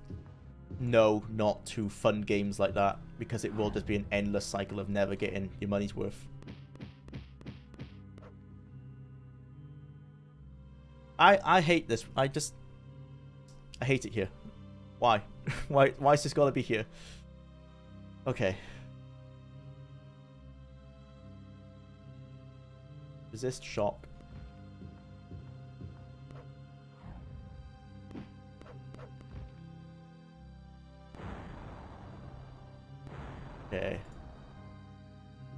know not to fund games like that because it will just be an endless cycle of never getting your money's worth. I hate this. I hate it here. Why? Why is this gotta be here? Okay. Resist shock. Okay.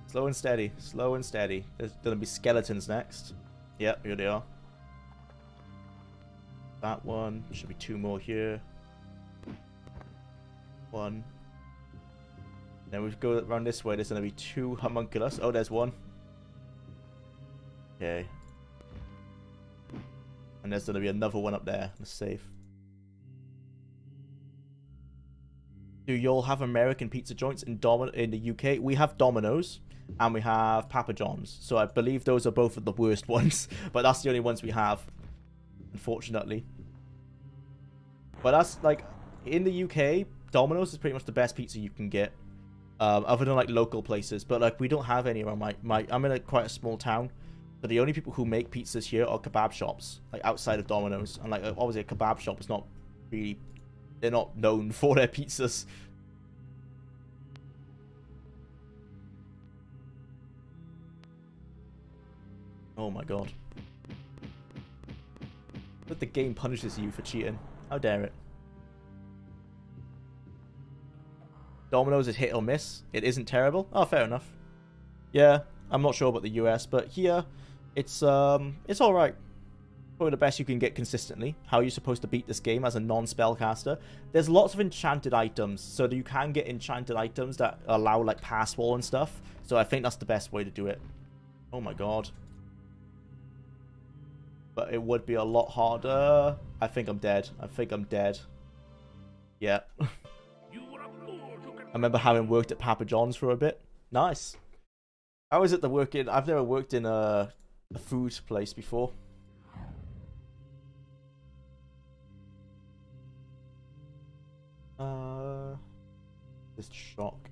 Slow and steady. Slow and steady. There's gonna be skeletons next. Yep, here they are. That one. Should be 2 more here. 1. Then we go around this way. There's gonna be 2 homunculus. Oh, there's 1. Okay. And there's gonna be another one up there. Let's save. Do y'all have American pizza joints in the UK? We have Domino's and we have Papa John's. So I believe those are both of the worst ones. But that's the only ones we have, unfortunately. But that's like, in the UK, Domino's is pretty much the best pizza you can get. Other than like local places. But like we don't have any around I'm in quite a small town. But the only people who make pizzas here are kebab shops. Like outside of Domino's. And like obviously a kebab shop is not really... They're not known for their pizzas. Oh my god. But the game punishes you for cheating. How dare it. Domino's is hit or miss. It isn't terrible. Oh, fair enough. Yeah, I'm not sure about the US, but here, it's alright. Probably the best you can get consistently. How are you supposed to beat this game as a non-spellcaster? There's lots of enchanted items, so that you can get enchanted items that allow like pass wall and stuff. So I think that's the best way to do it. Oh my god. But it would be a lot harder. I think I'm dead. I think I'm dead. Yeah. I remember having worked at Papa John's for a bit. Nice. How is it to work in... I've never worked in a food place before. Just shock.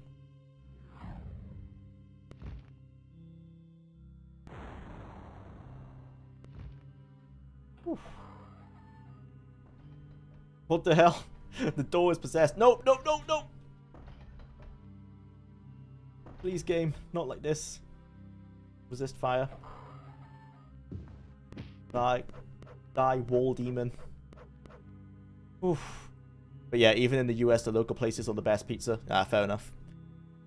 Oof. What the hell? The door is possessed. No, no, no, no! Please, game, not like this. Resist fire. Die. Die, wall demon. Oof. But yeah, even in the US, the local places are the best pizza. Ah, fair enough.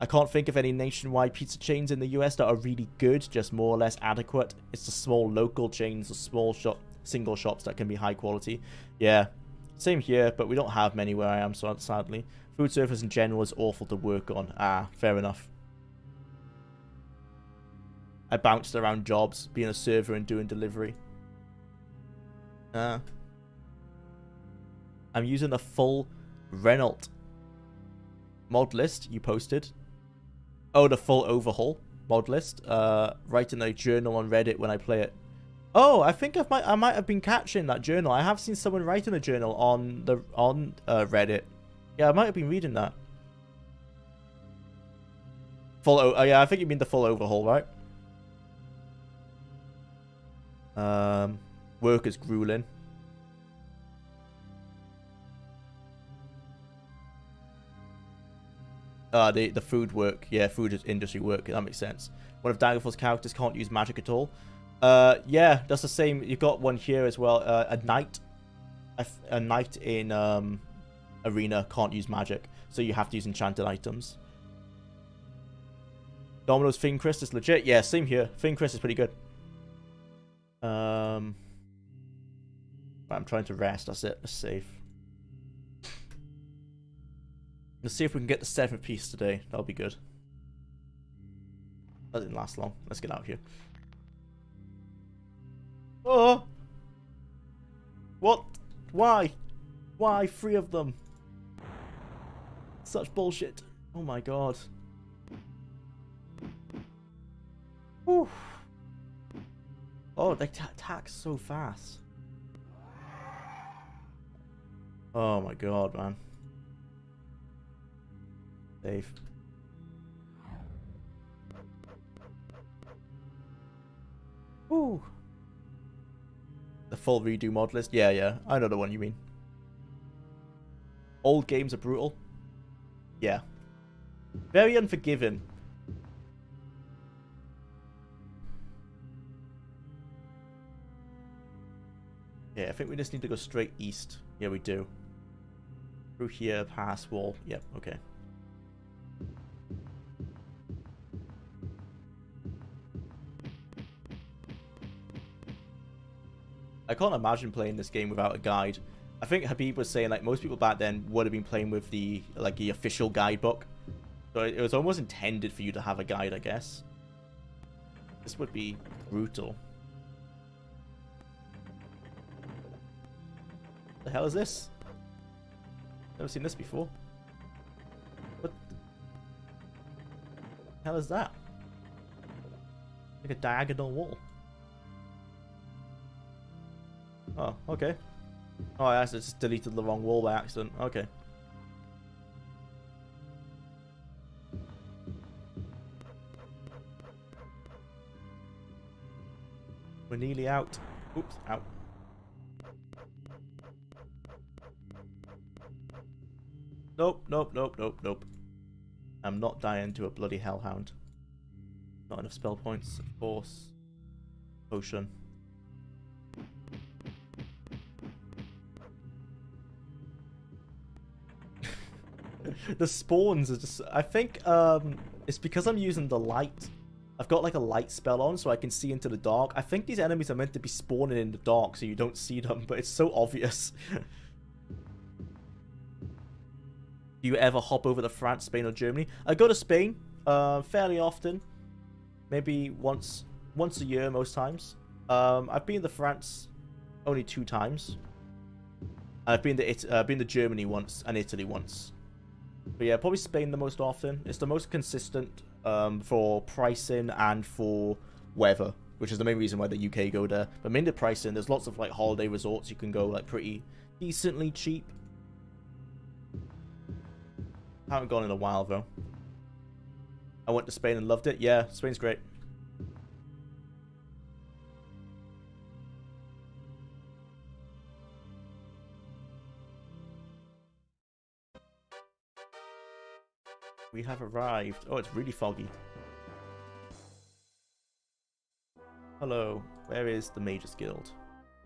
I can't think of any nationwide pizza chains in the US that are really good, just more or less adequate. It's the small local chains, the small single shops that can be high quality. Yeah, same here, but we don't have many where I am, so sadly. Food service in general is awful to work on. Ah, fair enough. I bounced around jobs, being a server and doing delivery. I'm using a full Renault mod list you posted. Oh, the full overhaul mod list. Writing a journal on Reddit when I play it. Oh, I think I might have been catching that journal. I have seen someone writing a journal on Reddit. Yeah, I might have been reading that. Oh yeah, I think you mean the full overhaul, right? Work is grueling. The food work. Yeah, food industry work. That makes sense. One of Daggerfall's characters can't use magic at all. Yeah, that's the same. You got one here as well. A knight. A knight in Arena can't use magic, so you have to use enchanted items. Domino's Thing Chris is legit. Yeah, same here. Thing Chris is pretty good. I'm trying to rest. That's it. Let's save. Let's see if we can get the 7th piece today. That'll be good. That didn't last long. Let's get out of here. Oh! What? Why? Why 3 of them? Such bullshit. Oh my god. Whew. Oh, they attack so fast. Oh my god, man. Save. Woo. The full redo mod list? Yeah. I know the one you mean. Old games are brutal. Yeah. Very unforgiving. Yeah, I think we just need to go straight east. Yeah, we do. Through here, past wall. Yep, okay. I can't imagine playing this game without a guide. I think Habib was saying, like, most people back then would have been playing with the official guidebook. So it was almost intended for you to have a guide, I guess. This would be brutal. The hell is this? Never seen this before. What the hell is that? Like a diagonal wall. Oh, okay. Oh, I actually just deleted the wrong wall by accident. Okay. We're nearly out. Oops, out. Nope. I'm not dying to a bloody hellhound. Not enough spell points, of course. Potion. The spawns are just... I think it's because I'm using the light. I've got like a light spell on so I can see into the dark. I think these enemies are meant to be spawning in the dark so you don't see them, but it's so obvious. Do you ever hop over to France, Spain, or Germany? I go to Spain fairly often. Maybe once a year most times. I've been to France only 2 times. I've been to Germany once and Italy once. But yeah, probably Spain the most often. It's the most consistent for pricing and for weather, which is the main reason why the UK go there. But mainly pricing, there's lots of like holiday resorts you can go like pretty decently cheap. Haven't gone in a while though. I went to Spain and loved it. Yeah, Spain's great. We have arrived. Oh, it's really foggy. Hello. Where is the Mages Guild?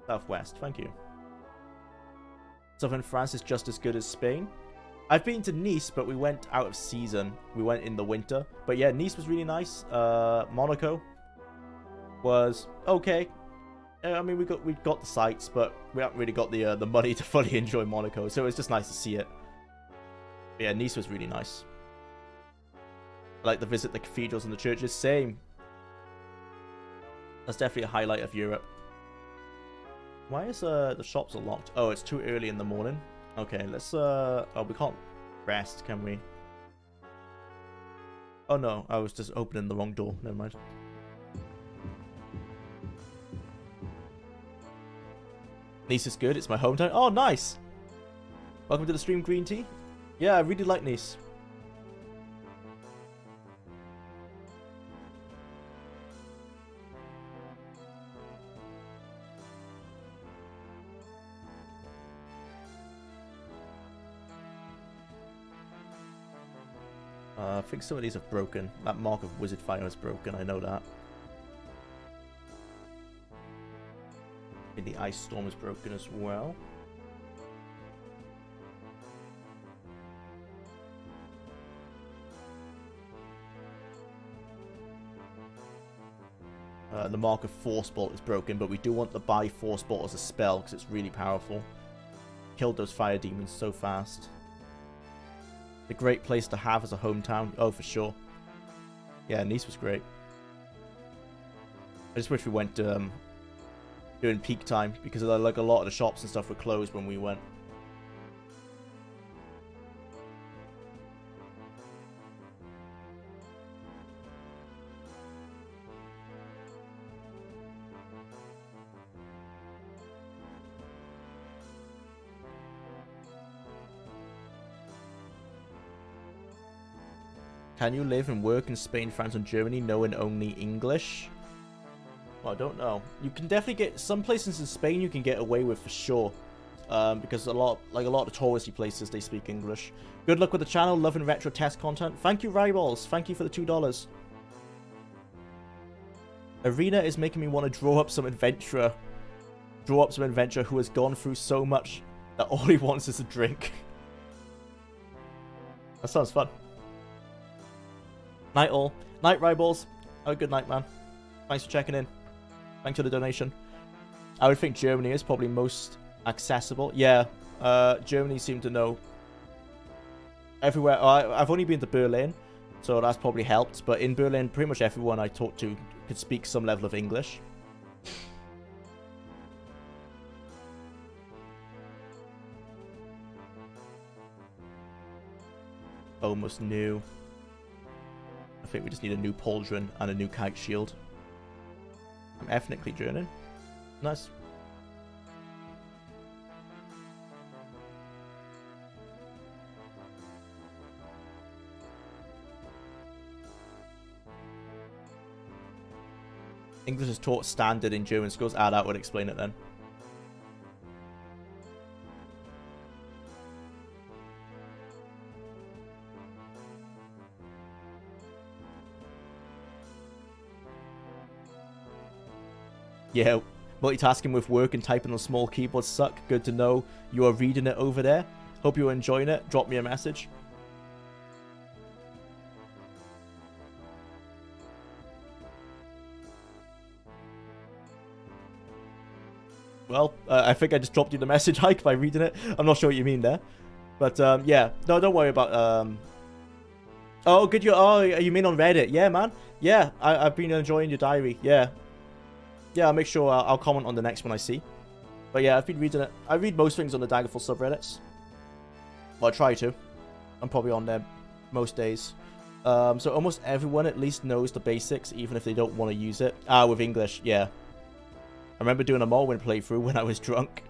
Southwest. Thank you. Southern France is just as good as Spain. I've been to Nice, but we went out of season. We went in the winter. But yeah, Nice was really nice. Monaco was okay. I mean, we got the sights, but we haven't really got the money to fully enjoy Monaco. So it was just nice to see it. But yeah, Nice was really nice. I like to visit the cathedrals and the churches. Same. That's definitely a highlight of Europe. Why is the shops are locked? Oh, it's too early in the morning. Okay, let's oh, we can't rest, can we? Oh no, I was just opening the wrong door. Never mind. Nice is good. It's my hometown. Oh, nice. Welcome to the stream, Green Tea. Yeah, I really like Nice. I think some of these have broken. That mark of Wizard Fire is broken, I know that. And the Ice Storm is broken as well. The mark of Force Bolt is broken, but we do want to buy Force Bolt as a spell because it's really powerful. Killed those fire demons so fast. A great place to have as a hometown. Oh, for sure. Yeah, Nice was great. I just wish we went during peak time because like a lot of the shops and stuff were closed when we went. Can you live and work in Spain, France, and Germany knowing only English? Well, I don't know. You can definitely get some places in Spain you can get away with for sure, because a lot of the touristy places they speak English. Good luck with the channel. Loving retro test content. Thank you, Ryballs. Thank you for the $2. Arena is making me want to draw up some adventurer. Draw up some adventurer who has gone through so much that all he wants is a drink. That sounds fun. Night all. Night, Ryballs. Have a good night, man. Thanks for checking in. Thanks for the donation. I would think Germany is probably most accessible. Yeah, Germany seem to know everywhere. I've only been to Berlin, so that's probably helped. But in Berlin, pretty much everyone I talked to could speak some level of English. Almost new. I think we just need a new pauldron and a new kite shield. I'm ethnically German. Nice. English is taught standard in German schools. Ah, that would explain it then. Yeah, multitasking with work and typing on small keyboards suck. Good to know you are reading it over there. Hope you're enjoying it. Drop me a message. Well, I think I just dropped you the message, Hike, by reading it. I'm not sure what you mean there. But, yeah. No, don't worry about... Oh, good. Oh, you mean on Reddit? Yeah, man. Yeah, I've been enjoying your diary. Yeah. Yeah, I'll make sure I'll comment on the next one I see. But yeah, I've been reading it. I read most things on the Daggerfall subreddits. Well, I try to. I'm probably on there most days. So almost everyone at least knows the basics, even if they don't want to use it. With English, yeah. I remember doing a Morrowind playthrough when I was drunk.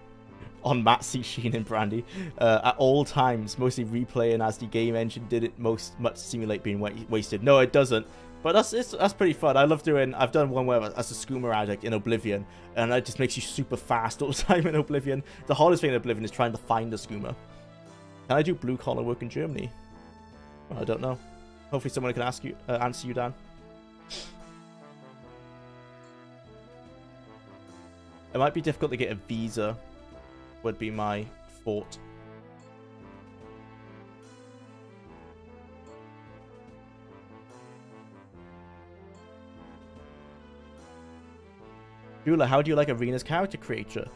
On Matsy, Sheen, and Brandy. At all times, mostly replaying as the game engine did it much simulate being wasted. No, it doesn't. But that's pretty fun. I love doing... I've done one where as a skooma addict in Oblivion, and it just makes you super fast all the time in Oblivion. The hardest thing in Oblivion is trying to find a skooma. Can I do blue-collar work in Germany? Well, I don't know. Hopefully someone can answer you, Dan. It might be difficult to get a visa, would be my fort. Jwlar, how do you like Arena's character creator?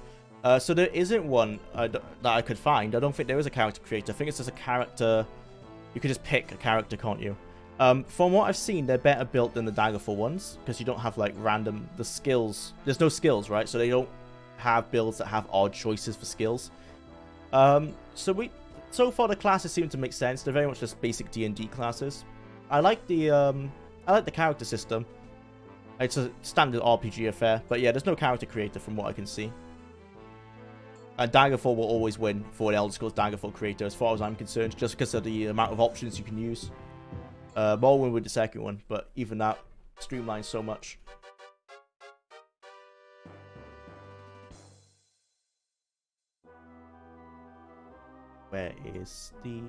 So there isn't one that I could find. I don't think there is a character creator. I think it's just a character. You could just pick a character, can't you? From what I've seen, they're better built than the Daggerfall ones because you don't have like the skills. There's no skills, right? So they don't have builds that have odd choices for skills. So far the classes seem to make sense. They're very much just basic D&D classes. I like the character system. It's a standard RPG affair, but yeah, there's no character creator from what I can see. And Daggerfall will always win for an Elder Scrolls Daggerfall creator, as far as I'm concerned, just because of the amount of options you can use. Morrowind with the second one, but even that streamlines so much. Where is the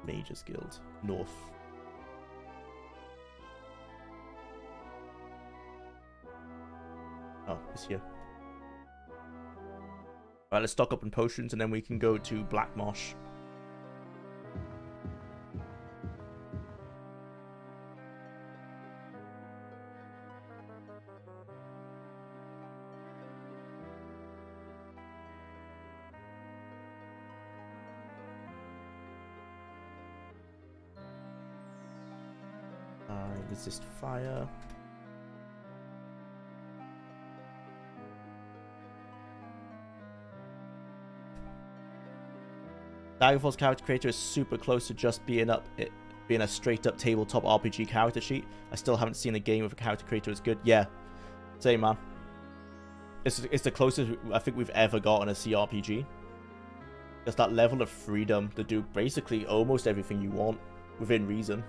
Mages Guild? North. Oh, it's here. Alright, let's stock up on potions and then we can go to Black Marsh. Resist fire. Daggerfall's character creator is super close to just being a straight up tabletop RPG character sheet. I still haven't seen a game with a character creator as good. Yeah, same man. It's the closest I think we've ever got on a CRPG. Just that level of freedom to do basically almost everything you want within reason.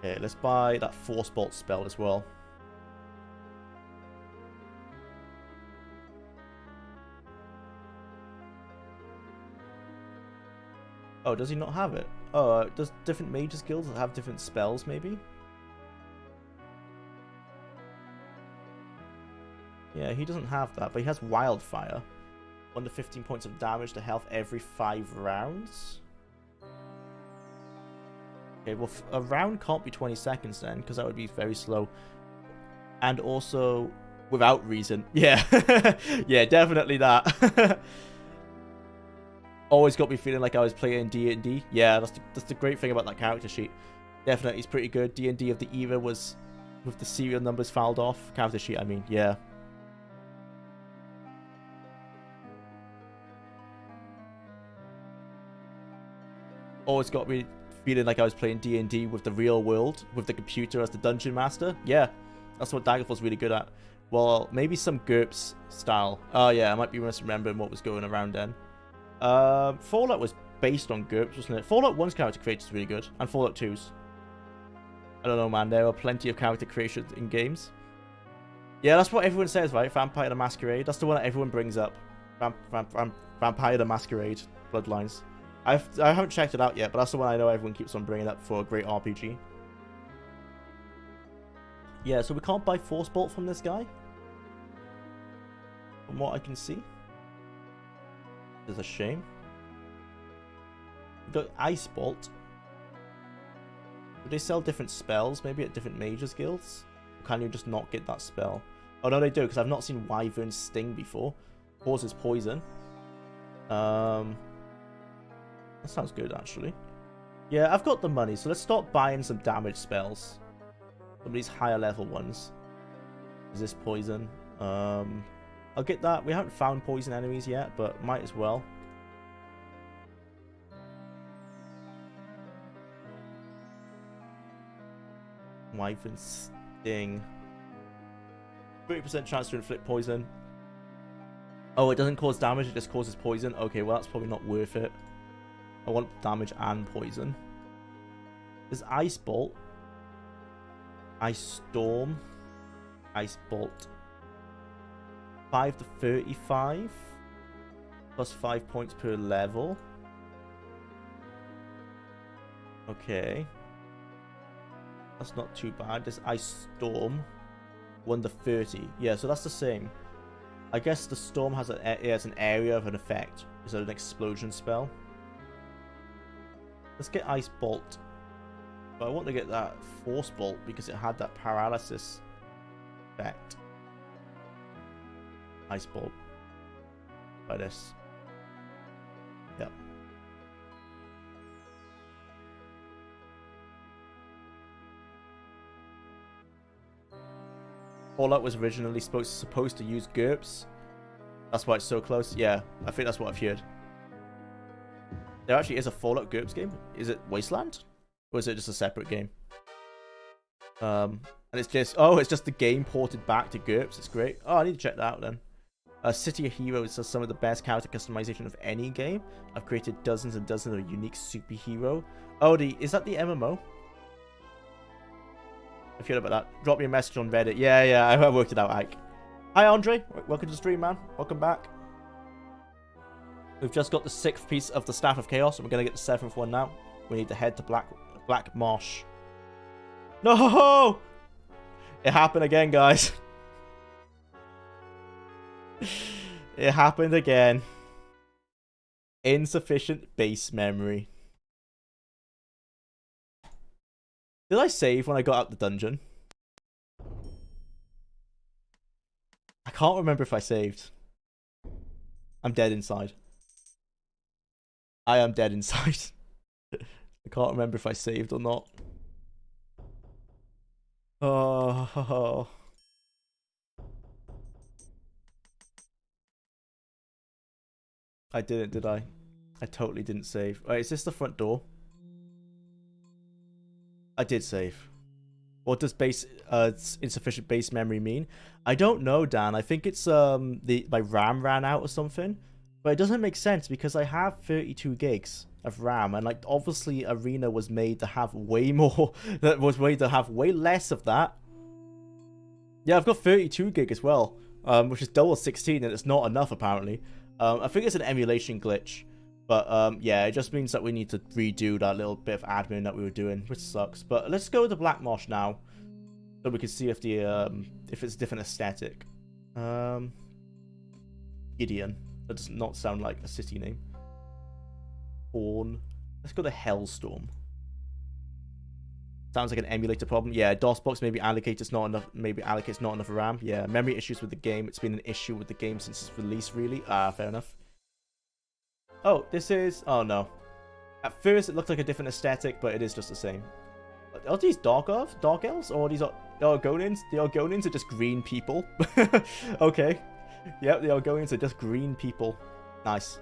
Okay, let's buy that Force Bolt spell as well. Oh, does he not have it? Oh, does different mages guilds have different spells, maybe? Yeah, he doesn't have that, but he has Wildfire. 1 to 15 points of damage to health every 5 rounds. Okay, well, a round can't be 20 seconds then, because that would be very slow. And also, without reason. Yeah, yeah, definitely that. Always got me feeling like I was playing D&D. Yeah, that's the great thing about that character sheet. Definitely, it's pretty good. D&D of the era was with the serial numbers filed off. Character sheet, I mean, yeah. Always got me feeling like I was playing D&D with the real world, with the computer as the dungeon master. Yeah, that's what Daggerfall's really good at. Well, maybe some GURPS style. Oh yeah, I might be misremembering what was going around then. Fallout was based on GURPS, wasn't it? Fallout 1's character creator is really good, and Fallout 2's. I don't know, man. There are plenty of character creations in games. Yeah, that's what everyone says, right? Vampire the Masquerade. That's the one that everyone brings up. Vampire the Masquerade Bloodlines. I haven't checked it out yet, but that's the one I know everyone keeps on bringing up for a great RPG. Yeah, so we can't buy Force Bolt from this guy. From what I can see. It's a shame. We've got Ice Bolt. Do they sell different spells, maybe at different mages guilds? Or can you just not get that spell? Oh no, they do, because I've not seen Wyvern Sting before. Causes poison. That sounds good, actually. Yeah, I've got the money, so let's start buying some damage spells. Some of these higher level ones. Resist poison. I'll get that. We haven't found poison enemies yet, but might as well. Wyvern Sting. 30% chance to inflict poison. Oh, it doesn't cause damage, it just causes poison. Okay, well that's probably not worth it. I want damage and poison. There's Ice Bolt. Ice Storm. Ice Bolt. 5 to 35. Plus 5 points per level. That's not too bad. This Ice Storm, 1 to 30. Yeah, so that's the same. I guess the Storm has an area of an effect. Is it an explosion spell? Let's get Ice Bolt. But I want to get that Force Bolt because it had that paralysis effect. Ice Bolt. By this. Yep. Fallout was originally supposed to use GURPS. That's why it's so close. Yeah, I think that's what I've heard. There actually is a Fallout GURPS game. Is it Wasteland? Or is it just a separate game? And it's just... Oh, it's just the game ported back to GURPS. It's great. Oh, I need to check that out then. City of Heroes has some of the best character customization of any game. I've created dozens and dozens of unique superhero. Oh, is that the MMO? I've heard about that. Drop me a message on Reddit. Yeah, I worked it out, Ike. Hi, Andre. Welcome to the stream, man. Welcome back. We've just got the 6th piece of the Staff of Chaos, and we're going to get the 7th one now. We need to head to Black Marsh. No! It happened again, guys. It happened again. Insufficient base memory. Did I save when I got out the dungeon? I can't remember if I saved. I'm dead inside. I am dead inside. I can't remember if I saved or not. Oh. I didn't, did I? I totally didn't save. Alright, is this the front door? I did save. What does insufficient base memory mean? I don't know, Dan. I think it's my RAM ran out or something. But it doesn't make sense because I have 32 gigs of RAM, and like obviously Arena was made to have way more. That was made to have way less of that. Yeah, I've got 32 gig as well, which is double 16, and it's not enough apparently. I think it's an emulation glitch. But yeah, it just means that we need to redo that little bit of admin that we were doing, which sucks. But let's go to Black Marsh now, so we can see if it's a different aesthetic. Gideon. That does not sound like a city name. Horn. Let's go to Hellstorm. Sounds like an emulator problem. Yeah, DOSBox maybe allocates not enough. Maybe allocates not enough RAM. Yeah, memory issues with the game. It's been an issue with the game since its release, really. Fair enough. Oh, this is... Oh, no. At first, it looked like a different aesthetic, but it is just the same. Are these Dark Elves? Or are these Argonians? The Argonians are just green people. Okay. Yep, the Argonians are just green people. Nice.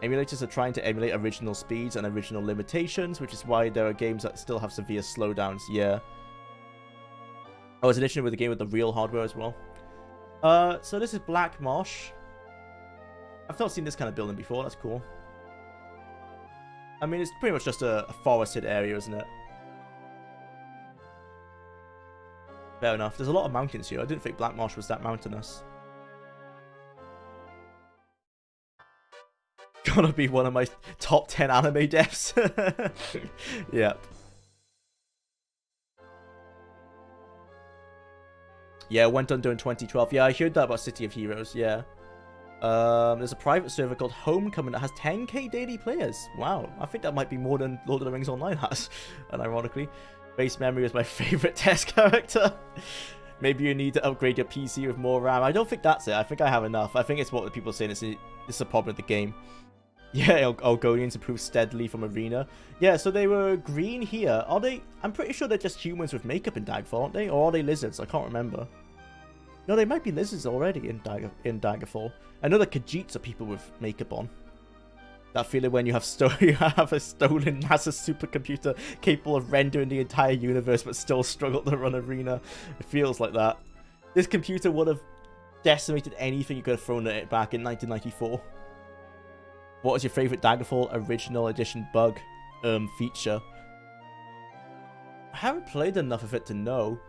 Emulators are trying to emulate original speeds and original limitations, which is why there are games that still have severe slowdowns. Yeah. Oh, it's an issue with the game with the real hardware as well. So this is Black Marsh. I've not seen this kind of building before. That's cool. I mean, it's pretty much just a forested area, isn't it? Fair enough. There's a lot of mountains here. I didn't think Black Marsh was that mountainous. Gonna be one of my top 10 anime deaths. Yep. Yeah, went under in 2012. Yeah, I heard that about City of Heroes. Yeah. There's a private server called Homecoming that has 10k daily players. Wow, I think that might be more than Lord of the Rings Online has. And ironically, base memory is my favorite TES character. Maybe you need to upgrade your PC with more RAM. I don't think that's it. I think I have enough. I think it's what the people are saying. It's a problem with the game. Yeah, Argonians improve steadily from Arena. Yeah, so they were green here. Are they? I'm pretty sure they're just humans with makeup in Daggerfall, aren't they? Or are they lizards? I can't remember. No, they might be lizards already in Daggerfall. I know the Khajiits are people with makeup on. That feeling when you have a stolen NASA supercomputer capable of rendering the entire universe but still struggle to run Arena. It feels like that. This computer would have decimated anything you could have thrown at it back in 1994. What is your favorite Daggerfall Original Edition bug feature? I haven't played enough of it to know.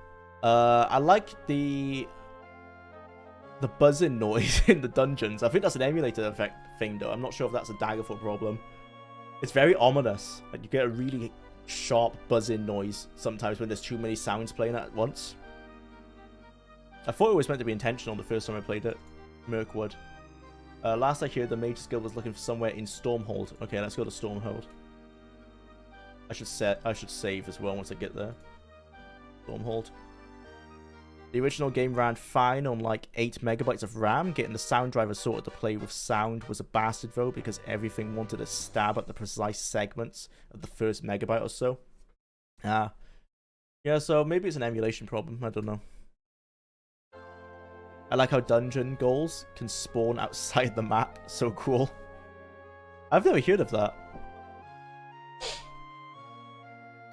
I like the buzzing noise in the dungeons. I think that's an emulator effect thing, though. I'm not sure if that's a Daggerfall problem. It's very ominous. Like, you get a really sharp buzzing noise sometimes when there's too many sounds playing at once. I thought it was meant to be intentional the first time I played it. Mirkwood. Last I heard, the Mage's Guild was looking for somewhere in Stormhold. Okay, let's go to Stormhold. I should save as well once I get there. Stormhold. The original game ran fine on like 8 megabytes of RAM. Getting the sound driver sorted to play with sound was a bastard though, because everything wanted to stab at the precise segments of the first megabyte or so. Yeah, so maybe it's an emulation problem. I don't know. I like how dungeon goals can spawn outside the map. So cool. I've never heard of that.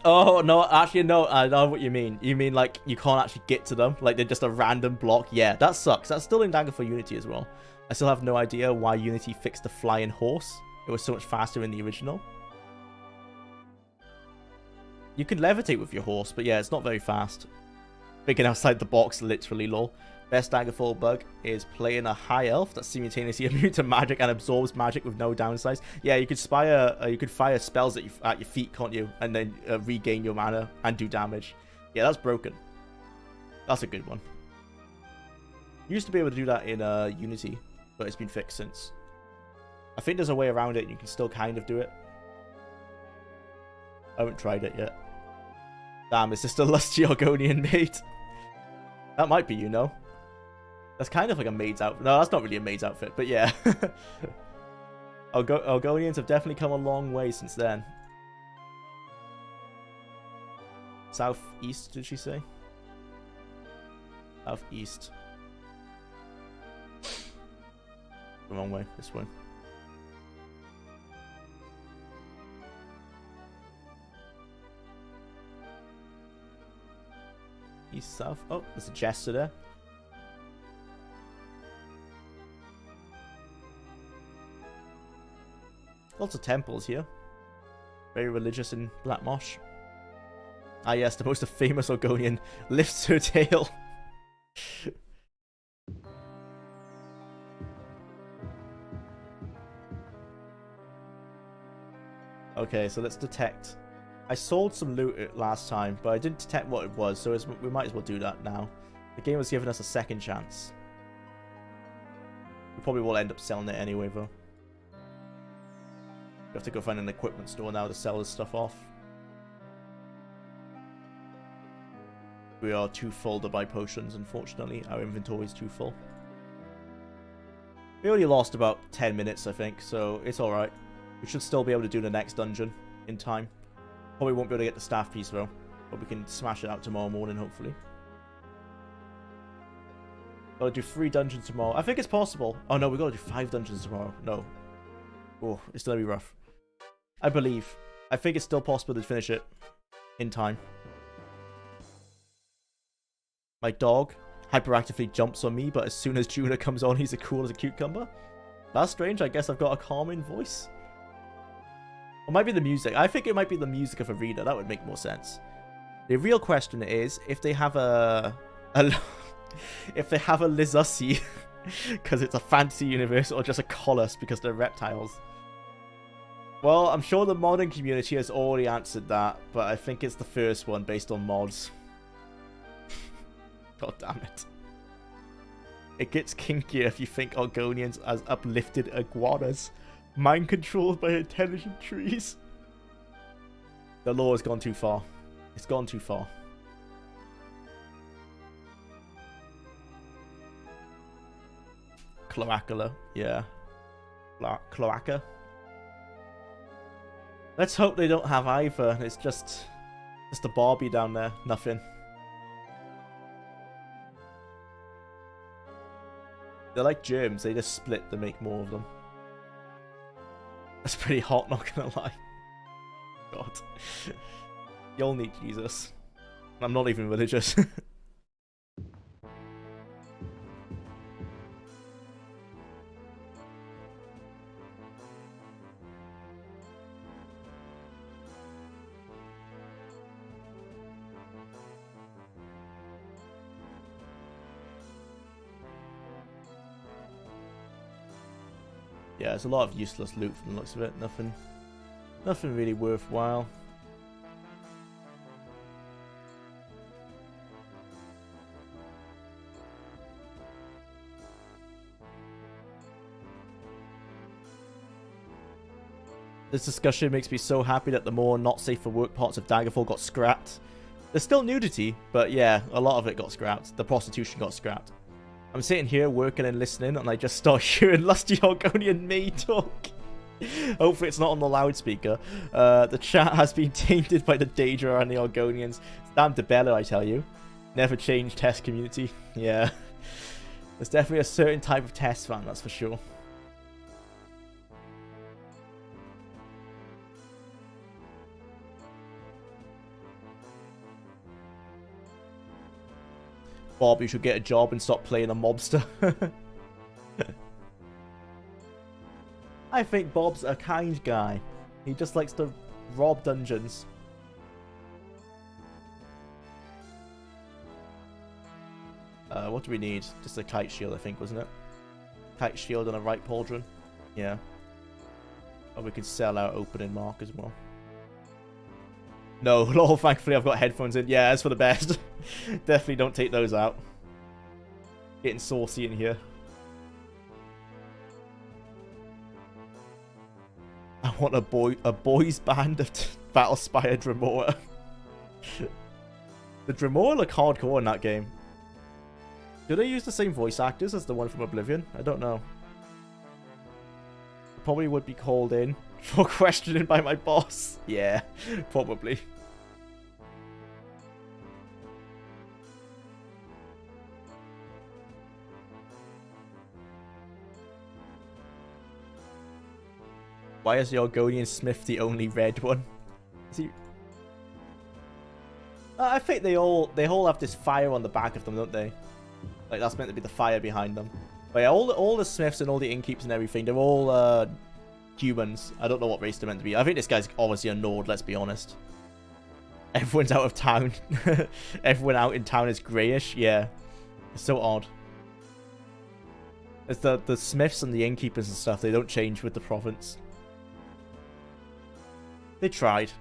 Oh, no, actually, no, I know what you mean. You mean, like, you can't actually get to them? Like, they're just a random block? Yeah, that sucks. That's still in Daggerfall Unity as well. I still have no idea why Unity fixed the flying horse. It was so much faster in the original. You can levitate with your horse, but yeah, it's not very fast. Thinking outside the box, literally, lol. Best Daggerfall bug is playing a high elf that's simultaneously immune to magic and absorbs magic with no downsides. Yeah, you could fire spells at your feet, can't you? And then regain your mana and do damage. Yeah, that's broken. That's a good one. You used to be able to do that in Unity, but it's been fixed since. I think there's a way around it and you can still kind of do it. I haven't tried it yet. Damn, is this the lusty Argonian maid? That might be, you know. That's kind of like a maid's outfit. No, that's not really a maid's outfit, but yeah. Argonians have definitely come a long way since then. Southeast, did she say? Southeast. The wrong way, this way. East, south. Oh, there's a jester there. Lots of temples here. Very religious in Blackmosh. Ah yes, the most famous Argonian lifts her tail. Okay, so let's detect. I sold some loot last time, but I didn't detect what it was, so we might as well do that now. The game has given us a second chance. We probably will end up selling it anyway, though. We have to go find an equipment store now to sell this stuff off. We are too full to buy potions, unfortunately. Our inventory is too full. We only lost about 10 minutes, I think, so it's alright. We should still be able to do the next dungeon in time. Probably won't be able to get the staff piece, though. But we can smash it out tomorrow morning, hopefully. Gotta do 3 dungeons tomorrow. I think it's possible. Oh, no, we gotta do 5 dungeons tomorrow. No. Oh, it's gonna be rough. I believe. I think it's still possible to finish it in time. My dog hyperactively jumps on me, but as soon as Jwlar comes on, he's as cool as a cucumber. That's strange. I guess I've got a calming voice. Or it might be the music. I think it might be the music of Arena. That would make more sense. The real question is if they have if they have a Lizussi because it's a fantasy universe, or just a Colossus because they're reptiles. Well, I'm sure the modding community has already answered that, but I think it's the first one based on mods. God damn it. It gets kinkier if you think Argonians as uplifted iguanas, mind controlled by intelligent trees. The lore has gone too far. It's gone too far. Cloacula, yeah. Cloaca. Let's hope they don't have either. It's just a Barbie down there. Nothing. They're like germs. They just split to make more of them. That's pretty hot, not gonna lie. God. You'll need Jesus. I'm not even religious. Yeah, there's a lot of useless loot from the looks of it. Nothing really worthwhile. This discussion makes me so happy that the more not safe for work parts of Daggerfall got scrapped. There's still nudity, but yeah, a lot of it got scrapped. The prostitution got scrapped. I'm sitting here working and listening, and I just start hearing lusty Argonian maid talk. Hopefully it's not on the loudspeaker. The chat has been tainted by the Daedra and the Argonians. It's damn Debella, I tell you. Never change TES community. Yeah. There's definitely a certain type of TES fan, that's for sure. Bob, you should get a job and stop playing a mobster. I think Bob's a kind guy. He just likes to rob dungeons. What do we need? Just a kite shield, I think, wasn't it? Kite shield and a right pauldron. Yeah. Or we could sell our opening mark as well. No, lol, thankfully I've got headphones in. Yeah, that's for the best. Definitely don't take those out. Getting saucy in here. I want a boys band of Battlespire Dremora. The Dremora look hardcore in that game. Do they use the same voice actors as the one from Oblivion? I don't know. Probably would be called in for questioning by my boss. Yeah, probably. Why is the Argonian Smith the only red one? Is he... I think they all have this fire on the back of them, don't they? Like, that's meant to be the fire behind them. But yeah, all the Smiths and all the innkeeps and everything, they're all humans. I don't know what race they're meant to be. I think this guy's obviously a Nord, let's be honest. Everyone's out of town. Everyone out in town is greyish. Yeah. It's so odd. It's the Smiths and the innkeepers and stuff, they don't change with the province. They tried.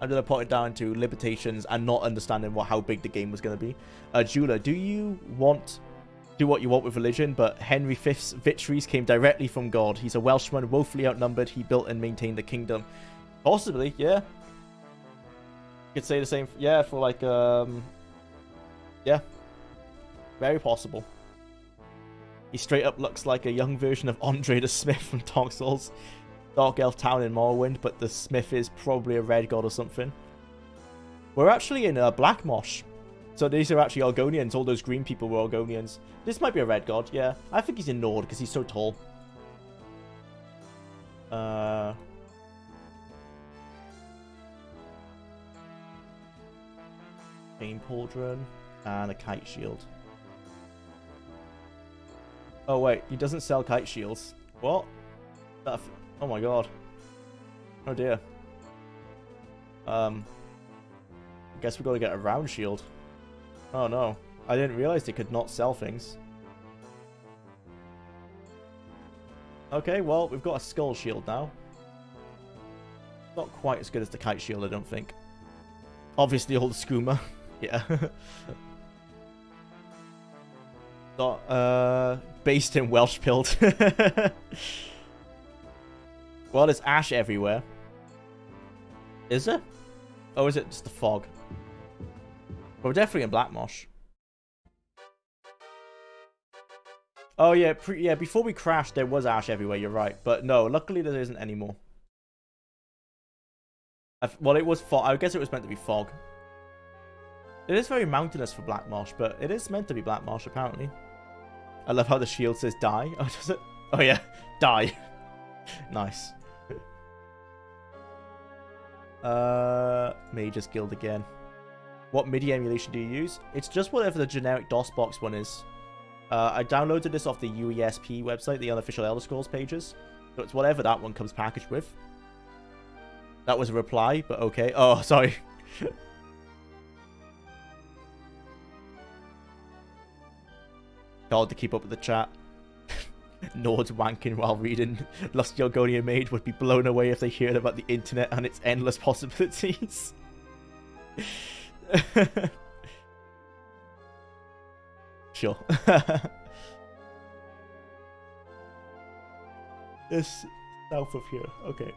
I'm going to put it down to limitations and not understanding how big the game was going to be. Jwlar, do you do what you want with religion, but Henry V's victories came directly from God. He's a Welshman, woefully outnumbered. He built and maintained the kingdom. Possibly, yeah. You could say the same, yeah, for like, yeah. Very possible. He straight up looks like a young version of Andre the Smith from Dark Souls. Dark Elf Town in Morrowind, but the Smith is probably a red god or something. We're actually in Black Mosh. So these are actually Argonians. All those green people were Argonians. This might be a red god, yeah. I think he's in Nord because he's so tall. Pain Pauldron and a kite shield. Oh wait, he doesn't sell kite shields. What? Oh my god. Oh dear. I guess we gotta get a round shield. Oh no. I didn't realize they could not sell things. Okay, well, we've got a skull shield now. Not quite as good as the kite shield, I don't think. Obviously, all the skooma. Yeah. Not, based in Welsh pilled. Well, there's ash everywhere. Is there? Oh, is it just the fog? We're definitely in Black Mosh. Oh, yeah, yeah, before we crashed, there was ash everywhere, you're right. But no, luckily there isn't anymore. Well, it was fog. I guess it was meant to be fog. It is very mountainous for Black Mosh, but it is meant to be Black Mosh, apparently. I love how the shield says die. Oh, does it? Oh, yeah. Die. Nice. Mage's Guild again. What MIDI emulation do you use? It's just whatever the generic DOSBox one is. I downloaded this off the UESP website, the unofficial Elder Scrolls pages. So it's whatever that one comes packaged with. That was a reply, but okay. Oh, sorry. Hard to keep up with the chat. Nord's wanking while reading Lusty Argonian Maid would be blown away if they heard about the internet and its endless possibilities. Sure. This south of here. Okay.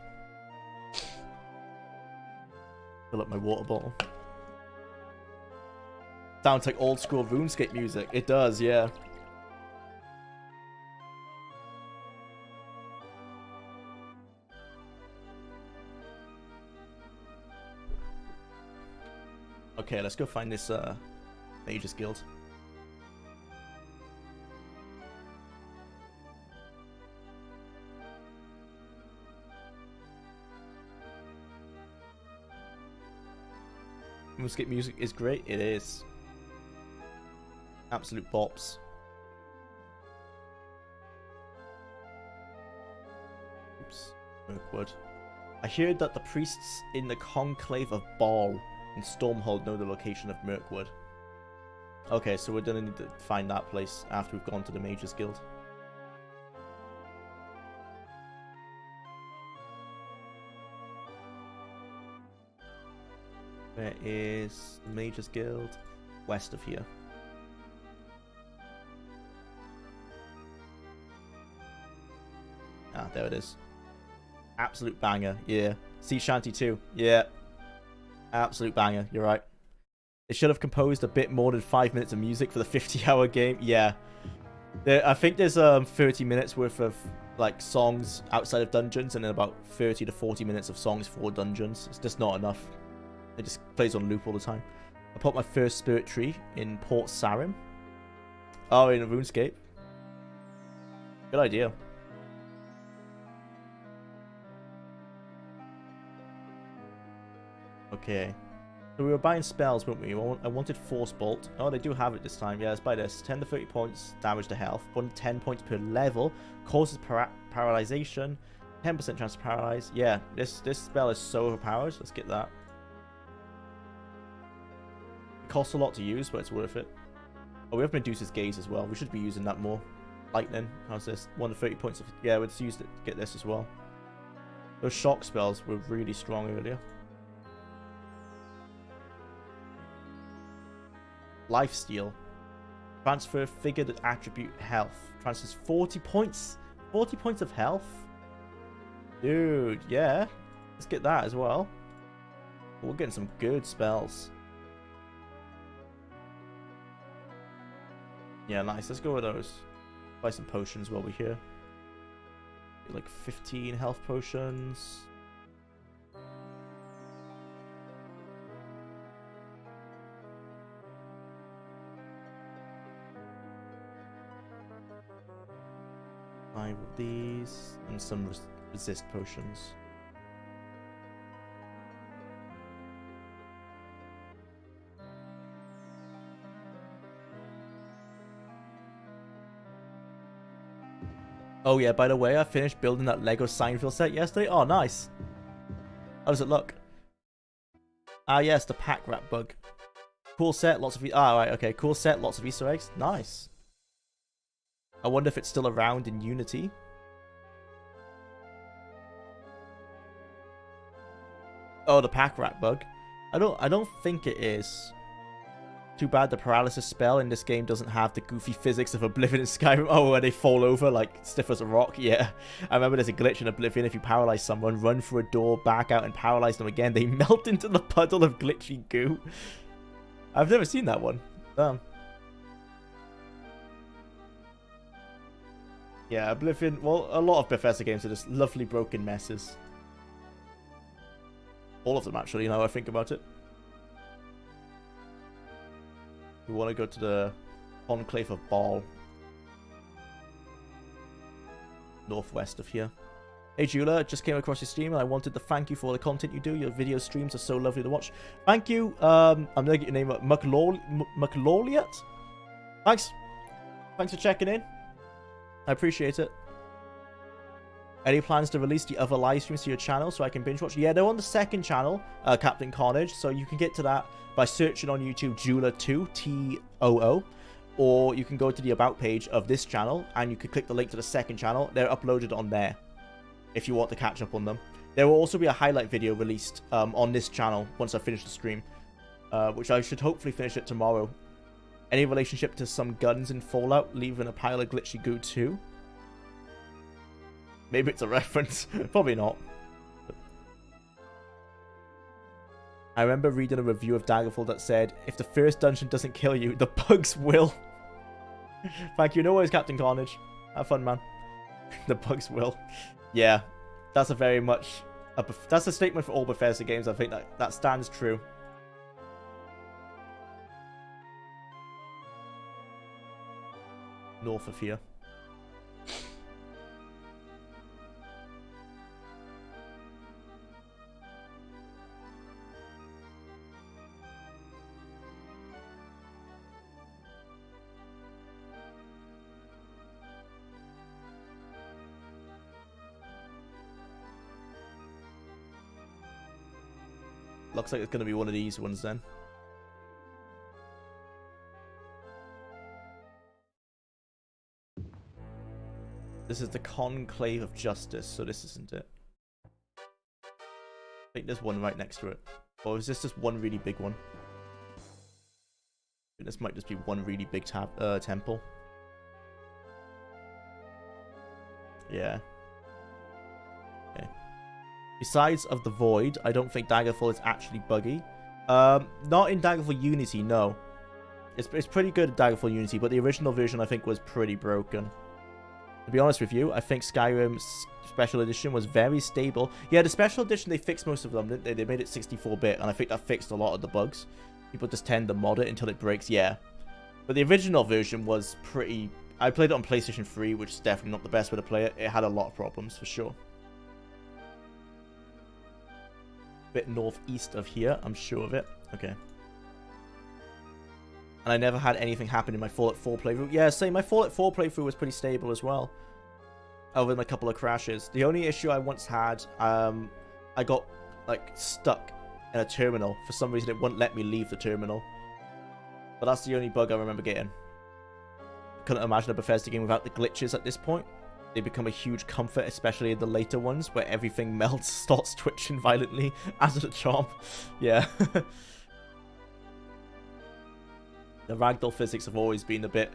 Fill up my water bottle. Sounds like old school RuneScape music. It does, yeah. Okay, let's go find this Mage's Guild. RuneScape music is great. It is. Absolute bops. Oops. Mirkwood. I hear that the priests in the Conclave of Baal in Stormhold know the location of Mirkwood. Okay, so we're gonna need to find that place after we've gone to the Mage's Guild. Where is the Mage's Guild? West of here. Ah, there it is. Absolute banger, yeah. Sea Shanty 2, yeah. Absolute banger, you're right. They should have composed a bit more than 5 minutes of music for the 50-hour game, yeah. I think there's 30 minutes worth of like songs outside of dungeons and then about 30 to 40 minutes of songs for dungeons. It's just not enough. It just plays on loop all the time. I put my first spirit tree in Port Sarim. Oh, in a RuneScape. Good idea. Okay. So we were buying spells, weren't we? I wanted Force Bolt. Oh, they do have it this time. Yeah, let's buy this. 10 to 30 points damage to health. 1 to 10 points per level. Causes paralyzation. 10% chance to paralyze. Yeah, this spell is so overpowered. Let's get that. It costs a lot to use, but it's worth it. Oh, we have Medusa's Gaze as well. We should be using that more. Lightning. How's this? 1 to 30 points of... Yeah, let's use it to get this as well. Those shock spells were really strong earlier. Lifesteal. Transfer figured attribute health. Transfers 40 points. 40 points of health? Dude, yeah. Let's get that as well. We're getting some good spells. Yeah, nice. Let's go with those. Buy some potions while we're here. Get like 15 health potions. Five of these and some resist potions. Oh yeah, by the way, I finished building that Lego Seinfeld set yesterday. Oh, nice. How does it look? Ah, yes, the pack rat bug. Cool set, lots of... Ah, right, okay. Cool set, lots of Easter eggs. Nice. I wonder if it's still around in Unity. Oh, the pack rat bug. I don't think it is. Too bad the paralysis spell in this game doesn't have the goofy physics of Oblivion and Skyrim. Oh, where they fall over like stiff as a rock. Yeah, I remember there's a glitch in Oblivion. If you paralyze someone, run through a door, back out, and paralyze them again, they melt into the puddle of glitchy goo. I've never seen that one. Yeah, Oblivion. Well, a lot of Bethesda games are just lovely broken messes. All of them, actually, now I think about it. We want to go to the Conclave of Baal. Northwest of here. Hey Jwlar, just came across your stream and I wanted to thank you for all the content you do. Your video streams are so lovely to watch. Thank you. I'm going to get your name up. McLauliat? Thanks. Thanks for checking in. I appreciate it. Any plans to release the other live streams to your channel so I can binge watch? Yeah, they're on the second channel, Captain Carnage, so you can get to that by searching on YouTube Jwlar2, T-O-O, or you can go to the About page of this channel, and you can click the link to the second channel. They're uploaded on there, if you want to catch up on them. There will also be a highlight video released on this channel once I finish the stream, which I should hopefully finish it tomorrow. Any relationship to some guns in Fallout, leaving a pile of glitchy goo too? Maybe it's a reference. Probably not. I remember reading a review of Daggerfall that said, if the first dungeon doesn't kill you, the bugs will. Thank you. No worries, Captain Carnage. Have fun, man. The bugs will. Yeah, that's a very much... that's a statement for all Bethesda games. I think that stands true. North of here. Looks like it's going to be one of these ones then. This is the Conclave of Justice, so this isn't it. I think there's one right next to it. Or is this just one really big one? I think this might just be one really big temple. Yeah. Okay. Besides of the Void, I don't think Daggerfall is actually buggy. Not in Daggerfall Unity, no. It's pretty good at Daggerfall Unity, but the original version I think was pretty broken. To be honest with you, I think Skyrim's Special Edition was very stable. Yeah, the Special Edition, they fixed most of them, didn't they? They made it 64-bit, and I think that fixed a lot of the bugs. People just tend to mod it until it breaks, yeah. But the original version was pretty... I played it on PlayStation 3, which is definitely not the best way to play it. It had a lot of problems, for sure. Bit northeast of here, I'm sure of it. Okay. And I never had anything happen in my Fallout 4 playthrough. Yeah, same. My Fallout 4 playthrough was pretty stable as well. Other than a couple of crashes. The only issue I once had, I got, like, stuck in a terminal. For some reason, it wouldn't let me leave the terminal. But that's the only bug I remember getting. Couldn't imagine a Bethesda game without the glitches at this point. They become a huge comfort, especially in the later ones, where everything melts, starts twitching violently, as a charm. Yeah. The ragdoll physics have always been a bit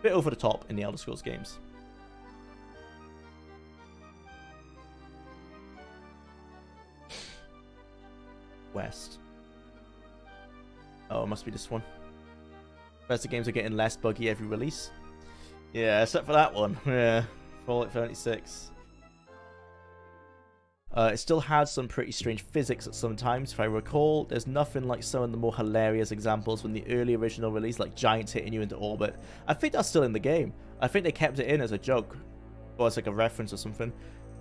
over the top in the Elder Scrolls games. West. Oh, it must be this one. Bethesda games are getting less buggy every release. Yeah, except for that one. Yeah, Fallout 76. It still had some pretty strange physics at some times, if I recall. There's nothing like some of the more hilarious examples from the early original release, like giants hitting you into orbit. I think that's still in the game. I think they kept it in as a joke, or as like a reference or something.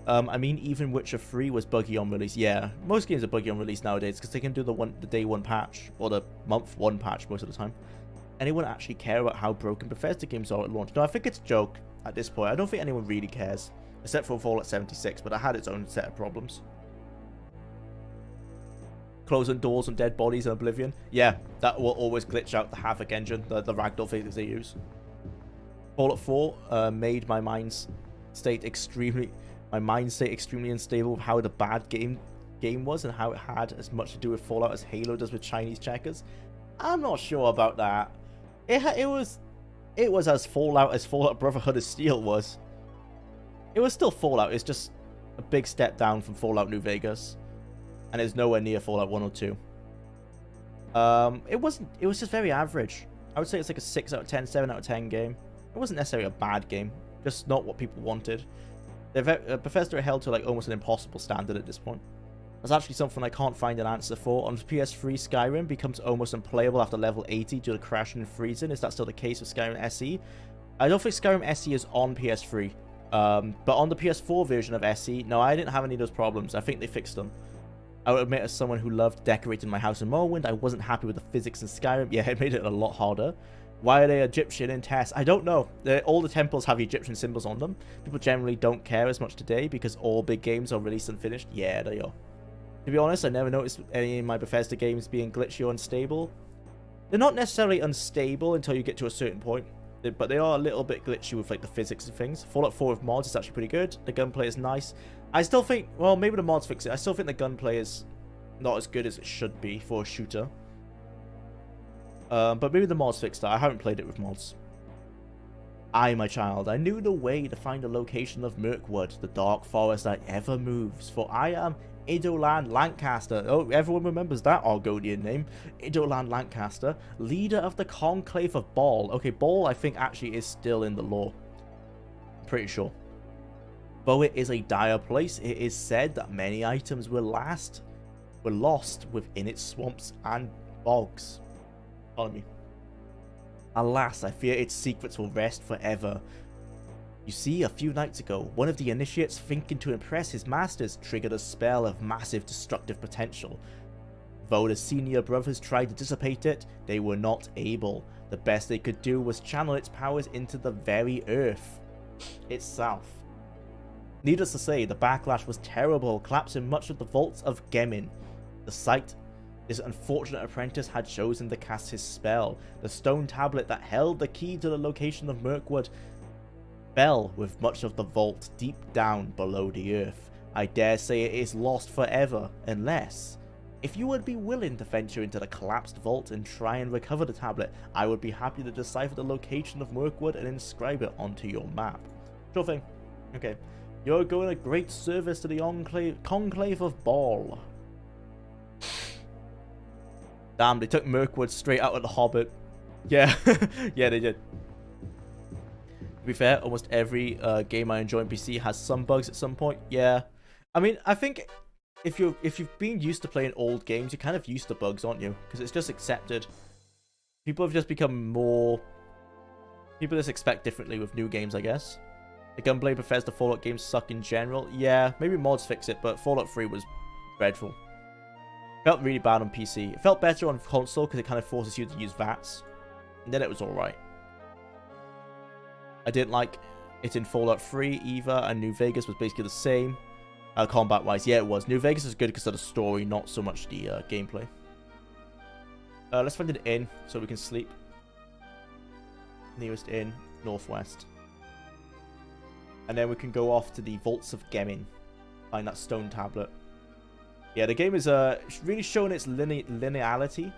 I mean, even Witcher 3 was buggy on release. Yeah, most games are buggy on release nowadays, because they can do the day one patch, or the month one patch most of the time. Anyone actually care about how broken Bethesda games are at launch? No, I think it's a joke at this point. I don't think anyone really cares. Except for Fallout 76, but it had its own set of problems. Closing doors on dead bodies in Oblivion. Yeah, that will always glitch out the Havoc engine, the ragdoll physics they use. Fallout 4 made my mind state extremely unstable with how the bad game was and how it had as much to do with Fallout as Halo does with Chinese checkers. I'm not sure about that. It was as Fallout Brotherhood of Steel was. It was still Fallout, it's just a big step down from Fallout New Vegas. And it's nowhere near Fallout 1 or 2. It was just very average. I would say it's like a 6 out of 10, 7 out of 10 game. It wasn't necessarily a bad game, just not what people wanted. Bethesda are held to like almost an impossible standard at this point. That's actually something I can't find an answer for. On PS3, Skyrim becomes almost unplayable after level 80 due to crashing and freezing. Is that still the case with Skyrim SE? I don't think Skyrim SE is on PS3. But on the PS4 version of SE, no, I didn't have any of those problems. I think they fixed them. I would admit, as someone who loved decorating my house in Morrowind, I wasn't happy with the physics in Skyrim. Yeah, it made it a lot harder. Why are they Egyptian in TES? I don't know. All the temples have Egyptian symbols on them. People generally don't care as much today because all big games are released and finished. Yeah, they are. To be honest, I never noticed any of my Bethesda games being glitchy or unstable. They're not necessarily unstable until you get to a certain point. But they are a little bit glitchy with like the physics of things. Fallout 4 with mods is actually pretty good. The gunplay is nice. I still think, well, maybe the mods fix it. I still think the gunplay is not as good as it should be for a shooter. But maybe the mods fixed that. I haven't played it with mods. My child, I knew the way to find the location of Mirkwood, the dark forest that ever moves, for I am Idolan Lancaster. Oh, everyone remembers that Argonian name. Idolan Lancaster, leader of the Conclave of Ball. Okay, Ball I think actually is still in the lore. Pretty sure. Though it is a dire place, it is said that many items were lost within its swamps and bogs. Follow me. Alas, I fear its secrets will rest forever. You see, a few nights ago, one of the initiates, thinking to impress his masters, triggered a spell of massive destructive potential. Though the senior brothers tried to dissipate it, they were not able. The best they could do was channel its powers into the very earth itself. Needless to say, the backlash was terrible, collapsing much of the vaults of Gemin. The site this unfortunate apprentice had chosen to cast his spell, the stone tablet that held the key to the location of Mirkwood, fell with much of the vault deep down below the earth. I dare say it is lost forever, unless, if you would be willing to venture into the collapsed vault and try and recover the tablet, I would be happy to decipher the location of Mirkwood and inscribe it onto your map. Sure thing. Okay. You're doing a great service to the Conclave of Ball. Damn, they took Mirkwood straight out of The Hobbit. Yeah, yeah, they did. To be fair, almost every game I enjoy on PC has some bugs at some point. Yeah, I mean, I think if you've been used to playing old games, you're kind of used to bugs, aren't you? Because it's just accepted. People have just become more. People just expect differently with new games, I guess. The Gunblade Bethesda Fallout games suck in general. Yeah, maybe mods fix it, but Fallout 3 was dreadful. Felt really bad on PC. It felt better on console because it kind of forces you to use VATS. And then it was alright. I didn't like it in Fallout 3 either, and New Vegas was basically the same. Combat-wise, yeah, it was. New Vegas is good because of the story, not so much the gameplay. Let's find an inn so we can sleep. Nearest inn, northwest. And then we can go off to the Vaults of Gemin. Find that stone tablet. Yeah, the game is really showing its linearity.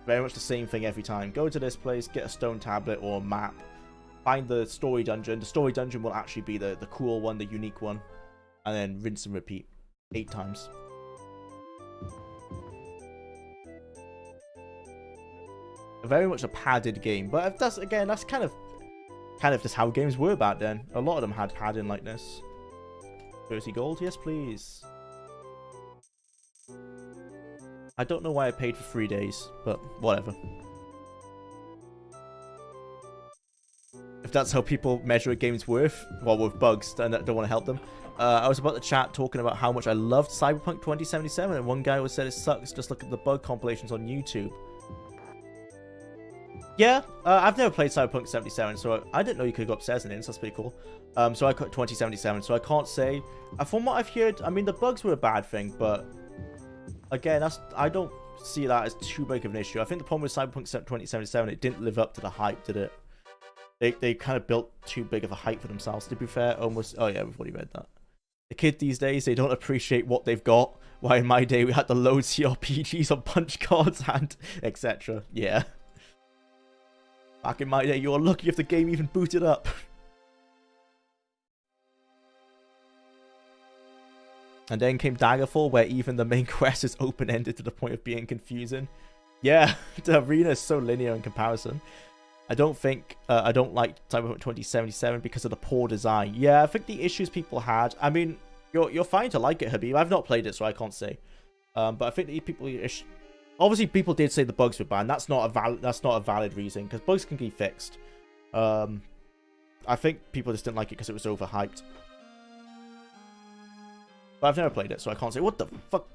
Very much the same thing every time. Go to this place, get a stone tablet or a map. Find the story dungeon. The story dungeon will actually be the cool one, the unique one. And then rinse and repeat 8 times. Very much a padded game. But that's kind of just how games were back then. A lot of them had padding like this. 30 gold? Yes, please. I don't know why I paid for 3 days, but whatever. If that's how people measure a game's worth, well, with bugs, then I don't want to help them. I was about to chat talking about how much I loved Cyberpunk 2077, and one guy said it sucks, just look at the bug compilations on YouTube. Yeah, I've never played Cyberpunk 77, so I didn't know you could go upstairs and in, so that's pretty cool. So I got 2077, so I can't say. From what I've heard, I mean, the bugs were a bad thing, but again, I don't see that as too big of an issue. I think the problem with Cyberpunk 2077, it didn't live up to the hype, did it? They kind of built too big of a hype for themselves, to be fair. Almost. Oh yeah, we've already read that. The kid these days, they don't appreciate what they've got. While in my day, we had to load CRPGs on punch cards and etc. Yeah. Back in my day, you were lucky if the game even booted up. And then came Daggerfall, where even the main quest is open-ended to the point of being confusing. Yeah, the arena is so linear in comparison. I don't like Cyberpunk 2077 because of the poor design. Yeah, I think the issues people had. I mean, you're fine to like it, Habib. I've not played it, so I can't say. But I think the people, obviously, people did say the bugs were bad. That's not a valid reason because bugs can be fixed. I think people just didn't like it because it was overhyped. But I've never played it, so I can't say. What the fuck?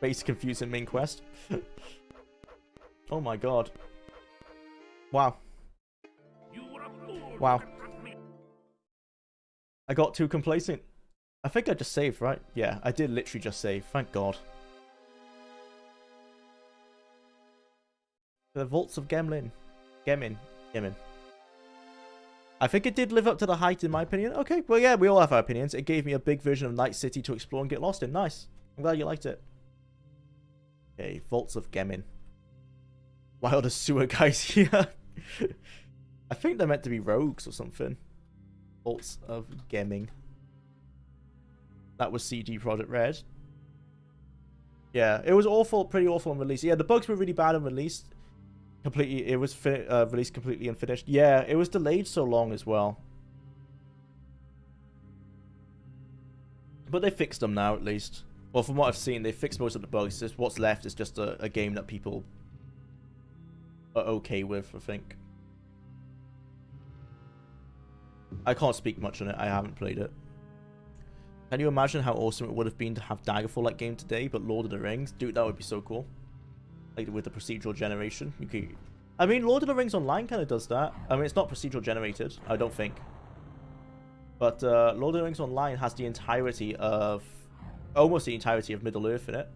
Base confusing main quest. Oh my god. Wow. Wow. I got too complacent. I think I just saved, right? Yeah, I did literally just save. Thank god. The Vaults of Gemin. Gemin. I think it did live up to the hype, in my opinion. Okay, well, yeah, we all have our opinions. It gave me a big vision of Night City to explore and get lost in. Nice. I'm glad you liked it. Okay, Vaults of Gemin. Why are the sewer guys here? I think they're meant to be rogues or something. Faults of Gaming. That was CD Projekt Red. Yeah, it was awful, pretty awful on release. Yeah, the bugs were really bad on release. Completely, it was released completely unfinished. Yeah, it was delayed so long as well. But they fixed them now, at least. Well, from what I've seen, they fixed most of the bugs. Just what's left is just a game that people are okay with, I think. I can't speak much on it. I haven't played it. Can you imagine how awesome it would have been to have Daggerfall-like game today, but Lord of the Rings? Dude, that would be so cool. Like, with the procedural generation. You could... I mean, Lord of the Rings Online kind of does that. I mean, it's not procedural generated, I don't think. But Lord of the Rings Online has the entirety of... almost the entirety of Middle-earth in it.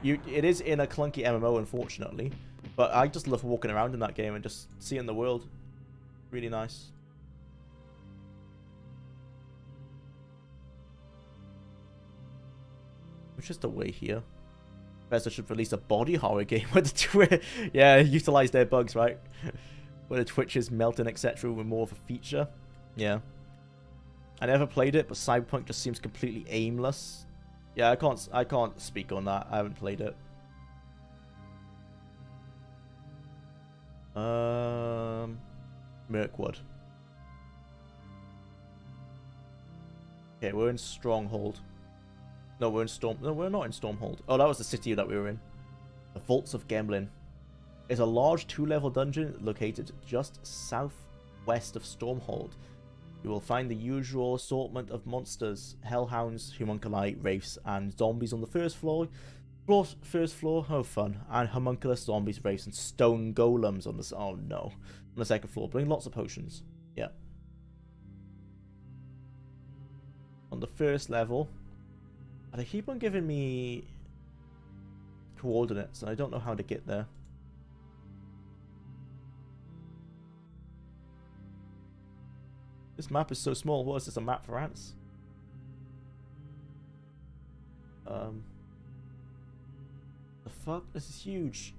It is in a clunky MMO, unfortunately. But I just love walking around in that game and just seeing the world. Really nice. It's just a way here. Bethesda should release a body horror game where the yeah, utilize their bugs, right? Where the twitches melting, etc. were more of a feature. Yeah. I never played it, but Cyberpunk just seems completely aimless. Yeah, I can't speak on that. I haven't played it. Mirkwood. Okay, we're in Stronghold. No, we're in Storm. No, we're not in Stormhold. Oh, that was the city that we were in. The Vaults of Gemlin is a large 2-level dungeon located just southwest of Stormhold. You will find the usual assortment of monsters: hellhounds, homunculi, wraiths, and zombies on the first floor. First floor, oh fun, and homunculus, zombies, wraiths, and stone golems on the on the second floor. Bring lots of potions. Yeah. On the first level. They keep on giving me coordinates, and I don't know how to get there. This map is so small. What is this, a map for ants? The fuck? This is huge.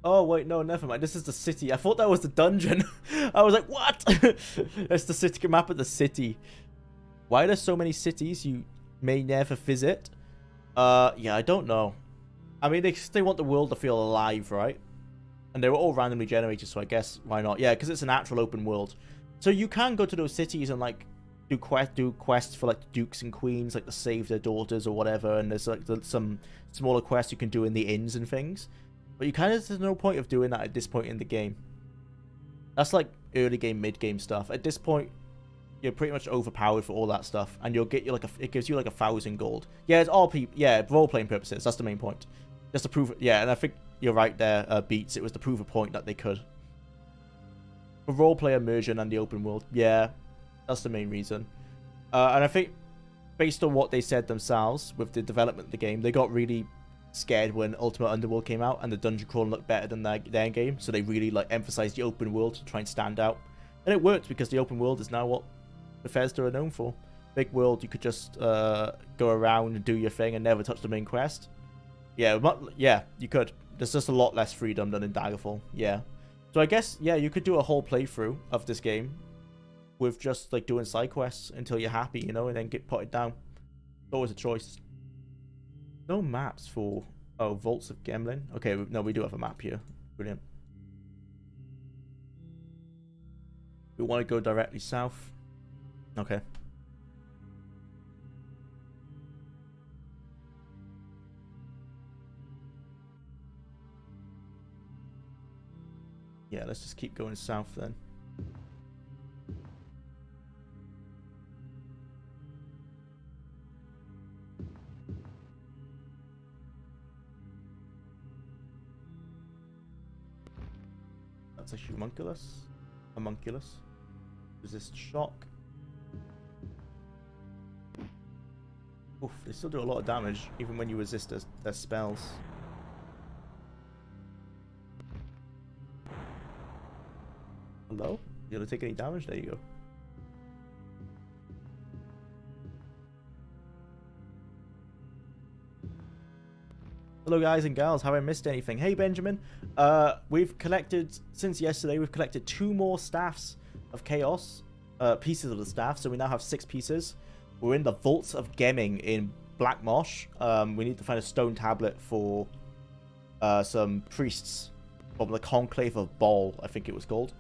Oh, wait, no, never mind. This is the city. I thought that was the dungeon. I was like, what? That's the city map of the city. Why are there so many cities you may never visit? Yeah, I don't know. I mean, they want the world to feel alive, right? And they were all randomly generated, so I guess why not? Yeah, because it's an actual open world. So you can go to those cities and, like, do quests for, like, dukes and queens, like, to save their daughters or whatever. And there's, like, some smaller quests you can do in the inns and things. But you kind of, there's no point of doing that at this point in the game. That's, like, early game, mid game stuff. At this point, you're pretty much overpowered for all that stuff, and you'll get you like it gives you like 1,000 gold. Yeah, it's all people. Yeah, role playing purposes. That's the main point. Just to prove it. Yeah, and I think you're right there, Beats. It was to prove a point that they could. For role play immersion and the open world. Yeah, that's the main reason. And I think based on what they said themselves with the development of the game, they got really scared when Ultimate Underworld came out and the dungeon crawling looked better than their game. So they really like emphasized the open world to try and stand out, and it worked because the open world is now what Bethesda are known for. Big world, you could just go around and do your thing and never touch the main quest. Yeah, yeah, you could. There's just a lot less freedom than in Daggerfall. Yeah. So I guess, yeah, you could do a whole playthrough of this game with just, like, doing side quests until you're happy, you know, and then get potted down. It's always a choice. No maps for... Oh, Vaults of Gemlin. Okay, no, we do have a map here. Brilliant. We want to go directly south. Okay. Yeah, let's just keep going south then. That's a homunculus. Homunculus. Resist shock. Oof, they still do a lot of damage, even when you resist their spells. Hello? You don't take any damage? There you go. Hello guys and gals, have I missed anything? Hey Benjamin, we've collected, since yesterday, we've collected 2 more staffs of chaos, pieces of the staff, so we now have 6 pieces. We're in the Vaults of Gemming in Black Mosh. We need to find a stone tablet for some priests from the Conclave of Baal, I think it was called.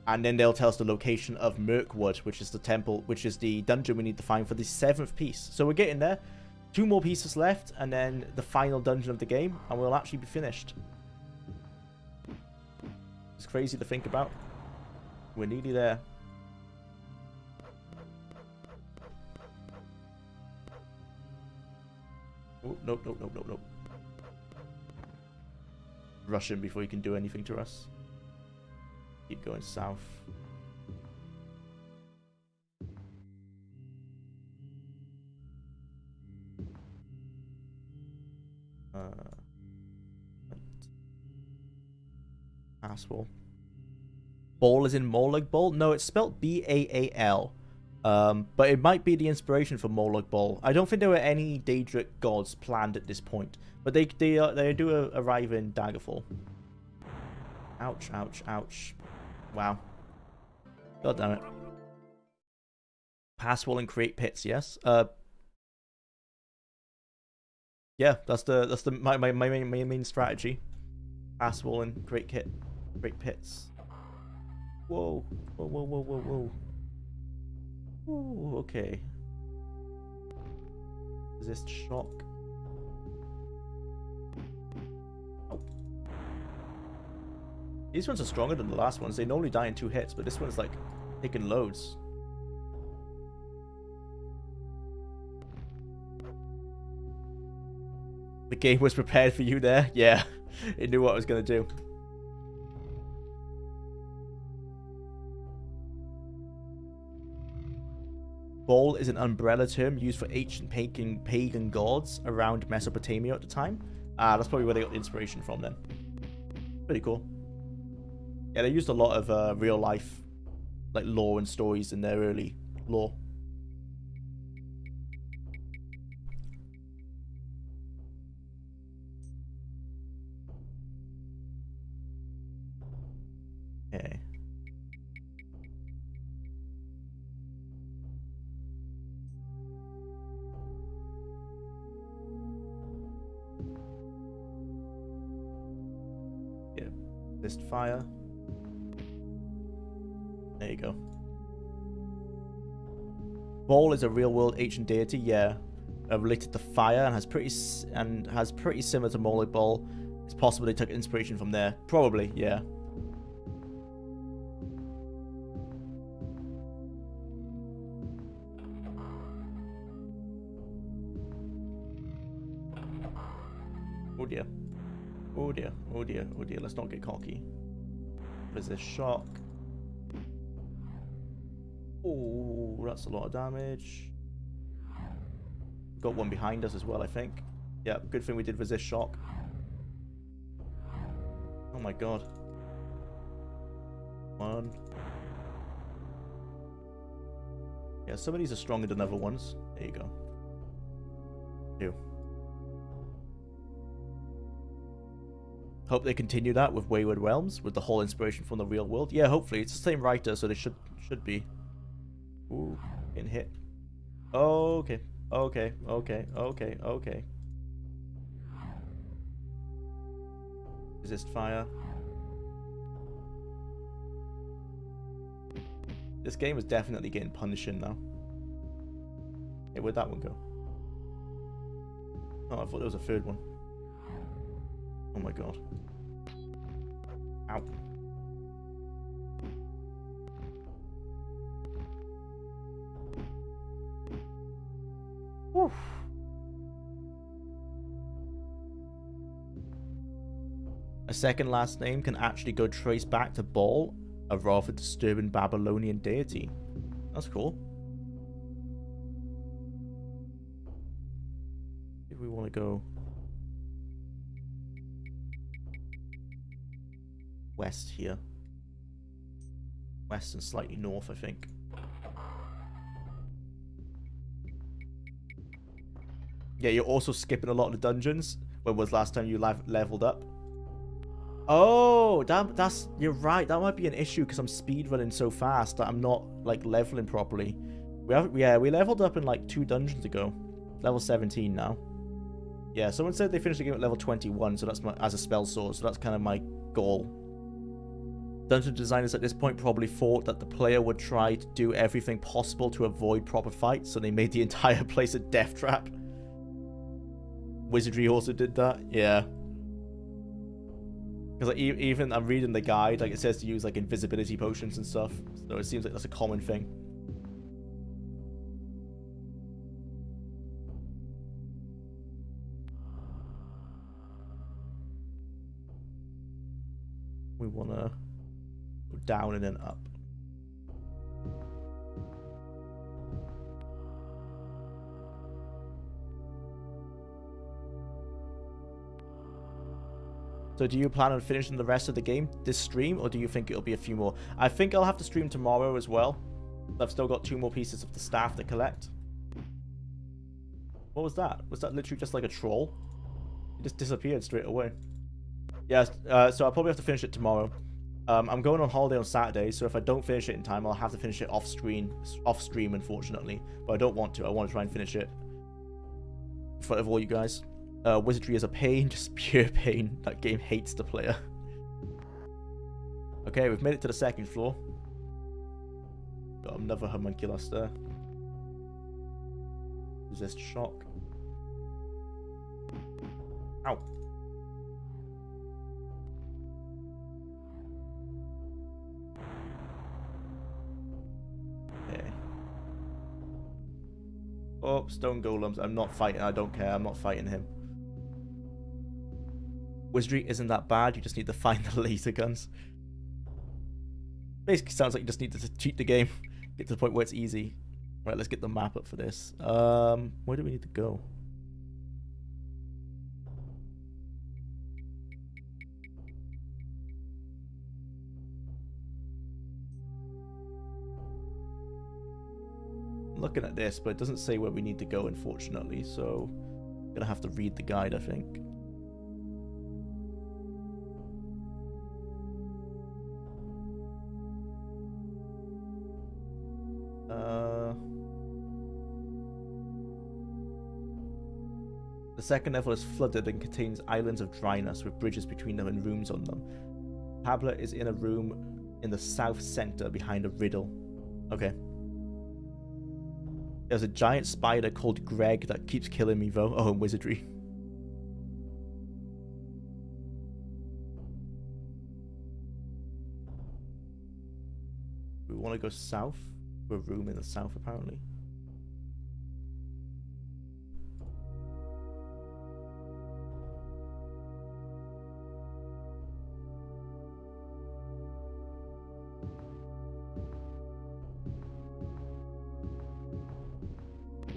And then they'll tell us the location of Mirkwood, which is the temple, which is the dungeon we need to find for the 7th piece. So we're getting there. 2 more pieces left, and then the final dungeon of the game, and we'll actually be finished. It's crazy to think about. We're nearly there. Oh, nope, nope, nope, nope, nope. Rush him before he can do anything to us. Keep going south. Passwall. Ball is in Morlug Ball? No, it's spelled B-A-A-L. But it might be the inspiration for Morlug Ball. I don't think there were any Daedric gods planned at this point. But they do arrive in Daggerfall. Ouch, ouch, ouch. Wow. God damn it. Pass wall and create pits, yes? Yeah, that's my main strategy. Pass wall and create pits. Whoa. Whoa, whoa, whoa, whoa, whoa. Ooh, okay. Resist shock. Oh. These ones are stronger than the last ones. They normally die in 2 hits, but this one's like taking loads. The game was prepared for you there? Yeah. It knew what I was going to do. Baal is an umbrella term used for ancient pagan gods around Mesopotamia at the time. That's probably where they got the inspiration from then. Pretty cool. Yeah, they used a lot of real life like lore and stories in their early lore. Okay. Yeah. Resist fire. There you go. Baal is a real-world ancient deity, yeah, related to fire and has pretty similar to Morlug Baal. It's possible they took inspiration from there. Probably, yeah. Oh dear. Oh dear. Oh dear. Oh dear. Let's not get cocky. Resist shock. Oh, that's a lot of damage. Got one behind us as well, I think. Yeah, good thing we did resist shock. Oh my god. One. Yeah, some of these are stronger than other ones. There you go. 2. Hope they continue that with Wayward Realms, with the whole inspiration from the real world. Yeah, hopefully. It's the same writer, so they should be. Ooh, getting hit. Okay. Okay. Okay. Okay. Okay. Resist fire. This game is definitely getting punishing now. Hey, where'd that one go? Oh, I thought there was a 3rd one. Oh my god. Ow. Woof. A second last name can actually go trace back to Baal, a rather disturbing Babylonian deity. That's cool. If we want to go west here. West and slightly north, I think. Yeah, you're also skipping a lot of the dungeons. When was last time you leveled up? Oh, you're right. That might be an issue because I'm speedrunning so fast that I'm not like leveling properly. We leveled up in like 2 dungeons ago. Level 17 now. Yeah, someone said they finished the game at level 21, so that's as a spell sword, so that's kind of my goal. Dungeon designers at this point probably thought that the player would try to do everything possible to avoid proper fights, so they made the entire place a death trap. Wizardry also did that, yeah. Because like, even I'm reading the guide, like it says to use like invisibility potions and stuff, so it seems like that's a common thing. We want to go down and then up. So do you plan on finishing the rest of the game this stream, or do you think it'll be a few more? I think I'll have to stream tomorrow as well. I've still got 2 more pieces of the staff to collect. What was that? Was that literally just like a troll? It just disappeared straight away. Yeah, so I'll probably have to finish it tomorrow. I'm going on holiday on Saturday, so if I don't finish it in time, I'll have to finish it off stream, unfortunately. But I don't want to. I want to try and finish it in front of all you guys. Wizardry is a pain, just pure pain. That game hates the player. Okay, we've made it to the 2nd floor. Got another homunculus there. Resist shock. Ow. Okay. Oh, stone golems. I'm not fighting. I don't care. I'm not fighting him. Wizardry isn't that bad. You just need to find the laser guns. Basically sounds like you just need to cheat the game. Get to the point where it's easy. Right, let's get the map up for this. Where do we need to go? I'm looking at this, but it doesn't say where we need to go, unfortunately, so I'm gonna have to read the guide, I think. The 2nd level is flooded and contains islands of dryness with bridges between them and rooms on them. Tablet is in a room in the south center behind a riddle. Okay. There's a giant spider called Greg that keeps killing me though. Oh, and wizardry. We want to go south. To a room in the south apparently.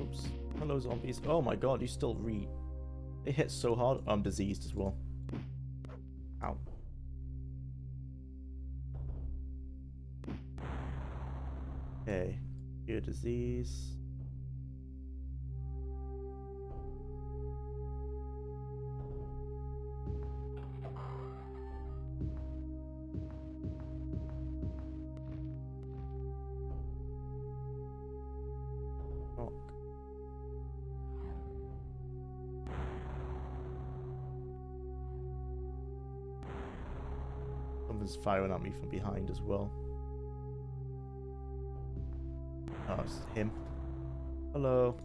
Oops. Hello zombies. Oh my god, you still read. They hit so hard. I'm diseased as well. Ow. Okay. Cure disease. Someone's firing at me from behind as well. Oh, it's him. Hello.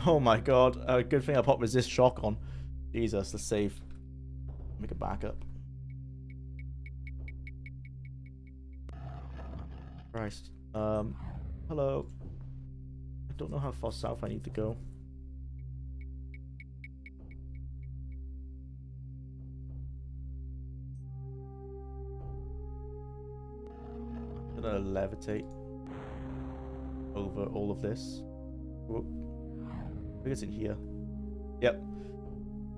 Oh my god. Good thing I popped resist shock on. Jesus, let's save. Make a backup. Christ. Hello. I don't know how far south I need to go. I'm gonna levitate over all of this. Whoop. I think it's in here. Yep.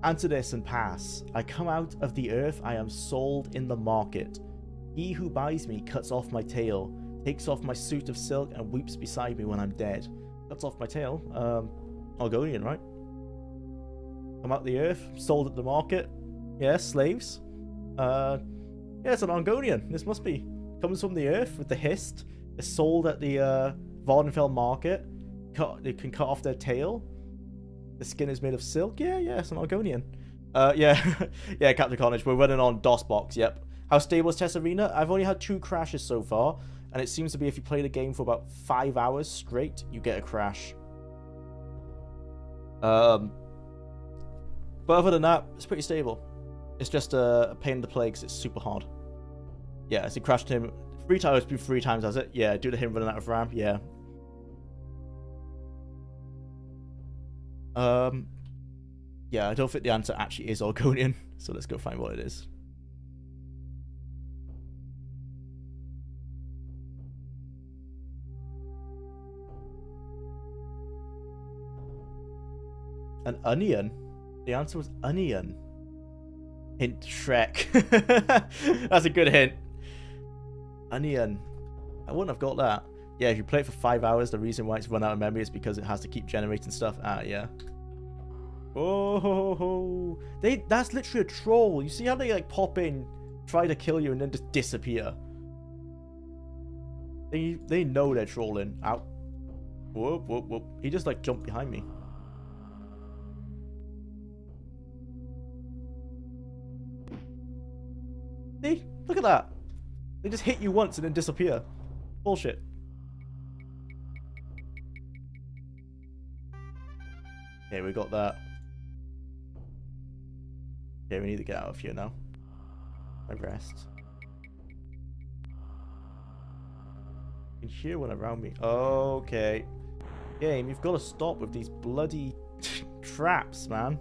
Answer this and pass. I come out of the earth, I am sold in the market. He who buys me cuts off my tail, takes off my suit of silk, and weeps beside me when I'm dead. Cuts off my tail. Argonian, right? Come out the earth, sold at the market. Yeah, slaves. Yeah, it's an Argonian. This must be. Comes from the earth with the hist. It's sold at the Vardenfell market. They can cut off their tail. The skin is made of silk. Yeah, it's an Argonian. Yeah, yeah, Captain Carnage. We're running on DOSBox. Yep. How stable is TES Arena? I've only had 2 crashes so far, and it seems to be if you play the game for about 5 hours straight, you get a crash. But other than that, it's pretty stable. It's just a pain to play because it's super hard. Yeah, so it crashed him 3 times. 3 times, has it? Yeah, due to him running out of RAM. Yeah. Yeah, I don't think the answer actually is Argonian, so let's go find what it is. An onion? The answer was onion. Hint, Shrek. That's a good hint. Onion. I wouldn't have got that. Yeah, if you play it for 5 hours, the reason why it's run out of memory is because it has to keep generating stuff. Ah, yeah. Oh, ho, ho. That's literally a troll. You see how they like pop in, try to kill you, and then just disappear? They know they're trolling. Ow. Whoop, whoop, whoop. He just like jumped behind me. See? Look at that. They just hit you once and then disappear. Bullshit. Okay, we got that. Okay, we need to get out of here now. I rest. I can hear one around me. Okay. Game, you've got to stop with these bloody traps, man.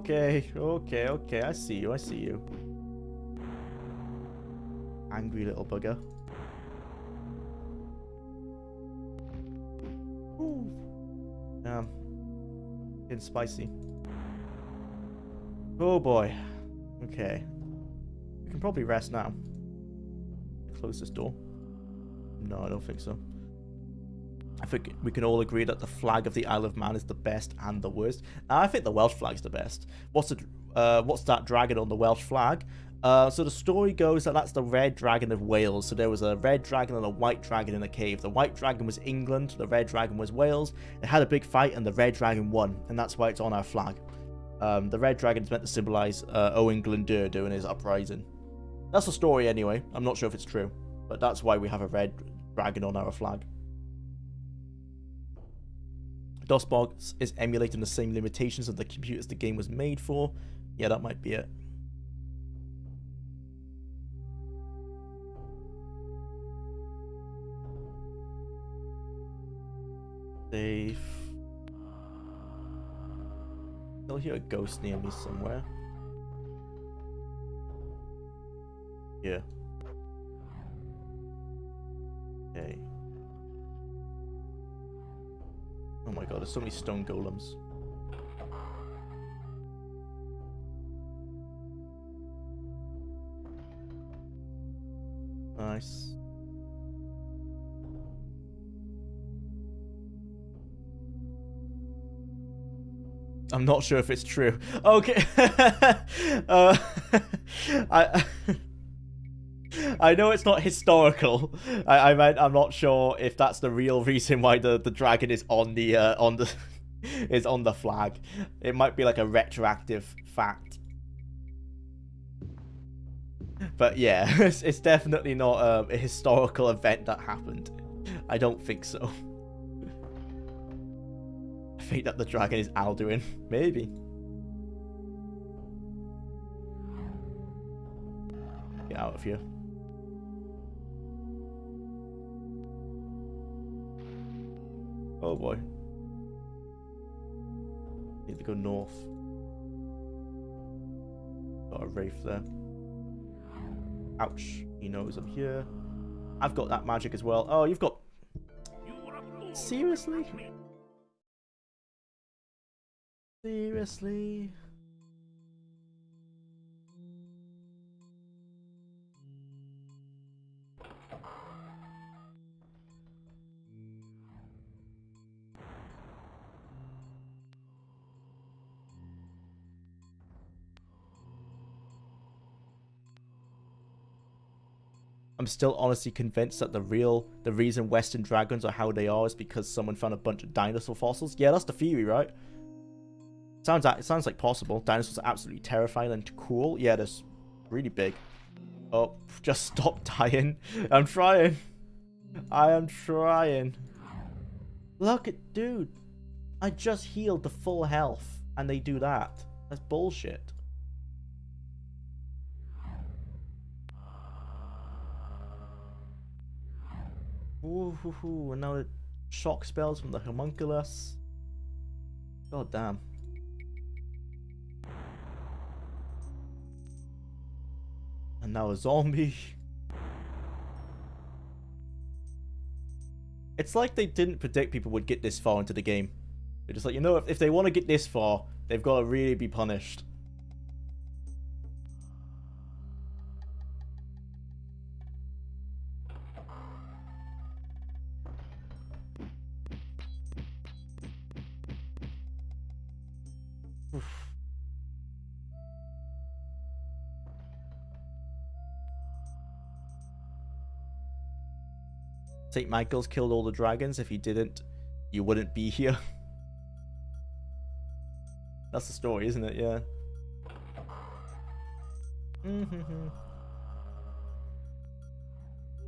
Okay. I see you. Angry little bugger. Ooh. Getting spicy. Oh boy. Okay. We can probably rest now. Close this door. No, I don't think so. I think we can all agree that the flag of the Isle of Man is the best and the worst. I think the Welsh flag's the best. What's that dragon on the Welsh flag? So the story goes that that's the red dragon of Wales. So there was a red dragon and a white dragon in a cave. The white dragon was England, the red dragon was Wales. They had a big fight and the red dragon won, and that's why it's on our flag. The red dragon is meant to symbolize Owen Glendur doing his uprising. That's the story anyway. I'm not sure if it's true, but that's why we have a red dragon on our flag. DOSBox is emulating the same limitations of the computers the game was made for. Yeah, that might be it. Safe. Still hear a ghost near me somewhere. Yeah. Okay. Oh my god, there's so many stone golems. Nice. I'm not sure if it's true. Okay. I know it's not historical. I'm not sure if that's the real reason why the dragon is on the is on the flag. It might be like a retroactive fact. But yeah, it's definitely not a historical event that happened. I don't think so. I think that the dragon is Alduin. Maybe. Get out of here. Oh boy. Need to go north. Got a wraith there. Ouch. He knows I'm here. I've got that magic as well. Oh, you've got... You were a fool. Seriously? Seriously? I'm still honestly convinced that the reason Western dragons are how they are is because someone found a bunch of dinosaur fossils. Yeah, that's the theory, right? It sounds like possible. Dinosaurs are absolutely terrifying and cool. Yeah, they're really big. Oh, just stop dying. I'm trying. I am trying. Look at, dude. I just healed the full health and they do that. That's bullshit. Ooh, and now the shock spells from the homunculus. God damn. And now a zombie. It's like they didn't predict people would get this far into the game. They're just like, you know, if they want to get this far, they've got to really be punished. Oof. St. Michael's killed all the dragons. If he didn't, you wouldn't be here. That's the story, isn't it? Yeah.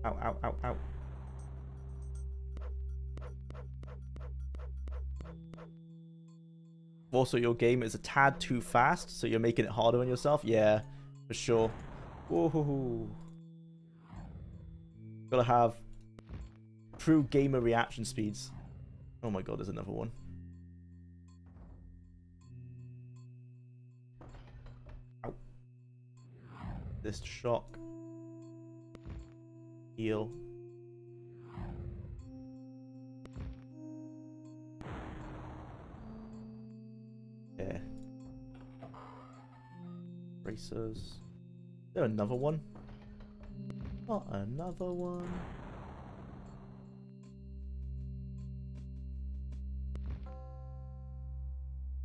Ow, ow, ow, ow. Also, your game is a tad too fast, so you're making it harder on yourself. Yeah, for sure. Woohoo. Gotta have true gamer reaction speeds. Oh my god, there's another one. Ow. This shock. Heal. Yeah. Bracers. Is there another one? Not another one.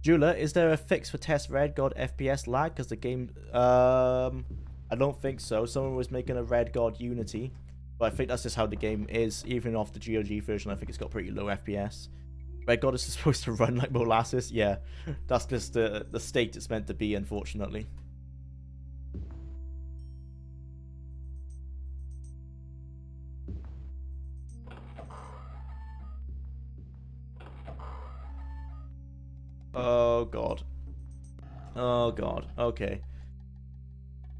Jwlar, is there a fix for test Red God FPS lag? Because the game, I don't think so. Someone was making a Red God Unity, but I think that's just how the game is. Even off the GOG version, I think it's got pretty low FPS. Red God is supposed to run like molasses. Yeah, that's just the state it's meant to be, unfortunately. Oh god. Oh god. Okay.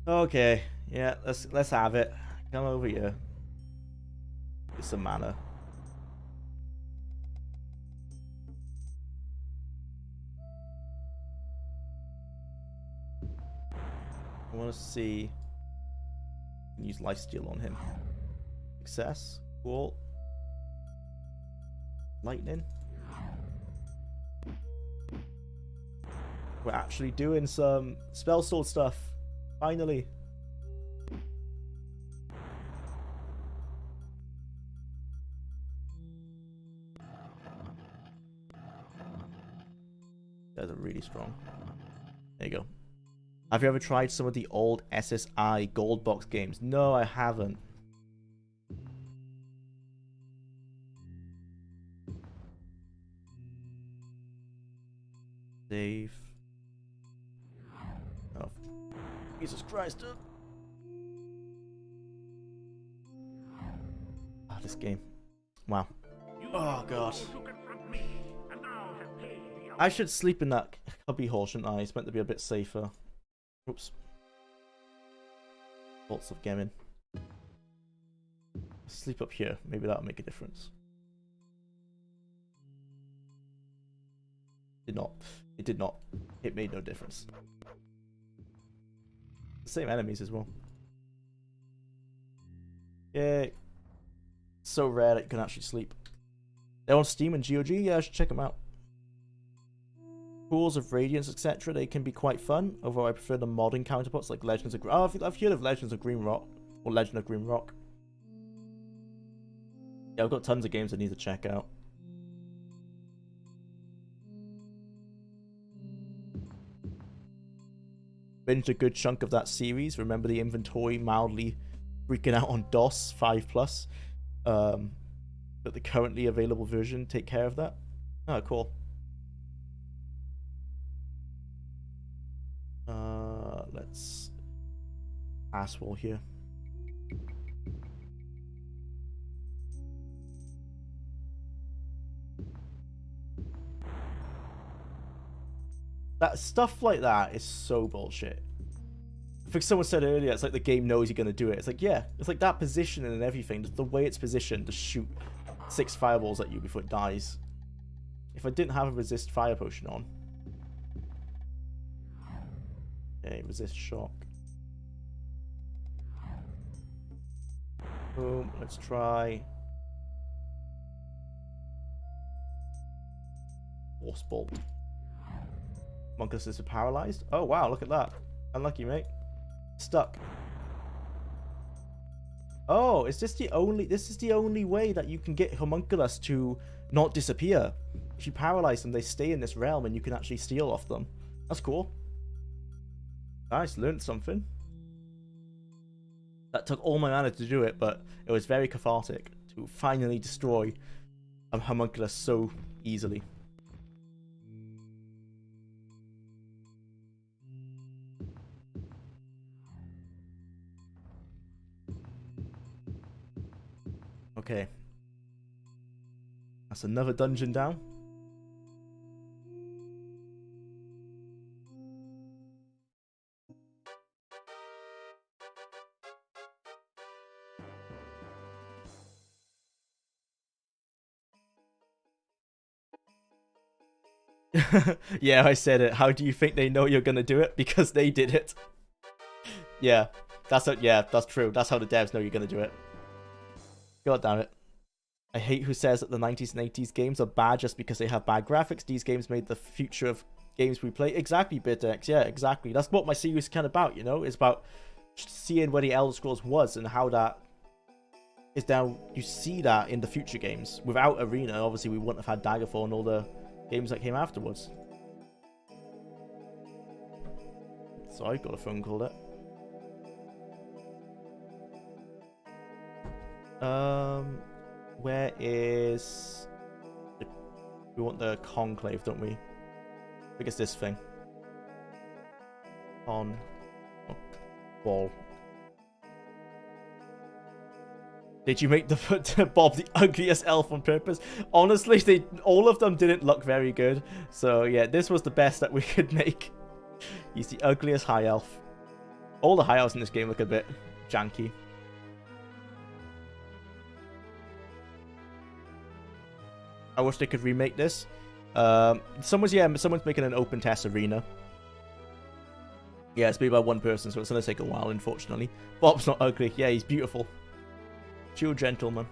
Okay. Yeah, let's have it. Come over here. Get some mana. I want to see. Use lifesteal on him. Success. Cool. Lightning. We're actually doing some spell sword stuff. Finally. Guys are really strong. There you go. Have you ever tried some of the old SSI gold box games? No, I haven't. Save. Oh, Jesus Christ. Ah, this game. Wow. Oh, God. I should sleep in that cubby hole, shouldn't I? It's meant to be a bit safer. Oops. Lots of gaming. Sleep up here. Maybe that'll make a difference. Did not. It did not. It made no difference. Same enemies as well. Yay. So rare that you can actually sleep. They're on Steam and GOG. Yeah, I should check them out. Pools of Radiance, etc. They can be quite fun, although I prefer the modern counterparts like Legends of... Oh, I've heard of Legends of Green Rock. Or Legend of Green Rock. Yeah, I've got tons of games I need to check out. Binged a good chunk of that series. Remember the inventory mildly freaking out on DOS 5+. But the currently available version take care of that. Oh, cool. Let's asshole here. That stuff like that is so bullshit. I think someone said earlier, it's like the game knows you're gonna do it. It's like, yeah, it's like that positioning and everything, just the way it's positioned to shoot 6 fireballs at you before it dies. If I didn't have a resist fire potion on. Okay, resist shock. Boom, let's try Force Bolt. Monkus is paralyzed. Oh wow, look at that. Unlucky, mate. Stuck. Oh, is this the only... This is the only way that you can get homunculus to not disappear. If you paralyze them, they stay in this realm and you can actually steal off them. That's cool. Nice, learned something. That took all my mana to do it, but it was very cathartic to finally destroy a homunculus so easily. Okay. That's another dungeon down. Yeah, I said it. How do you think they know you're gonna do it? Because they did it. Yeah, that's true. That's how the devs know you're gonna do it. God damn it. I hate who says that the 90s and 80s games are bad just because they have bad graphics. These games made the future of games we play. Exactly, BitX. Yeah, exactly. That's what my series is kind of about, you know? It's about seeing where the Elder Scrolls was and how that is now... You see that in the future games. Without Arena, obviously, we wouldn't have had Daggerfall and all the games that came afterwards. So I got a phone call there. Where is... We want the conclave, don't we? I think it's this thing. On... Oh, ball. Did you make the Bob the ugliest elf on purpose? Honestly, all of them didn't look very good. So yeah, this was the best that we could make. He's the ugliest high elf. All the high elves in this game look a bit janky. I wish they could remake this. Someone's making an open test arena. Yeah, it's made by one person, so it's gonna take a while, unfortunately. Bob's not ugly. Yeah, he's beautiful. True gentleman.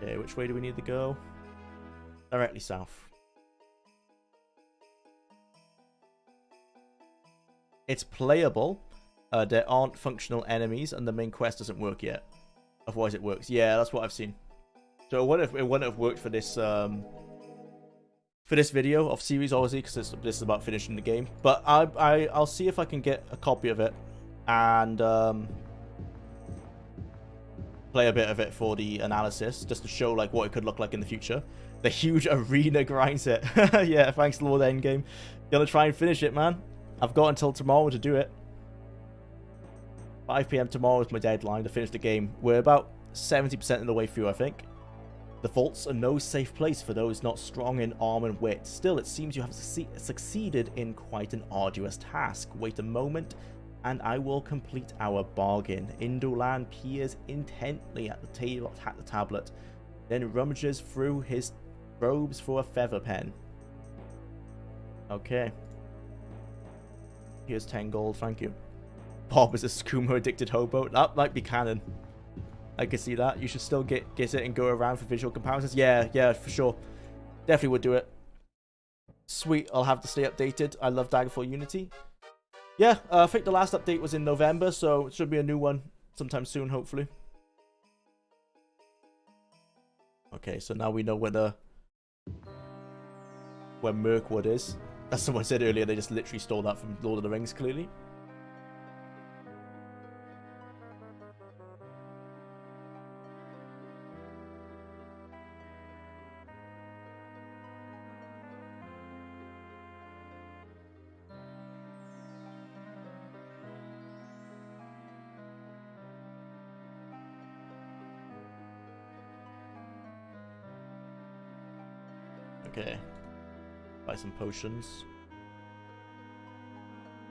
Okay, which way do we need to go? Directly south. It's playable. There aren't functional enemies, and the main quest doesn't work yet. Otherwise, it works. Yeah, that's what I've seen. So it wouldn't have worked for this video of series, obviously, because this is about finishing the game. But I'll see if I can get a copy of it and play a bit of it for the analysis, just to show like what it could look like in the future. The huge arena grind set. Yeah, thanks, Lord Endgame. Gonna try and finish it, man. I've got until tomorrow to do it. 5 PM tomorrow is my deadline to finish the game. We're about 70% of the way through, I think. The vaults are no safe place for those not strong in arm and wit. Still, it seems you have succeeded in quite an arduous task. Wait a moment, and I will complete our bargain. Indolan peers intently at the tablet, then rummages through his robes for a feather pen. Okay. Here's 10 gold, thank you. Bob is a skooma-addicted hobo. That might be canon. I can see that. You should still get it and go around for visual comparisons. Yeah, for sure. Definitely would do it. Sweet, I'll have to stay updated. I love Daggerfall Unity. Yeah, I think the last update was in November, so it should be a new one sometime soon, hopefully. Okay, so now we know where Mirkwood is. As someone said earlier, they just literally stole that from Lord of the Rings, clearly. Okay. Buy some potions.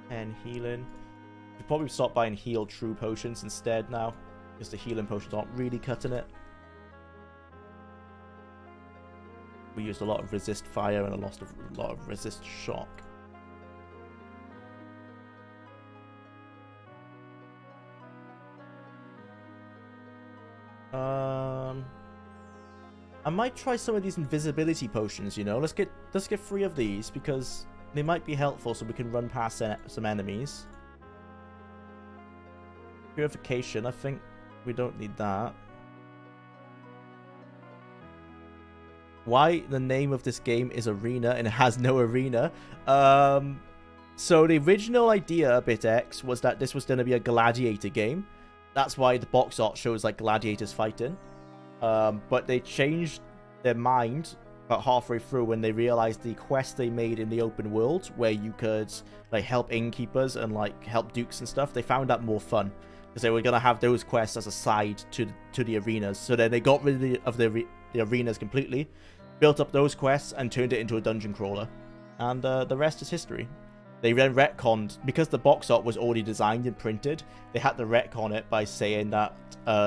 10 healing. Should probably stop buying heal true potions instead now, because the healing potions aren't really cutting it. We used a lot of resist fire and a lot of resist shock. I might try some of these invisibility potions, you know. Let's get 3 of these because they might be helpful so we can run past some enemies. Purification, I think we don't need that. Why the name of this game is Arena and it has no arena? So the original idea, BitX, was that this was going to be a gladiator game. That's why the box art shows like gladiators fighting. But they changed their mind about halfway through when they realized the quest they made in the open world, where you could like help innkeepers and like help dukes and stuff. They found that more fun because they were gonna have those quests as a side to the arenas. So then they got rid of the arenas completely, built up those quests, and turned it into a dungeon crawler. And the rest is history. They then retconned, because the box art was already designed and printed, they had to retcon it by saying that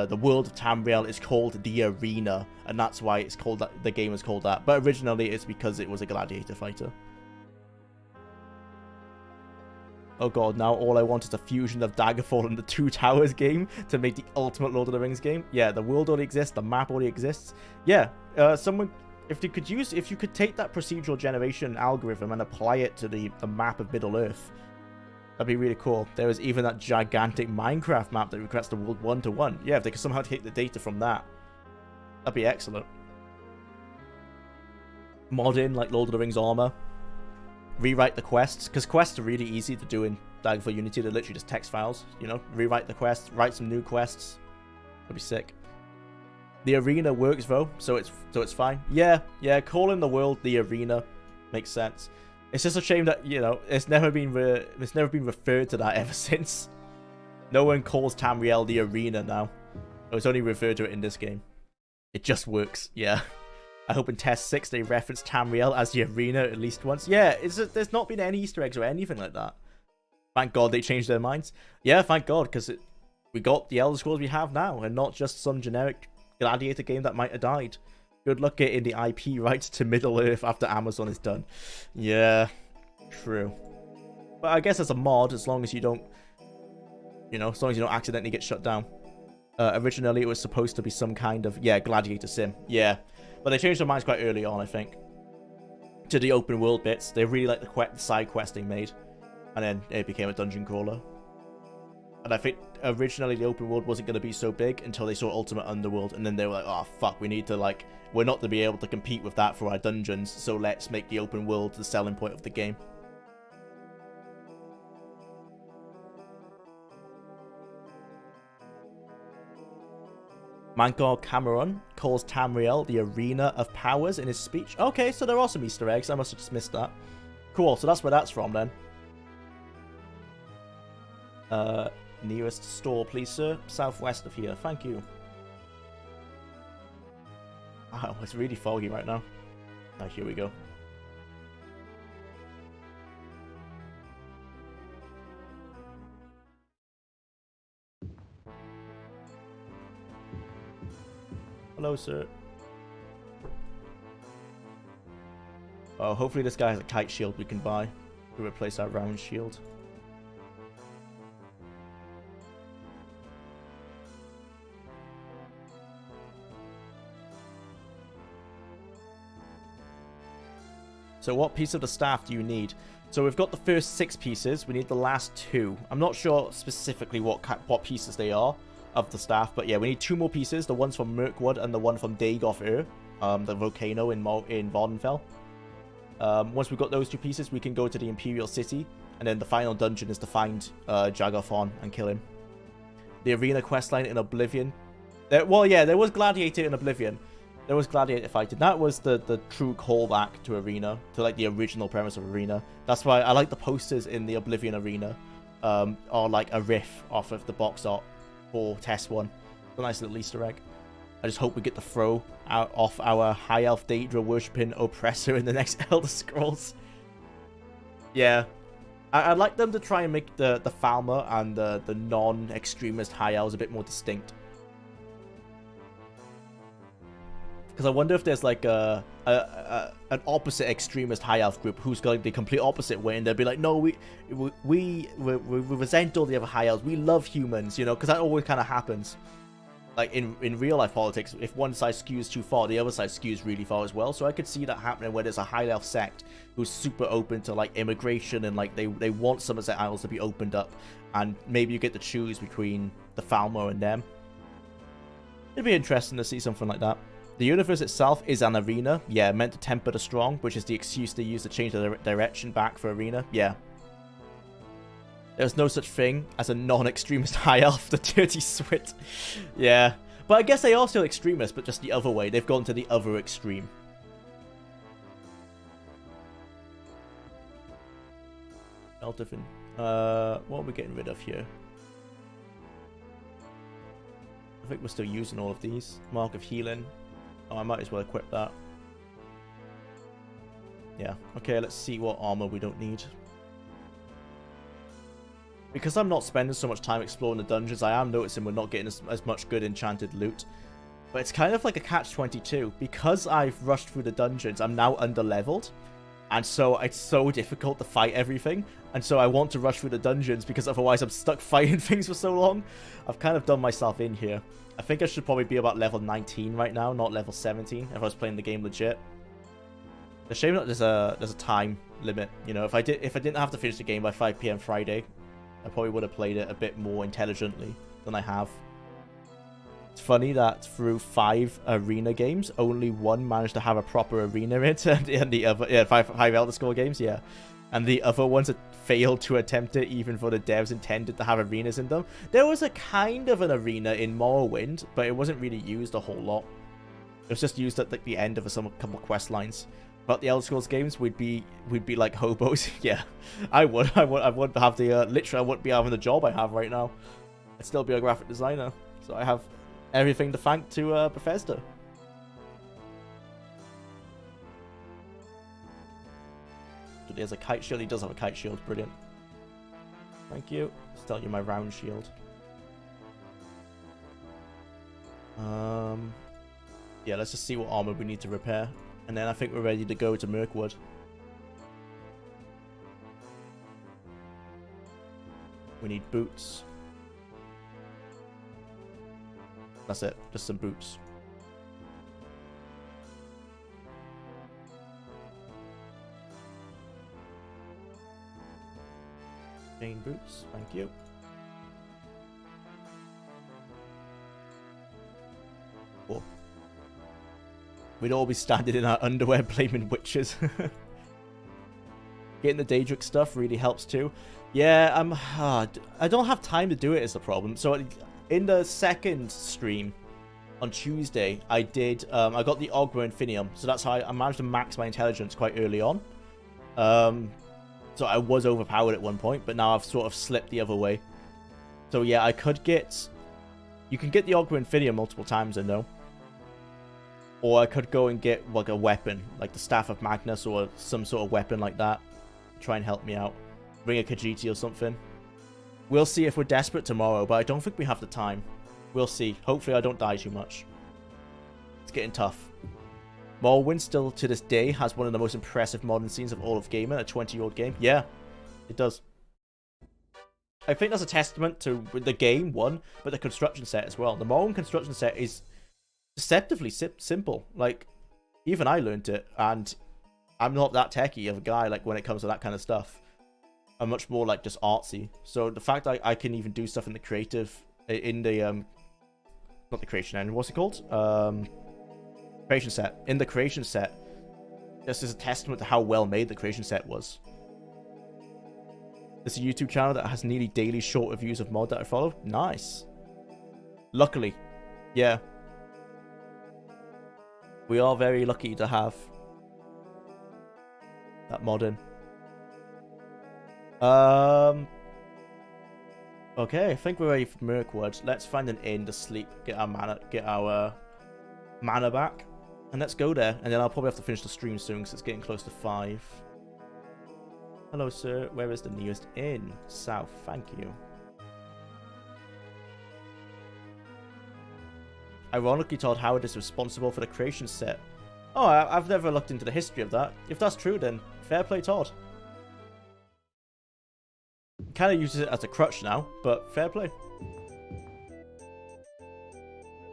the world of Tamriel is called the Arena, and that's why it's called that, the game is called that. But originally it's because it was a gladiator fighter. Oh god, now all I want is a fusion of Daggerfall and the Two Towers game to make the ultimate Lord of the Rings game. Yeah, the world already exists, the map already exists. Yeah, someone... If you could take that procedural generation algorithm and apply it to the map of Middle-earth, that'd be really cool. There was even that gigantic Minecraft map that requests the world 1-to-1. Yeah, if they could somehow take the data from that, that'd be excellent. Mod in, like, Lord of the Rings armor. Rewrite the quests, because quests are really easy to do in Daggerfall Unity. They're literally just text files, you know? Rewrite the quests, write some new quests. That'd be sick. The arena works though, so it's fine. Yeah, calling the world the arena makes sense. It's just a shame that, you know, it's never been referred to that ever since. No one calls Tamriel the arena now. It's only referred to it in this game. It just works. Yeah. I hope in TES 6 they reference Tamriel as the arena at least once. Yeah, there's not been any Easter eggs or anything like that. Thank God they changed their minds. Yeah, thank God, because we got the Elder Scrolls we have now, and not just some generic gladiator game that might have died. Good luck getting the IP rights to Middle-earth after Amazon is done. Yeah, true. But I guess as a mod, as long as you don't, you know, as long as you don't accidentally get shut down. Originally, it was supposed to be some kind of, yeah, gladiator sim. Yeah, but they changed their minds quite early on, I think. To the open world bits. They really liked the side questing made. And then it became a dungeon crawler. And I think originally the open world wasn't going to be so big until they saw Ultimate Underworld, and then they were like, oh fuck, we need to, like, we're not to be able to compete with that for our dungeons, so let's make the open world the selling point of the game. Mankar Cameron calls Tamriel the Arena of Powers in his speech. Okay, so there are some Easter eggs. I must have just missed that. Cool, so that's where that's from then. Nearest store, please, sir. Southwest of here. Thank you. Wow, it's really foggy right now. Oh, here we go. Hello, sir. Oh, hopefully this guy has a kite shield we can buy to replace our round shield. So what piece of the staff do you need? So we've got the first 6 pieces. We need the last 2. I'm not sure specifically what pieces they are of the staff, but yeah, we need 2 more pieces. The ones from Mirkwood and the one from Dagoth the volcano in Vardenfell. Once we've got those 2 pieces, we can go to the Imperial City, and then the final dungeon is to find Jaggerthon and kill him. The arena questline in Oblivion. There was Gladiator in Oblivion. There was Gladiator fighting. That was the true callback to Arena, to like the original premise of Arena. That's why I like the posters in the Oblivion Arena, are like a riff off of the box art for TES 1. A nice little Easter egg. I just hope we get the throw out off our High Elf Daedra worshipping oppressor in the next Elder Scrolls. Yeah. I'd like them to try and make the Falmer and the non-extremist High Elves a bit more distinct. Because I wonder if there's like an opposite extremist High Elf group who's going the complete opposite way, and they'll be like, no, we resent all the other High Elves. We love humans, you know, because that always kind of happens. Like in real life politics, if one side skews too far, the other side skews really far as well. So I could see that happening where there's a High Elf sect who's super open to like immigration, and like they want Somerset Isles to be opened up, and maybe you get to choose between the Falmer and them. It'd be interesting to see something like that. The universe itself is an arena, yeah, meant to temper the strong, which is the excuse they use to change the direction back for arena, yeah. There's no such thing as a non-extremist High Elf, the Dirty Swit. Yeah. But I guess they are still extremists, but just the other way. They've gone to the other extreme. Elderfin. What are we getting rid of here? I think we're still using all of these. Mark of Healing. Oh, I might as well equip that. Yeah. Okay, let's see what armor we don't need. Because I'm not spending so much time exploring the dungeons, I am noticing we're not getting as much good enchanted loot. But it's kind of like a catch-22. Because I've rushed through the dungeons, I'm now under-leveled. And so it's so difficult to fight everything. And so I want to rush through the dungeons because otherwise I'm stuck fighting things for so long. I've kind of done myself in here. I think I should probably be about level 19 right now, not level 17, if I was playing the game legit. The shame that there's a time limit. You know, if I didn't have to finish the game by 5 PM Friday, I probably would have played it a bit more intelligently than I have. It's funny that through 5 arena games, only 1 managed to have a proper arena in it, and the other, yeah, 5 Elder Scrolls games, yeah. And the other ones had failed to attempt it, even though the devs intended to have arenas in them. There was a kind of an arena in Morrowind, but it wasn't really used a whole lot. It was just used at like, the end of a couple quest lines. But the Elder Scrolls games, we'd be like hobos. Yeah, I would have the literally, I wouldn't be having the job I have right now. I'd still be a graphic designer, so I have everything to thank to Bethesda. So there's a kite shield. He does have a kite shield. Brilliant. Thank you. Still, you my round shield. Yeah, let's just see what armor we need to repair. And then I think we're ready to go to Mirkwood. We need boots. That's it. Just some boots. Chain boots. Thank you. Cool. We'd all be standing in our underwear blaming witches. Getting the Daedric stuff really helps too. Yeah, I don't have time to do it is the problem. So in the second stream on Tuesday, I got the Ogma Infinium. So that's how I managed to max my intelligence quite early on. So I was overpowered at one point, but now I've sort of slipped the other way. So yeah, I could get... You can get the Ogma Infinium multiple times, I know. Or I could go and get like a weapon, like the Staff of Magnus or some sort of weapon like that. Try and help me out. Bring a Khajiit or something. We'll see if we're desperate tomorrow, but I don't think we have the time. We'll see. Hopefully I don't die too much. It's getting tough. Morrowind still to this day has one of the most impressive modern scenes of all of gaming, a 20-year-old game. Yeah, it does. I think that's a testament to the game, one, but the construction set as well. The Morrowind construction set is deceptively simple. Like, even I learned it, and I'm not that techie of a guy, like, when it comes to that kind of stuff. I'm much more, like, just artsy. So the fact that I can even do stuff in the creative, in the, not the creation engine, what's it called? Creation set. In the creation set, this is a testament to how well made the creation set was. It's a YouTube channel that has nearly daily short reviews of mod that I follow. Nice. Luckily. Yeah. We are very lucky to have that mod in. Okay, I think we're ready for Mirkwood. Let's find an inn to sleep, get our mana back, and let's go there. And then I'll probably have to finish the stream soon because it's getting close to 5. Hello, sir. Where is the nearest inn? South. Thank you. Ironically, Todd Howard is responsible for the creation set. Oh, I've never looked into the history of that. If that's true, then fair play, Todd. Kind of uses it as a crutch now, but fair play.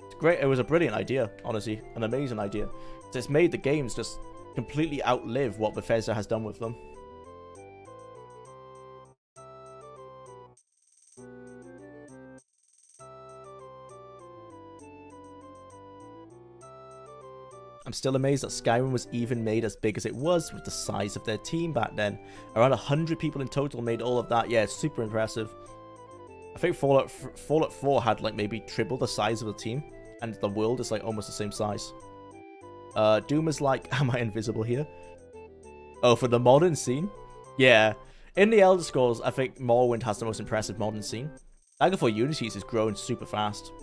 It's great. It was a brilliant idea, honestly. An amazing idea. It's made the games just completely outlive what Bethesda has done with them. I'm still amazed that Skyrim was even made as big as it was with the size of their team back then. Around 100 people in total made all of that. Yeah, it's super impressive. I think Fallout 4 had like maybe triple the size of the team, and the world is like almost the same size. Doom is like, am I invisible here? Oh, for the modern scene? Yeah. In the Elder Scrolls, I think Morrowind has the most impressive modern scene. Daggerfall Unity is growing super fast.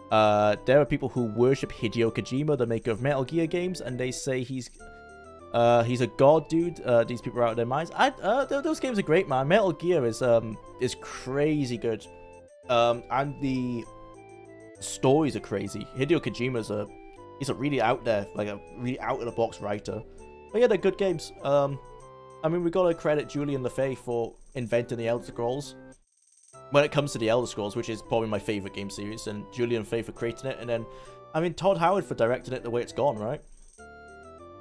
There are people who worship Hideo Kojima, the maker of Metal Gear games, and they say he's a god, dude. These people are out of their minds. Those games are great, man. Metal Gear is crazy good. And the stories are crazy. Hideo Kojima's he's a really out there, like a really out of the box writer. But yeah, they're good games. I mean, we gotta credit Julian LeFay for inventing the Elder Scrolls. When it comes to the Elder Scrolls, which is probably my favorite game series, and Julian Fay for creating it, and then, I mean, Todd Howard for directing it the way it's gone, right?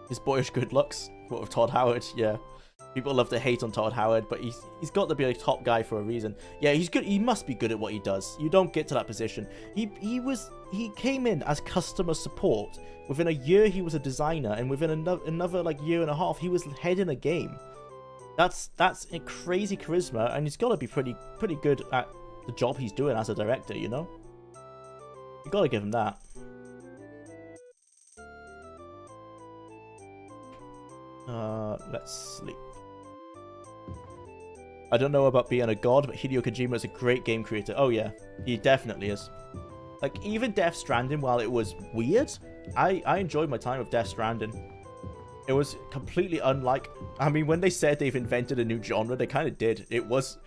His boyish good looks. What with Todd Howard, yeah. People love to hate on Todd Howard, but he's got to be a top guy for a reason. Yeah, he's good. He must be good at what he does. You don't get to that position. He came in as customer support. Within a year, he was a designer, and within another like year and a half, he was heading a game. That's a crazy charisma, and he's got to be pretty good at the job he's doing as a director, you know? You got to give him that. Let's sleep. I don't know about being a god, but Hideo Kojima is a great game creator. Oh yeah, he definitely is. Like, even Death Stranding, while it was weird, I enjoyed my time with Death Stranding. It was completely unlike... I mean, when they said they've invented a new genre, they kind of did. It was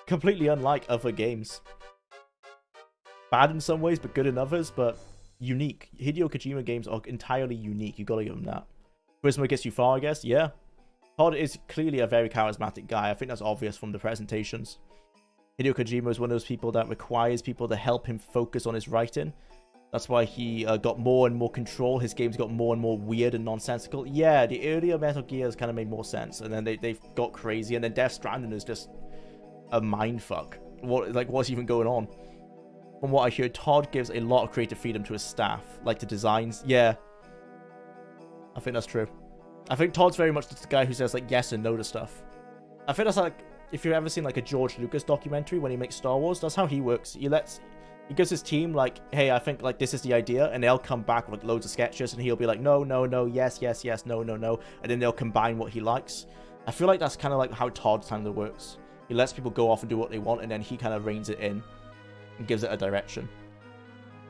completely unlike other games. Bad in some ways, but good in others, but unique. Hideo Kojima games are entirely unique. You gotta give them that. Charisma gets you far, I guess. Yeah. Todd is clearly a very charismatic guy. I think that's obvious from the presentations. Hideo Kojima is one of those people that requires people to help him focus on his writing. That's why he got more and more control. His games got more and more weird and nonsensical. Yeah, the earlier Metal Gears kind of made more sense. And then they've got crazy. And then Death Stranding is just a mindfuck. What's even going on? From what I hear, Todd gives a lot of creative freedom to his staff. Like the designs. Yeah. I think that's true. I think Todd's very much the guy who says like yes and no to stuff. I think that's like, if you've ever seen like a George Lucas documentary when he makes Star Wars, that's how he works. He gives his team like, hey, I think like this is the idea, and they'll come back with like, loads of sketches, and he'll be like, no, no, no, yes, yes, yes, no, no, no, and then they'll combine what he likes. I feel like that's kind of like how Todd kind of works. He lets people go off and do what they want, and then he kind of reins it in and gives it a direction.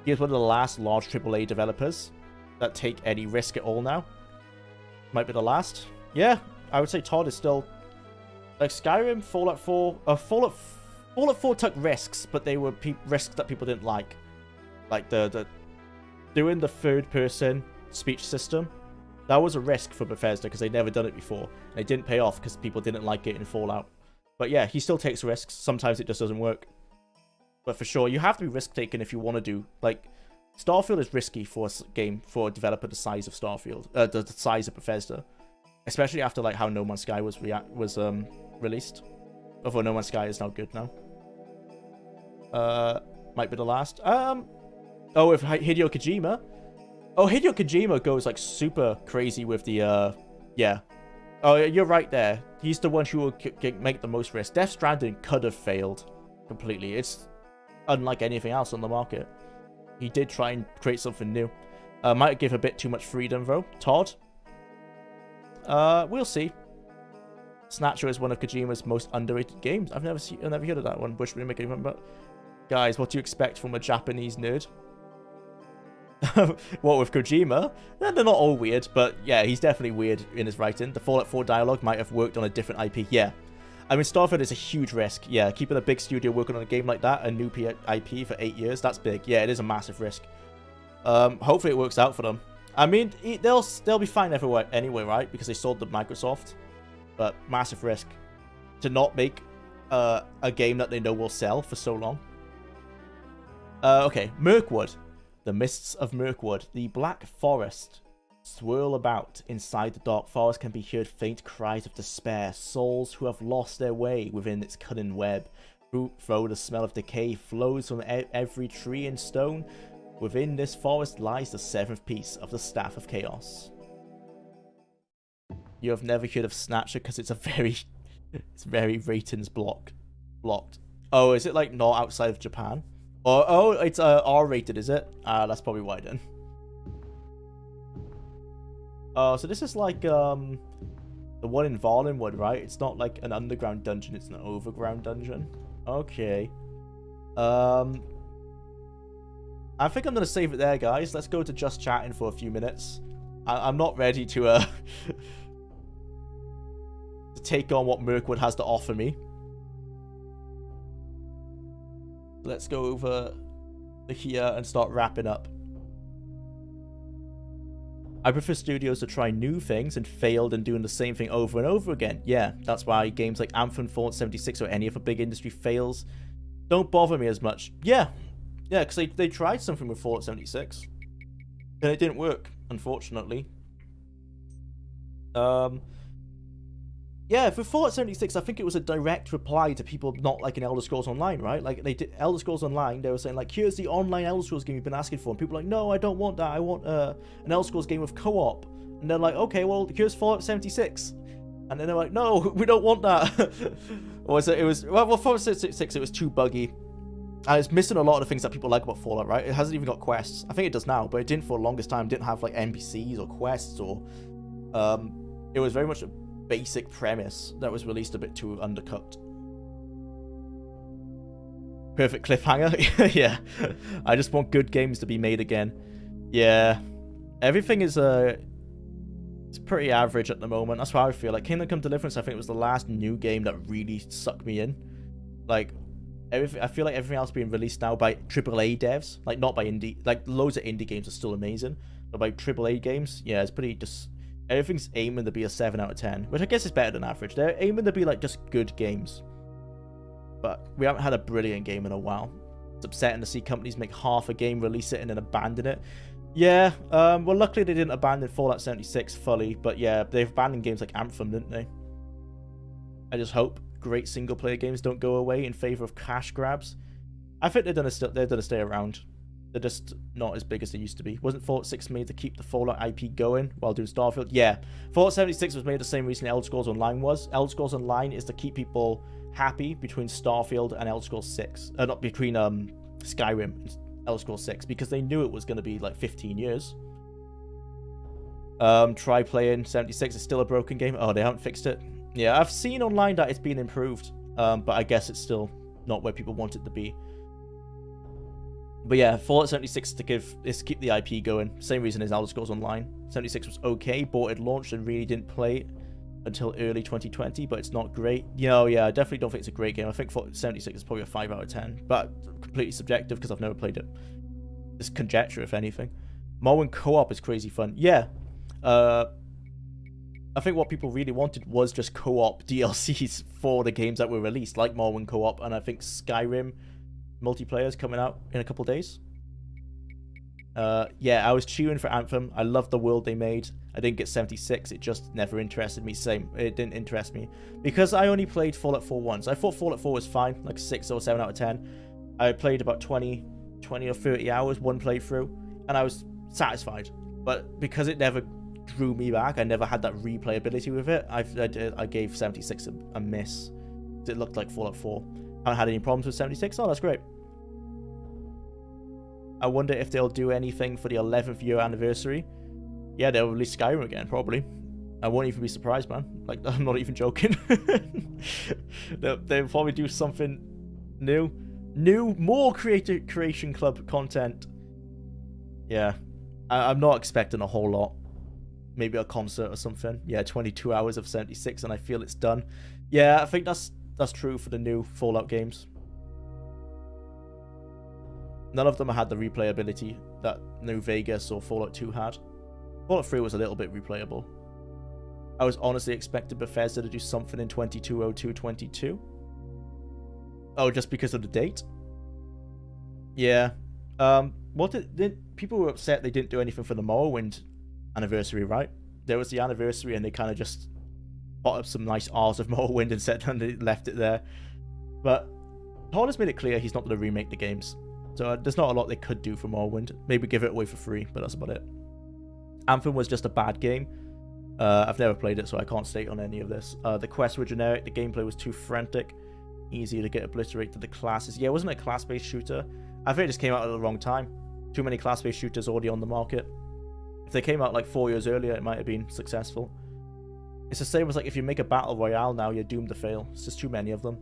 He is one of the last large AAA developers that take any risk at all now. Might be the last. Yeah, I would say Todd is still like Skyrim, Fallout 4, Fallout 4 took risks, but they were risks that people didn't like. Like the doing the third-person speech system. That was a risk for Bethesda because they'd never done it before. And it didn't pay off because people didn't like it in Fallout. But yeah, he still takes risks. Sometimes it just doesn't work. But for sure, you have to be risk-taking if you want to do... Like, Starfield is risky for a developer the size of Starfield, the size of Bethesda, especially after like how No Man's Sky was released. Although No Man's Sky is now good now. Might be the last. Oh, if Hideo Kojima. Oh, Hideo Kojima goes like super crazy with the yeah. Oh, you're right there. He's the one who will make the most risk. Death Stranding could have failed completely. It's unlike anything else on the market. He did try and create something new. Might give a bit too much freedom though. Todd. We'll see. Snatcher is one of Kojima's most underrated games. I've never heard of that one. Wish we make it about. Guys, what do you expect from a Japanese nerd? What with Kojima? They're not all weird, but yeah, he's definitely weird in his writing. The Fallout 4 dialogue might have worked on a different IP. Yeah. I mean, Starfield is a huge risk. Yeah, keeping a big studio working on a game like that, a new IP for 8 years, that's big. Yeah, it is a massive risk. Hopefully it works out for them. I mean, they'll be fine everywhere anyway, right? Because they sold to Microsoft. But massive risk to not make a game that they know will sell for so long. Okay, Mirkwood. The mists of Mirkwood. The Black Forest swirl about. Inside the dark forest can be heard faint cries of despair. Souls who have lost their way within its cunning web. Though the smell of decay flows from every tree and stone, within this forest lies the seventh piece of the Staff of Chaos. You have never heard of Snatcher because it's very ratings blocked. Oh, is it like not outside of Japan? Oh, it's R-rated, is it? That's probably why then. Oh, so this is like the one in Valenwood, right? It's not like an underground dungeon, it's an overground dungeon. Okay. I think I'm gonna save it there, guys. Let's go to just chatting for a few minutes. I'm not ready to take on what Mirkwood has to offer me. Let's go over here and start wrapping up. I prefer studios to try new things and fail than doing the same thing over and over again. Yeah, that's why games like Anthem, Fallout 76, or any other big industry fails don't bother me as much. Yeah, because they tried something with Fallout 76 and it didn't work, unfortunately. Yeah, for Fallout 76, I think it was a direct reply to people not liking Elder Scrolls Online, right? Like, they did Elder Scrolls Online, they were saying, like, here's the online Elder Scrolls game you've been asking for. And people were like, no, I don't want that. I want an Elder Scrolls game with co-op. And they're like, okay, well, here's Fallout 76. And then they're like, no, we don't want that. Or was it was, well, Fallout 76, it was too buggy. And it's missing a lot of the things that people like about Fallout, right? It hasn't even got quests. I think it does now, but it didn't for the longest time. It didn't have, like, NPCs or quests or... it was very much a basic premise that was released a bit too undercooked. Perfect cliffhanger. Yeah, I just want good games to be made again. Yeah, everything is it's pretty average at the moment. That's how I feel. Like Kingdom Come Deliverance, I think it was the last new game that really sucked me in. Like everything, I feel like everything else being released now by AAA devs, like not by indie. Like loads of indie games are still amazing, but by AAA games, yeah, it's pretty just. Everything's aiming to be a 7 out of 10, which I guess is better than average. They're aiming to be like just good games. But we haven't had a brilliant game in a while. It's upsetting to see companies make half a game, release it, and then abandon it. Yeah, well, luckily they didn't abandon Fallout 76 fully, but yeah, they've abandoned games like Anthem, didn't they? I just hope great single-player games don't go away in favor of cash grabs. I think they're gonna stay around. They're just not as big as they used to be. Wasn't Fallout 6 made to keep the Fallout IP going while doing Starfield? Yeah. Fallout 76 was made the same reason Elder Scrolls Online was. Elder Scrolls Online is to keep people happy between Starfield and Elder Scrolls 6. Not between Skyrim and Elder Scrolls 6, because they knew it was going to be like 15 years. Try playing 76. It's still a broken game. Oh, they haven't fixed it. Yeah, I've seen online that it's been improved, but I guess it's still not where people want it to be. But yeah, Fallout 76 is to keep the IP going. Same reason as Elder Scrolls Online. 76 was okay, bought it launched and really didn't play it until early 2020, but it's not great. You know, yeah, I definitely don't think it's a great game. I think Fallout 76 is probably a 5 out of 10, but completely subjective because I've never played it. It's conjecture, if anything. Morrowind co-op is crazy fun. Yeah. I think what people really wanted was just co-op DLCs for the games that were released, like Morrowind co-op, and I think Skyrim multiplayer is coming out in a couple days. Yeah, I was cheering for Anthem. I loved the world they made. I didn't get 76. It just never interested me. Same. It didn't interest me. Because I only played Fallout 4 once. I thought Fallout 4 was fine. Like 6 or 7 out of 10. I played about 20 or 30 hours, one playthrough. And I was satisfied. But because it never drew me back, I never had that replayability with it, I gave 76 a miss. It looked like Fallout 4. I haven't had any problems with 76. Oh, that's great. I wonder if they'll do anything for the 11th year anniversary. Yeah, they'll release Skyrim again, probably. I won't even be surprised, man. Like, I'm not even joking. They'll probably do something new. More Creation Club content. Yeah. I'm not expecting a whole lot. Maybe a concert or something. Yeah, 22 hours of 76 and I feel it's done. Yeah, I think that's true for the new Fallout games. None of them had the replayability that New Vegas or Fallout 2 had. Fallout 3 was a little bit replayable. I was honestly expecting Bethesda to do something in 220222. Oh, just because of the date? Yeah. People were upset they didn't do anything for the Morrowind anniversary, right? There was the anniversary and they kind of just put up some nice R's of Morrowind and they left it there. But Todd has made it clear he's not going to remake the games. So there's not a lot they could do for Morrowind. Maybe give it away for free, but that's about it. Anthem was just a bad game. I've never played it, so I can't state on any of this. The quests were generic. The gameplay was too frantic. Easy to get obliterated to the classes. Yeah, it wasn't a class-based shooter. I think it just came out at the wrong time. Too many class-based shooters already on the market. If they came out like 4 years earlier, it might have been successful. It's the same as like if you make a battle royale now, you're doomed to fail. It's just too many of them.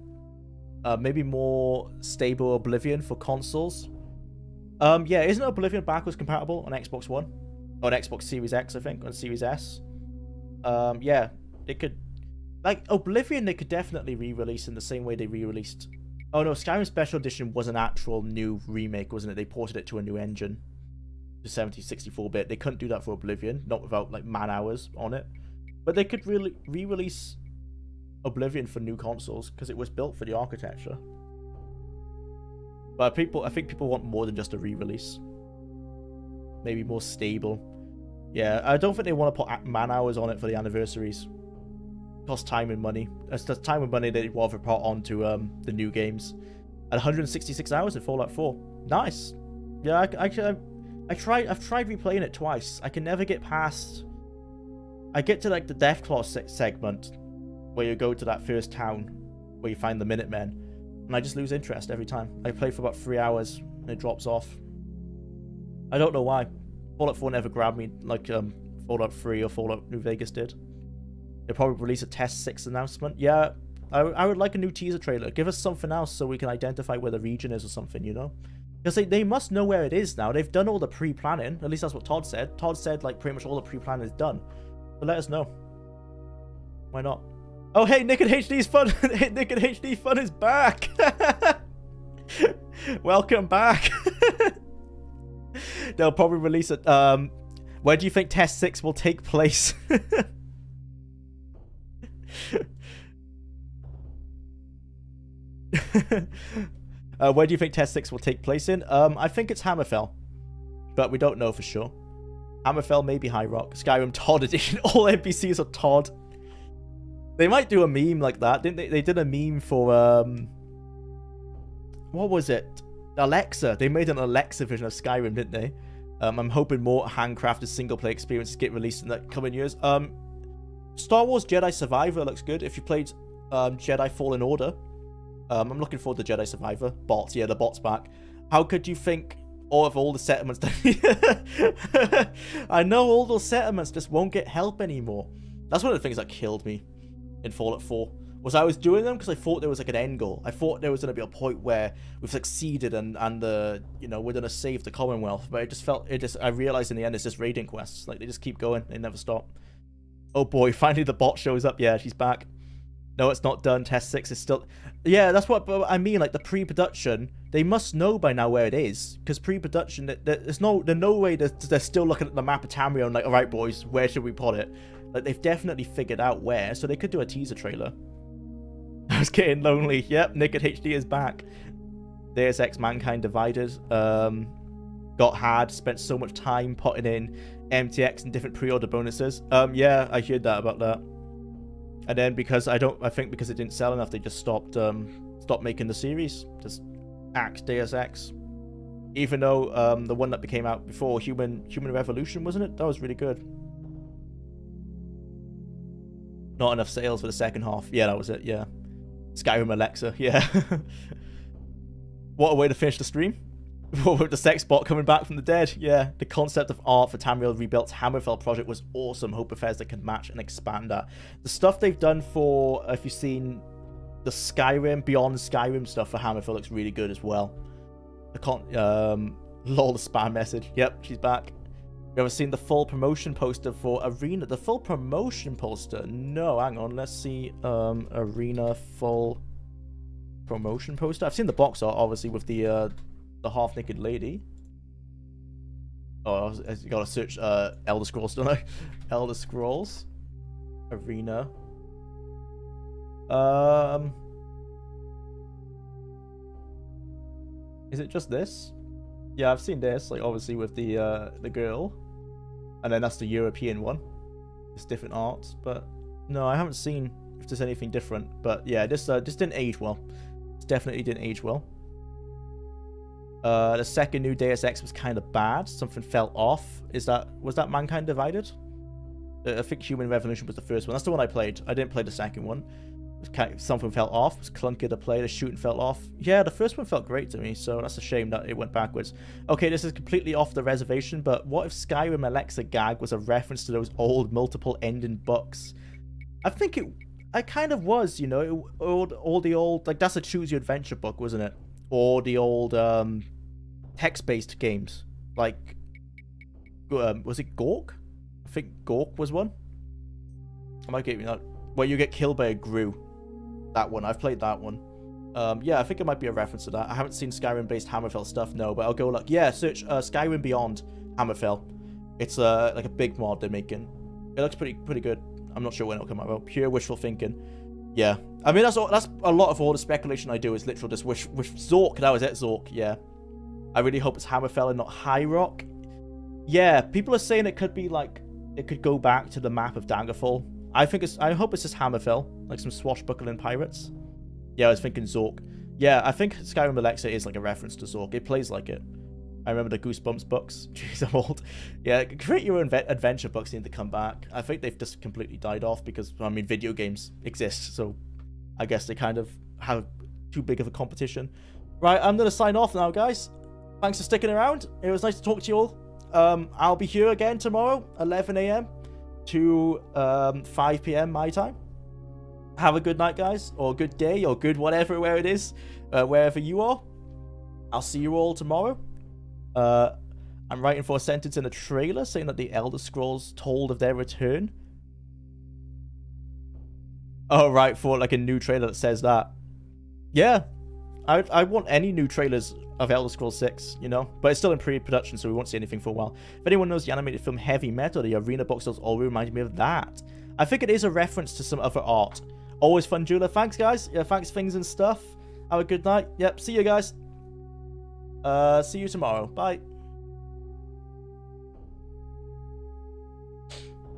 Maybe more stable Oblivion for consoles. Yeah, isn't Oblivion backwards compatible on Xbox One? On Xbox Series X, I think, on Series S. Yeah, they could... Like, Oblivion, they could definitely re-release in the same way they re-released... Oh no, Skyrim Special Edition was an actual new remake, wasn't it? They ported it to a new engine. To 64-bit. They couldn't do that for Oblivion, not without, like, man-hours on it. But they could really re-release Oblivion for new consoles, because it was built for the architecture. But I think people want more than just a re-release. Maybe more stable. Yeah, I don't think they want to put man-hours on it for the anniversaries. It costs time and money. That's time and money they'd rather put onto the new games. At 166 hours in Fallout 4. Nice. Yeah, I've tried replaying it twice. I can never get past... I get to like the Deathclaw segment where you go to that first town where you find the Minutemen, and I just lose interest every time. I play for about 3 hours and it drops off. I don't know why. Fallout 4 never grabbed me like Fallout 3 or Fallout New Vegas did. They'll probably release a TES 6 announcement. Yeah, I would like a new teaser trailer. Give us something else so we can identify where the region is or something, you know? Because they must know where it is now. They've done all the pre-planning. At least that's what Todd said. Todd said like pretty much all the pre-planning is done. So let us know. Why not? Oh hey, Nick and HD's fun. Nick and HD fun is back. Welcome back. They'll probably release it. Where do you think TES 6 will take place? Where do you think TES 6 will take place in? I think it's Hammerfell, but we don't know for sure. Hammerfell, maybe High Rock. Skyrim Todd Edition. All NPCs are Todd. They might do a meme like that, didn't they? They did a meme for what was it? Alexa. They made an Alexa version of Skyrim, didn't they? I'm hoping more handcrafted single-player experiences get released in the coming years. Star Wars Jedi Survivor looks good. If you played Jedi Fallen Order, I'm looking forward to Jedi Survivor. Bots, yeah, the bot's back. How could you think of all the settlements? I know all those settlements just won't get help anymore. That's one of the things that killed me in Fallout 4. Was I was doing them because I thought there was like an end goal. I thought there was going to be a point where we've succeeded and you know, we're going to save the Commonwealth. But I realized in the end it's just raiding quests. Like they just keep going. They never stop. Oh boy, finally the bot shows up. Yeah, she's back. No, it's not done. TES 6 is still... Yeah, that's what I mean. Like the pre-production, they must know by now where it is. Because pre-production, there's no way they're still looking at the map of Tamriel and like, all right, boys, where should we put it? Like they've definitely figured out where, so they could do a teaser trailer. I was getting lonely. Yep, Nick at HD is back. Deus Ex Mankind Divided. God got had, spent so much time putting in MTX and different pre-order bonuses. Yeah, I heard that about that. And then because I think because it didn't sell enough, they just stopped making the series. Just axed Deus Ex. Even though the one that became out before, Human Revolution, wasn't it? That was really good. Not enough sales for the second half. Yeah, that was it. Yeah. Skyrim Alexa. Yeah. What a way to finish the stream. With the sex bot coming back from the dead. Yeah. The concept of art for Tamriel Rebuilt's Hammerfell project was awesome. Hope Bethesda can match and expand that. The stuff they've done for, if you've seen the Skyrim, Beyond Skyrim stuff for Hammerfell looks really good as well. Lol, the spam message. Yep, she's back. You ever seen the full promotion poster for Arena? The full promotion poster? No, hang on. Let's see. Arena full promotion poster. I've seen the box art, obviously, with the half-naked lady. Oh, I gotta search Elder Scrolls, don't I? Elder Scrolls. Arena. Is it just this? Yeah, I've seen this, like obviously with the girl, and then that's the European one. It's different art, but no, I haven't seen if there's anything different. But yeah, this didn't age well. This definitely didn't age well. The second new Deus Ex was kind of bad. Something fell off. Was that Mankind Divided? I think Human Revolution was the first one. That's the one I played. I didn't play the second one. Something fell off. It was clunky to play. The shooting fell off. Yeah, the first one felt great to me, so that's a shame that it went backwards. Okay, this is completely off the reservation, but what if Skyrim Alexa gag was a reference to those old multiple ending books? I think it kind of was, you know, all the old, like, that's a choose your adventure book, wasn't it? Or the old text-based games, like was it Gork? I think Gork was one. I might get that, where you get killed by a Gru. That one, I've played that one. Yeah, I think it might be a reference to that. I haven't seen Skyrim-based Hammerfell stuff, no, but I'll go look. Yeah, search Skyrim Beyond Hammerfell. It's like a big mod they're making. It looks pretty good. I'm not sure when it'll come out. Pure wishful thinking. Yeah, I mean that's a lot of all the speculation I do is literal just wish Zork. That was it, Zork. Yeah, I really hope it's Hammerfell and not High Rock. Yeah, people are saying it could be like it could go back to the map of Daggerfall. I hope it's just Hammerfell, like some swashbuckling pirates. Yeah, I was thinking Zork. Yeah, I think Skyrim Alexa is like a reference to Zork. It plays like it. I remember the Goosebumps books. Jeez, I'm old. Yeah, create your own adventure books need to come back. I think they've just completely died off because, I mean, video games exist, so I guess they kind of have too big of a competition. Right, I'm going to sign off now, guys. Thanks for sticking around. It was nice to talk to you all. I'll be here again tomorrow, 11 a.m. to 5 p.m. my time. Have a good night, guys, or good day, or good whatever, where it is, wherever you are. I'll see you all tomorrow. I'm writing for a sentence in a trailer saying that the Elder Scrolls told of their return. Oh, right, for like a new trailer that says that. Yeah, I want any new trailers of Elder Scrolls 6, you know? But it's still in pre-production, so we won't see anything for a while. If anyone knows the animated film Heavy Metal, the arena box does always remind me of that. I think it is a reference to some other art. Always fun, Jwlar. Thanks, guys. Yeah, thanks, things and stuff. Have a good night. Yep, see you guys. See you tomorrow. Bye.